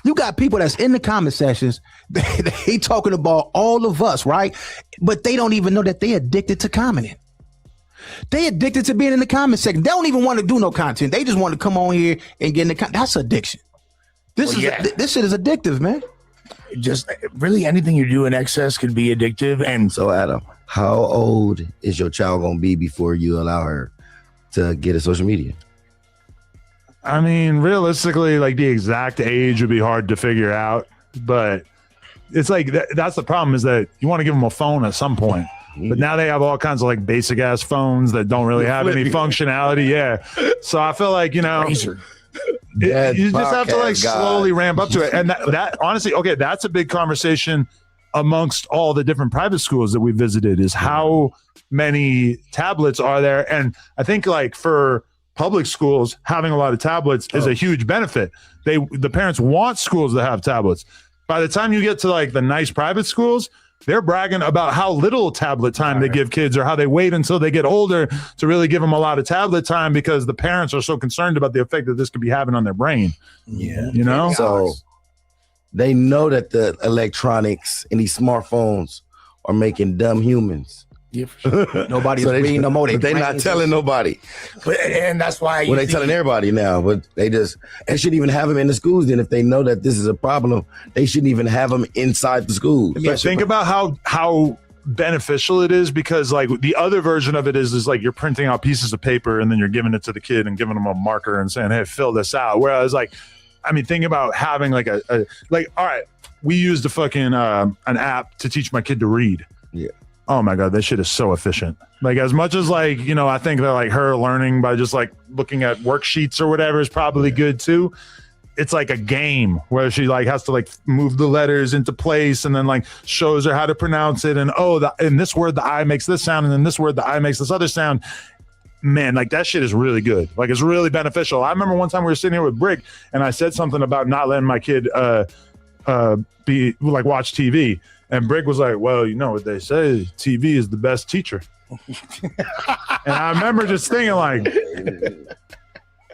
You got people that's in the comment sections, they talking about all of us, right? But they don't even know that they addicted to commenting. They addicted to being in the comment section. They don't even want to do no content. They just want to come on here and get in the content. That's addiction. This shit is addictive, man. Just really anything you do in excess could be addictive. And so, Adam, how old is your child going to be before you allow her to get a social media? I mean, realistically, like the exact age would be hard to figure out, but it's like that's the problem is that you want to give them a phone at some point. But now they have all kinds of like basic ass phones that don't really have any functionality. Yeah. So I feel like, you just have to like slowly ramp up to it. And that honestly, okay, that's a big conversation amongst all the different private schools that we visited is how many tablets are there. And I think like for public schools, having a lot of tablets is a huge benefit. The parents want schools to have tablets. By the time you get to like the nice private schools, they're bragging about how little tablet time they give kids or how they wait until they get older to really give them a lot of tablet time because the parents are so concerned about the effect that this could be having on their brain. Yeah. So they know that the electronics and these smartphones are making dumb humans. Yeah, nobody's reading no more. They're not telling nobody. And that's why they're telling everybody now, but they shouldn't even have them in the schools. Then if they know that this is a problem, they shouldn't even have them inside the schools. Yeah, think about how beneficial it is because like the other version of it is like you're printing out pieces of paper and then you're giving it to the kid and giving them a marker and saying, hey, fill this out. Whereas like, I mean, think about having like all right, we used a fucking an app to teach my kid to read. Yeah. Oh my God, that shit is so efficient. Like as much as like, I think that like her learning by just like looking at worksheets or whatever is probably good too. it's like a game where she like has to like move the letters into place and then like shows her how to pronounce it. And in this word, the I makes this sound. And in this word, the I makes this other sound. Man, like that shit is really good. Like it's really beneficial. I remember one time we were sitting here with Ricc and I said something about not letting my kid be like watch TV. And Ricc was like, well, you know what they say, TV is the best teacher. And I remember just thinking like,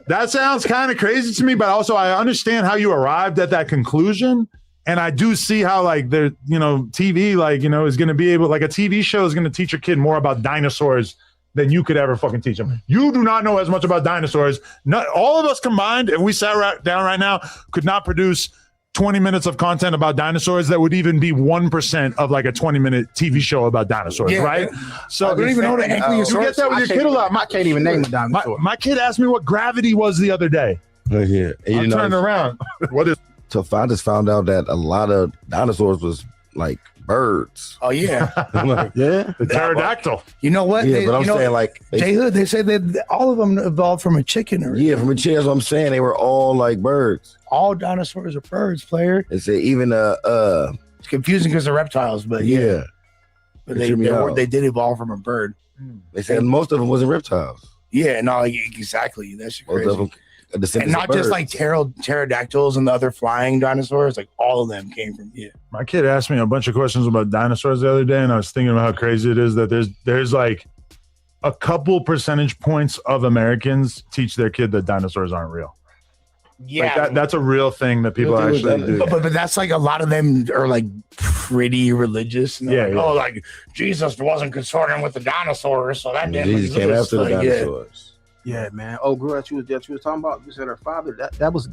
that sounds kind of crazy to me, but also I understand how you arrived at that conclusion. And I do see how like there, TV, like, is going to be able, like a TV show is going to teach your kid more about dinosaurs than you could ever fucking teach them. You do not know as much about dinosaurs. Not all of us combined, if we sat down right now, could not produce 20 minutes of content about dinosaurs that would even be 1% of like a 20-minute TV show about dinosaurs, right? So I don't even know the Ankylosaurus. You get that with your kid a lot. I can't even name a dinosaur. My kid asked me what gravity was the other day. Yeah. I'm turning around. What is? So I just found out that a lot of dinosaurs was like birds. Oh yeah. Yeah. The pterodactyl. You know what? Yeah, but I'm saying like J Hood, they say that all of them evolved from a chicken. Yeah, from a chicken. That's what I'm saying. They were all like birds. All dinosaurs are birds, player. They say even it's confusing because they're reptiles, but yeah. But they did evolve from a bird. They said most of them wasn't reptiles. Yeah, no, exactly. That's crazy. Most of them and not just like pterodactyls and the other flying dinosaurs, like all of them came from My kid asked me a bunch of questions about dinosaurs the other day, and I was thinking about how crazy it is that there's like a couple percentage points of Americans teach their kid that dinosaurs aren't real. Yeah, like that's a real thing that people actually do. But that's like a lot of them are like pretty religious. And Yeah, like, yeah. oh, like Jesus wasn't concerned with the dinosaurs, so that didn't Jesus came exist. after the Like, dinosaurs. Yeah, man. Old girl that you was talking about, you said her father.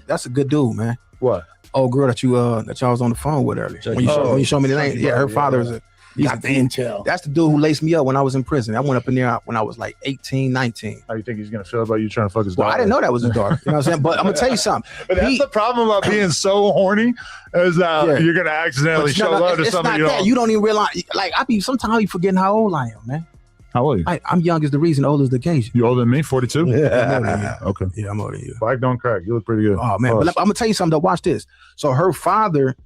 That's a good dude, man. What? Old girl that y'all was on the phone with earlier. When you showed me the name, yeah, her father is got the intel. That's the dude who laced me up when I was in prison. I went up in there when I was like 18, 19. How you think he's gonna feel about you trying to fuck his Well, daughter? I didn't know that was his daughter. You know what I'm saying? But I'm gonna tell you something. But that's the problem about being so horny is that you're gonna accidentally show love to somebody you don't. You don't even realize. Like sometimes I be forgetting how old I am, man. How old are you? I'm young is the reason, old is the occasion. You older than me? 42? Yeah. Okay. Yeah, I'm older than you. Black don't crack. You look pretty good. Oh man, but I'm gonna tell you something though. Watch this. So her father,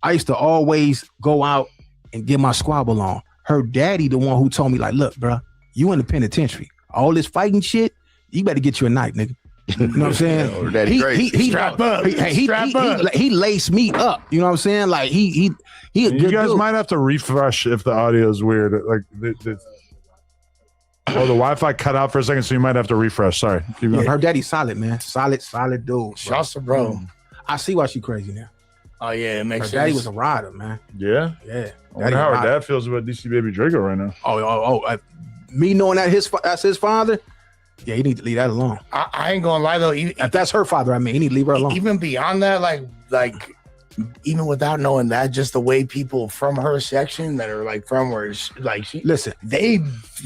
I used to always go out and get my squabble on. Her daddy, the one who told me, like, look, bro, you in the penitentiary. All this fighting shit, you better get you a knife, nigga. You know what I'm saying? Daddy great. Strap up. He laced me up. You know what I'm saying? Like he a You good guys dude. might have to refresh if the audio is weird. Like the Wi-Fi cut out for a second, so you might have to refresh. Sorry. Keep going. Her daddy's solid, man. Solid dude. Shouts to bro. I see why she crazy now. Oh yeah, it makes Her sense. daddy was a rider, man. Yeah? Yeah. I wonder how her dad feels about DC Baby Draco right now. Me knowing that that's his father, yeah, he need to leave that alone. I ain't gonna lie though. If that's her father, I mean, he need to leave her alone. Even beyond that, like even without knowing that, just the way people from her section that are like from where listen, they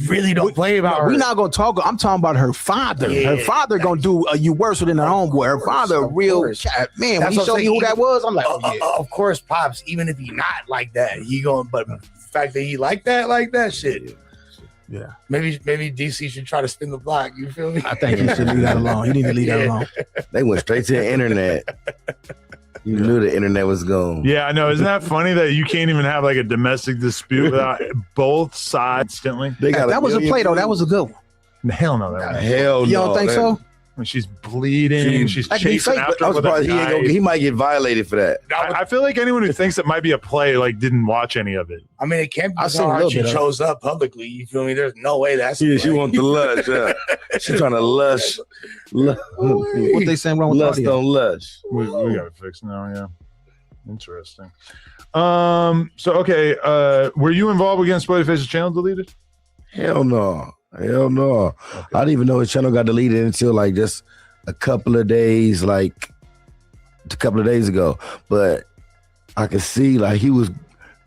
really don't play about her. We're not gonna talk. I'm talking about her father. Yeah. Her father gonna do you worse than her own boy. Her father, a real cat. Man, when he showed me who that was, I'm like, oh yeah. Of course, pops. Even if he not like that, he going. But the fact that he like that shit. Yeah. Maybe DC should try to spin the block. You feel me? I think you should leave that alone. You need to leave that alone. They went straight to the internet. You knew the internet was gone. Yeah, I know. Isn't that funny that you can't even have like a domestic dispute without both sides instantly? That was a play though. That was a good one. Hell no. That Hell no. You don't think so? When she's bleeding, she's that can be chasing fake, after I'm her with a surprised knife. he might get violated for that. I feel like anyone who thinks it might be a play like didn't watch any of it. I mean, it can't be I seen a hard. little She bit of it. chose up publicly. You feel me? There's no way that's. Yeah, she wants the lush. Yeah. She's trying to lush. What they saying wrong with Lust audio? on lush. We got it fixed now. Yeah, interesting. So okay, were you involved with getting Spuddy Face's channel deleted? Hell no. Hell no. Okay. I didn't even know his channel got deleted until like just a couple of days ago. But I could see like he was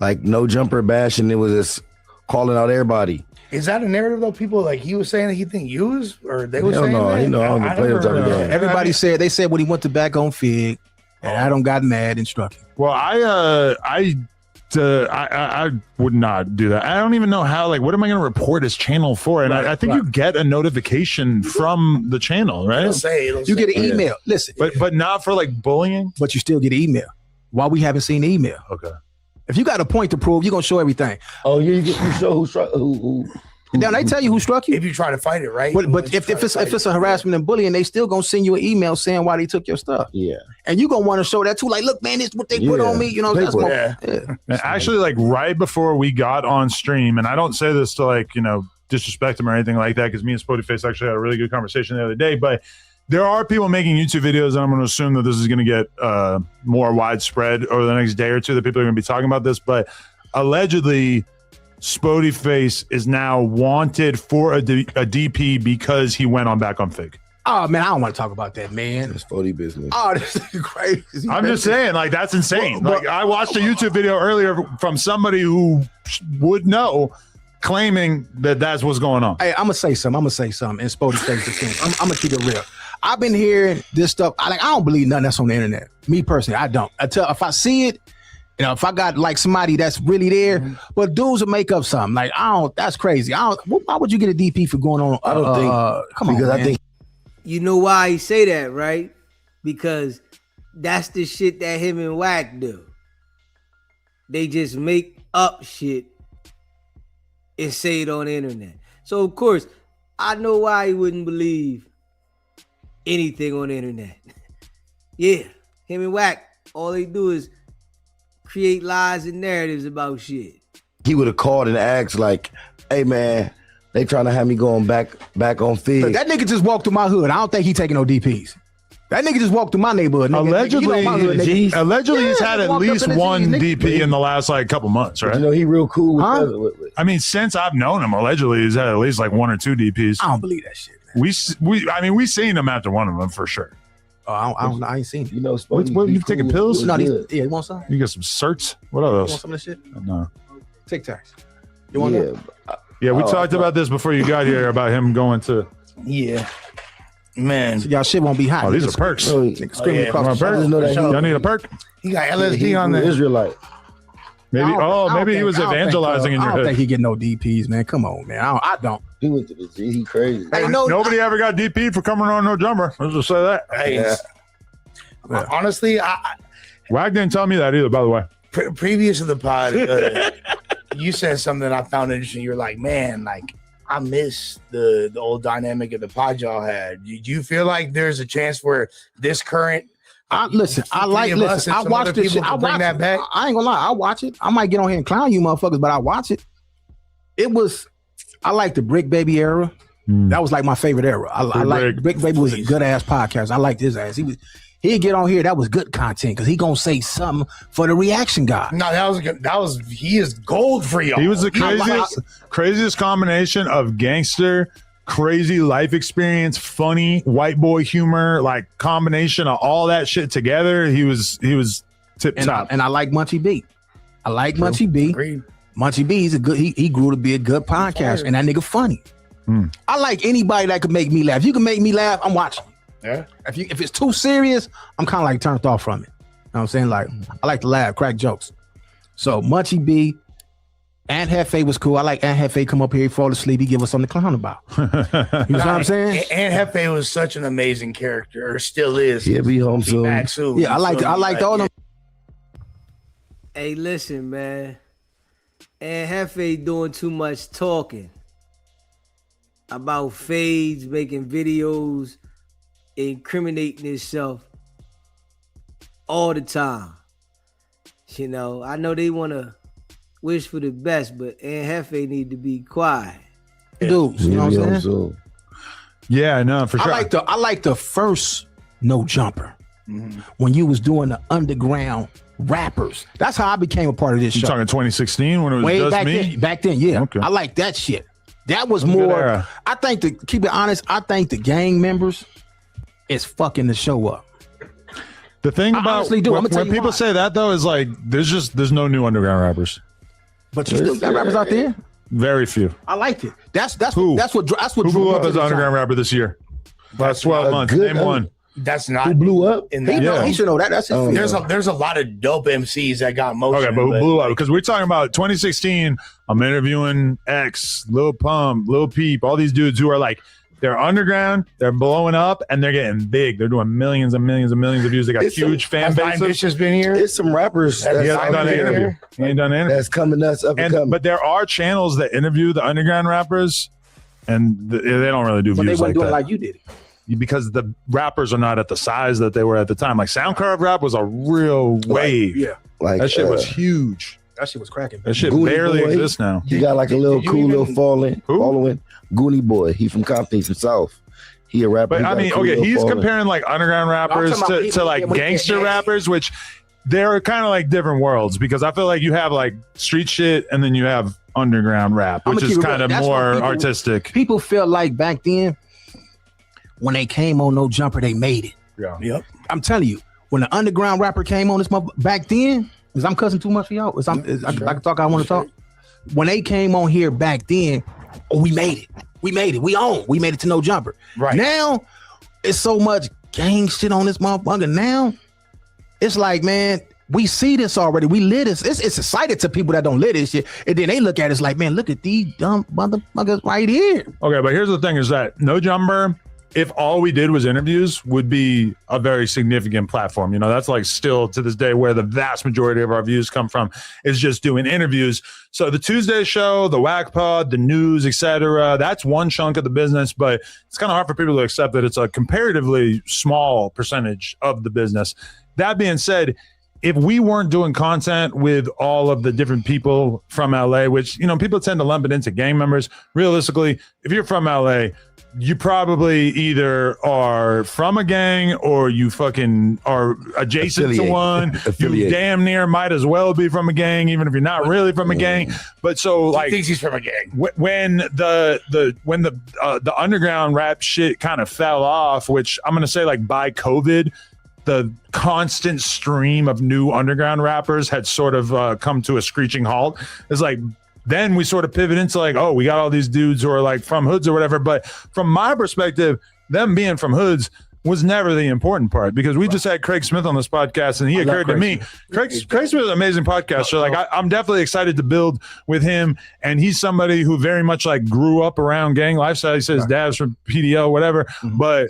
like no jumper bashing. It was just calling out everybody. Is that a narrative though? People like he was saying that he think you was, or they was Hell saying no, that? he know I don't I play never with type of heard game. that. Everybody said they said when he went to back on Fig, and I don't got mad and struck him. Well, I I would not do that. I don't even know how. Like, what am I going to report his channel for? And I think you get a notification from the channel, right? You get an email. Listen, but not for like bullying. But you still get an email. Why we haven't seen the email? Okay. If you got a point to prove, you're gonna show everything. Oh, you show who. Now they tell you who struck you. If you try to fight it, right? But if it's a harassment and bullying, they still gonna send you an email saying why they took your stuff. Yeah. And you gonna want to show that too. Like, look, man, this is what they put on me. You know, that's And actually, like right before we got on stream, and I don't say this to like, disrespect him or anything like that, because me and Spotty Face actually had a really good conversation the other day, but there are people making YouTube videos, and I'm going to assume that this is going to get more widespread over the next day or two, that people are going to be talking about this, but allegedly Spotty Face is now wanted for a DP because he went back on Fig. Oh man, I don't want to talk about that, man. It's Spotty business. Oh, this is crazy. I'm just saying, like, that's insane. Like, I watched a YouTube video earlier from somebody who would know, claiming that that's what's going on. Hey, I'm gonna say something. And Spotty Face defense. I'm gonna keep it real. I've been hearing this stuff. I don't believe nothing that's on the internet. Me personally, I don't. If I see it, if I got like somebody that's really there, but dudes will make up something. Like, that's crazy. Why would you get a DP for going on? I don't think. Come on, because man. I think. You know why he say that, right? Because that's the shit that him and Wack do. They just make up shit and say it on the internet. So of course, I know why he wouldn't believe anything on the internet. Yeah, him and Wack, all they do is create lies and narratives about shit. He would have called and asked, like, "Hey man, they trying to have me going back on Fig." Look, that nigga just walked through my hood. I don't think he taking no DPs. That nigga just walked through my neighborhood. Allegedly, he's had at least one DP in the last like couple months, right? He real cool with I mean, since I've known him, allegedly he's had at least like one or two DPs. I don't believe that shit, man. We seen him after one of them for sure. Oh, I ain't seen it. What you taking pills? No, you want some? You got some certs? What are those? You want some of this shit? No. Tic Tacs. You want that? Yeah, we talked about this before you got here about him going to. Yeah. Man. So y'all shit won't be hot. Oh, these are perks. Screaming across the perks. Y'all need a perk? He got LSD on there. Israelite. Maybe he was evangelizing in your head. I don't think he get no DPs, man. Come on, man. I don't. He went to the G. He crazy. Nobody ever got DP for coming on no jumper. Let's just say that. Hey, honestly, Wag didn't tell me that either, by the way. Previous to the pod, you said something that I found interesting. You're like, man, like, I miss the old dynamic of the pod y'all had. Do you feel like there's a chance where this current? I watch this shit. I watch that back. I ain't gonna lie. I watch it. I might get on here and clown you motherfuckers, but I watch it. I like the Brick Baby era. That was like my favorite era. I like Brick Baby was a good ass podcast. I liked his ass. He'd get on here. That was good content because he gonna say something for the reaction guy. No, he is gold for y'all. He was the craziest combination of gangster, crazy life experience, funny white boy humor, like combination of all that shit together. He was tip top. And I like Munchie B. Munchie B. Agreed. Munchie B is a good. He grew to be a good podcast, and that nigga funny. I like anybody that could make me laugh. If you can make me laugh, I'm watching. Yeah. If it's too serious, I'm kind of like turned off from it. You know what I'm saying? Like, I like to laugh, crack jokes. So Munchie B, Aunt Hefe was cool. I like Aunt Hefe come up here, fall asleep, he give us something to clown about. You know what I'm saying? Aunt Hefe was such an amazing character, or still is. He'll be home soon. Yeah, I liked all them. Hey, listen, man. Aunt Hefe doing too much talking about fades, making videos, incriminating himself all the time. You know, I know they want to wish for the best, but Aunt Hefe need to be quiet. Dudes, you know what I'm saying? Yeah, no, for sure. I like the first No Jumper when you was doing the underground rappers. That's how I became a part of this show. You talking 2016 when it was way just back me? Back then, yeah. Okay. I like that shit. That was more. I think to keep it honest, I think the gang members is fucking the show up. The thing about when people say that though is like there's no new underground rappers. But you still got rappers out there. Very few. I liked it. That's what who blew up as an underground rapper this year? Last 12 months. Name one. That's not who blew up. in that. He should know that. That's his there's a lot of dope MCs that got motion. Okay, but who blew up? Because we're talking about 2016. I'm interviewing X, Lil Pump, Lil Peep, all these dudes who are like, they're underground, they're blowing up, and they're getting big. They're doing millions and millions and millions of views. They got huge fan bases. Has been here. There's some rappers He hasn't done an interview. He ain't done an interview. that's coming up and coming. But there are channels that interview the underground rappers, and they don't really do But they views weren't like doing that. like you did it. Because the rappers are not at the size that they were at the time. Like SoundCloud rap was a real wave. Like that shit was huge. That shit was cracking. That shit Goonie barely Boy, exists now. He got like a little cool little following. Goonie Boy. He from Compton, he's from South. He a rapper. But He I got a mean, cool okay, little he's following. comparing like underground rappers talking about to like when he gangster get rappers, which they're kind of like different worlds, because I feel like you have like street shit and then you have underground rap, I'ma which keep is it kind real. of That's more what people- artistic. People felt like back then when they came on No Jumper, they made it. Yeah. Yep. I'm telling you, when the underground rapper came on this back then, because I'm cussing too much for y'all. I can talk. I want to talk. When they came on here back then, we made it. We made it. We own. We made it to No Jumper. Right now, it's so much gang shit on this motherfucker. Now, it's like, man, we see this already. We lit this. It's excited to people that don't lit this shit, and then they look at us like, man, look at these dumb motherfuckers right here. Okay, but here's the thing: is that No Jumper, if all we did was interviews, would be a very significant platform. You know, that's like still to this day where the vast majority of our views come from, is just doing interviews. So the Tuesday show, the Whack Pod, the news, etc., that's one chunk of the business, but it's kind of hard for people to accept that it's a comparatively small percentage of the business. That being said, if we weren't doing content with all of the different people from LA, which, you know, people tend to lump it into gang members. Realistically, if you're from LA, you probably either are from a gang or you fucking are adjacent to one. You damn near might as well be from a gang, even if you're not really from a gang. But so like, he thinks he's from a gang. When the underground rap shit kind of fell off, which I'm gonna say like by COVID, the constant stream of new underground rappers had sort of come to a screeching halt. It's like, then we sort of pivot into like, oh, we got all these dudes who are like from hoods or whatever. But from my perspective, them being from hoods was never the important part, because we just had Craig Smith on this podcast, and he occurred to me. Craig Smith is an amazing podcaster. Like I'm definitely excited to build with him, and he's somebody who very much like grew up around gang lifestyle. He says dad's from PDL, whatever, but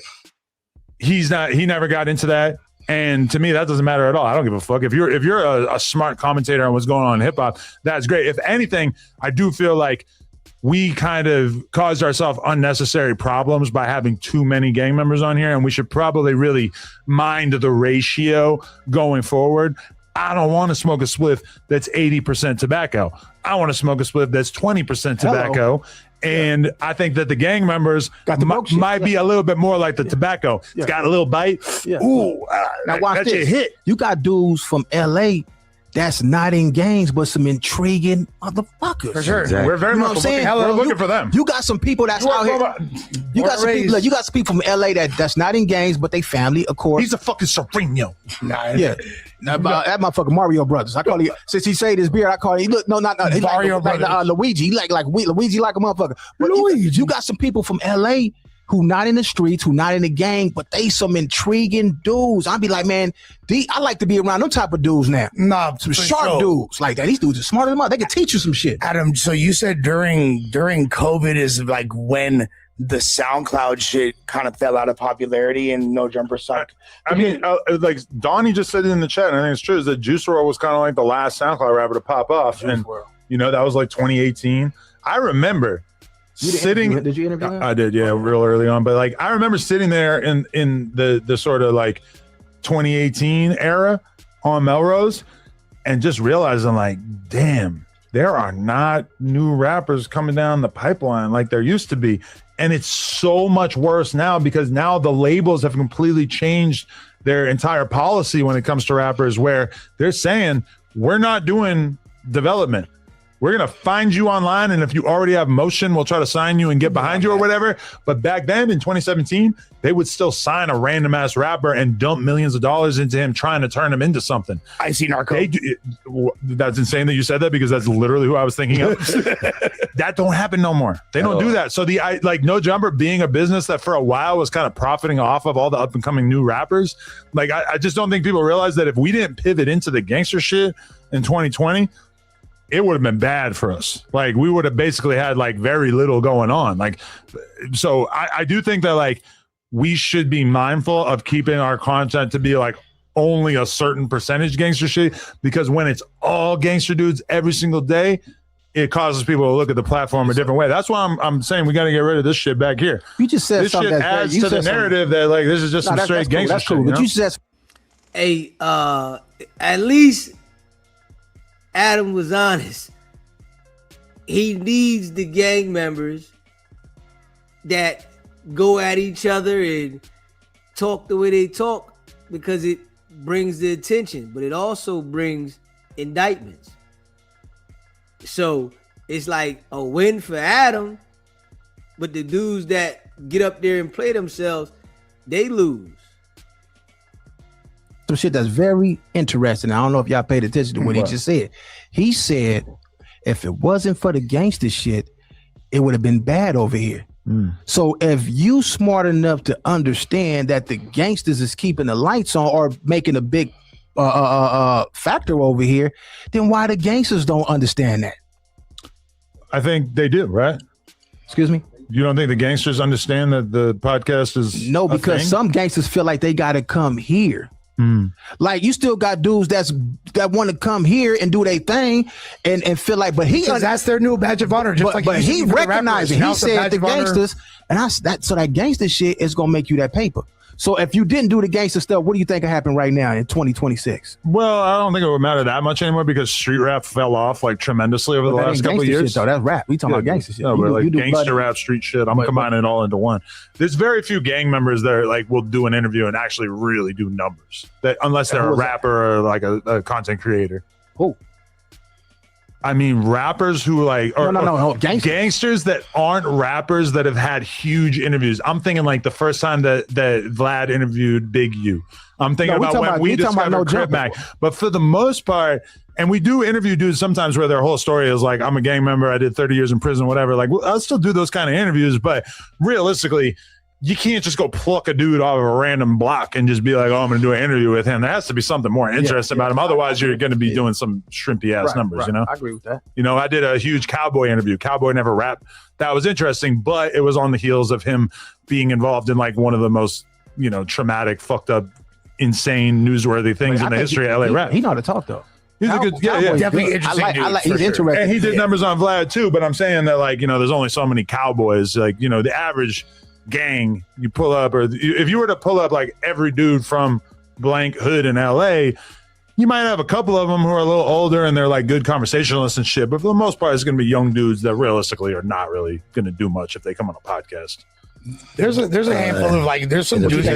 he never got into that. And to me, that doesn't matter at all. I don't give a fuck. If you're a smart commentator on what's going on in hip hop, that's great. If anything, I do feel like we kind of caused ourselves unnecessary problems by having too many gang members on here, and we should probably really mind the ratio going forward. I don't want to smoke a spliff that's 80% tobacco. I want to smoke a spliff that's 20% tobacco. And I think that the gang members might be a little bit more like the tobacco. It's got a little bite. Ooh, now watch that's this. a hit. You got dudes from LA that's not in gangs, but some intriguing motherfuckers. For sure. Exactly. We're very much looking for them. You got some people that's out here. You got some people from LA that's not in gangs, but they family, of course. He's a fucking Sereno. Yeah. That motherfucking Mario Brothers. I call you, since he say this beard, I call him, he's Mario like Luigi. He like Luigi like a motherfucker. But you got some people from LA who not in the streets, who not in the gang, but they some intriguing dudes. I'd be like, man, I like to be around them type of dudes now. Nah, some sharp dudes like that. These dudes are smarter than mother. They can teach you some shit. Adam, so you said during COVID is like when the SoundCloud shit kind of fell out of popularity and No Jumper sucked. I mean, like Donnie just said it in the chat, and I think it's true, is that Juice WRLD was kind of like the last SoundCloud rapper to pop off. And, you know, that was like 2018. I remember sitting. Did you interview him? I did, yeah, real early on. But like, I remember sitting there in the sort of like 2018 era on Melrose and just realizing like, damn, there are not new rappers coming down the pipeline like there used to be. And it's so much worse now, because now the labels have completely changed their entire policy when it comes to rappers, where they're saying, we're not doing development. We're going to find you online, and if you already have motion, we'll try to sign you and get behind you or whatever. But back then in 2017, they would still sign a random ass rapper and dump millions of dollars into him, trying to turn him into something. I see Narco. That's insane that you said that, because that's literally who I was thinking of. That don't happen no more. They don't do that. So like No Jumper being a business that for a while was kind of profiting off of all the up and coming new rappers. Like I just don't think people realize that if we didn't pivot into the gangster shit in 2020, it would have been bad for us. Like we would have basically had like very little going on. Like, so I do think that like we should be mindful of keeping our content to be like only a certain percentage gangster shit, because when it's all gangster dudes every single day, it causes people to look at the platform a different way. That's why I'm saying we got to get rid of this shit back here. You just said this something shit that's adds to the narrative that like this is just some straight gangster that's cool. shit. But you said, hey, at least Adam was honest. He needs the gang members that go at each other and talk the way they talk, because it brings the attention, but it also brings indictments. So it's like a win for Adam, but the dudes that get up there and play themselves, they lose. some shit that's very interesting. I don't know if y'all paid attention to what he just said. He said, if it wasn't for the gangster shit, it would have been bad over here. So if you smart enough to understand that the gangsters is keeping the lights on or making a big factor over here, then why the gangsters don't understand that? I think they do, right? Excuse me? You don't think the gangsters understand that the podcast is no, because some gangsters feel like they got to come here. Like you still got dudes that want to come here and do their thing and feel like, but that's their new badge of honor. Just but he recognized it. He said the gangsters, and so that gangster shit is gonna make you that paper. So if you didn't do the gangster stuff, what do you think will happen right now in 2026? Well, I don't think it would matter that much anymore because street rap fell off like tremendously over the last couple of years. Shit, though. That's rap. We talking about gangster shit. No, but like gangster rap, street shit. I'm combining it all into one. There's very few gang members that are like will do an interview and actually really do numbers. That unless they're a rapper or like a content creator. Who? I mean, rappers who like no, gangsters that aren't rappers that have had huge interviews. I'm thinking like the first time that Vlad interviewed Big U. I'm thinking about when we discovered Crip Mac. But for the most part, and we do interview dudes sometimes where their whole story is like, I'm a gang member, I did 30 years in prison, whatever. Like, I'll still do those kind of interviews, but realistically, you can't just go pluck a dude off of a random block and just be like, oh, I'm going to do an interview with him. There has to be something more interesting about him. Otherwise, you're going to be doing some shrimpy ass numbers, you know? I agree with that. You know, I did a huge Cowboy interview. Cowboy never rapped. That was interesting, but it was on the heels of him being involved in like one of the most, you know, traumatic, fucked up, insane, newsworthy things in the history of LA rap. He know how to talk though. He's a good, definitely interesting. He's interesting. And he did numbers on Vlad too, but I'm saying that like, you know, there's only so many Cowboys. Like, you know, the average gang you pull up, or if you were to pull up like every dude from blank hood in LA, you might have a couple of them who are a little older and they're like good conversationalists and shit, but for the most part it's going to be young dudes that realistically are not really going to do much if they come on a podcast. There's a handful of like there's some dudes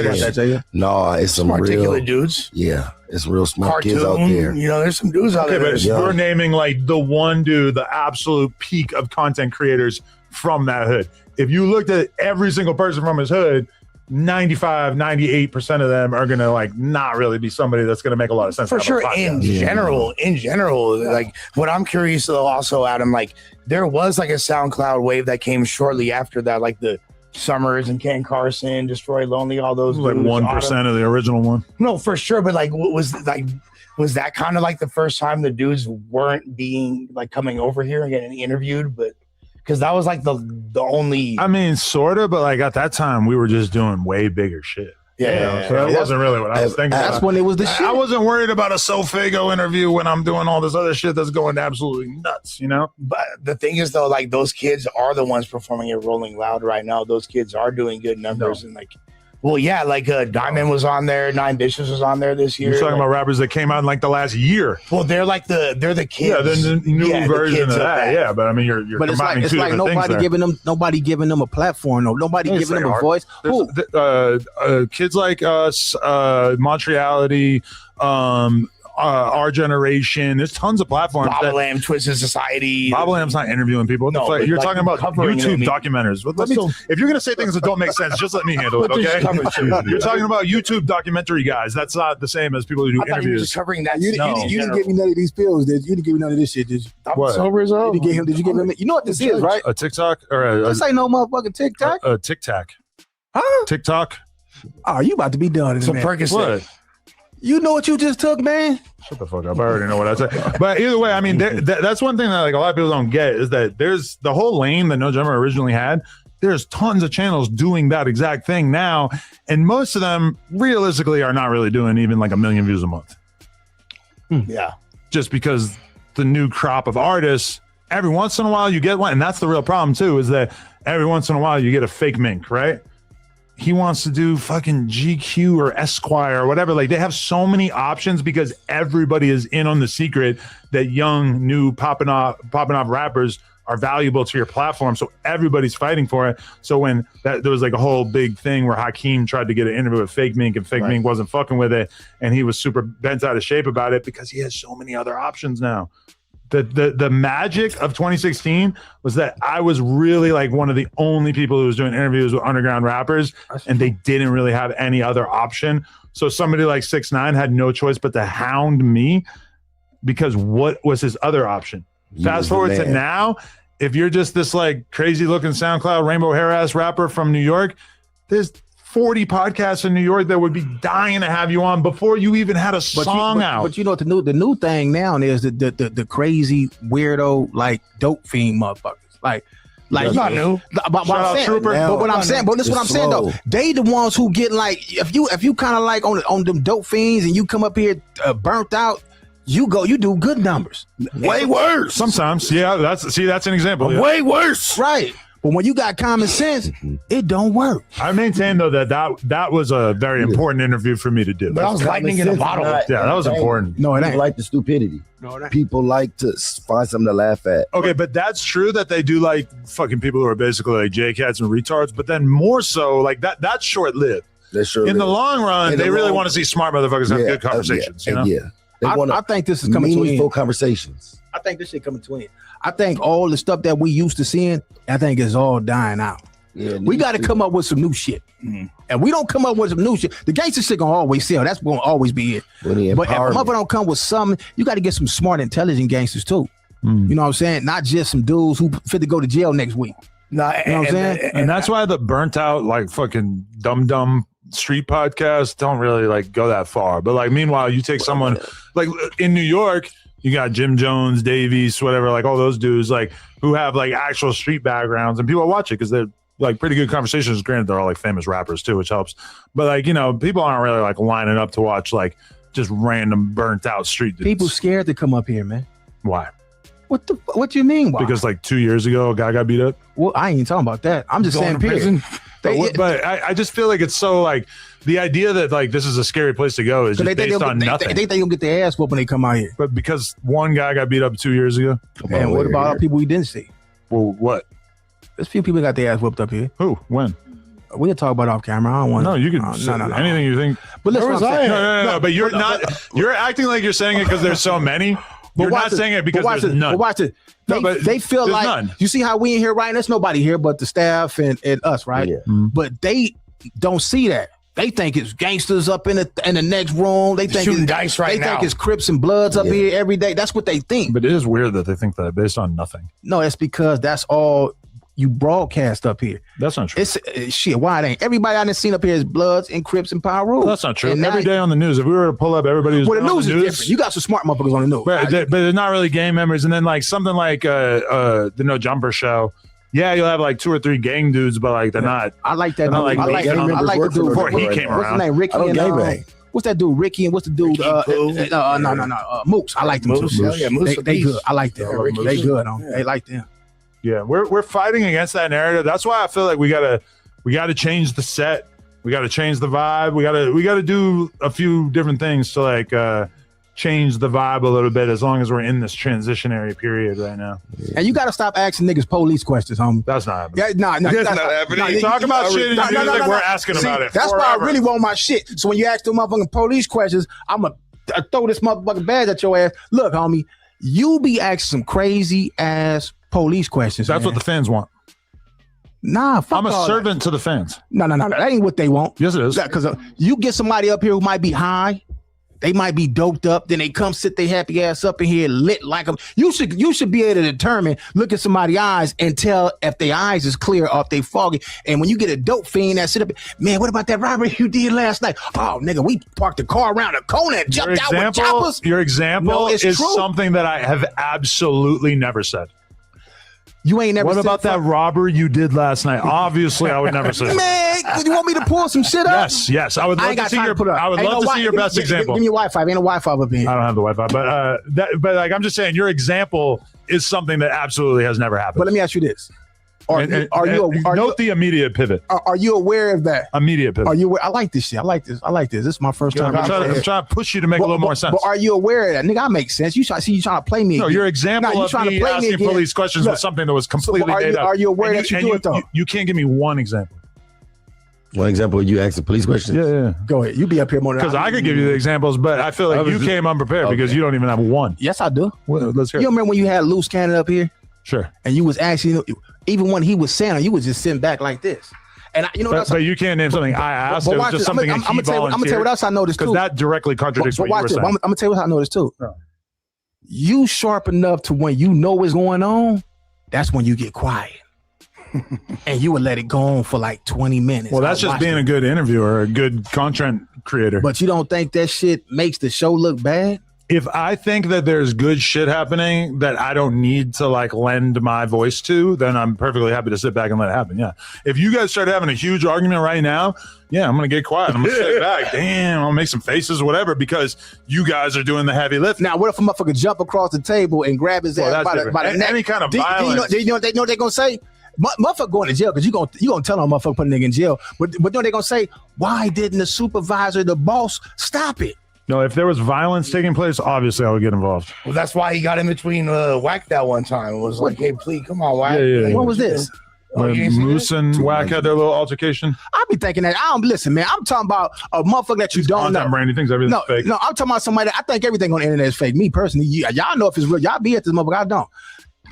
no, it's some articulate real dudes. Yeah, it's real smart Cartoon, kids out there. You know, there's some dudes out there. But we're naming like the one dude, the absolute peak of content creators from that hood. If you looked at every single person from his hood, 98% of them are going to like not really be somebody that's going to make a lot of sense. For sure. In general, like what I'm curious though also, Adam, like there was like a SoundCloud wave that came shortly after that, like the Summers and Ken Carson, Destroy Lonely, all those like dudes, 1% of the original one. No, for sure. But like was that kind of like the first time the dudes weren't being like coming over here and getting interviewed, but because that was like the only. I mean, sort of, but like at that time, we were just doing way bigger shit. Yeah. So that wasn't really what I was thinking about. That's when it was the shit. I wasn't worried about a Sofago interview when I'm doing all this other shit that's going absolutely nuts, you know? But the thing is, though, like those kids are the ones performing at Rolling Loud right now. Those kids are doing good numbers and like. Well, yeah, like Diamond was on there, Nine Bishops was on there this year. You're talking about rappers that came out in like the last year. Well, they're the kids. Yeah, the new version of that. Yeah, but I mean, you're but combining it's like nobody giving them a platform. Nobody giving them a voice. Kids like us, Montreality, Our Generation. There's tons of platforms. Baba Lamb, Twisted Society. Baba Lamb's not interviewing people. No, but you're like talking about YouTube documentaries. If you're going to say things that don't make sense, just let me handle it, okay? You're talking about YouTube documentary guys. That's not the same as people who do interviews. You were just covering that. You didn't give me none of these pills, did you? You didn't give me none of this shit, did you? What? Sober as hell. Did you give him? You know what this is, right? A TikTok or This ain't no motherfucking TikTok. a Tic Tac. Huh? TikTok. Oh, you about to be done in a Some minute. Percocet. What? You know what you just took, man? Shut the fuck up. I already know what I said. But either way, I mean, that's one thing that like a lot of people don't get is that there's the whole lane that No Jumper originally had. There's tons of channels doing that exact thing now. And most of them realistically are not really doing even like 1 million views a month. Yeah. Just because the new crop of artists, every once in a while you get one. And that's the real problem too, is that every once in a while you get a fake mink, right? He wants to do fucking GQ or Esquire or whatever. Like they have so many options because everybody is in on the secret that young, new popping off rappers are valuable to your platform. So everybody's fighting for it. So when there was like a whole big thing where Hakeem tried to get an interview with Fake Mink and Fake Mink wasn't fucking with it. And he was super bent out of shape about it because he has so many other options now. The magic of 2016 was that I was really like one of the only people who was doing interviews with underground rappers, and they didn't really have any other option. So somebody like 6ix9ine had no choice but to hound me because what was his other option? Fast forward to now, if you're just this like crazy looking SoundCloud rainbow hair ass rapper from New York, there's 40 podcasts in New York that would be dying to have you on before you even had a song out. But you know what the new thing now is the crazy weirdo like dope fiend motherfuckers. Like it's not new. But what I'm saying though, they the ones who get like if you kind of like on them dope fiends and you come up here burnt out, you do good numbers. Way worse. Sometimes, yeah. That's an example. Yeah. Way worse. Right. But when you got common sense, it don't work. I maintain though that was a very important interview for me to do. But I was lightning in a bottle. Yeah, that was important. No, it ain't. People like the stupidity. No, it ain't. People like to find something to laugh at. Okay, but that's true that they do like fucking people who are basically like J-Cats and retards, but then more so like that's short-lived. In the long run, they really want to see smart motherfuckers have good conversations. You know? Yeah. I think this is coming to an end. Meaningful conversations. I think this shit coming to an end. I think all the stuff that we used to seeing, I think is all dying out. Yeah, we got to come up with some new shit. Mm-hmm. And we don't come up with some new shit. The gangster shit gonna always sell. That's gonna always be it. But if motherfucker don't come with something, you got to get some smart, intelligent gangsters too. You know what I'm saying? Not just some dudes who fit to go to jail next week. No, you know what I'm saying? And that's why the burnt out like fucking dumb street podcasts don't really like go that far. But like meanwhile, you take someone like in New York. You got Jim Jones, Davies, whatever, like all those dudes, like who have like actual street backgrounds, and people watch it because they're like pretty good conversations. Granted, they're all like famous rappers too, which helps. But like people aren't really like lining up to watch like just random burnt out street dudes. People scared to come up here, man. Why? What you mean? Why? Because like 2 years ago, a guy got beat up. Well, I ain't talking about that. I'm just saying, period. But I just feel like it's so like the idea that like this is a scary place to go is just based on nothing. They think they'll get their ass whooped when they come out here. But because one guy got beat up 2 years ago. And what about all people we didn't see? Well, what? There's a few people got their ass whooped up here. Who? When? We can talk about it off camera. I don't want. No, you can. No. Anything you think. But listen, no. But you're not. You're acting like you're saying it because there's so many. You're not saying it because there's none. But watch it. They feel like none. You see how we in here, right? There's nobody here but the staff and us, right? Yeah. But they don't see that. They think it's gangsters up in the next room. They think shooting dice right now. They think it's Crips and Bloods up here every day. That's what they think. But it is weird that they think that based on nothing. No, it's because that's all you broadcast up here. That's not true. It's shit. Why it ain't? Everybody I done seen up here is Bloods and Crips and Pyro. Well, that's not true. Every day on the news, if we were to pull up everybody who's the news is different. You got some smart motherfuckers on the news. But they're not really gang members. And then like something like the No Jumper show. Yeah, you'll have like 2 or 3 gang dudes, but like they're not. I like that. I like the dude before he came around. What's his name? Ricky and what's that dude? Ricky and what's the dude? No. Moose. I like them Moose. too. Yeah, Moose. They good. I like them. They good. They like them. Yeah, we're fighting against that narrative. That's why I feel like we gotta change the set. We gotta change the vibe. We gotta do a few different things to like change the vibe a little bit as long as we're in this transitionary period right now. And you got to stop asking niggas police questions, homie. That's not happening. Yeah, that's not happening. Talk about shit and we're asking about it. That's why I really want my shit. So when you ask them motherfucking police questions, I'm going to throw this motherfucking badge at your ass. Look, homie, you be asking some crazy ass police questions. That's what the fans want. Nah, fuck I'm a all servant to the fans. No, that ain't what they want. Yes, it is. Because you get somebody up here who might be high, they might be doped up, then they come sit their happy ass up in here lit like them. You should be able to determine, look at somebody's eyes and tell if their eyes is clear or if they foggy. And when you get a dope fiend that sit up, man, what about that robbery you did last night? Oh, nigga, we parked the car around the corner and jumped out with choppers. Your example is true. something that I have absolutely never said. You ain't never What said about that robbery you did last night? Obviously, I would never say that. Man, you want me to pull some shit up? Yes. I would love to see your. I would love to see your best example. Give me your Wi-Fi. Ain't no Wi-Fi up here. I don't have the Wi-Fi, but like I'm just saying, your example is something that absolutely has never happened. But let me ask you this: Note the immediate pivot. Are you aware of that? Immediate pivot. Are you? I like this shit. I like this. This is my first time. I'm trying to push you to make a little more sense. But are you aware of that, nigga? I make sense. You trying to play me? No, again. your example of me asking police questions was something that was completely made up. Are you aware that you do it though? You can't give me one example. One example, you ask the police questions? Yeah. Go ahead. You be up here more than because I could give you the examples, but I feel like you came unprepared because you don't even have one. Yes, I do. Well, let's hear. You remember when you had Loose Cannon up here? Sure. And you was actually, even when he was saying, you was just sitting back like this. And but you can't name something I asked. It was just something I'm gonna tell you what else I noticed too. Because that directly contradicts what you were saying. I'm gonna tell you what I noticed too. You sharp enough to when you know what's going on, that's when you get quiet. And you would let it go on for like 20 minutes. Well, that's just being a good interviewer, a good content creator. But you don't think that shit makes the show look bad? If I think that there's good shit happening that I don't need to like lend my voice to, then I'm perfectly happy to sit back and let it happen. Yeah. If you guys start having a huge argument right now, yeah, I'm going to get quiet. I'm going to sit back. Damn, I'll make some faces or whatever because you guys are doing the heavy lift. Now, what if a motherfucker jump across the table and grab his ass by the neck? Any kind of violence. Do you know what they're going to say? Motherfucker going to jail because you gonna tell them motherfucker put a nigga in jail. But no, they're going to say, why didn't the supervisor, the boss, stop it? No, if there was violence taking place, obviously I would get involved. Well, that's why he got in between Whack that one time. It was like, hey, please, come on, Whack. Yeah. What was this? When Moose and Whack had their little altercation. I be thinking that. Listen, man. I'm talking about a motherfucker that you don't know. Brandy thinks everything's fake. No, I'm talking about somebody that I think everything on the internet is fake. Me personally, y'all know if it's real. Y'all be at this motherfucker. I don't.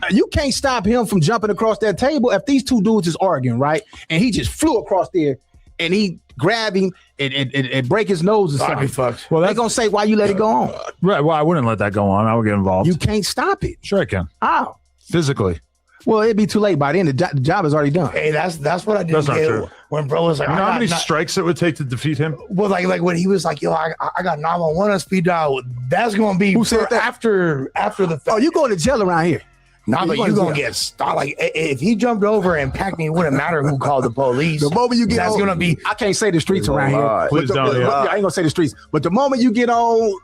You can't stop him from jumping across that table if these two dudes is arguing, right? And he just flew across there and he grabbed him and break his nose or something. Fucked. Well, they're going to say why you let it go on. Right. Well, I wouldn't let that go on. I would get involved. You can't stop it. Sure I can. How? Physically. Well, it'd be too late by then. The job is already done. Hey, that's what I did. That's not true. When bro was like, you know how many strikes it would take to defeat him? Well, like when he was like, yo, I got 911 on speed dial. That's going to be who said that? after the fact. Oh, you going to jail around here. Nah, but you gonna get stopped. Like if he jumped over and packed me, it wouldn't matter who called the police. The moment you get that's on, gonna be. I can't say the streets around here. Please don't. I ain't gonna say the streets. But the moment you get on,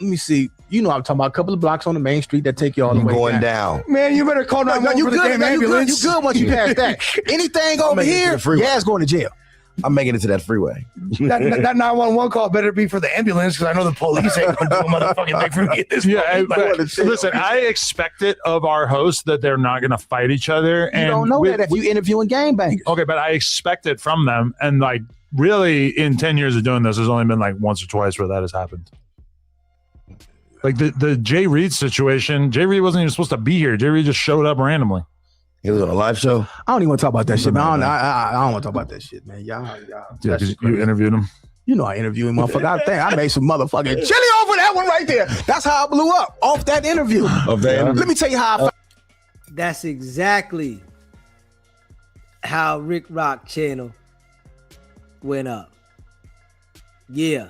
let me see. You know I'm talking about a couple of blocks on the main street that take you all the way going down. Man, you better call 911 for the damn ambulance. You good once you pass that. Anything over here, yeah, it's going to jail. I'm making it to that freeway. that 911 call better be for the ambulance because I know the police ain't gonna do a motherfucking thing for me at this point. Listen, I expect it of our hosts that they're not going to fight each other. You don't know that if you interviewing gangbangers. Okay, but I expect it from them. And like really in 10 years of doing this, there's only been like once or twice where that has happened. Like the Jay Reed situation, Jay Reed wasn't even supposed to be here. Jay Reed just showed up randomly. He was on a live show. I don't even want to talk about that shit, man. I don't want to talk about that shit, man. Y'all. Yeah, you interviewed him. You know I interviewed him, motherfucker. I think I made some motherfucking chili over that one right there. That's how I blew up off that interview. Let me tell you how That's exactly how Ricc channel went up. Yeah.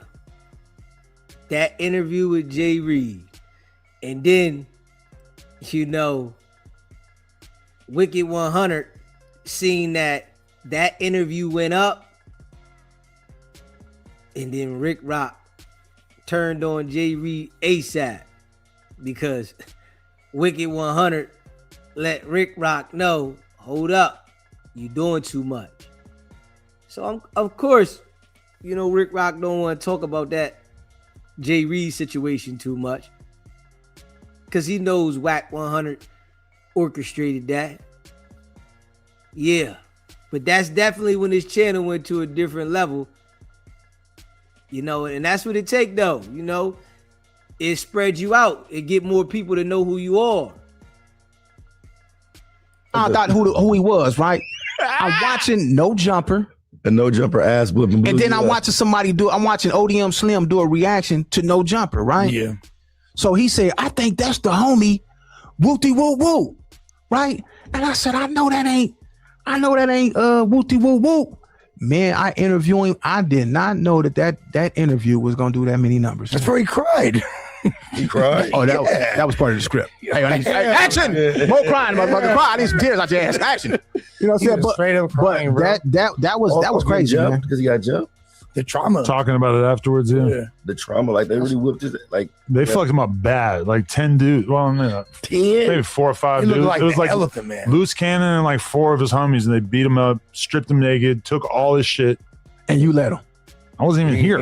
That interview with Jay Reed. And then, Wicked100 seen that interview went up, and then Ricc turned on Jay Reed ASAP because Wicked100 let Ricc know, hold up, you doing too much. So of course, Ricc don't want to talk about that Jay Reed situation too much because he knows Wack100 orchestrated that. Yeah, but that's definitely when his channel went to a different level, and that's what it take though. it spreads you out. It get more people to know who you are. I thought who he was, right? I'm watching No Jumper. A No Jumper ass whooping. And then I'm watching I'm watching ODM Slim do a reaction to No Jumper, right? Yeah. So he said, I think that's the homie, Wooty Woo Woo, right? And I said, I know that ain't Wooty Woo Woo. Man, I interview him. I did not know that interview was gonna do that many numbers. That's where he cried. He cried. Oh, that was part of the script. Hey, action! More crying, motherfucker. Cry. I need some tears out your ass. Action. You know what I'm saying? But straight up crying, bro. that was crazy, man. Because he got jumped. The trauma. Talking about it afterwards, yeah. The trauma, like they really whooped his, like they fucked him up bad. Like 10 dudes. Well, no, 10, maybe 4 or 5 He dudes. looked like it was the like Elephant Man. Loose Cannon and like 4 of his homies, and they beat him up, stripped him naked, took all his shit, and you let him. I wasn't even here.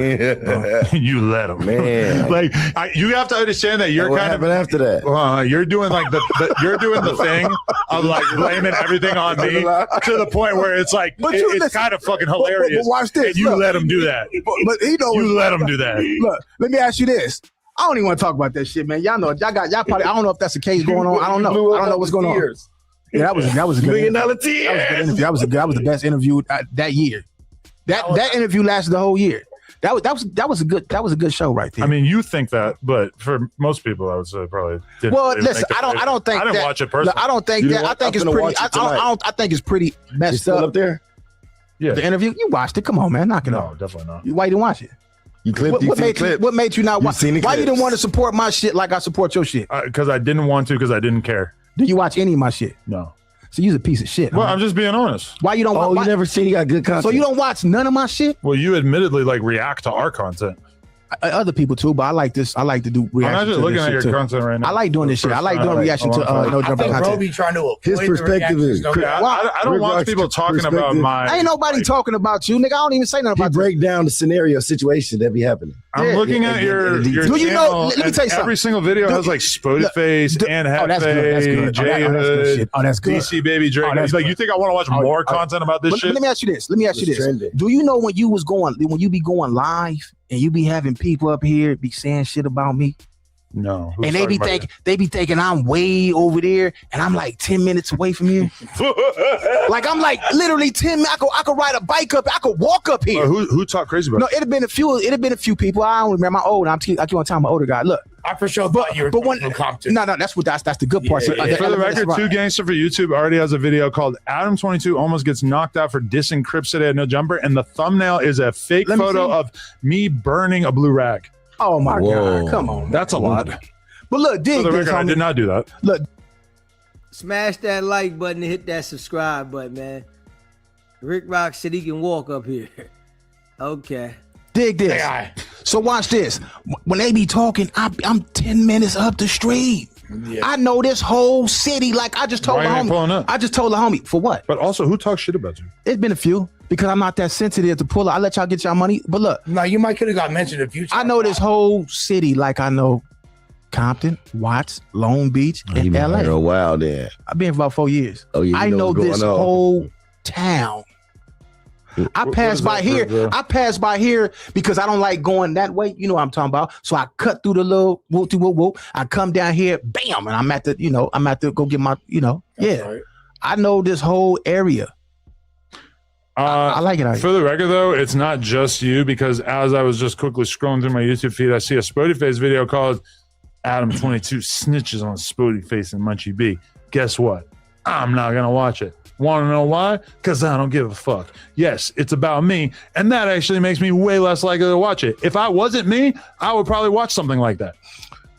You let him, man. Like you have to understand that you're what kind happened after that. You're doing like you're doing the thing of like blaming everything on me to the point where it's like it's kind of fucking hilarious. But watch this. And you let him do that. But he knows you let him do that. Look, let me ask you this. I don't even want to talk about that shit, man. Y'all know y'all probably. I don't know if that's the case going on. I don't know. I don't know what's going on. Yeah, that was a good $1 million tears. That was the best interview that year. That interview lasted the whole year. That was a good show right there. I mean, you think that, but for most people, I would say probably didn't. Well, really listen, make I don't think I didn't that, watch it personally. I don't think that. I think it's pretty. I think it's pretty messed still up there. Yeah, the interview you watched it. Come on, man, knock it off. No, definitely not. Why you didn't watch it? You clipped. What made you not watch? Why you didn't want to support my shit like I support your shit? Because I didn't want to. Because I didn't care. Did you watch any of my shit? No. So you's a piece of shit. Well, huh? I'm just being honest. Why you don't? Oh, you never seen he got good content. So you don't watch none of my shit? Well, you admittedly like react to our content. Other people too, but I like this. I like to do reaction. I'm not just looking at your content right now. I like doing this shit. I like doing reaction to No Jumper content. Bro be trying to avoid His perspective is. I don't want people talking about my. Ain't nobody talking about you, nigga. I don't even say nothing about you. Break down the scenario situation that be happening. I'm looking at your Do you know? Let me tell you something. Every single video has like Spody Face, and Hefe, J Hood, that's good. DC Baby Drake. It's like you think I want to watch more content about this shit? Let me ask you this. Do you know when you be going live and you be having people up here be saying shit about me? No. And they be thinking I'm way over there and I'm like 10 minutes away from here. Like I'm like literally 10 minutes. I could ride a bike up. I could walk up here. Who talked crazy about it? No, it'd have been a few people. I don't remember. I'm old. I keep on telling my older guy, look. I for sure thought you were from Compton. No, that's the good part. For the record, Two Gangster for YouTube already has a video called Adam 22 almost gets knocked out for dissing Crips today at No Jumper, and the thumbnail is a fake photo of me burning a blue rag. Oh my God! Come on, that's a lot. But look, dig for the this, record, I did not do that. Look, smash that like button and hit that subscribe button, man. Rick Rock said he can walk up here. Okay. Dig this. So watch this. When they be talking, I'm 10 minutes up the street. Yeah. I know this whole city. Like I just told the homie. I just told the homie for what? But also, who talks shit about you? It's been a few because I'm not that sensitive to pull. I let y'all get y'all money. But look, no, you might could have got mentioned in the future. I know this whole city. Like I know Compton, Watts, Long Beach, and LA. A while then. I've been for about 4 years. Oh yeah. I know this whole town. I pass by here. I pass by here because I don't like going that way. You know what I'm talking about. So I cut through the little whoop. I come down here, bam, and I'm at the go get my, Right. I know this whole area. I like it. For the record, though, it's not just you because as I was just quickly scrolling through my YouTube feed, I see a Spody Face video called Adam 22 snitches on Spody Face and Munchie B. Guess what? I'm not gonna watch it. Want to know why? Because I don't give a fuck. Yes, it's about me, and that actually makes me way less likely to watch it. If I wasn't me, I would probably watch something like that.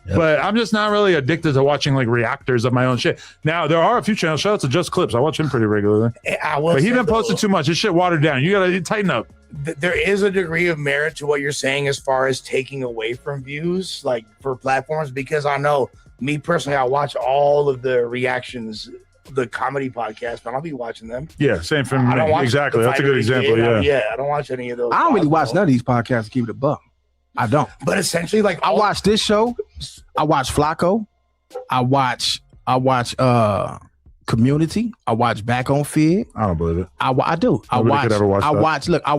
Yep. But I'm just not really addicted to watching like reactors of my own shit. Now, there are a few channels. Shout out to Just Clips. I watch him pretty regularly. But he didn't post it too much. His shit watered down. You got to tighten up. There is a degree of merit to what you're saying as far as taking away from views, like for platforms, because I know me personally, I watch all of the reactions, the comedy podcast, but I'll be watching them. Yeah, same for me. Exactly. That's a good example. Yeah. I don't watch any of those. I don't really watch none of these podcasts to keep it a buck. I don't. But essentially, like I watch this show. I watch Flacco. I watch Community. I watch Back on Fear. I don't believe it. I do. Nobody could ever watch that. I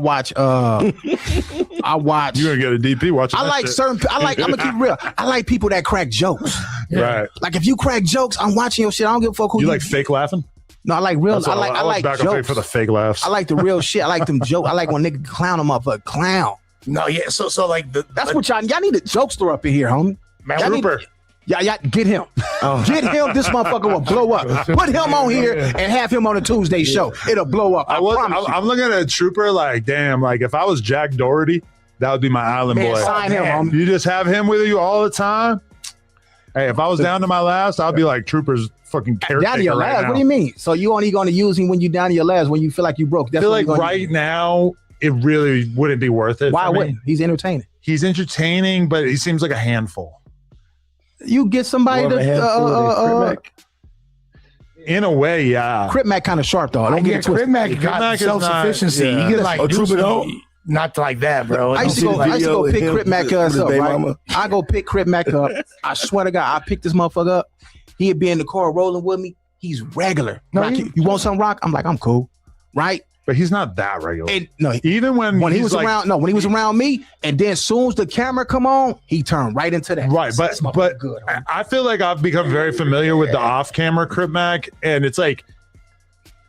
watch. You're gonna get a DP watching. I like certain. I'm gonna keep it real. I like people that crack jokes. Right. Like if you crack jokes, I'm watching your shit. I don't give a fuck who you like. Fake laughing? No, I like real. I like Back on Fear jokes for the fake laughs. I like the real shit. I like them jokes. I like when nigga clown them up for a clown. No, yeah. So like that's what y'all need a jokester up in here, homie. Man, Trooper. Yeah, get him. Get him. This motherfucker will blow up. Put him on here and have him on a Tuesday show. It'll blow up. I'm looking at a Trooper like, damn, like if I was Jack Doherty, that would be my island boy. Sign him, homie. You just have him with you all the time. Hey, if I was down to my last, I'd be like Trooper's fucking caretaker. Down to your last? What do you mean? So you only going to use him when you down to your last, when you feel like you broke? I feel like right now, it really wouldn't be worth it. Why wouldn't? He's entertaining. He's entertaining, but he seems like a handful. You get somebody to in a way, yeah. Crip Mac kind of sharp though. Don't get it twisted. Crip Mac got self-sufficiency. Yeah. You get like Troubadour. Not like that, bro. I used to go pick Crip Mac up, right? I go pick Crip Mac up. I swear to God, I pick this motherfucker up. He'd be in the car rolling with me. He's regular. No, Rock, you want some rock? I'm like, I'm cool, right? But he's not that regular. And, no, even when he was like, around. No, when he was around me, and then as soon as the camera come on, he turned right into that. Right, but good, I feel like I've become very familiar with the off-camera Crip Mac, and it's like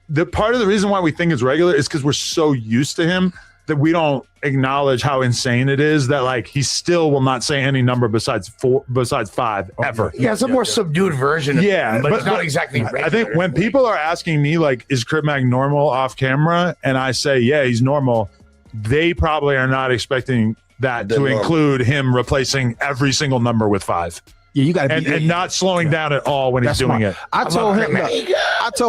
the part of the reason why we think it's regular is because we're so used to him that we don't acknowledge how insane it is that like he still will not say any number besides 5 ever. Yeah, it's a more subdued version of it, but it's not exactly regular. I think when people are asking me like, is Crip Mac normal off camera? And I say, yeah, he's normal. They probably are not expecting that to include him replacing every single number with 5. Yeah, you got to and not slowing down at all when he's doing it. I told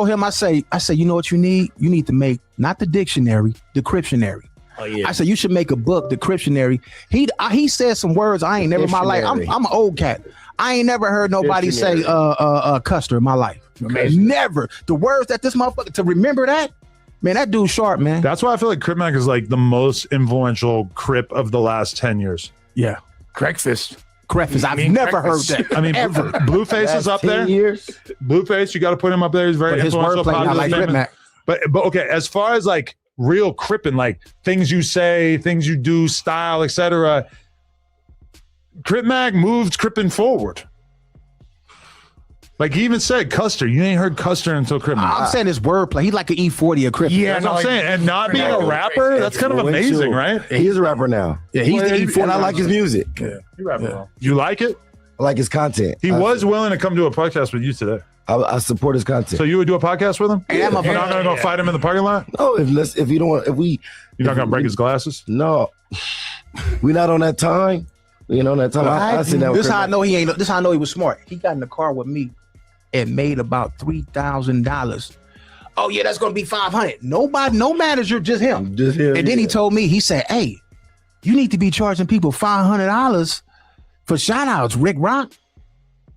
him, I say, you know what you need? You need to make not the dictionary, the Criptionary. Oh, yeah. I said you should make a book, the Criptionary. He said some words I ain't never in my life. I'm an old cat. I ain't never heard nobody say Custer in my life. Never. The words that this motherfucker, to remember that, man, that dude's sharp, man. That's why I feel like Crip Mac is like the most influential Crip of the last 10 years. Yeah. Breakfast. I've never heard that. I mean, ever. Blueface is up there. Blueface, you got to put him up there. He's very influential. I like Crip Mac. But okay, as far as like real Crippin', like things you say, things you do, style, etc. Crip Mac moved Crippin' forward. Like he even said Custer. You ain't heard Custer until Crip Mac. I'm saying his wordplay. He's like an E40 of Crippin'. Yeah, that's what I'm saying. And not being a rapper, that's kind of amazing, right? He is a rapper now. Yeah, he's the E40. And I like his music. Yeah, you rap well. You like it? I like his content. He was willing to come do a podcast with you today. I support his content. So you would do a podcast with him? Yeah, You're not gonna go fight him in the parking lot? No, if you don't want, you're not gonna break his glasses? No, we're not on that time. You know, that time. I seen that. This how I know he ain't. This how I know he was smart. He got in the car with me and made about $3,000. Oh yeah, that's gonna be $500. Nobody, no manager, just him. Just him. And then he told me, he said, "Hey, you need to be charging people $500 for shout outs, Rick Rock."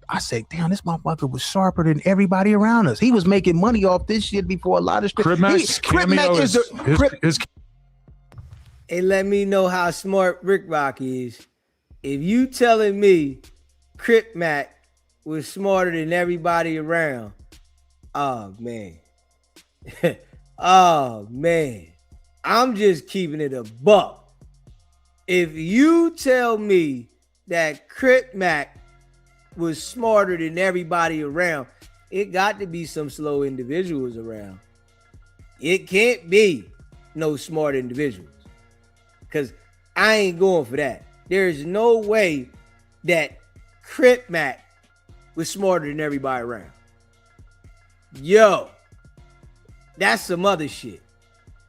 I said, damn, this motherfucker was sharper than everybody around us. He was making money off this shit before a lot of Crip Mac's cameo is his. Hey, let me know how smart Rick Rock is. If you telling me Crip Mac was smarter than everybody around, oh man. Oh man. I'm just keeping it a buck. If you tell me that Crip Mac was smarter than everybody around, it got to be some slow individuals around. It can't be no smart individuals, because I ain't going for that. There's no way that Crip Mac was smarter than everybody around. Yo, that's some other shit.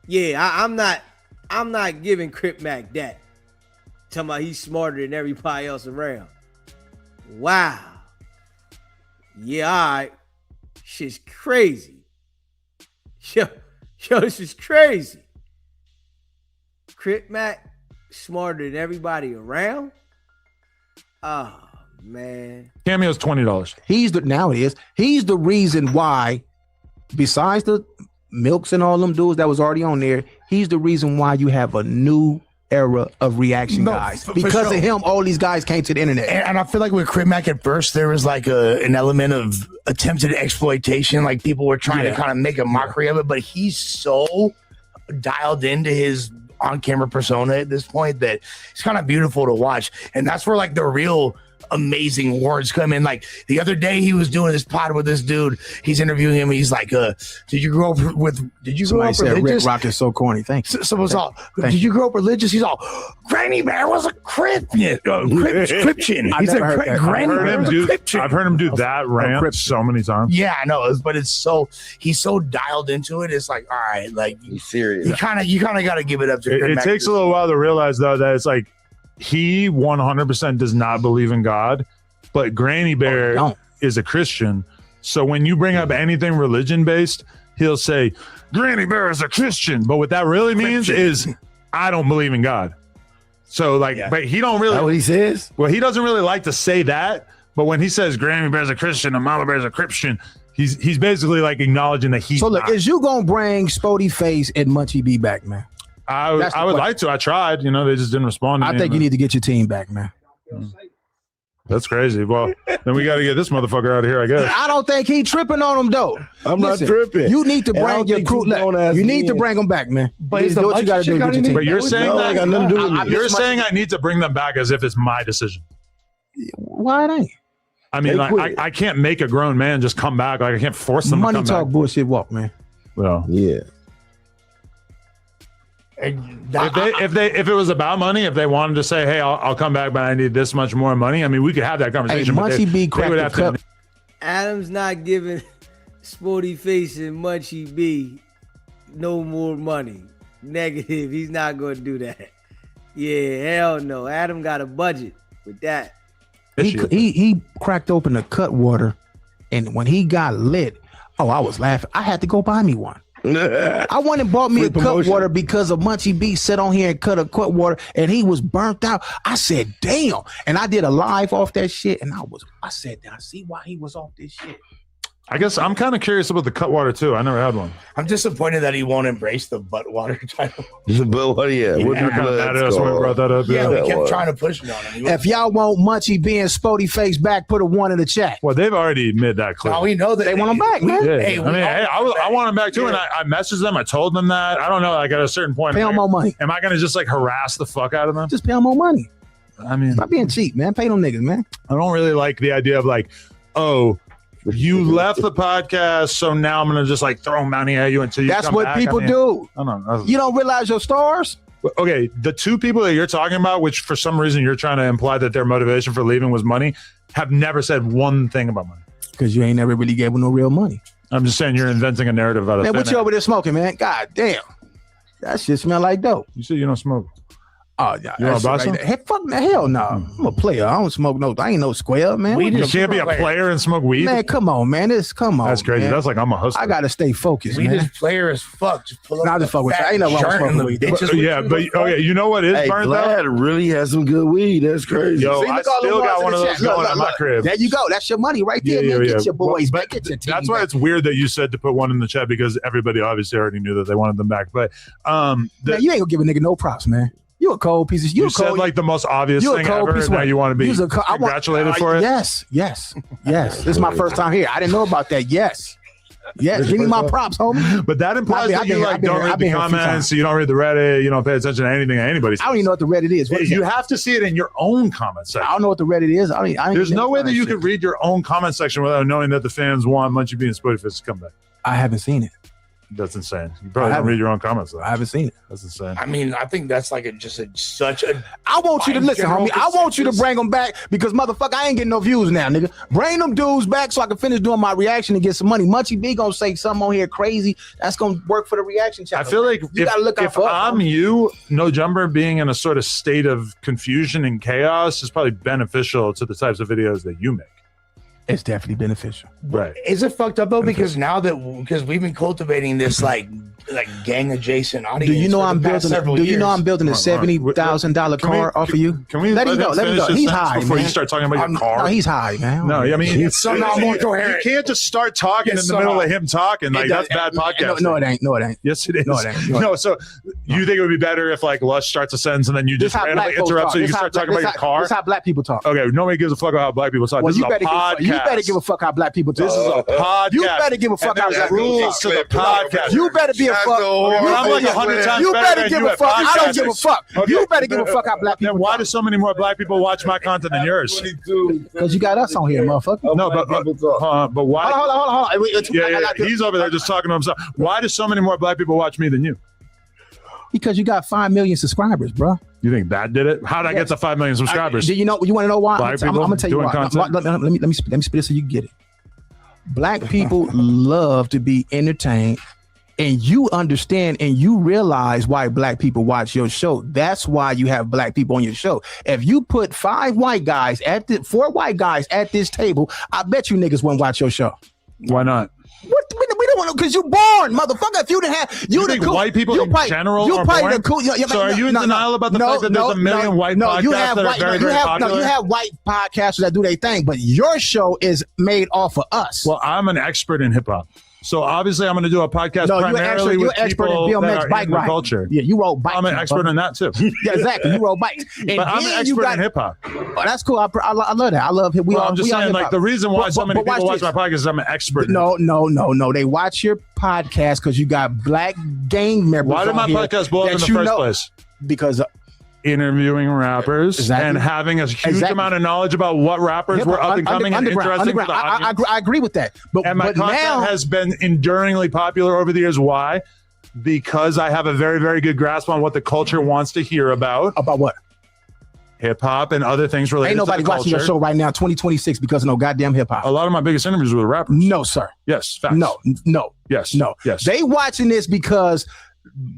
Yeah, I'm not giving Crip Mac that. Talking about he's smarter than everybody else around. Wow. Yeah, all right. Shit's crazy. Yo, this is crazy. Crip Mac smarter than everybody around? Oh, man. Cameo's $20. Now it is. He's the reason why, besides the Milks and all them dudes that was already on there, he's the reason why you have a new era of reaction guys. Because of him, all these guys came to the internet. And I feel like with Crip Mac at first, there was like an element of attempted exploitation. Like people were trying to kind of make a mockery of it, but he's so dialed into his on-camera persona at this point that it's kind of beautiful to watch. And that's where like the real amazing words come in. Like the other day he was doing this pod with this dude. He's interviewing him. And he's like, did you grow up religious? Rick Rock is so corny. Thanks. So it's all, did you grow up religious? He's all, Granny Bear was a Christian. He's a Granny Bear was a Christian. I've heard him do that rant so many times. Yeah, I know, but he's so dialed into it. It's like, all right, like he's serious. You kind of got to give it up to It takes a little while to realize though that it's like he 100% does not believe in God, but Granny Bear is a Christian. So when you bring up anything religion based, he'll say Granny Bear is a Christian. But what that really means is I don't believe in God. So like, but he don't really. That's what he says? Well, he doesn't really like to say that. But when he says Granny Bear's a Christian and Mama Bear's a Christian, he's basically like acknowledging that he's. So look, is you gonna bring Spody Face and Munchie B back, man? I would like to. I tried. You know, they just didn't respond to me. I think you need to get your team back, man. That's crazy. Well, then we got to get this motherfucker out of here, I guess. I don't think he tripping on him, though. I'm not tripping. You need to bring your crew. You need to bring them back, man. But you do what you got to do. Get your team. But you're saying that got nothing to do with me. You're saying I need to bring them back as if it's my decision. Why it ain't? I mean, like, I can't make a grown man just come back. Like I can't force them Money to come talk back. bullshit walk, man. Well, yeah. If it was about money, if they wanted to say, "Hey, I'll come back, but I need this much more money," I mean, we could have that conversation. Hey, Munchie B cracked the cup. Adam's not giving Sporty Face and Munchie B no more money. Negative. He's not going to do that. Yeah, hell no. Adam got a budget with that. He cracked open the cut water, and when he got lit, I was laughing. I had to go buy me one. I went and bought me a cut water because of Munchie B sat on here and cut a cut water and he was burnt out. I said, damn. And I did a live off that shit. And I said, I see why he was off this shit. I guess I'm kind of curious about the cut water too. I never had one. I'm disappointed that he won't embrace the butt water title. But what? Yeah, what kind of badass when we brought that up. Yeah, we kept trying to push it on him. If y'all want Munchie B and Spody Face back, put a 1 in the chat. Well, they've already made that clear. Now we know that they want him back, man. Yeah. Hey, I want him back too, and I messaged them. I told them that. I don't know. Like at a certain point, pay them more money. Am I going to just like harass the fuck out of them? Just pay them more money. I mean, stop being cheap, man. Pay them niggas, man. I don't really like the idea of like, oh, you left the podcast, so now I'm gonna just like throw money at you until you. That's come what back. people do. I don't know. You don't realize your stars. Okay, the two people that you're talking about, which for some reason you're trying to imply that their motivation for leaving was money, have never said one thing about money. Because you ain't never really gave them no real money. I'm just saying you're inventing a narrative out of. Man, what you over there smoking, man? God damn, that shit smell like dope. You said you don't smoke. Oh yeah, you want to buy some? Hey, fuck that, hell no. I'm a player. I don't smoke no. I ain't no square, man. You can't be a player and smoke weed. Man, come on, man. Come on. That's crazy. Man. That's like I'm a hustler. I gotta stay focused, we man. just player as fuck. Just pull up. Not just fuck with. I ain't no wrong with smoking weed. Yeah, but okay, you know what is burnt Vlad really has some good weed. That's crazy. Yo, I still got one of those going at my crib. There you go. That's your money right there. Man. Get your boys back. Get your team. That's why it's weird that you said to put one in the chat because everybody obviously already knew that they wanted them back. But man, you ain't gonna give a nigga no props, man. You a cold piece of You said like the most obvious thing ever, and now you want to be congratulated for it? Yes. This is my first time here. I didn't know about that. Yes. Give me my props, homie. But that implies that you don't read the comments, you don't read the Reddit, you don't pay attention to anything anybody says. I don't even know what the Reddit is. You have to see it in your own comment section. I don't know what the Reddit is. There's no way that you could read your own comment section without knowing that the fans want Munchie B and Spody Face to come back. I haven't seen it. That's insane. You probably don't read your own comments though. I haven't seen it. That's insane. I mean, I think that's like such a. I want you to listen, homie. I want you to bring them back because motherfucker, I ain't getting no views now, nigga. Bring them dudes back so I can finish doing my reaction and get some money. Munchie B gonna say something on here crazy. That's gonna work for the reaction channel. I feel like you gotta look out for I'm you, No Jumper being in a sort of state of confusion and chaos is probably beneficial to the types of videos that you make. It's definitely beneficial. Right. Is it fucked up though? Because now because we've been cultivating this like gang adjacent audience. Do you know I'm building? I'm building a $70,000 car off of you? Can we let him go? Let him go. He's high before man. you start talking about your car. No, he's high, man. No, I mean it's somehow more coherent. You can't just start talking in the middle of him talking. Like that's bad podcasting. No, it ain't. No, it ain't. Yes, it is. No, it ain't. No, so You think it would be better if like Lush starts a sentence and then you just randomly interrupt so you can start talking about your car? That's how black people talk. Okay, nobody gives a fuck about how black people talk. Well, This is a podcast. You better give a fuck how black people talk. This is a podcast. You better give a fuck how black people rules talk. to the podcast. You better be a fuck. I'm like 100 times You better better than give you a at fuck. I don't give a podcasting. fuck. Okay. You better give a fuck how black people Then why do so many more black people watch my content than yours? Because you got us on here, motherfucker. No, but why? Hold on. Yeah, he's over there just talking to himself. Why do so many more black people watch me than you? Because you got 5 million subscribers, bro. You think that did it? How did I get to 5 million subscribers? Do you know? You want to know why? Black I'm people gonna tell you doing why. content? Let me spit it so you get it. Black people love to be entertained, and you understand and you realize why black people watch your show. That's why you have black people on your show. If you put 4 white guys at this table, I bet you niggas won't watch your show. Why not? What we don't want to, because you born, motherfucker. If you didn't have you think white people in general are born? So are you in denial about the fact that there's a million white podcasts that are very, very popular? No, you have white podcasters that do their thing, but your show is made off of us. Well, I'm an expert in hip hop. So obviously, I'm going to do a podcast primarily with people that are in the culture. Yeah, you rode bikes. I'm an expert in that too. Yeah, exactly. You rode bikes. And but I'm an expert in hip hop. Oh, that's cool. I love that. I love hip. I'm just saying, like the reason why so many people watch my podcast is I'm an expert. No. They watch your podcast because you got black gang members. Why did my podcast blow up in the first place? Because interviewing rappers and having a huge amount of knowledge about what rappers were up and coming and interesting for the audience. I agree with that. And my content has been enduringly popular over the years. Why? Because I have a very, very good grasp on what the culture wants to hear about. About what? Hip hop and other things related to the culture. Ain't nobody watching your show right now, 2026, because of no goddamn hip hop. A lot of my biggest interviews were with rappers. No, sir. Yes. Facts. No. Yes. No. Yes. They watching this because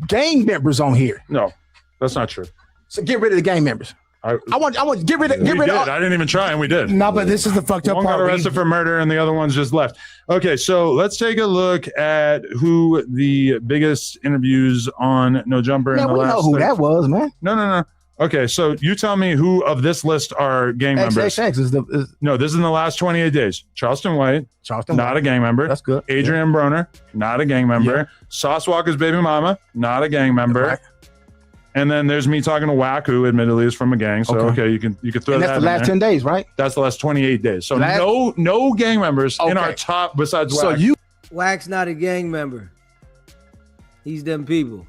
gang members on here. No, that's not true. So get rid of the gang members. I want to get rid of. I didn't even try, and we did. No, but this is the fucked up part. One got arrested for murder, and the other one's just left. Okay, so let's take a look at who the biggest interviews on No Jumper in the last. Man, we know who that was, man. No. Okay, so you tell me who of this list are gang members. XX No, this is in the last 28 days. Charleston White, not a gang member. That's good. Adrian Broner, not a gang member. Yeah. Sauce Walker's baby mama, not a gang member. Right. And then there's me talking to Wack, who admittedly is from a gang. So okay, you can throw and that. That's the last 10 days, right? That's the last 28 days. So no gang members in our top besides Wack. So Wack's not a gang member. He's them people.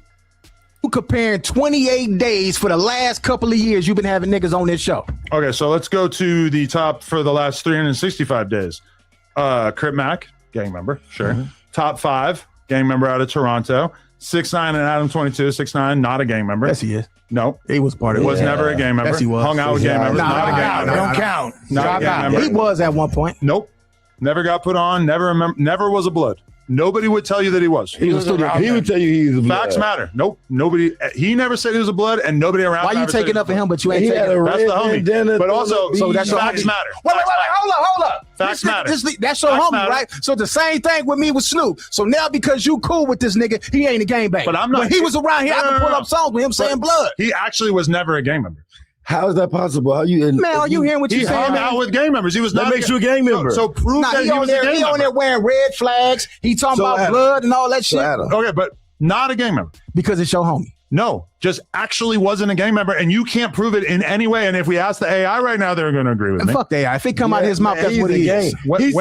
You comparing 28 days for the last couple of years you've been having niggas on this show. Okay, so let's go to the top for the last 365 days. Crip Mac, gang member, sure. Mm-hmm. Top 5, gang member out of Toronto. 6ix9ine and Adam 22. 6ix9ine, not a gang member. Yes, he is. No, he was part of it. Was never a gang member. Yes, he was. Hung out with gang members. Not a gang member. Don't count. Not a gang member. He was at one point. Nope. Never got put on. Never was a blood. Nobody would tell you that he was. He would tell you he's a blood. Facts matter. Nope. Nobody. He never said he was a blood, and nobody around. Why you taking up for him, but you ain't taking up? That's the homie. But also, so that's facts matter. Wait, hold up. Facts matter. That's your homie, right? So the same thing with me with Snoop. So now because you cool with this nigga, he ain't a gangbang. But I'm not. When he was around here, I can pull up songs with him saying blood. He actually was never a gang member. How is that possible? How you? Man, are you hearing what you saying? He hung out with gang members. He was not. That makes you a gang member. So prove that he was a gang member. He on there wearing red flags. He talking about blood and all that shit. Okay, but not a gang member. Because it's your homie. No, just actually wasn't a gang member, and you can't prove it in any way. And if we ask the AI right now, they're going to agree with me. Fuck the AI. If it come out of his mouth, that's what he is. When? He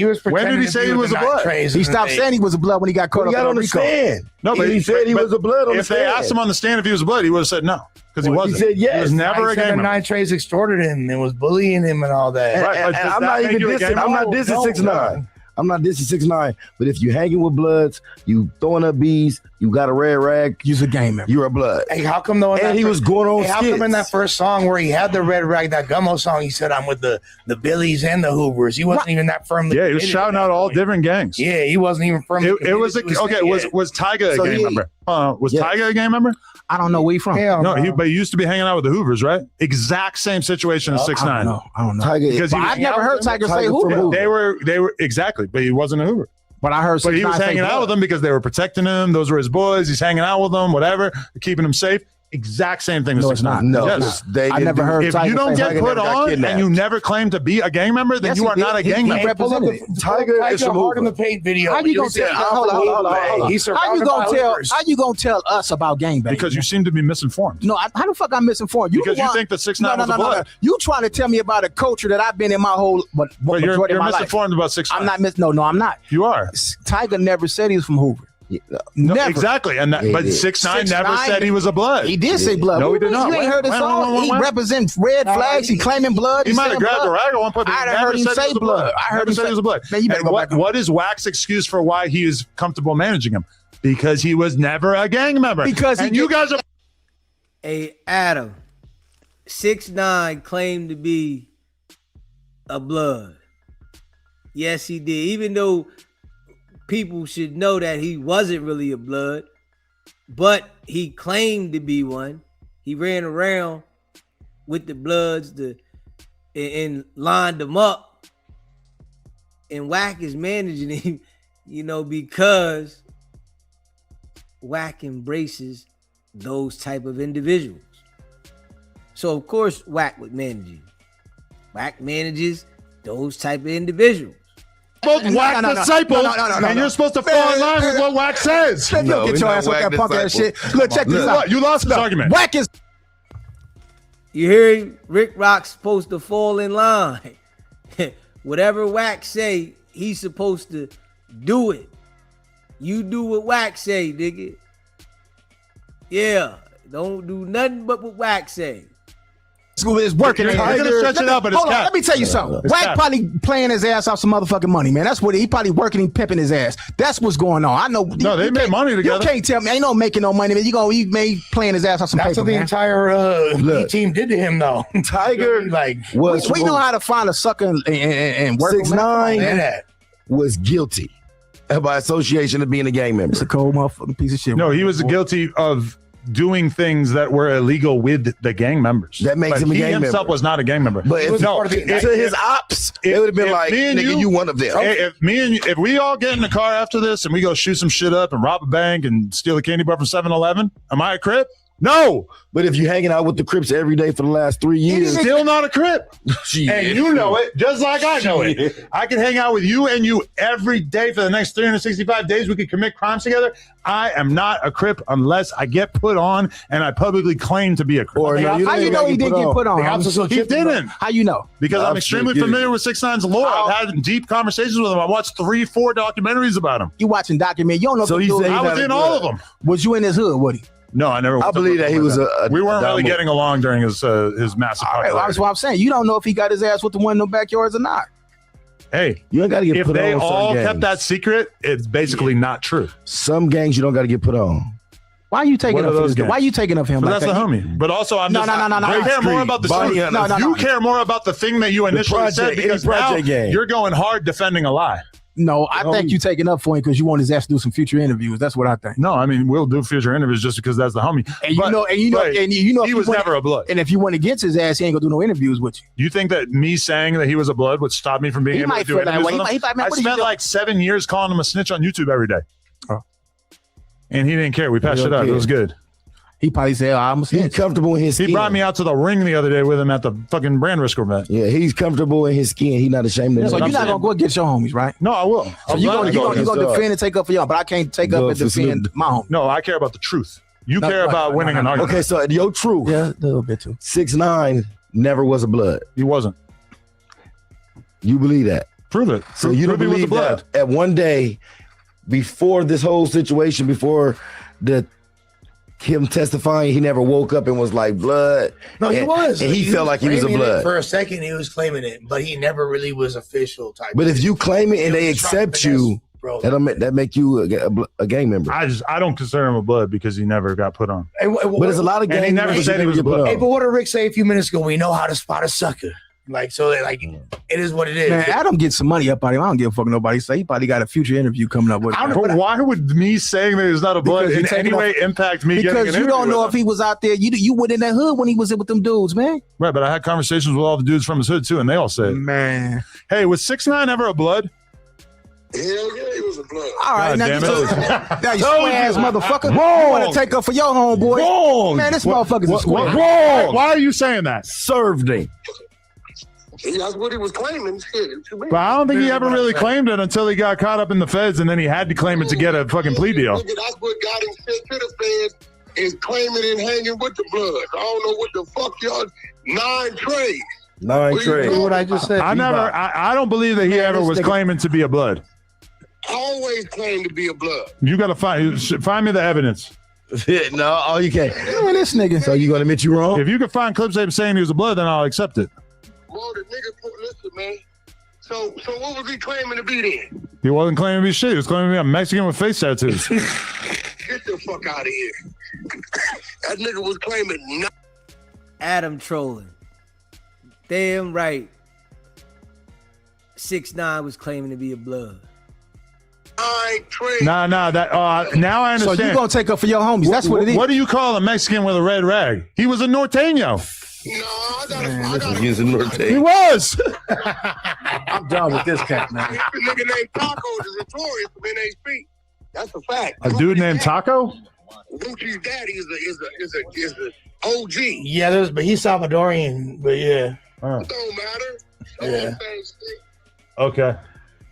was when did he say he was a blood? He stopped saying he was a blood when he got caught up on the stand. No, but he said he was a blood on the stand. If they asked him on the stand if he was a blood, he would have said no. Because he wasn't. He said yes. He was never a gang member. 9 Trays extorted him and was bullying him and all that. And I'm not even dissing. I'm not dissing 6ix9ine. I'm not dissing 6ix9ine. But if you hanging with bloods, you throwing up bees, you got a red rag, you're a gang member. You're a blood. Hey, how come though? And he was going on how come in that first song where he had the red rag, that Gummo song, he said, I'm with the Billies and the Hoovers. He wasn't even that firmly. Yeah, he was shouting out all different gangs. Yeah, he wasn't even firmly. It was okay. Was Tyga a gang member? Was Tyga a gang member? I don't know where he's from. But he used to be hanging out with the Hoovers, right? Exact same situation as 6ix9ine. I don't know. Tyga, because I've never heard Tyga say Hoover. They were exactly, but he wasn't a Hoover. But I heard. But he was hanging out with them because they were protecting him. Those were his boys. He's hanging out with them, whatever, keeping him safe. exact same thing as No, it's 6ix9ine. not. No, Yes. I never heard If Tiger you don't say get Tiger put never got on and kidnapped. you never claim to be a gang member, then Yes, you he are did. not a He gang member. represented it. Tiger is a hard in mover. the paint video. How you gonna tell? Hold on. He's How you gonna tell us about gangbanging? Because you seem to be misinformed. No, how the fuck I'm misinformed? Because you think that 6ix9ine was a blood. You trying to tell me about a culture that I've been in my whole But you're majority of my life. misinformed about 6ix9ine. I'm not No, I'm not. You are. Tiger never said he was from Hoover. No, Never. exactly. And that, but 6ix9ine never said he was a blood. He did say blood. No, he did not. You ain't heard his song. He represents red flags. He claiming blood. He might have grabbed a rag at one point, but I he heard never him said say he was a blood. I heard him said he was a blood. Man, you better And go back on. what is Wack's excuse for why he is comfortable managing him? Because he was never a gang member. And you guys are. Hey, Adam, 6ix9ine claimed to be a blood. Yes, he did. Even though people should know that he wasn't really a blood, but he claimed to be one. He ran around with the bloods and lined them up. And Wack is managing him, because Wack embraces those type of individuals. So of course Wack would manage you. Wack manages those type of individuals. Both Wack disciples, and you're supposed to fall in line with what Wack says. Man, you get your ass with that punk ass shit. Look, check this out. You lost this argument. Wack is. You hear Rick Rock's supposed to fall in line. Whatever Wack say, he's supposed to do it. You do what Wack say, nigga. Yeah, don't do nothing but what Wack say. School is working. You're gonna stretch it out, but it's hold on, cap. let me tell you something. Wack probably playing his ass off some motherfucking money, man. That's what he probably working and pimping his ass. That's what's going on. I know. No, they made money together. You can't tell me. Ain't no making no money, man. He made playing his ass off some That's paper, what the man. entire team did to him, though. Tiger we know how to find a sucker and work. 6ix9ine was guilty by association of being a gang member. It's a cold motherfucking piece of shit. No, he was guilty of doing things that were illegal with the gang members. That makes him a gang member. He himself was not a gang member. But if to his ops, it would have been like, nigga, you one of them. If we all get in the car after this and we go shoot some shit up and rob a bank and steal a candy bar from 7-Eleven, am I a Crip? No. But if you're hanging out with the Crips every day for the last 3 years, still not a Crip. And you know it, just like I know it. I can hang out with you and you every day for the next 365 days. We could commit crimes together. I am not a Crip unless I get put on and I publicly claim to be a Crip. How you know he didn't get put on? He didn't. How you know? Because I'm extremely familiar with 6ix9ine's lore. I've had deep conversations with him. I watched 3-4 documentaries about him. You watching documentary? You don't know. So I was in all of them. Was you in his hood, Woody? No, I never. I believe that he was we weren't really getting along during his massive. All right, well, that's what I'm saying. You don't know if he got his ass with the one in the backyards or not. Hey, you ain't got to get if put on. If they some all gangs. kept that secret, it's basically not true. Some gangs you don't got to get put on. Why are you taking What up are for those this? gangs? Why are you taking up for him? But like that's that? the homie. But also, I'm No, just. no. I care more about the Bonnie truth. Hunters. You care more about the thing that you initially said because now you're going hard defending a lie. No, I think you taking up for him because you want his ass to do some future interviews. That's what I think. No, I mean we'll do future interviews just because that's the homie. And you know, he was never a blood. And if you went against his ass, he ain't gonna do no interviews with you. You think that me saying that he was a blood would stop me from being able to do interviews with him? I spent like 7 years calling him a snitch on YouTube every day. And he didn't care. We patched it up. It was good. He probably said, I'm a snitch. He's comfortable in his skin. He brought me out to the ring the other day with him at the fucking brand risk event. Yeah, he's comfortable in his skin. He's not ashamed of it. So you're not gonna go against your homies, right? No, I will. So you gonna defend and take up for y'all, but I can't take up and defend my homie. No, I care about the truth. You care about winning an argument. Okay, so your truth. Yeah, a little bit too. 6ix9ine never was a blood. He wasn't. You believe that? Prove it. So you don't believe that at one day before this whole situation, before him testifying, he never woke up and was like blood. No, he was. And he felt like he was a claiming blood. it. For a second, he was claiming it, but he never really was official type. But if you claim it and they accept you, that make you a gang member. I don't consider him a blood because he never got put on. But there's a lot of gang and he never members said he was a blood. Hey, but what did Rick say a few minutes ago? We know how to spot a sucker. Like, so like it is what it is. Man, Adam gets some money up out of him. I don't give a fuck nobody say. He probably got a future interview coming up with him. But why would me saying that he's not a blood in any way impact me? Because you don't know if he was out there. You went in that hood when he was in with them dudes, man. Right, but I had conversations with all the dudes from his hood too, and they all said, "Man, hey, was 6ix9ine ever a blood?" Hell yeah, he was a blood. All right, now you square ass motherfucker. Wrong. You want to take up for your homeboy? Wrong. Man, this motherfucker's a square. Wrong. Why are you saying that? Served him. That's what he was claiming. Shit. But I don't think he ever really claimed it until he got caught up in the feds, and then he had to claim it to get a fucking plea deal. Nigga, that's what got him sent to the feds, is claiming and hanging with the blood. I don't know what the fuck y'all 9 trades. 9 trades. What I just said. I don't believe that he ever was claiming to be a blood. Always claimed to be a blood. You got to find me the evidence. No, you can't. Man, this nigga. So you gonna admit you wrong? If you can find clips of him saying he was a blood, then I'll accept it. Well, the nigga, listen, man. So what was he claiming to be then? He wasn't claiming to be shit. He was claiming to be a Mexican with face tattoos. Get the fuck out of here. That nigga was claiming Adam trolling. Damn right. 6ix9ine was claiming to be a blood. 9 trades. Nah. That now I understand. So you gonna take up for your homies? That's what it is. What do you call a Mexican with a red rag? He was a norteño. No, I got He was. I'm done with this cat, man. The nigga named Taco is notorious for NHP. That's a fact. A dude named Taco? Gucci's daddy is a OG. Yeah, but he's Salvadorian, but yeah. It don't matter. Yeah. Okay.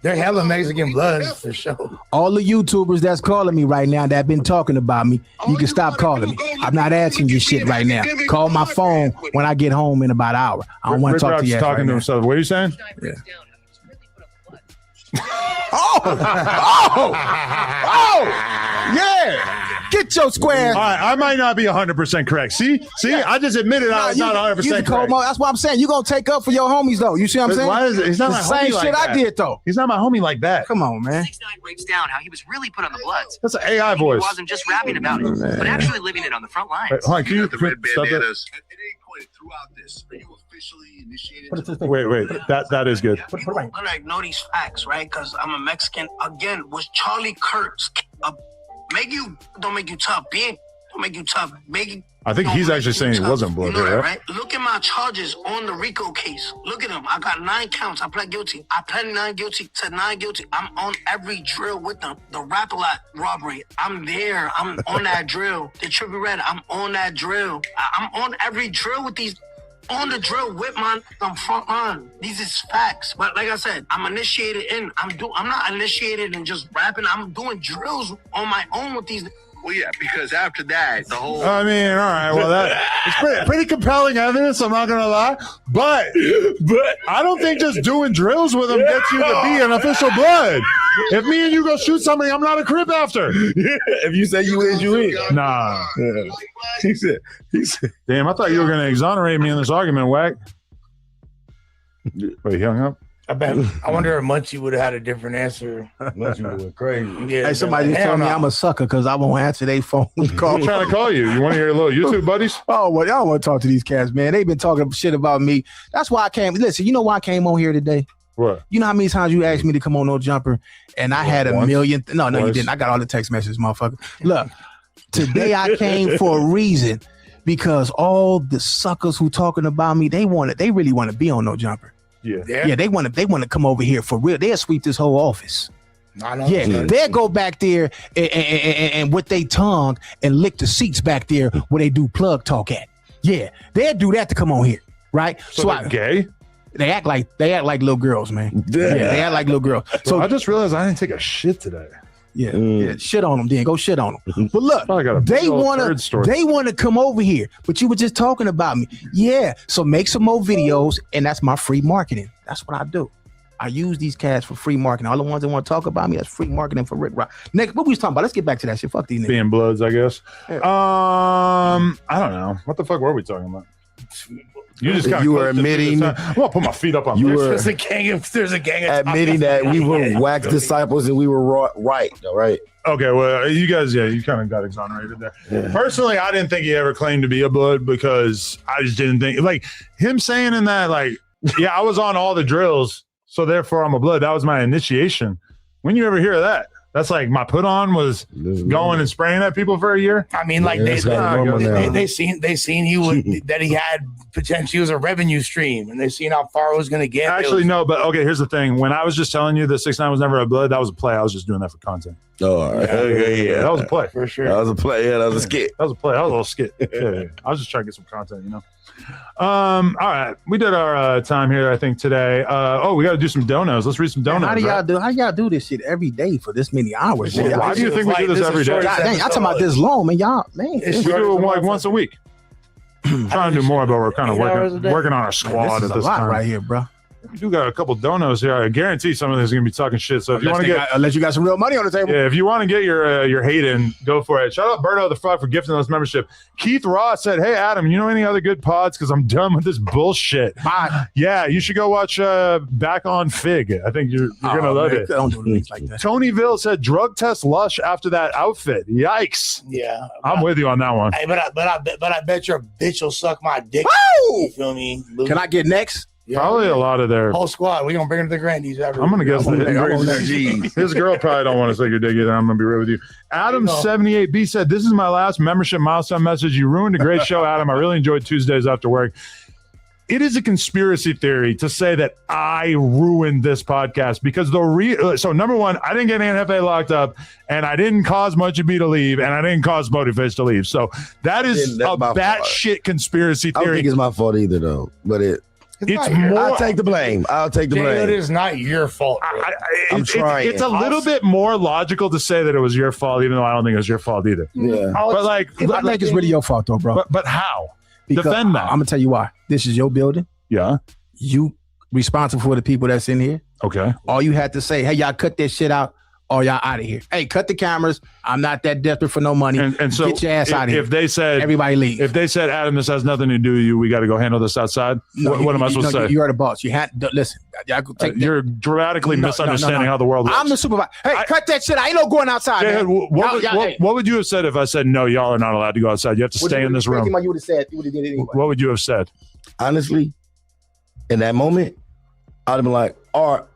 They're hella Mexican bloods for sure. All the YouTubers that's calling me right now that been talking about me, you can stop calling me. I'm not answering your shit right now. Call my phone when I get home in about an hour. I don't want to talk to you. Talking to himself. What are you saying? Yeah. Yeah. Get your square. All right, I might not be 100% correct. See, I just admitted I was not 100% correct. That's what I'm saying. You're going to take up for your homies, though. You see what I'm saying? Why is it? He's not the my same homie like shit that. I did, though. He's not my homie like that. Come on, man. 6ix9ine breaks down how he was really put on the bloods. That's an AI voice. He wasn't just rapping about it, but actually living it on the front lines. Wait, hold on, can you the red stop it? bandanas. At any point throughout this, are you officially initiated? Wait. That is good. People like know these facts, right? Because I'm a Mexican. Again, was Charlie Kurtz don't make you tough, being don't make you tough. I think he's actually saying he wasn't blood, You know that, right? right? Look at my charges on the Ricc case. Look at them. I got 9 counts. I pled guilty. I pled 9 guilty to 9 guilty. I'm on every drill with them. The Rap-A-Lot robbery. I'm there. I'm on that drill. The Trippie Red. I'm on that drill. I'm on every drill with these. On the drill with my front line. These is facts. But like I said, I'm initiated in. I'm not initiated in just rapping. I'm doing drills on my own with these. Well, yeah, because after that, the whole. I mean, all right. Well, it's pretty compelling evidence. I'm not gonna lie, but I don't think just doing drills with him gets you to be an official blood. If me and you go shoot somebody, I'm not a crip after. If you say you is, you is. Nah. Yeah. He said. Damn, I thought you were gonna exonerate me in this argument, Wack. Wait, he hung up. I wonder if Munchie would have had a different answer. Munchie would have went crazy. Yeah, Hey, somebody just told me I'm a sucker because I won't answer their phone call. I'm trying to call you. You want to hear your little YouTube buddies? Oh, well, y'all want to talk to these cats, man. They've been talking shit about me. That's why I came. Listen, you know why I came on here today? What? You know how many times you asked me to come on No Jumper, and I had a Once? million. No, you Twice? didn't. I got all the text messages, motherfucker. Look, today I came for a reason because all the suckers who talking about me, they really want to be on No Jumper. Yeah, they want to come over here for real. They'll sweep this whole office. I know. Yeah, they'll go back there and with their tongue and lick the seats back there where they do plug talk at. Yeah, they'll do that to come on here, right? So they're gay? They act like little girls, man. Yeah, they act like little girls. So I just realized I didn't take a shit today. Yeah, shit on them. Then go shit on them. But look, they want to come over here. But you were just talking about me. Yeah, so make some more videos, and that's my free marketing. That's what I do. I use these cats for free marketing. All the ones that want to talk about me, that's free marketing for Rick Rock. Next, what we was talking about? Let's get back to that shit. Fuck these niggas. Being bloods, I guess. Yeah. I don't know. What the fuck were we talking about? You just You were admitting. I'm gonna put my feet up on You this. were There's a gang of admitting that we were wax disciples and we were right, though, right? Okay, well, you guys, you kind of got exonerated there. Yeah. Personally, I didn't think he ever claimed to be a blood because I just didn't think, like, him saying in that, like, yeah, I was on all the drills, so therefore I'm a blood. That was my initiation. When you ever hear of that? That's like my put on was going and spraying at people for a year. I mean, like they seen you with, that he had potentially was a revenue stream, and they seen how far it was going to get. Actually, no, but okay. Here's the thing: when I was just telling you that 6ix9ine was never a blood, that was a play. I was just doing that for content. Oh, all right. Yeah, that was a play for sure. That was a play. Yeah, that was a skit. That was a play. That was a little skit. Yeah. I was just trying to get some content, you know. All right, we did our time here, I think, today. We got to do some donos. Let's read some donos. How y'all do this shit every day for this many hours? Why do you think we do this every day? God dang, y'all talking about this long, man. Y'all, man. We do it like once a week. Trying to do more, but we're kind of working on our squad this is at this a lot time. right here, bro. We do got a couple donos here. I guarantee some of this is gonna be talking shit. So if you want to get, unless you got some real money on the table, yeah, if you want to get your hate in, go for it. Shout out Berto the Frog for gifting us membership. Keith Ross said, "Hey Adam, you know any other good pods? Because I'm done with this bullshit." Yeah, you should go watch Back on Fig. I think you're gonna love it. Don't do things like that. Tonyville said, "Drug test Lush after that outfit." Yikes. Yeah, I'm with you on that one. Hey, but I bet your bitch will suck my dick. Woo! You feel me? Luke? Can I get next? Probably a lot of their whole squad. We're gonna bring them to the Grandies. I'm gonna guess his girl probably don't want to suck your dick either. I'm gonna be real with you. Adam78B said, "This is my last membership milestone message. You ruined a great show, Adam. I really enjoyed Tuesdays after work." It is a conspiracy theory to say that I ruined this podcast because so number one, I didn't get NFA locked up, and I didn't cause Much of B to leave, and I didn't cause Bodyfish to leave. So that is a batshit conspiracy theory. I don't think it's my fault either, though. But it's more. I'll take the blame. It is not your fault. I'm trying. It's a little bit more logical to say that it was your fault, even though I don't think it was your fault either. Yeah. But I think it's really your fault, though, bro. But how? Because Defend that. I'm gonna tell you why. This is your building. Yeah. You responsible for the people that's in here. Okay. All you had to say, hey, y'all cut this shit out, or y'all out of here. Hey, cut the cameras. I'm not that desperate for no money. And so get your ass out of here. If they said everybody leave. If they said, Adam, this has nothing to do with you, we got to go handle this outside. What am I supposed to say? You're the boss. You had listen. Y'all could take you're dramatically misunderstanding how the world works. I'm the supervisor. Hey, cut that shit. I ain't no going outside. Yeah, man. What would you have said if I said no? Y'all are not allowed to go outside. You have to stay in this room. You would have said. You would have did it anyway. What would you have said? Honestly, in that moment, I'd have been like, all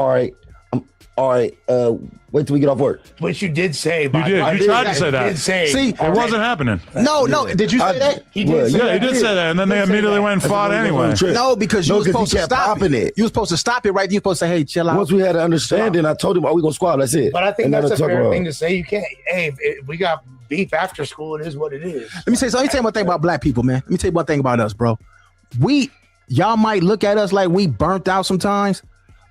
right, wait till we get off work. Which you did say. You tried to say that. See, it wasn't happening. No. Did you say that? He did. He did say that, and then they immediately went and fought anyway. No, because you were supposed to stop it. You were supposed to stop it right. You were supposed to say, hey, chill out. Once we had an understanding, I told him, we gonna squad. That's it. But I think that's a fair thing to say. You can't. Hey, if we got beef after school, it is what it is. Let me tell you one thing about black people, man. Let me tell you one thing about us, bro. Y'all might look at us like we burnt out sometimes,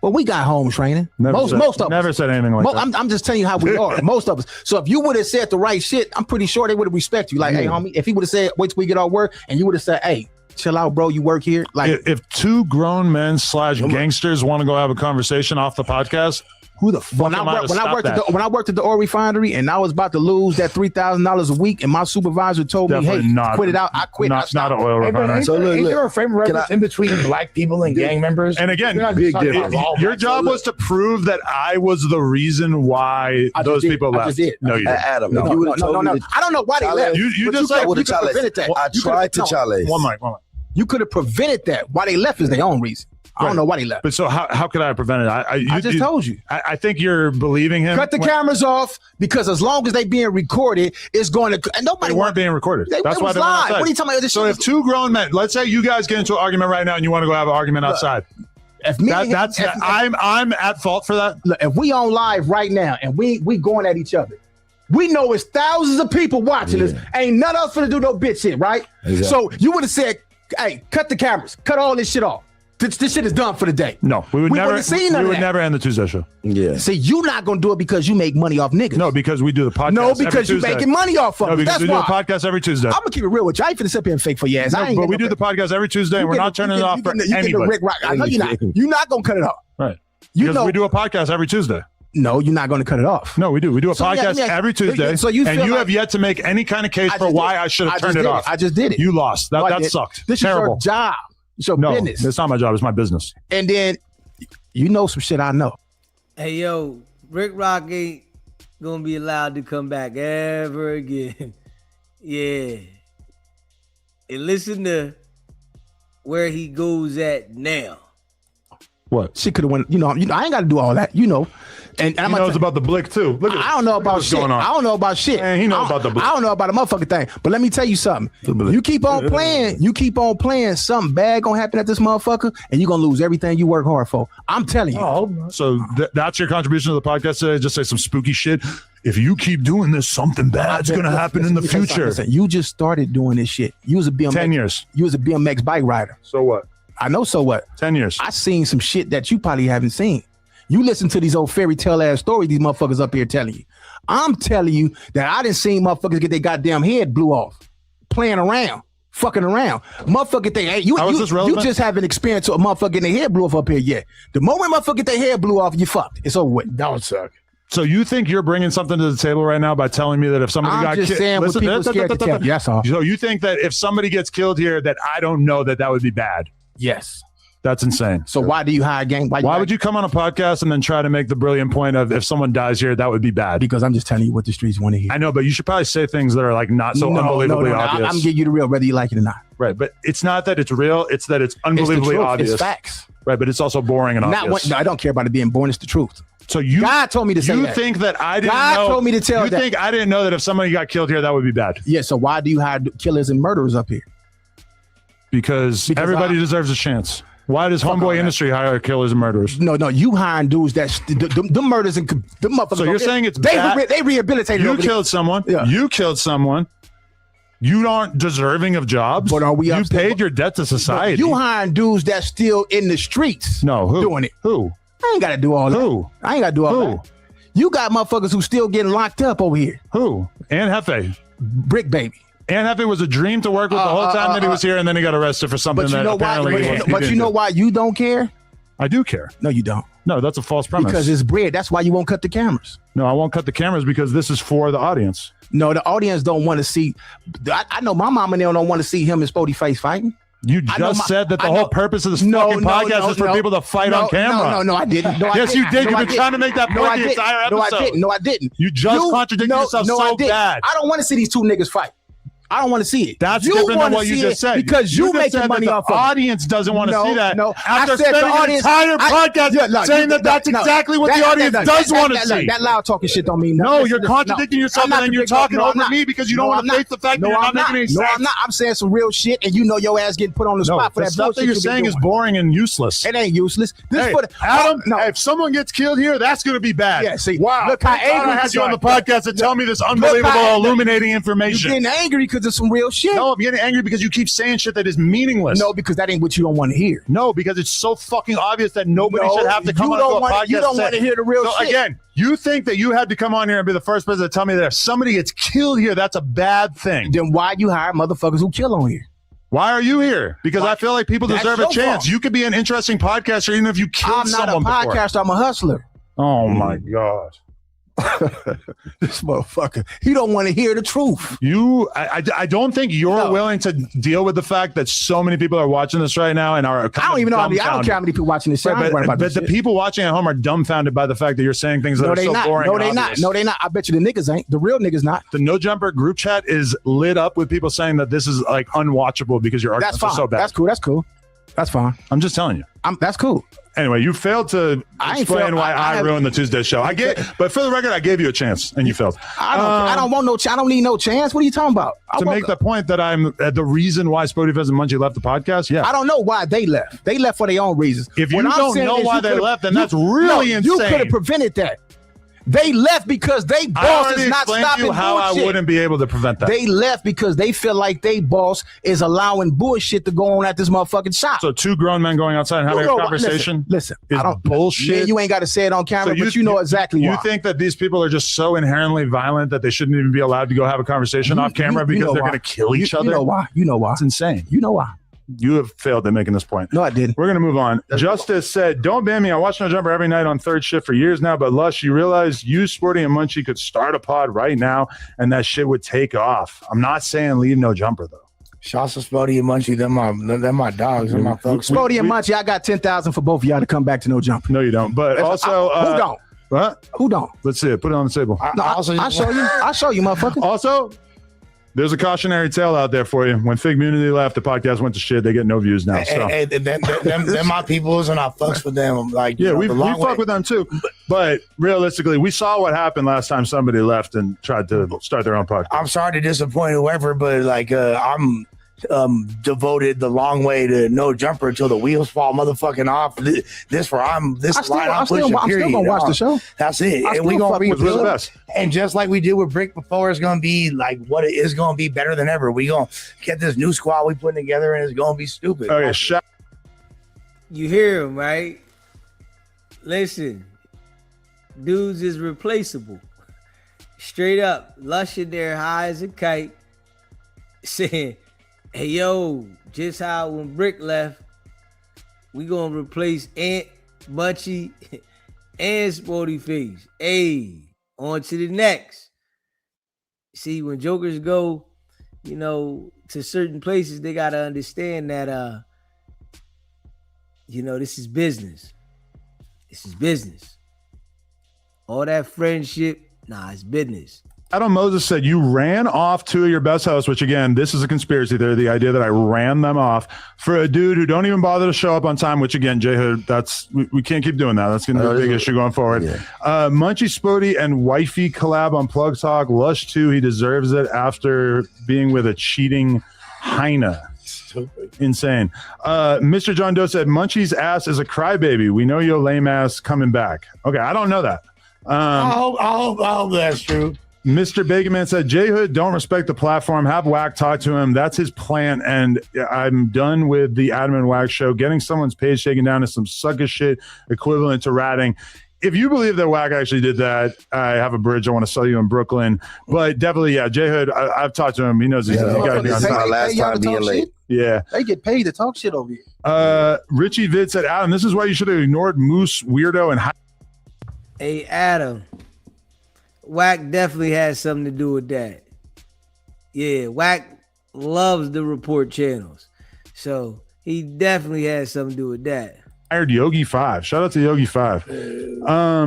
but we got home training. Most of us. Never said anything like that. I'm just telling you how we are. Most of us. So if you would have said the right shit, I'm pretty sure they would have respected you. Like, hey, homie, if he would have said, wait till we get off work, and you would have said, hey, chill out, bro. You work here. Like, if two grown men / gangsters want to go have a conversation off the podcast, who the fuck when I worked at the oil refinery and I was about to lose that $3,000 a week, and my supervisor told me, "Hey, quit it out." I quit. Not an oil refinery. So look, there a frame of reference in between black people and gang members? And again, your job was to prove that I was the reason why those people left. No, you didn't. Adam, no. I don't know why they left. You just like prevented that. I tried to challenge. One mic. You could have prevented that. Why they left is their own reason. I don't know why they left. But so how could I have prevented it? I just told you. I think you're believing him. Cut the cameras off, because as long as they being recorded, it's going to. And nobody. They weren't being recorded. That's why they went outside. What are you talking about? So if two grown men, let's say you guys get into an argument right now and you want to go have an argument outside. I'm at fault for that. Look, if we on live right now and we going at each other, we know it's thousands of people watching this. Ain't none else finna do no bitch shit, right? Exactly. So you would have said, hey, cut the cameras, cut all this shit off. This shit is done for the day. No, we would never end the Tuesday show. Yeah. See, you're not gonna do it because you make money off niggas. No, because we do the podcast. No, because you're making money off of it. Because That's we why. do the podcast every Tuesday. I'm gonna keep it real with you. I ain't finna sit here and fake for your ass. No, but we do the podcast every Tuesday, and we're not turning it off for anybody. Ricc Rock. I know you're not. You're not gonna cut it off. Right. Because we do a podcast every Tuesday. No, you're not going to cut it off. No, we do. We do a podcast every Tuesday. So you have yet to make any kind of case for why I should have turned it off. I just did it. You lost. That sucked. This Terrible. is your job. It's your business. It's not my job. It's my business. And then you know some shit I know. Hey, yo, Ricc Rock ain't going to be allowed to come back ever again. Yeah. And listen to where he goes at now. What? She could have went, I ain't got to do all that. And he knows about the blick too. Look at I don't know about shit. going on. I don't know about shit. Man, he knows about the blick. I don't know about a motherfucking thing. But let me tell you something. You keep on playing, something bad gonna happen at this motherfucker, and you're gonna lose everything you work hard for. I'm telling you. So that's your contribution to the podcast today? Just say some spooky shit. If you keep doing this, something bad's gonna happen in the future. Listen, you just started doing this shit. You was a BMX. 10 years. You was a BMX bike rider. So what? I know. So what? 10 years. I seen some shit that you probably haven't seen. You listen to these old fairy tale ass stories these motherfuckers up here telling you. I'm telling you that I didn't see motherfuckers get their goddamn head blew off, playing around, fucking around. Motherfucker think, hey, you just haven't experienced a motherfucker getting their head blew off up here yet. The moment motherfucker get their head blew off, you fucked. It's over with. That would suck. So you think you're bringing something to the table right now by telling me that if somebody got killed? I'm just saying what people scared to tell you. That's all. So you think that if somebody gets killed here that I don't know that would be bad? Yes. That's insane. So why do you hire gang? Why would you come on a podcast and then try to make the brilliant point of if someone dies here, that would be bad? Because I'm just telling you what the streets want to hear. I know, but you should probably say things that are like not so unbelievably obvious. I'm giving you the real, whether you like it or not. Right, but it's not that it's real; it's that it's unbelievably obvious. It's facts. Right, but it's also boring and obvious. No, I don't care about it being boring. It's the truth. So God told me to say that. You think that I didn't know? God told me to tell you that. You think I didn't know that if somebody got killed here, that would be bad? Yeah. So why do you hire killers and murderers up here? Because everybody deserves a chance. Why does homeboy industry hire killers and murderers? No, you hiring dudes that the murders and the motherfuckers. So you're saying it's bad? They rehabilitated. You killed someone. Yeah. You killed someone. You aren't deserving of jobs. But are we? You paid your debt to society. You hiring dudes that's still in the streets. No, who doing it? Who? I ain't got to do all that. Who? I ain't got to do all that. You got motherfuckers who still getting locked up over here. Who? Ann Hefe. Brick Baby. Ann Hefe was a dream to work with the whole time that he was here, and then he got arrested for something that apparently But you know why you don't care? I do care. No, you don't. No, that's a false premise. Because it's bread. That's why you won't cut the cameras. No, I won't cut the cameras because this is for the audience. No, the audience don't want to see. I know my mom and them don't want to see him and Spody Face fighting. You just said that the whole purpose of this fucking podcast is for people to fight on camera. No, I didn't. No, yes, you did. You've been trying to make that point the entire episode. No, I didn't. You just contradicted yourself so bad. I don't want to see these two niggas fight. I don't want to see it. That's different than what you just said. Because you making money off of it. The audience doesn't want to see that. No, after spending an entire podcast saying that that's exactly what the audience does want to see. That loud talking shit don't mean nothing. No, you're contradicting yourself and then you're talking over me because you don't want to face the fact that you're not making any sense. No, I'm not. I'm saying some real shit and you know your ass getting put on the spot for that bullshit. The stuff that you're saying is boring and useless. It ain't useless. Adam, if someone gets killed here, that's going to be bad. Yeah, see. Wow. Look how angry I had you on the podcast to tell me this unbelievable, illuminating information. You're getting angry because of some real shit. No, I'm getting angry because you keep saying shit that is meaningless. No, because that ain't what you don't want to hear. No, because it's so fucking obvious that nobody should have to come on a podcast. You don't want to hear the real shit. Again, you think that you had to come on here and be the first person to tell me that if somebody gets killed here, that's a bad thing. Then why you hire motherfuckers who kill on here? Why are you here? Because I feel like people deserve a chance. You could be an interesting podcaster even if you killed someone before. I'm not a podcaster. I'm a hustler. Oh, my God. This motherfucker, he don't want to hear the truth. I don't think you're willing to deal with the fact that so many people are watching this right now and are. I don't even know. I don't care how many people watching this. Right, but the people watching at home are dumbfounded by the fact that you're saying things that are so boring. No, they not. No, they not. I bet you the niggas ain't. The real niggas not. The No Jumper group chat is lit up with people saying that this is like unwatchable because your arguments are so bad. That's cool. That's cool. That's fine. I'm just telling you. That's cool. Anyway, you failed to explain why I ruined the Tuesday show. But for the record, I gave you a chance and you failed. I don't want no chance. I don't need no chance. What are you talking about? To make the point that I'm the reason why Spody Fez and Munchie left the podcast. Yeah, I don't know why they left. They left for their own reasons. If you don't know why they left, then that's really insane. You could have prevented that. They left because they boss is not stopping bullshit. How I wouldn't be able to prevent that. They left because they feel like they boss is allowing bullshit to go on at this motherfucking shop. So two grown men going outside and having a conversation. Listen, I don't bullshit. Yeah, you ain't got to say it on camera, but you know exactly why. You think that these people are just so inherently violent that they shouldn't even be allowed to go have a conversation off camera because they're going to kill each other? You know why? You know why? It's insane. You know why? You have failed at making this point. No, I didn't. We're going to move on. Justice said, don't ban me. I watch No Jumper every night on third shift for years now, but Lush, you realize you, Sporty, and Munchie could start a pod right now, and that shit would take off. I'm not saying leave No Jumper, though. Shouts to Spody and Munchie. They're my dogs. They're my folks. Spody and Munchie, I got 10,000 for both of y'all to come back to No Jumper. No, you don't. But also... who don't? What? Who don't? Let's see it. Put it on the table. I'll show you. I'll show you, motherfucker. Also... There's a cautionary tale out there for you. When Fig Munity left, the podcast went to shit. They get no views now. So. And them my peoples, and I fucks with them. Like, yeah, we fuck with them too. But realistically, we saw what happened last time somebody left and tried to start their own podcast. I'm sorry to disappoint whoever, but like I'm devoted the long way to No Jumper until the wheels fall motherfucking off. This line I'm still gonna watch the show. That's it. And we gonna rebuild it. And just like we did with Brick before, it's gonna be like what it is gonna be better than ever. We gonna get this new squad we putting together, and it's gonna be stupid. Okay, you hear him, right? Listen, dudes is replaceable. Straight up, Lush in there high as a kite, saying, hey, yo, just how when Brick left, we gonna replace Ant, Bunchy, and Sporty Face. Hey, on to the next. See, when jokers go, to certain places, they gotta understand that, this is business. This is business. All that friendship, it's business. Adam Moses said you ran off 2 of your best hosts, which again, this is a conspiracy theory. The idea that I ran them off for a dude who don't even bother to show up on time, which again, J Hood, we can't keep doing that. That's going to be a big issue going forward. Yeah. Munchie Spody and Wifey collab on Plug Talk. Lush 2, he deserves it after being with a cheating Heina. Stupid. Insane. Mr. John Doe said Munchie's ass is a crybaby. We know your lame ass coming back. Okay, I don't know that. I hope that's true. Mr. Bakerman said, J Hood don't respect the platform. Have Wack talk to him. That's his plan. And I'm done with the Adam and Wack show. Getting someone's page taken down is some sucker shit equivalent to ratting. If you believe that Wack actually did that, I have a bridge I want to sell you in Brooklyn. But definitely, yeah, J Hood, I've talked to him. He knows he's got to be on time. Last time being late. Yeah. They get paid to talk shit over here. Richie Vid said, Adam, this is why you should have ignored Moose, Weirdo, and Hey, Adam. Wack definitely has something to do with that. Yeah, Wack loves the report channels. So he definitely has something to do with that. Hired Yogi 5. Shout out to Yogi 5.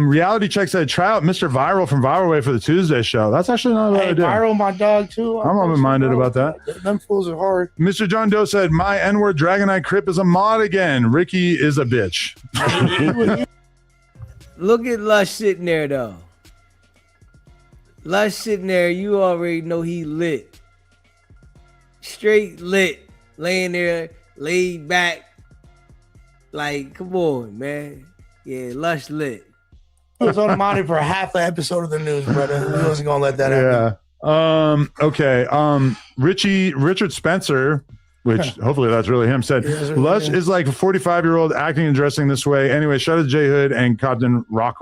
Reality Check said, try out Mr. Viral from Viral Way for the Tuesday show. That's actually not a bad idea. Viral, my dog, too. I'm open-minded about that. Them fools are hard. Mr. John Doe said, my N-word Dragonite Crip is a mod again. Ricky is a bitch. Look at Lush sitting there, though. Lush sitting there, you already know he lit. Straight lit. Laying there, laid back. Like, come on, man. Yeah, Lush lit. I was on the monitor for half an episode of the news, brother. We wasn't going to let that happen. Yeah. Okay. Richard Spencer, which hopefully that's really him, said, Lush is like a 45-year-old acting and dressing this way. Anyway, shout out to J Hood and Cobden Rock.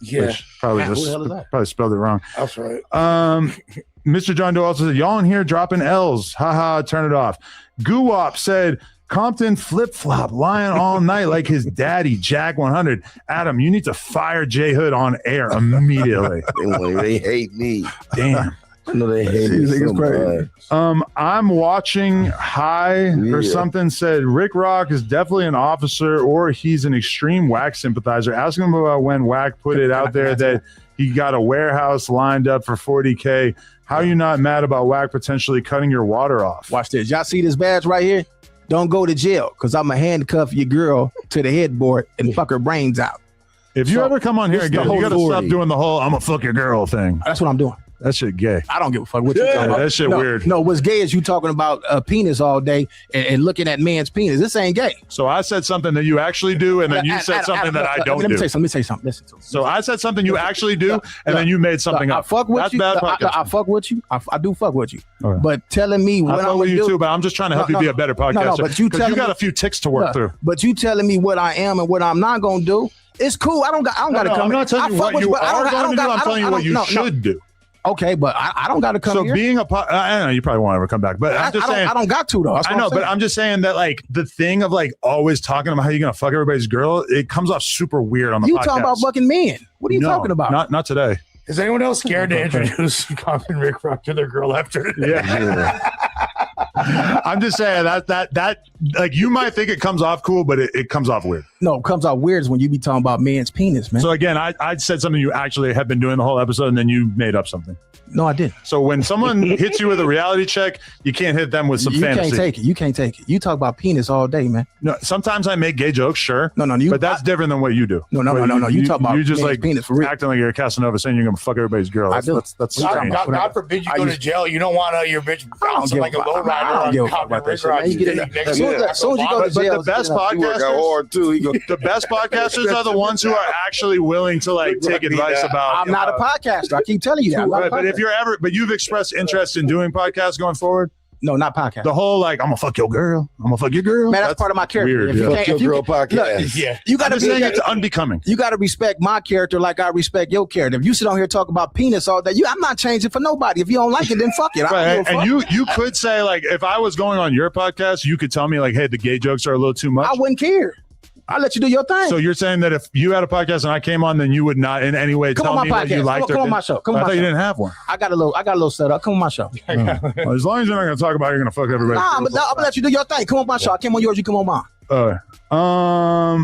Yeah. Which probably probably spelled it wrong. That's right. Mr. John Doe also said, y'all in here dropping L's. Haha, turn it off. Guwop said, Compton flip-flop lying all night like his daddy, Jack 100. Adam, you need to fire J Hood on air immediately. They hate me. Damn. No, they hate me so much. I'm watching High or something said Rick Rock is definitely an officer or he's an extreme Wack sympathizer. Ask him about when Wack put it out there that he got a warehouse lined up for $40K. How are you not mad about Wack potentially cutting your water off? Watch this. Y'all see this badge right here? Don't go to jail because I'm going to handcuff your girl to the headboard and fuck her brains out. If you ever come on here again, you got to stop doing the whole I'm going to fuck your girl thing. That's what I'm doing. That shit gay. I don't give a fuck what you talking about. That shit weird. No, what's gay is you talking about a penis all day and looking at man's penis. This ain't gay. So I said something that you actually do, and then you said something that I don't do. Let me say something. Listen to me. So I said something you actually do, and then you made something up. I fuck with That's you. bad podcast. I fuck with you. I do fuck with you. Right. But telling me what I fuck with you too, but I'm just trying to help you be a better podcaster. But you got a few ticks to work through. But you telling me what I am and what I'm not gonna do. It's cool. I don't got to come. I'm not telling you what you are going to do. I'm telling you what you should do. Okay, but I don't got to come here. So being I don't know, you probably won't ever come back, but I'm just saying. I don't got to, though. I know, but I'm just saying that, like, the thing of, like, always talking about how you're going to fuck everybody's girl, it comes off super weird on the podcast. You talking about fucking men. What are you talking about? Not today. Is anyone else scared to introduce Compton Rick Rock to their girl after? Yeah. I'm just saying that like you might think it comes off cool, but it comes off weird. No, it comes out weird is when you be talking about man's penis, man. So again, I said something you actually have been doing the whole episode, and then you made up something. No, I didn't. So when someone hits you with a reality check, you can't hit them with some fantasy. You can't take it. You talk about penis all day, man. No, sometimes I make gay jokes, sure. No, but that's different than what you do. No. You talk about you just like penis for real. acting like you're a Casanova saying you're gonna fuck everybody's girl. That's strange. God forbid you go to jail. You don't want your bitch bouncing like a low rider on top of Ricc. As soon as you go to jail, the best podcasters, the best podcasters are the ones who are actually willing to like take advice about. I'm not a podcaster. I keep telling you that. But if you've expressed interest in doing podcasts going forward. No, not podcast. The whole like I'm gonna fuck your girl. I'm gonna fuck your girl. Man, that's part of my character. Weird, If you girl podcast. Look, yeah, you gotta say it's unbecoming. You gotta respect my character like I respect your character. If you sit on here talk about penis all day, I'm not changing for nobody. If you don't like it, then fuck it. Right, and you could say like if I was going on your podcast, you could tell me like, hey, the gay jokes are a little too much. I wouldn't care. I'll let you do your thing. So you're saying that if you had a podcast and I came on, then you would not in any way tell me what you liked or come on my show. I thought you didn't have one. I got a little setup. Come on my show. Well, as long as you're not going to talk about it, you're going to fuck everybody. Nah, but I'll let you do your thing. Come on my show. I came on yours. You come on mine.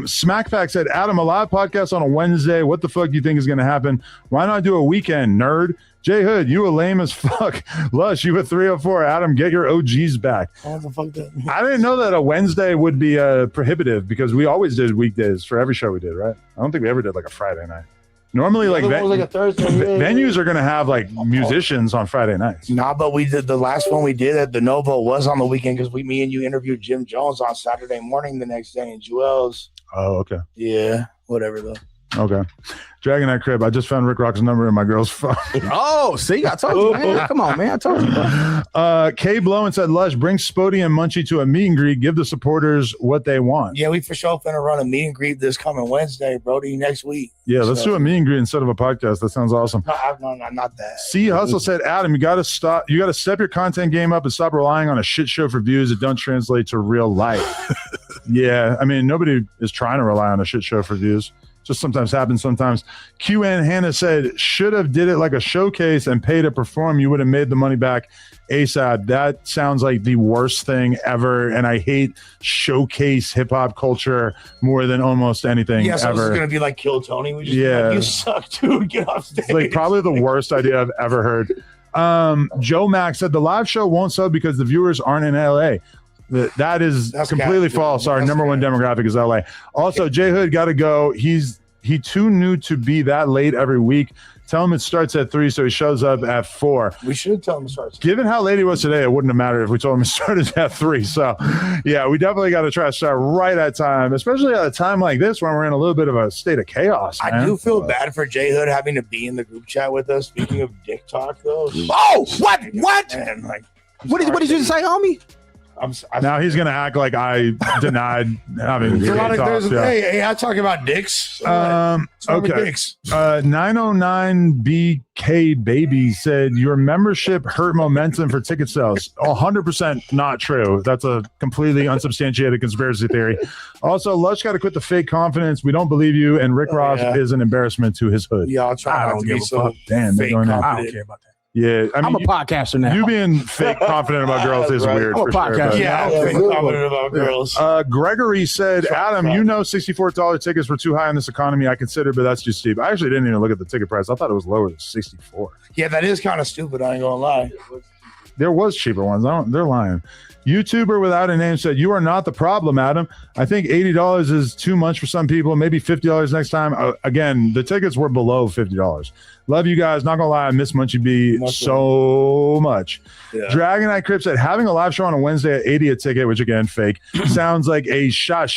Smackpack said, Adam, a live podcast on a Wednesday. What the fuck do you think is going to happen? Why not do a weekend, nerd? J Hood, you a lame as fuck. Lush, you a 304. Adam, get your OGs back. I didn't know that a Wednesday would be prohibitive because we always did weekdays for every show we did, right? I don't think we ever did like a Friday night. Normally, like a Thursday. Venues are going to have like musicians on Friday nights. Nah, but we did the last one we did at the Novo was on the weekend because me and you interviewed Jim Jones on Saturday morning the next day in Jewel's. Oh, okay. Yeah, whatever though. Okay. Dragonite Crib, I just found Rick Rock's number in my girl's phone. Oh, see, I told you, man. Come on, man. I told you. K Blow said, Lush, bring Spody and Munchie to a meet and greet. Give the supporters what they want. Yeah, we for sure finna run a meet and greet this coming Wednesday, Brody, next week. Yeah, let's do a meet and greet instead of a podcast. That sounds awesome. No, not that. C Hustle said, Adam, you got to step your content game up and stop relying on a shit show for views that don't translate to real life. Yeah, I mean, nobody is trying to rely on a shit show for views. Just sometimes happens sometimes. QN Hannah said, should have did it like a showcase and pay to perform. You would have made the money back ASAP. That sounds like the worst thing ever. And I hate showcase hip hop culture more than almost anything so ever. This is going to be like Kill Tony. We just like, you suck, dude. Get off stage. It's like probably the worst idea I've ever heard. Joe Max said the live show won't sub because the viewers aren't in LA. That's completely false. Our number one demographic is LA. Also, J Hood got to go. He too new to be that late every week. Tell him it starts at 3, so he shows up at 4. We should tell him it starts. Given how late he was today, it wouldn't have mattered if we told him it started at 3. So, yeah, we definitely got to try to start right at time, especially at a time like this when we're in a little bit of a state of chaos. Man. I do feel bad for J Hood having to be in the group chat with us. Speaking of dick talk, though. Oh, what? Man, like, what did you say, homie? Now he's gonna act like I denied having talks. Hey, I talk about dicks. Okay. Dicks. 909BK Baby said your membership hurt momentum for ticket sales. 100% not true. That's a completely unsubstantiated conspiracy theory. Also, Lush got to quit the fake confidence. We don't believe you, and Rick Ross is an embarrassment to his hood. Yeah, I'll try. I don't give a fuck. Damn, fake I don't care about that. Yeah, I mean, I'm a podcaster now. You being fake confident about girls is weird. I'm a podcaster. Sure, I'm fake confident about girls. Gregory said, Adam, $64 tickets were too high in this economy. I considered, but that's too steep. I actually didn't even look at the ticket price. I thought it was lower than 64. Yeah, that is kind of stupid. I ain't gonna lie. There was cheaper ones. They're lying. YouTuber without a name said, you are not the problem, Adam. I think $80 is too much for some people. Maybe $50 next time. Again, the tickets were below $50. Love you guys. Not gonna lie, I miss Munchie B so much. Yeah. Dragonite Crip said, having a live show on a Wednesday at 80 a ticket, which again, fake, sounds like a shot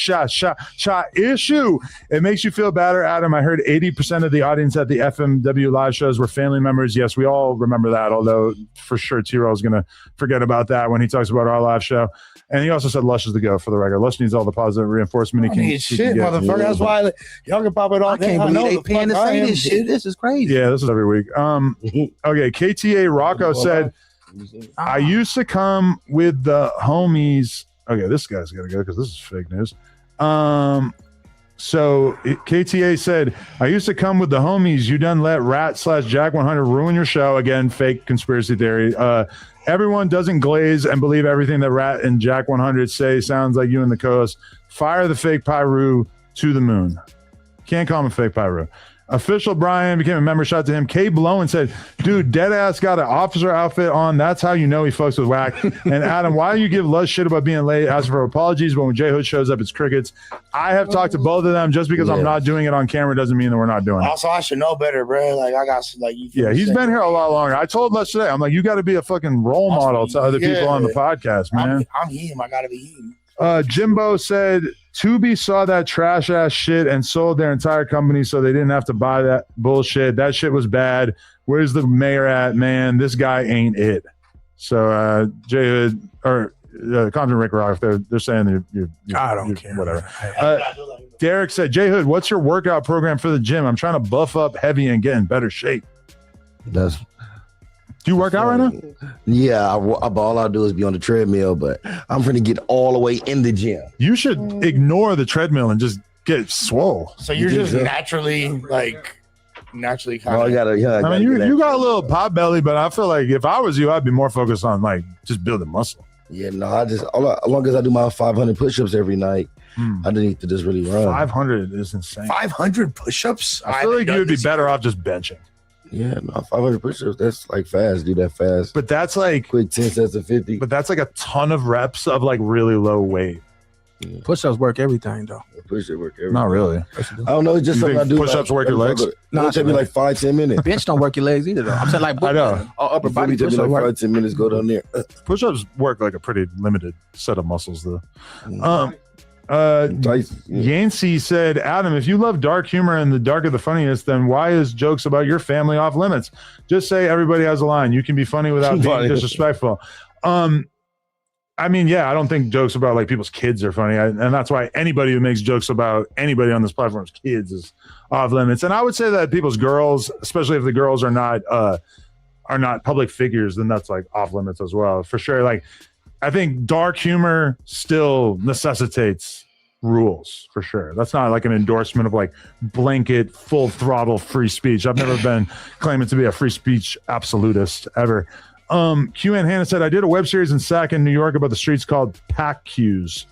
issue. It makes you feel better, Adam. I heard 80% of the audience at the FMW live shows were family members. Yes, we all remember that, although for sure T-Roll is gonna forget about that when he talks about our live show. And he also said Lush is the go for the record. Lush needs all the positive reinforcement he can get. Shit, motherfucker. That's why y'all can pop it all. I can't believe they paying to say this shit. This is crazy. Yeah, this is every week. Okay, KTA Rocco said, I used to come with the homies. Okay, this guy's got to go because this is fake news. So KTA said, I used to come with the homies. You done let Rat/Jack100 ruin your show. Again, fake conspiracy theory. Everyone doesn't glaze and believe everything that Rat and Jack100 say. Sounds like you and the co-host. Fire the fake Pyru to the moon. Can't call him a fake Pyru. Official Brian became a member. Shout out to him. K Blow and said, dude, Deadass got an officer outfit on. That's how you know he fucks with whack. And Adam, why do you give Luz shit about being late? Asking for apologies, but when J Hood shows up, it's crickets. I have talked to both of them. Just because I'm not doing it on camera doesn't mean that we're not doing it. Also, I should know better, bro. Like, I got like you. Yeah, he's been here a lot longer. I told Luz today, I'm like, you got to be a fucking role model to other people on the podcast, man. I'm him. I got to be him. Jimbo said Tubi saw that trash ass shit and sold their entire company so they didn't have to buy that bullshit. That shit was bad. Where's the mayor at, man? This guy ain't it. So J Hood or Compton Rick Rock, they're saying you're I don't care. Whatever. Derek said, J Hood, what's your workout program for the gym? I'm trying to buff up heavy and get in better shape. Do you work out right now? Yeah, all I do is be on the treadmill, but I'm going to get all the way in the gym. You should ignore the treadmill and just get swole. So you're just naturally kind of. I mean, you got a little pot belly, but I feel like if I was you, I'd be more focused on like just building muscle. Yeah, no, as long as I do my 500 push-ups every night, I need to just really run. 500 is insane. 500 push-ups? I feel like you would be better off just benching. Yeah, no, 500 push-ups, that's like fast. Do that fast. But that's like quick 10 sets of 50. But that's like a ton of reps of like really low weight. Yeah. Push-ups work everything, though. Push-ups work everything. Not really. I don't know. It's just something I do. Push-ups work your legs? No, it take me like 5-10 minutes. Bench don't work your legs either, though. I'm saying like I know. Upper body take me push-ups like work. 5-10 minutes. Go down there. Push-ups work like a pretty limited set of muscles, though. Yancey said, Adam, if you love dark humor and the darker the funniest, then why is jokes about your family off limits? Just say everybody has a line. You can be funny without being disrespectful. I mean, yeah, I don't think jokes about like people's kids are funny. And that's why anybody who makes jokes about anybody on this platform's kids is off limits. And I would say that people's girls, especially if the girls are not public figures, then that's like off limits as well. For sure. Like, I think dark humor still necessitates rules for sure. That's not like an endorsement of like blanket full throttle free speech. I've never been claiming to be a free speech absolutist ever. Q and Hannah said, I did a web series in Sac in New York about the streets called Pack Qs.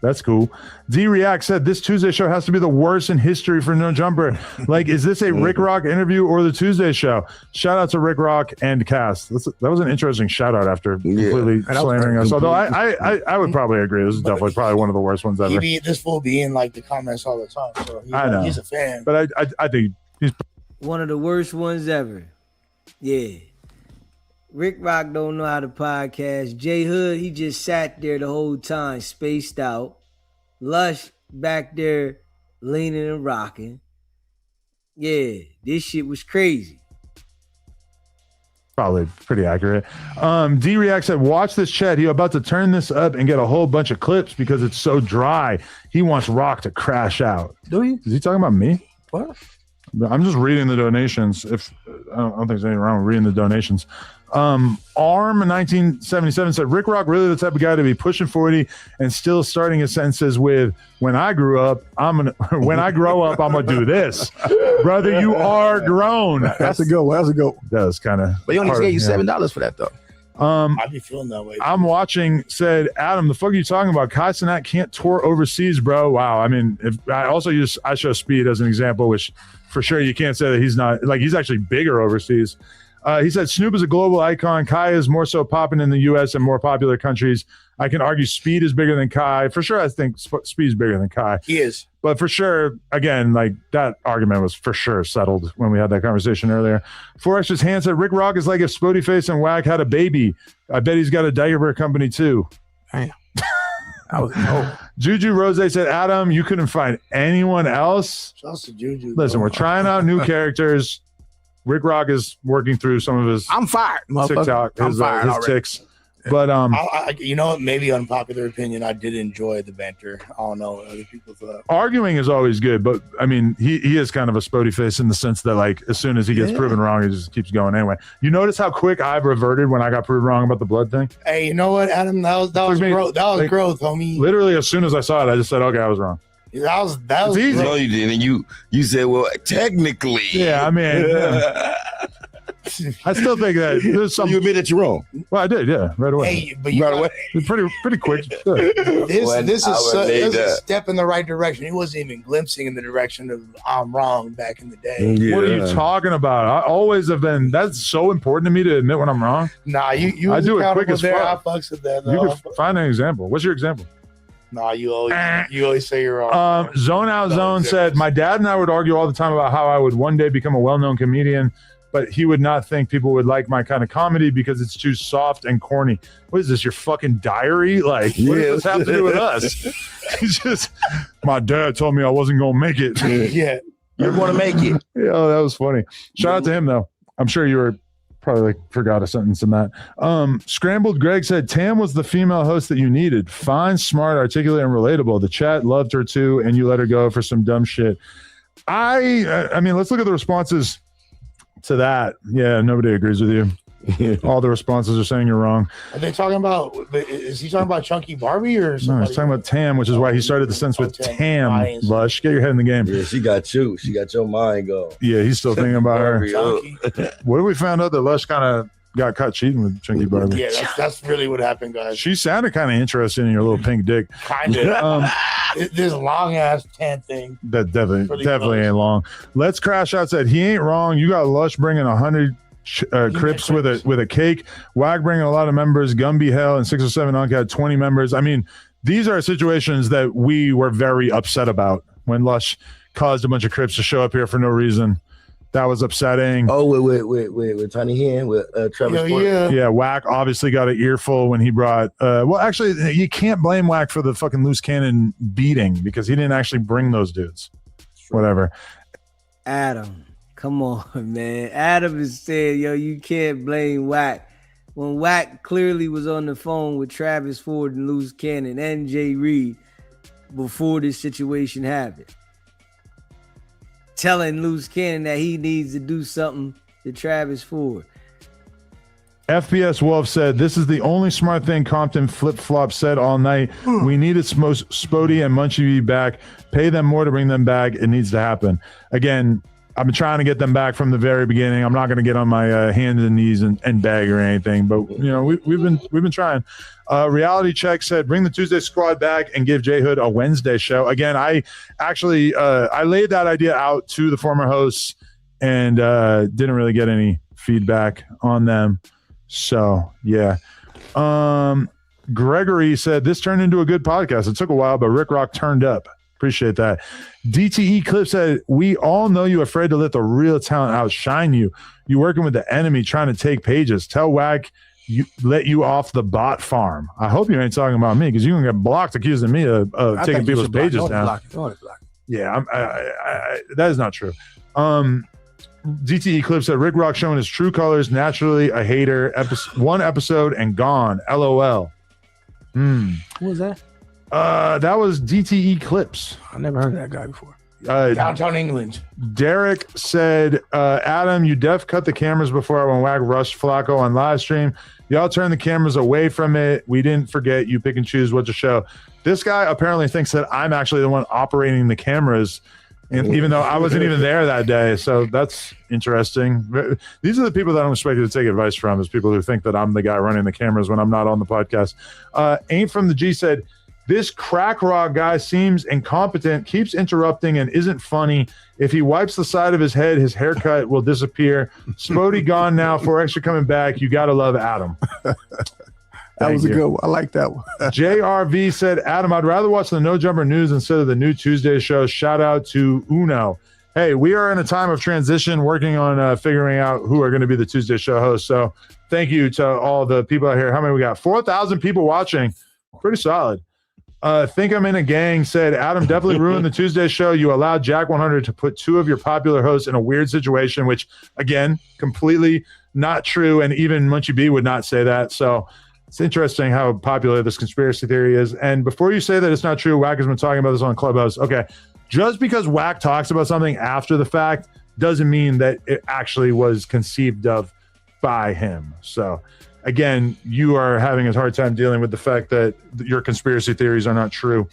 That's cool. D-React said, this Tuesday show has to be the worst in history for No Jumper. Like, is this a Rick Rock interview or the Tuesday show? Shout out to Rick Rock and cast. That was an interesting shout out after completely slandering us. Although I would probably agree. This is definitely probably one of the worst ones ever. This fool be in like the comments all the time. So I know. He's a fan. But I think he's one of the worst ones ever. Yeah. Rick Rock don't know how to podcast. J Hood, he just sat there the whole time, spaced out. Lush back there leaning and rocking. Yeah, this shit was crazy. Probably pretty accurate. D-React said, watch this chat. He's about to turn this up and get a whole bunch of clips because it's so dry. He wants Rock to crash out. Do you? Is he talking about me? What? I'm just reading the donations. I don't think there's anything wrong with reading the donations. Arm 1977 said, Rick Rock really the type of guy to be pushing 40 and still starting his sentences with, when I grow up, I'm gonna do this. Brother, you are grown. That's a good one. That was kind of. But he only gave you $7 for that though. I'd be feeling that way. I'm watching, said, Adam, the fuck are you talking about? Kai Cenat can't tour overseas, bro. Wow. I mean, if I also use I Show Speed as an example, which for sure you can't say that he's not, like, he's actually bigger overseas. He said Snoop is a global icon. Kai is more so popping in the U.S. and more popular countries. I can argue Speed is bigger than Kai. For sure, I think Speed is bigger than Kai. He is. But for sure, again, like that argument was for sure settled when we had that conversation earlier. Forex's hand said Rick Rock is like if Spotify and Wack had a baby. I bet he's got a diaper company too. Damn. I was no. Juju Rose said, Adam, you couldn't find anyone else. Shouts to Juju. Listen, we're trying out new characters. Rick Rock is working through some of his I'm fired, TikTok, his ticks. But you know what? Maybe unpopular opinion. I did enjoy the banter. I don't know what other people thought. Arguing is always good, but I mean, he is kind of a Spody face in the sense that, like, as soon as he gets proven wrong, he just keeps going anyway. You notice how quick I've reverted when I got proven wrong about the blood thing? Hey, you know what, Adam? That was growth. That was growth, homie. Literally, as soon as I saw it, I just said, okay, I was wrong. That was It's easy. No, you didn't. You said, well, technically. Yeah, I mean, I still think that there's some. You admit that you're wrong. Well, I did, yeah, right away. Hey, but you Right away. Pretty quick. This is a step in the right direction. He wasn't even glimpsing in the direction of I'm wrong back in the day. Yeah. What are you talking about? I always have been. That's so important to me to admit when I'm wrong. Nah, you I do it quick as there. fuck. I fucks with that. You can find an example. What's your example? Nah, you always say you're wrong. Zone Out Zone said, my dad and I would argue all the time about how I would one day become a well-known comedian, but he would not think people would like my kind of comedy because it's too soft and corny. What is this, your fucking diary? Like, what does this have to do with us? It's just, my dad told me I wasn't going to make it. Yeah. You're going to make it. Yeah, that was funny. Shout out to him, though. I'm sure you were probably forgot a sentence in that. Scrambled Greg said, Tam was the female host that you needed. Fine, smart, articulate, and relatable. The chat loved her too, and you let her go for some dumb shit. I mean, let's look at the responses to that. Yeah, nobody agrees with you. All the responses are saying you're wrong. Are they talking about? Is he talking about Chunky Barbie or something? No, he's talking about Tam, which is why he started the sentence with Tam. Lush, get your head in the game. Yeah, she got you. She got your mind going. Yeah, he's still thinking about her. What if we found out that Lush kind of got caught cheating with Chunky Barbie? Yeah, that's really what happened, guys. She sounded kind of interested in your little pink dick. Kind of. This long ass tan thing. That definitely ain't long. Let's Crash Out said he ain't wrong. You got Lush bringing 100 Crips with a cake. Wag bringing a lot of members. Gumby Hell and 607 Unk had 20 members. I mean, these are situations that we were very upset about when Lush caused a bunch of Crips to show up here for no reason. That was upsetting. Oh, with Tiny Hen, with Travis Ford. Yeah, Whack obviously got an earful when he brought well, actually, you can't blame Whack for the fucking loose cannon beating because he didn't actually bring those dudes. Whatever. Adam, come on, man. Adam is saying, yo, you can't blame Whack. When Whack clearly was on the phone with Travis Ford and Loose Cannon and Jay Reed before this situation happened, telling Loose Cannon that he needs to do something to Travis Ford. FPS Wolf said, this is the only smart thing Compton flip-flop said all night. We needed Spody and Munchie to be back. Pay them more to bring them back. It needs to happen. Again, I've been trying to get them back from the very beginning. I'm not going to get on my hands and knees and beg or anything, but you know we've been trying. Reality Check said, bring the Tuesday Squad back and give J Hood a Wednesday show. Again, I actually I laid that idea out to the former hosts and didn't really get any feedback on them. So yeah. Gregory said, this turned into a good podcast. It took a while, but Rick Rock turned up. Appreciate that. DTE Clip said, we all know you're afraid to let the real talent outshine you. You working with the enemy trying to take pages. Tell Wag you let you off the bot farm. I hope you ain't talking about me because you're going to get blocked accusing me of taking people's pages down. Yeah, that is not true. DTE Clip said, Rick Rock showing his true colors, naturally a hater. One episode and gone. LOL. What was that? That was DTE Clips. I never heard of that guy before. Downtown England. Derek said, Adam, you def cut the cameras before when Wag rushed Flacco on live stream. Y'all turned the cameras away from it. We didn't forget you pick and choose what to show. This guy apparently thinks that I'm actually the one operating the cameras, and even though I wasn't even there that day. So that's interesting. These are the people that I'm expected to take advice from, is people who think that I'm the guy running the cameras when I'm not on the podcast. Ain't from the G said, this crack rock guy seems incompetent, keeps interrupting, and isn't funny. If he wipes the side of his head, his haircut will disappear. Spody gone now, 4Extra coming back. You got to love Adam. That was a good one. I like that one. JRV said, Adam, I'd rather watch the No Jumper News instead of the new Tuesday show. Shout out to Uno. Hey, we are in a time of transition working on figuring out who are going to be the Tuesday show hosts. So thank you to all the people out here. How many we got? 4,000 people watching. Pretty solid. Think I'm in a Gang said, Adam definitely ruined the Tuesday show. You allowed Jack 100 to put two of your popular hosts in a weird situation, which, again, completely not true. And even Munchie B would not say that. So it's interesting how popular this conspiracy theory is. And before you say that it's not true, Wack has been talking about this on Clubhouse. Okay, just because Wack talks about something after the fact doesn't mean that it actually was conceived of by him. So again, you are having a hard time dealing with the fact that your conspiracy theories are not true.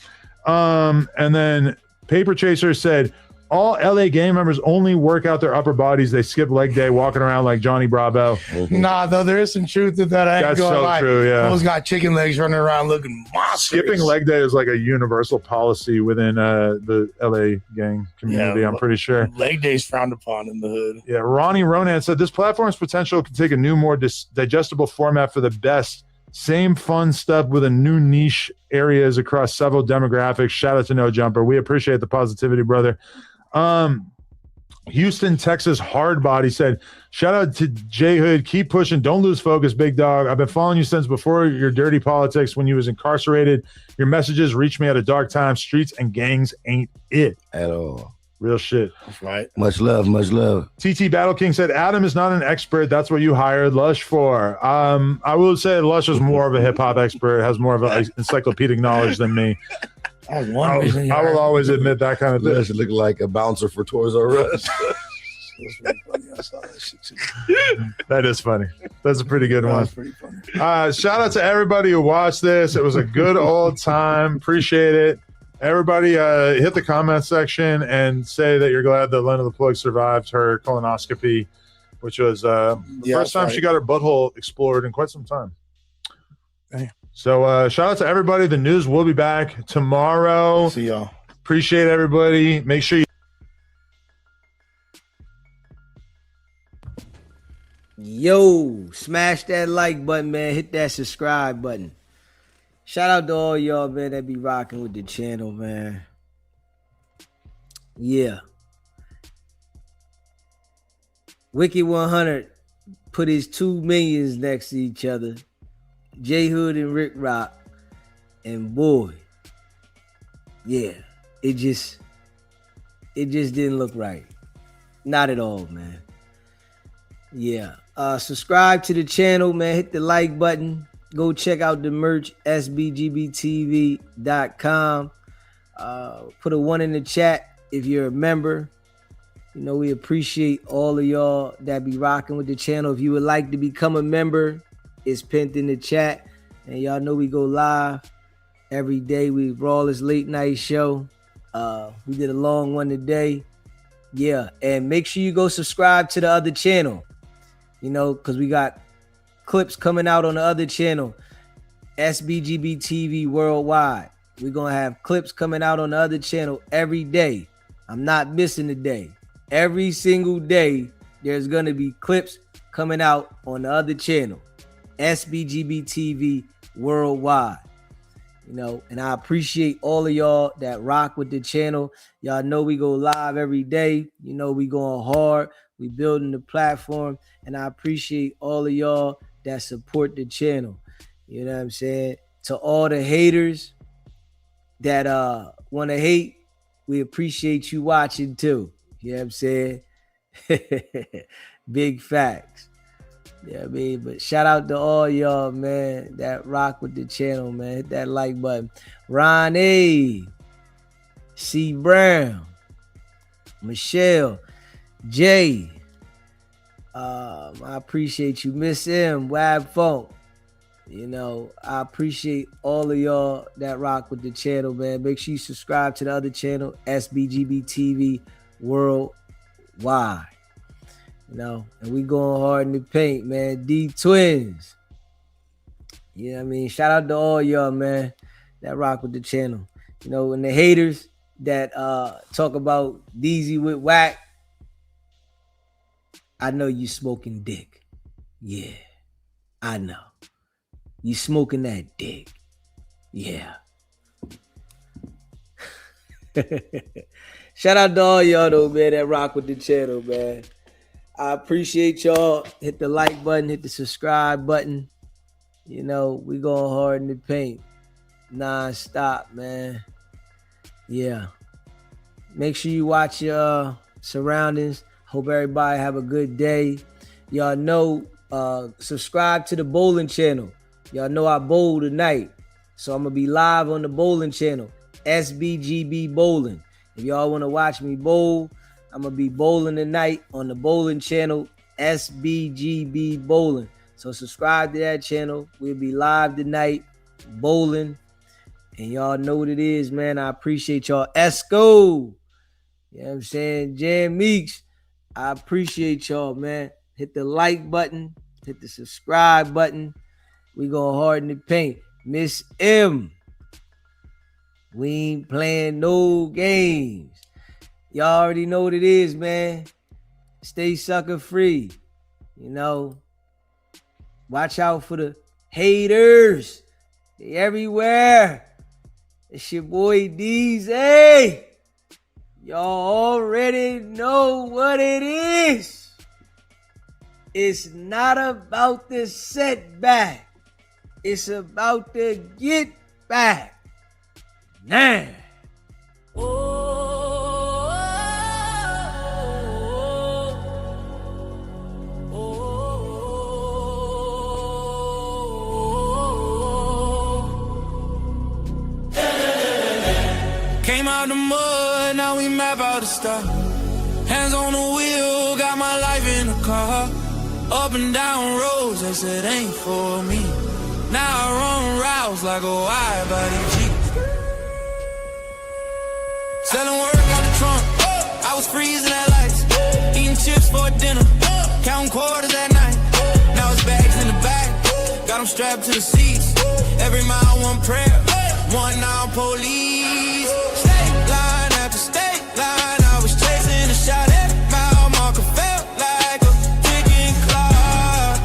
And then Paper Chaser said, all LA gang members only work out their upper bodies. They skip leg day, walking around like Johnny Bravo. Nah, though, there is some truth to that. I ain't That's gonna so lie. true, yeah. Those got chicken legs running around looking monstrous. Skipping leg day is like a universal policy within the LA gang community, I'm pretty sure. Leg day's frowned upon in the hood. Yeah, Ronnie Ronan said, this platform's potential can take a new, more digestible format for the best. Same fun stuff with a new niche areas across several demographics. Shout out to No Jumper. We appreciate the positivity, brother. Houston, Texas hard body said, shout out to J Hood. Keep pushing. Don't lose focus, big dog. I've been following you since before your dirty politics when you was incarcerated. Your messages reached me at a dark time. Streets and gangs ain't it at all. Real shit. That's right. Much love, much love. TT Battle King said, Adam is not an expert. That's what you hired Lush for. I will say Lush is more of a hip hop expert, has more of an encyclopedic knowledge than me. That's one reason I will always admit that kind of thing. Lush look like a bouncer for Toys R Us. That is funny. That's a pretty good one. Pretty funny. Shout out to everybody who watched this. It was a good old time. Appreciate it. Everybody hit the comment section and say that you're glad that Lena the Plug survived her colonoscopy, which was the first time she got her butthole explored in quite some time. Damn. So shout out to everybody. The news will be back tomorrow. See y'all. Appreciate everybody. Make sure you Yo, smash that like button, man. Hit that subscribe button. Shout out to all y'all, man, that be rocking with the channel, man. Yeah. Wicked100 put his 2 millions next to each other. J Hood and Ricc. And boy, yeah, it just didn't look right. Not at all, man. Yeah. Subscribe to the channel, man. Hit the like button. Go check out the merch, sbgbtv.com. Put a 1 in the chat if you're a member. You know, we appreciate all of y'all that be rocking with the channel. If you would like to become a member, it's pinned in the chat. And y'all know we go live every day. We roll this late night show. We did a long one today. Yeah, and make sure you go subscribe to the other channel. You know, because we got clips coming out on the other channel, SBGB TV Worldwide. We're going to have clips coming out on the other channel every day. I'm not missing a day. Every single day, there's going to be clips coming out on the other channel, SBGB TV Worldwide. You know, and I appreciate all of y'all that rock with the channel. Y'all know we go live every day. You know, we going hard. We building the platform. And I appreciate all of y'all that support the channel. You know what I'm saying? To all the haters that want to hate, we appreciate you watching too. You know what I'm saying? Big facts. Yeah, I mean, but shout out to all y'all, man, that rock with the channel, man. Hit that like button. Ron A, C Brown, Michelle, Jay. I appreciate you, Miss M, Wab Funk. You know, I appreciate all of y'all that rock with the channel, man. Make sure you subscribe to the other channel, SBGB TV Worldwide. You know, and we going hard in the paint, man. D Twins. You know what I mean? Shout out to all y'all, man, that rock with the channel. You know, and the haters that talk about DZ with whack, I know you smoking dick. Yeah, I know. You smoking that dick. Yeah. Shout out to all y'all, though, man, that rock with the channel, man. I appreciate y'all. Hit the like button, hit the subscribe button. You know, we going hard in the paint. Non-stop, man. Yeah. Make sure you watch your surroundings. Hope everybody have a good day. Y'all know, subscribe to the bowling channel. Y'all know I bowl tonight. So I'm going to be live on the bowling channel, SBGB Bowling. If y'all want to watch me bowl, I'm going to be bowling tonight on the bowling channel, SBGB Bowling. So subscribe to that channel. We'll be live tonight, bowling. And y'all know what it is, man. I appreciate y'all. Esco. You know what I'm saying? Jan Meeks. I appreciate y'all, man. Hit the like button. Hit the subscribe button. We going hard in the paint. Miss M. We ain't playing no games. Y'all already know what it is, man. Stay sucker free. You know, watch out for the haters. They everywhere. It's your boy DZ. Y'all already know what it is. It's not about the setback. It's about the get back. Nah. Came out the mud, now we map out the stuff. Hands on the wheel, got my life in the car. Up and down roads, they said ain't for me. Now I run routes like a wide body Jeep. Selling work out the trunk, I was freezing at lights. Eating chips for dinner, counting quarters at night. Now it's bags in the back, got them strapped to the seats. Every mile one prayer, one now police. State line after state line, I was chasing a shot at mile marker, felt like a ticking clock.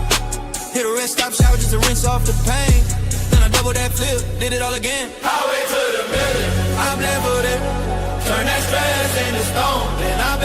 Hit a rest stop shower just to rinse off the pain. Then I double that flip, did it all again. Highway to the million, I'm leveled it. Turn that stress into stone, then I